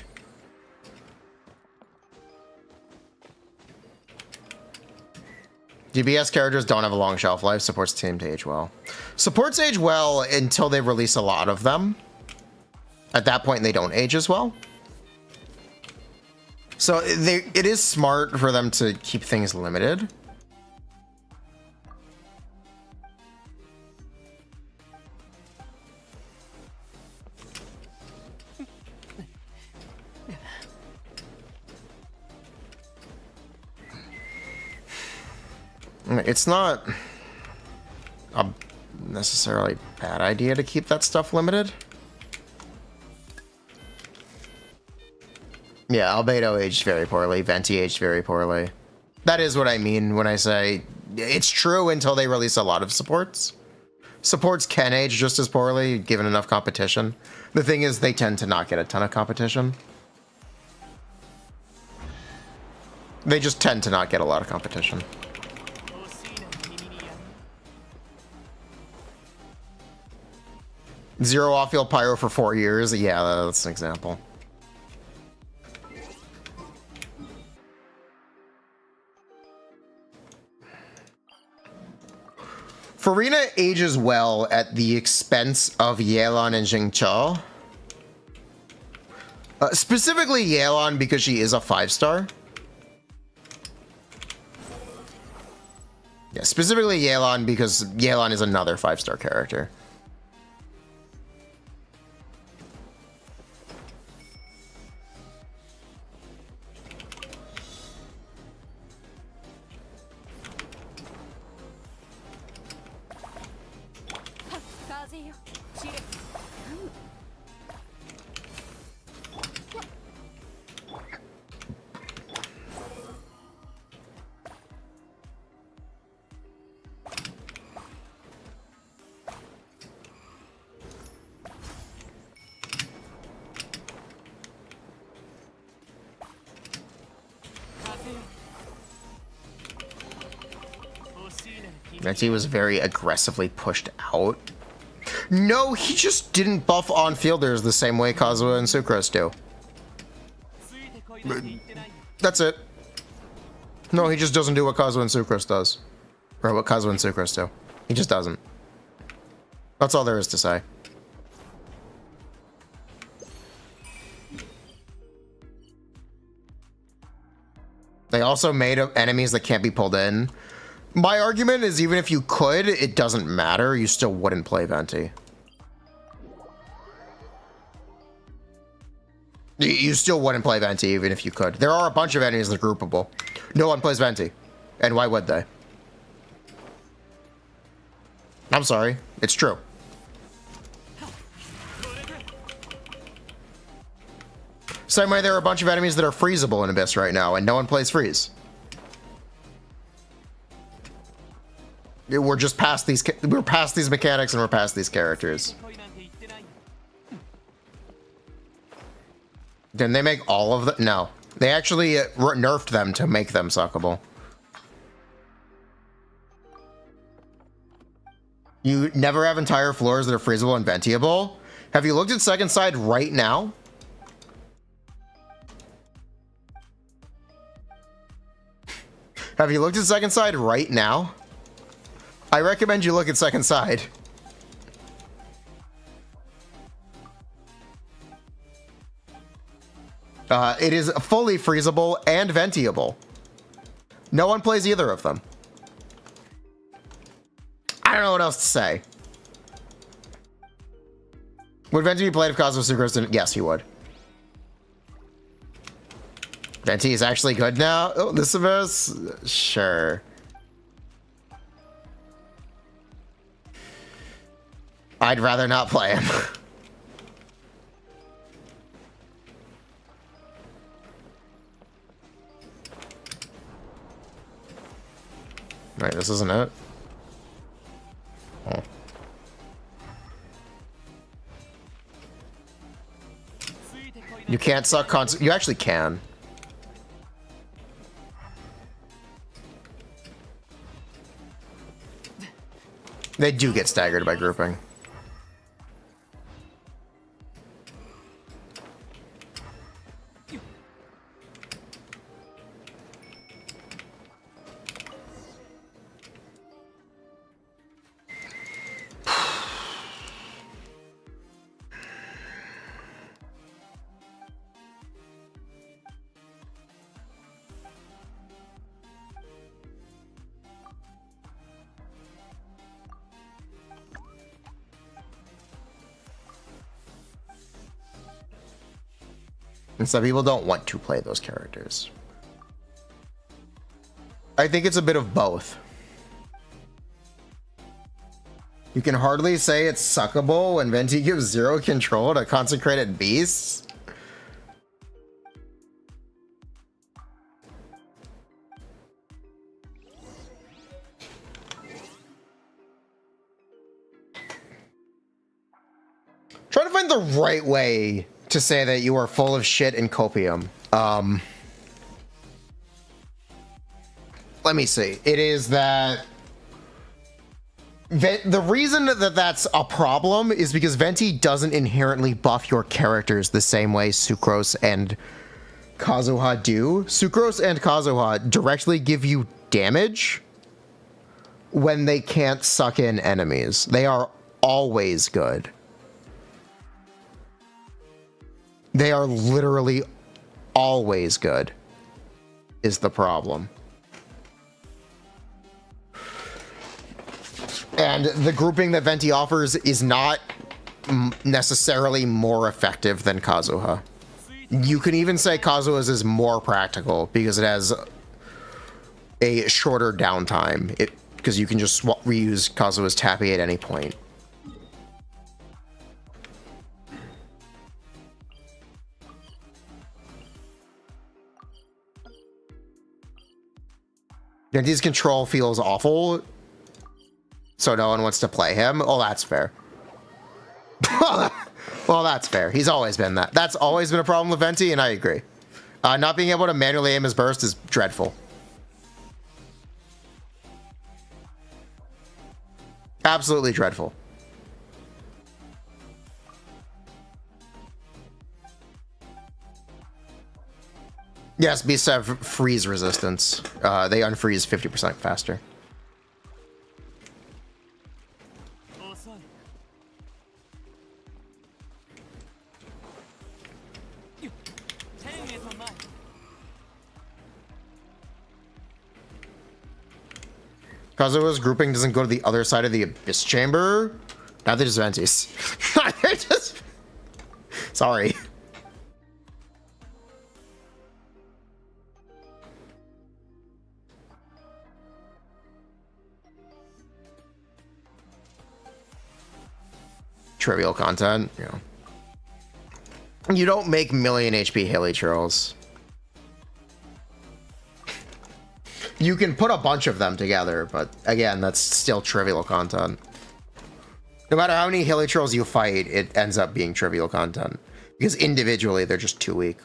DPS characters don't have a long shelf life. Supports team to age well. Supports age well until they release a lot of them. At that point, they don't age as well. So it is smart for them to keep things limited. It's not a necessarily bad idea to keep that stuff limited. Yeah, Albedo aged very poorly. Venti aged very poorly. That is what I mean when I say it's true until they release a lot of supports. Supports can age just as poorly given enough competition. The thing is, they tend to not get a ton of competition. They just tend to not get a lot of competition. Zero off-field pyro for 4 years. Yeah, that's an example. Furina ages well at the expense of Yelan and Jingcha. Specifically Yelan because she is a 5-star. Yeah, specifically Yelan because Yelan is another 5-star character. He was very aggressively pushed out. No, he just didn't buff on-fielders the same way Kazuha and Sucrose do. That's it. No, he just doesn't do what Kazuha and Sucrose does. Or what Kazuha and Sucrose do. He just doesn't. That's all there is to say. They also made enemies that can't be pulled in. My argument is even if you could, it doesn't matter. You still wouldn't play Venti. You still wouldn't play Venti even if you could. There are a bunch of enemies that are groupable. No one plays Venti. And why would they? I'm sorry. It's true. Same way there are a bunch of enemies that are freezable in Abyss right now, and no one plays freeze. We're just past these. We're past these mechanics, and we're past these characters. Didn't they make all of them? No, they actually nerfed them to make them suckable. You never have entire floors that are freezable and ventiable. Have you looked at second side right now? Have you looked at second side right now? I recommend you look at second side. It is fully freezable and ventiable. No one plays either of them. I don't know what else to say. Would Venti be played if Cosmo Sucrose didn't? Yes, he would. Venti is actually good now? Oh, this of us? Sure. I'd rather not play him. Right, this isn't it. Oh. You can't suck you actually can. They do get staggered by grouping. And some people don't want to play those characters. I think it's a bit of both. You can hardly say it's suckable when Venti gives 0 control to consecrated beasts. Trying to find the right way to say that you are full of shit and copium. Let me see. It is that the reason that that's a problem is because Venti doesn't inherently buff your characters the same way Sucrose and Kazuha do. Sucrose and Kazuha directly give you damage when they can't suck in enemies. They are always good. They are literally always good, is the problem. And the grouping that Venti offers is not necessarily more effective than Kazuha. You can even say Kazuha's is more practical because it has a shorter downtime. Because you can just reuse Kazuha's Tappy at any point. Venti's control feels awful, so no one wants to play him. Oh, that's fair. Well, that's fair. He's always been that. That's always been a problem with Venti, and I agree. Not being able to manually aim his burst is dreadful. Absolutely dreadful. Yes, beasts have freeze resistance. They unfreeze 50% faster. Kazuha's grouping doesn't go to the other side of the Abyss Chamber. Now they're just Ventis. They're just... Sorry. Trivial content, yeah. You don't make million HP hilly trolls. You can put a bunch of them together, but again, that's still trivial content. No matter how many hilly trolls you fight, it ends up being trivial content. Because individually, they're just too weak.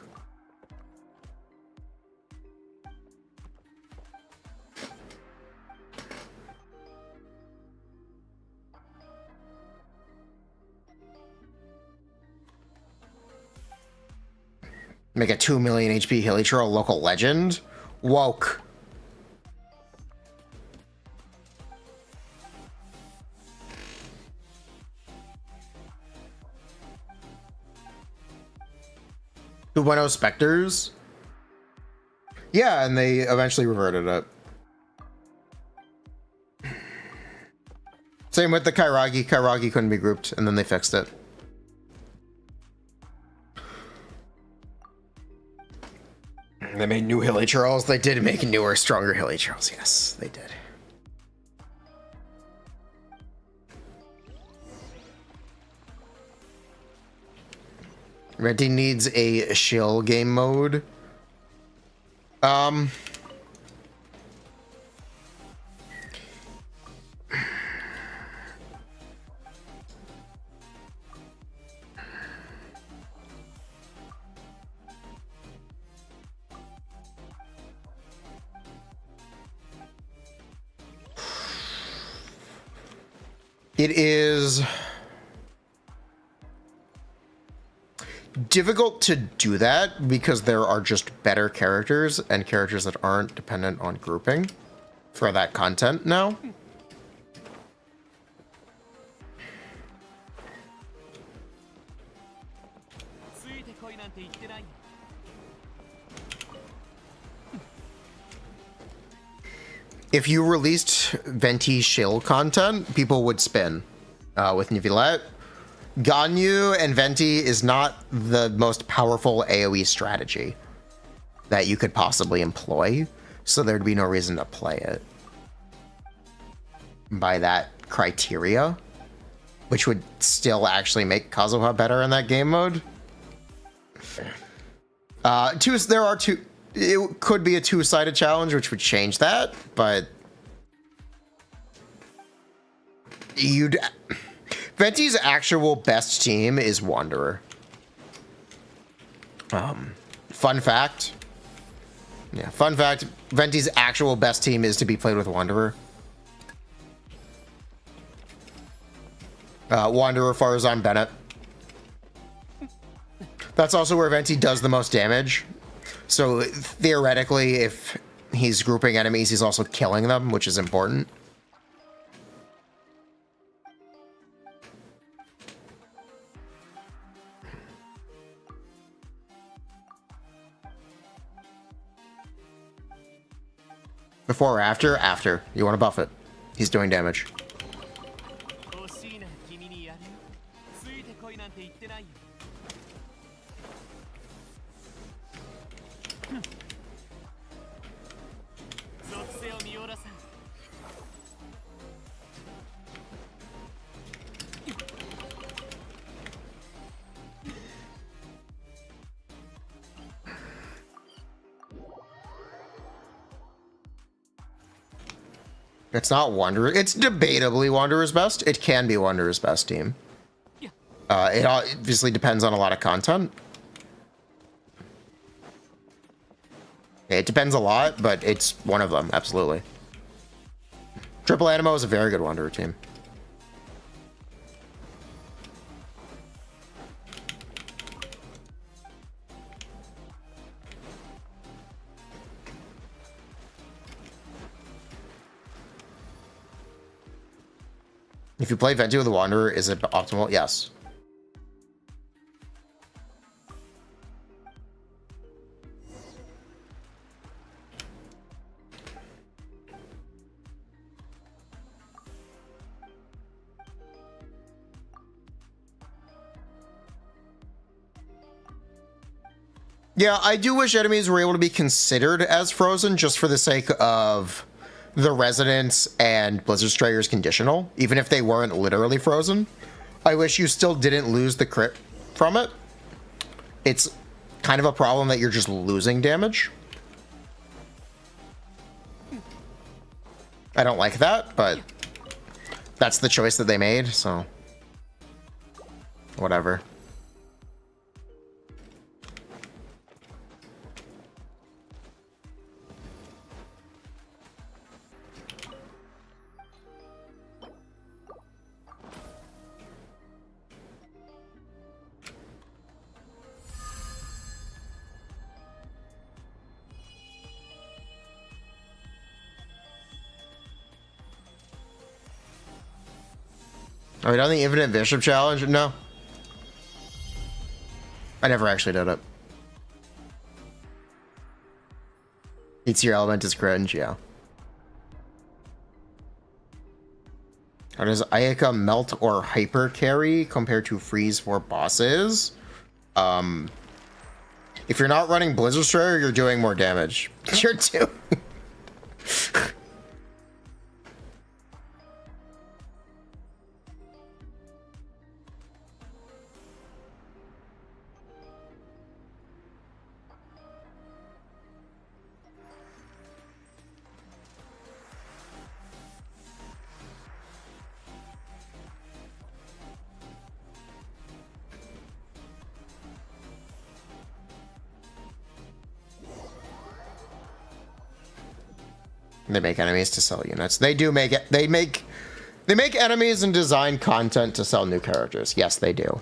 Make a 2 million HP hilly troll local legend? Woke. Bueno Spectres? Yeah, and they eventually reverted it. Same with the Kairagi. Kairagi couldn't be grouped, and then they fixed it. They made new hilly trolls. They did make newer, stronger hilly trolls. Yes, they did. Renty needs a shill game mode. It is difficult to do that because there are just better characters and characters that aren't dependent on grouping for that content now. If you released Venti shill content, people would spin with Nivelette. Ganyu and Venti is not the most powerful AoE strategy that you could possibly employ, so there'd be no reason to play it by that criteria, which would still actually make Kazuha better in that game mode. There are two. It could be a two-sided challenge, which would change that, but Venti's actual best team is Wanderer. Fun fact. Yeah, fun fact. Venti's actual best team is to be played with Wanderer. Wanderer, Farazan, Bennett. That's also where Venti does the most damage. So theoretically, if he's grouping enemies, he's also killing them, which is important. Before or after? After. You want to buff it. He's doing damage. It's not Wanderer. It's debatably Wanderer's best. It can be Wanderer's best team. It obviously depends on a lot of content. It depends a lot, but it's one of them, absolutely. Triple Animo is a very good Wanderer team. If you play Venti with the Wanderer, is it optimal? Yes. Yeah, I do wish enemies were able to be considered as frozen just for the sake of the Resonance and Blizzard Striker's conditional, even if they weren't literally frozen. I wish you still didn't lose the crit from it. it's kind of a problem that you're just losing damage. I don't like that, but that's the choice that they made, so whatever. Are we done the Infinite Bishop Challenge? No. I never actually did it. Eats your element is cringe, yeah. How does Ayaka melt or hyper carry compared to freeze for bosses? If you're not running Blizzard Strider, you're doing more damage. You're doing... They make enemies to sell units. They do make it. They make enemies and design content to sell new characters. Yes, they do.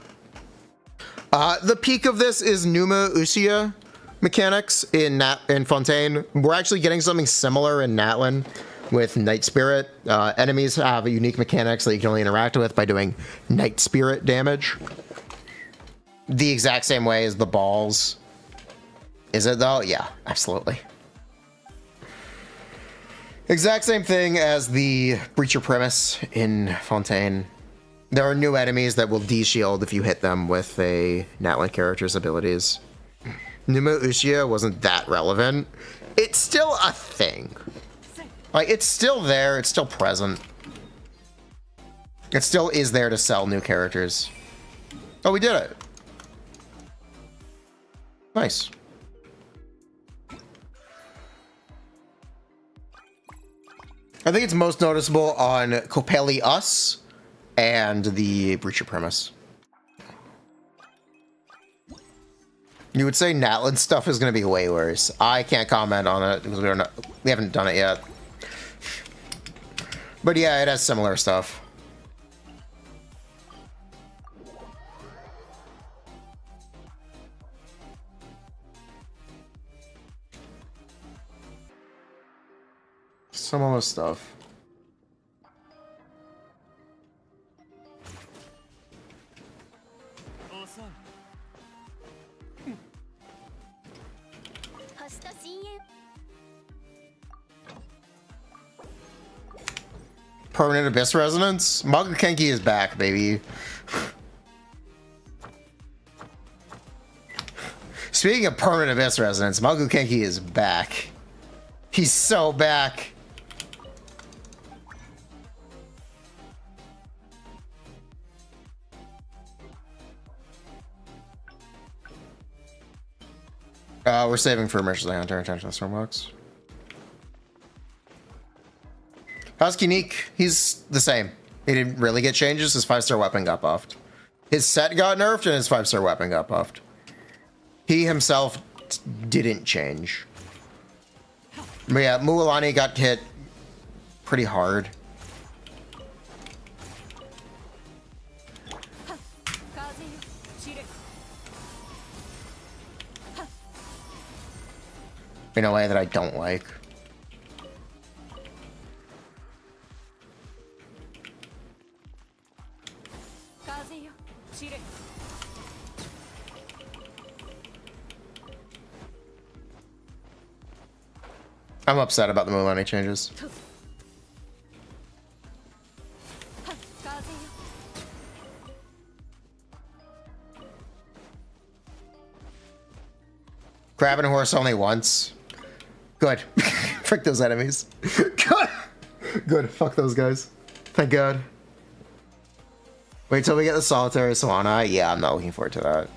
The peak of this is Numa Usia mechanics in Fontaine. We're actually getting something similar in Natlin with Night Spirit. Enemies have a unique mechanics that you can only interact with by doing Night Spirit damage. The exact same way as the balls. Is it though? Yeah, absolutely. Exact same thing as the Breacher Premise in Fontaine. There are new enemies that will de-shield if you hit them with a Natlin character's abilities. Numa Ushia wasn't that relevant. It's still a thing. Like, it's still there, it's still present. It still is there to sell new characters. Oh, we did it. Nice. I think it's most noticeable on Copelli Us and the Breacher Premise. You would say Natlin stuff is going to be way worse. I can't comment on it because we haven't done it yet. But yeah, it has similar stuff. Similar stuff. Permanent Abyss Resonance? Magukenki is back, baby. Speaking of Permanent Abyss Resonance, Magukenki is back. He's so back. We're saving for Merciless Hunter Intentional Stormbox. How's Kineek? He's the same. He didn't really get changes. His 5-star weapon got buffed. His set got nerfed and his 5-star weapon got buffed. He himself didn't change. But yeah, Mualani got hit pretty hard. In a way that I don't like. I'm upset about the Mulani changes. Crab and horse only once. Good. Frick those enemies. Good. Good. Fuck those guys. Thank God. Wait till we get the solitary Solana. Yeah, I'm not looking forward to that.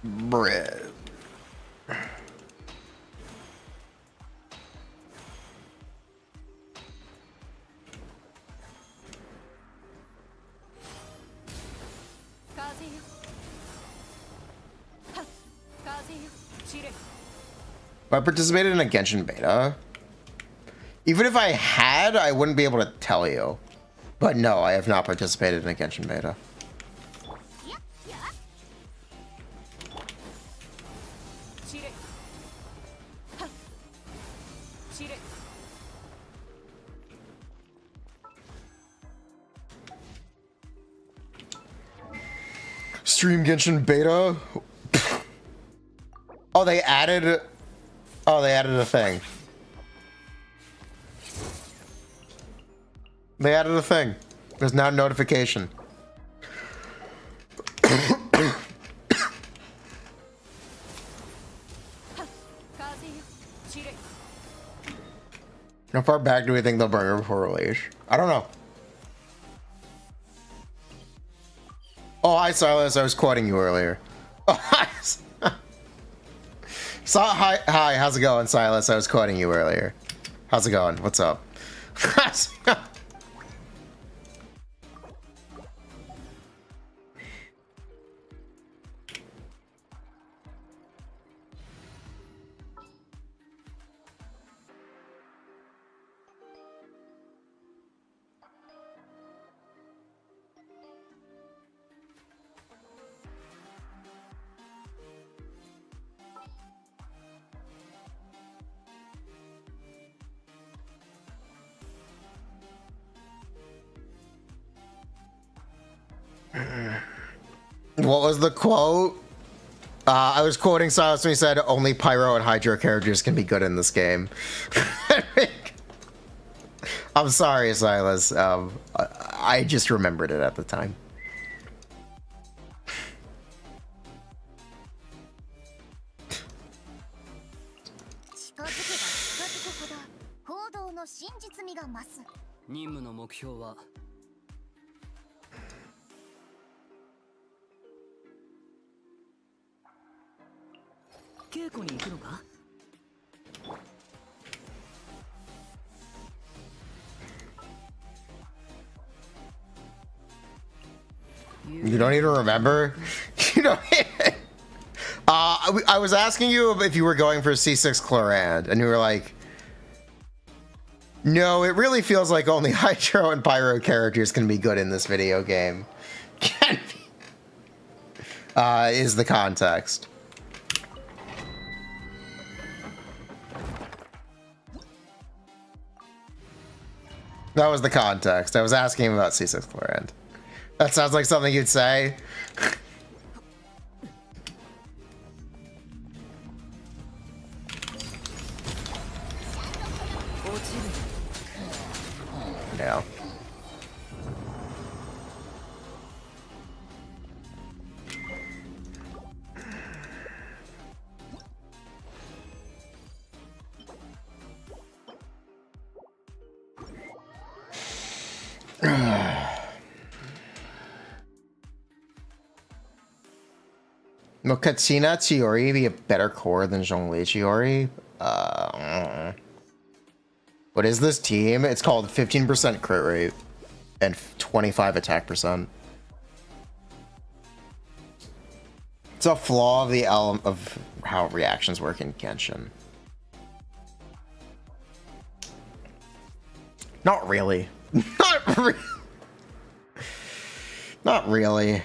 Bruh. I participated in a Genshin beta. Even if I had, I wouldn't be able to tell you. But no, I have not participated in a Genshin beta. Stream Genshin beta? Oh, they added... Oh, they added a thing. They added a thing. There's now a notification. How far back do we think they'll bring her before release? I don't know. Oh, hi, Silas. I was quoting you earlier. Oh, hi. Hi, how's it going, Silas? I was quoting you earlier. How's it going? What's up? What was the quote? I was quoting Silas when he said only Pyro and Hydro characters can be good in this game. I'm sorry, Silas. I just remembered it at the time. You don't even remember? You don't even... I was asking you if you were going for C6 Chlorand, and you were like, no, it really feels like only Hydro and Pyro characters can be good in this video game. Can be. Is the context. That was the context. I was asking him about C6 Chlorand. That sounds like something you'd say. Yeah. Will Katsina Chiori be a better core than Zhongli Chiori? What is this team? It's called 15% crit rate and 25 attack percent. It's a flaw of the element of how reactions work in Genshin. Not really. Not really. Not really.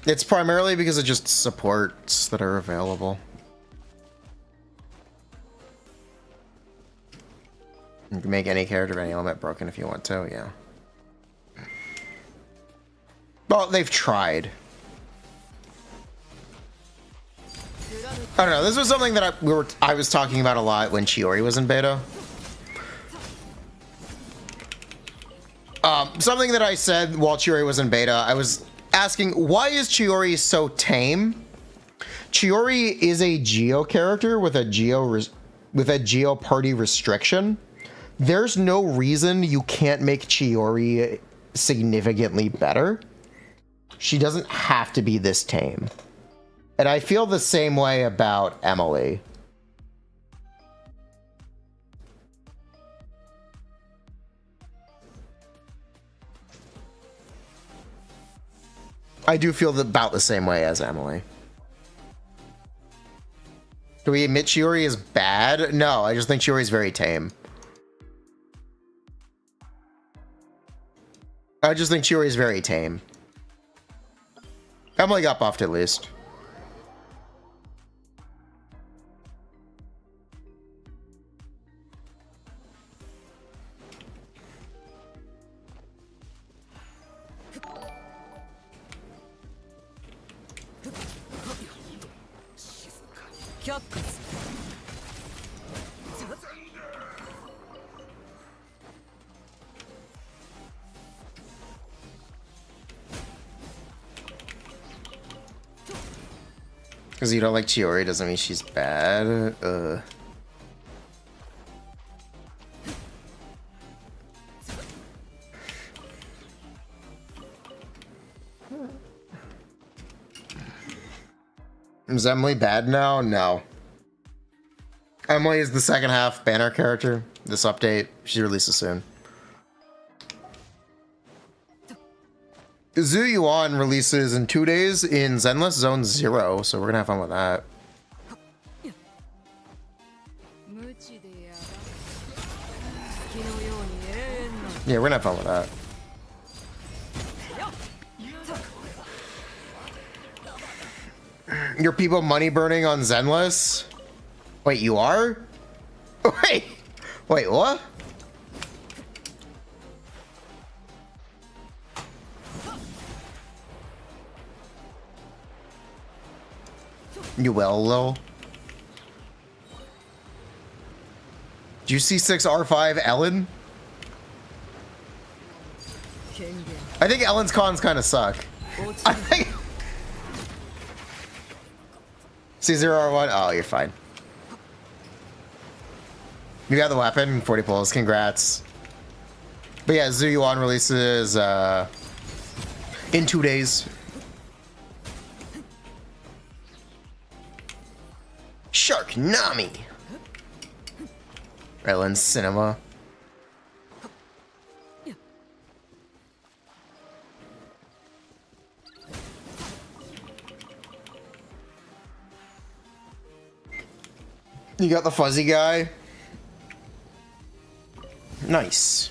It's primarily because of just supports that are available. You can make any character of any element broken if you want to, yeah. Well, they've tried. I don't know, this was something that I was talking about a lot when Chiori was in beta. Something that I said while Chiori was in beta, asking, why is Chiori so tame? Chiori is a Geo character with a Geo party restriction. There's no reason you can't make Chiori significantly better. She doesn't have to be this tame. And I feel the same way about Emily. I do feel about the same way as Emily. Do we admit Chiori is bad? No, I just think Chiori is very tame. I just think Chiori is very tame. Emily got buffed at least. Because you don't like Chiori doesn't mean she's bad. Is Emily bad now? No. Emily is the second half banner character. This update, she releases soon. Zhu Yuan releases in 2 days in Zenless Zone Zero, so we're gonna have fun with that. Yeah, we're gonna have fun with that. Your people money burning on Zenless? Wait, you are? Wait, what? You will, Lil. Do you see 6R5 Ellen? I think Ellen's cons kind of suck. I think C0R1. Oh, you're fine. You got the weapon. 40 pulls. Congrats. But yeah, Zhu Yuan releases in 2 days. Sharknami. Ellen Cinema. You got the fuzzy guy. Nice.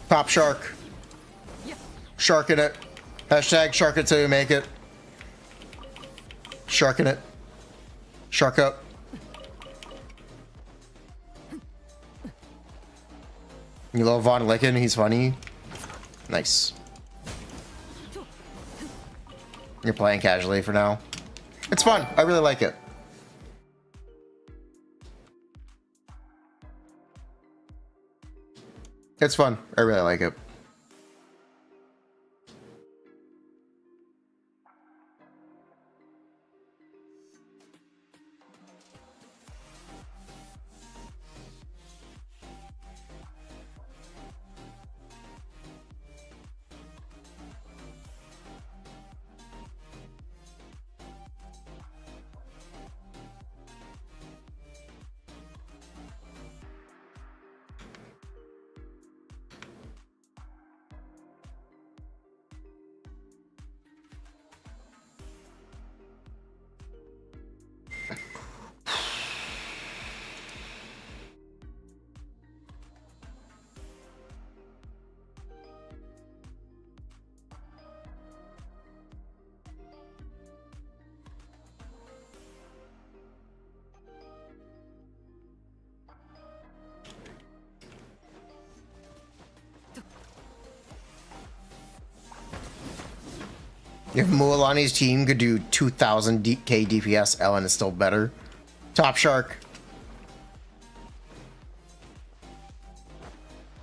Pop shark. Shark in it. Hashtag shark it till you make it. Shark in it. Shark up. You love Von Licken, he's funny. Nice. You're playing casually for now. It's fun. I really like it. It's fun. I really like it. If Mualani's team could do 2000 K DPS, Ellen is still better. Top Shark.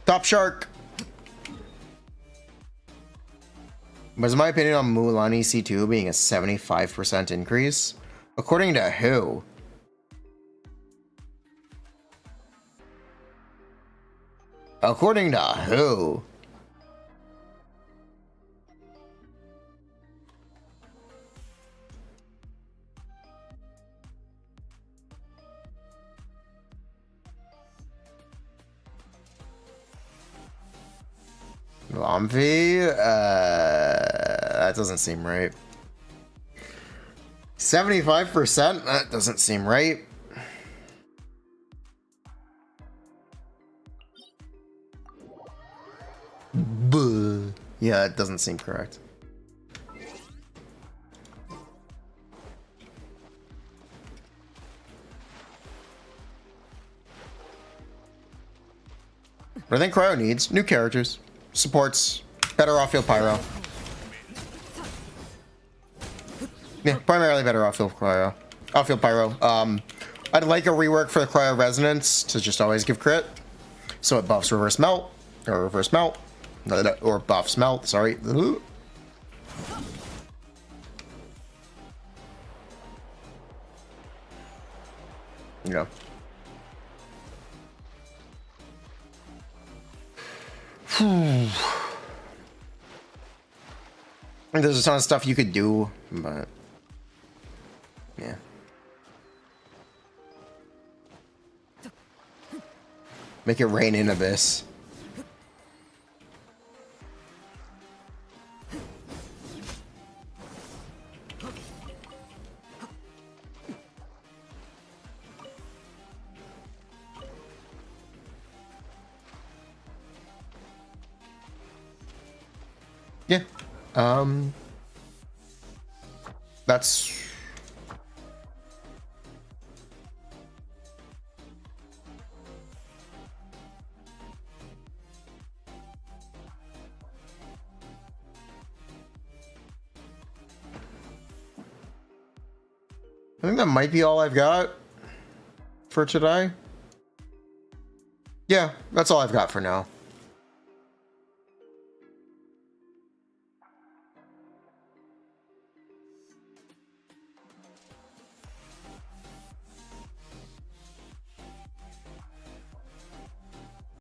Top Shark. Was my opinion on Mulani C2 being a 75% increase? According to who? According to who? Lumpy? That doesn't seem right. 75%? That doesn't seem right. Buh. Yeah, it doesn't seem correct. What I think Cryo needs, new characters, supports, better off-field pyro. Yeah, primarily better off-field pyro. Off-field pyro. I'd like a rework for the Cryo Resonance to just always give crit, so it buffs reverse melt, or buffs melt. Sorry. Yeah. There's a ton of stuff you could do, but yeah. Make it rain in Abyss. Yeah. That's I think that might be all I've got for today. Yeah, that's all I've got for now.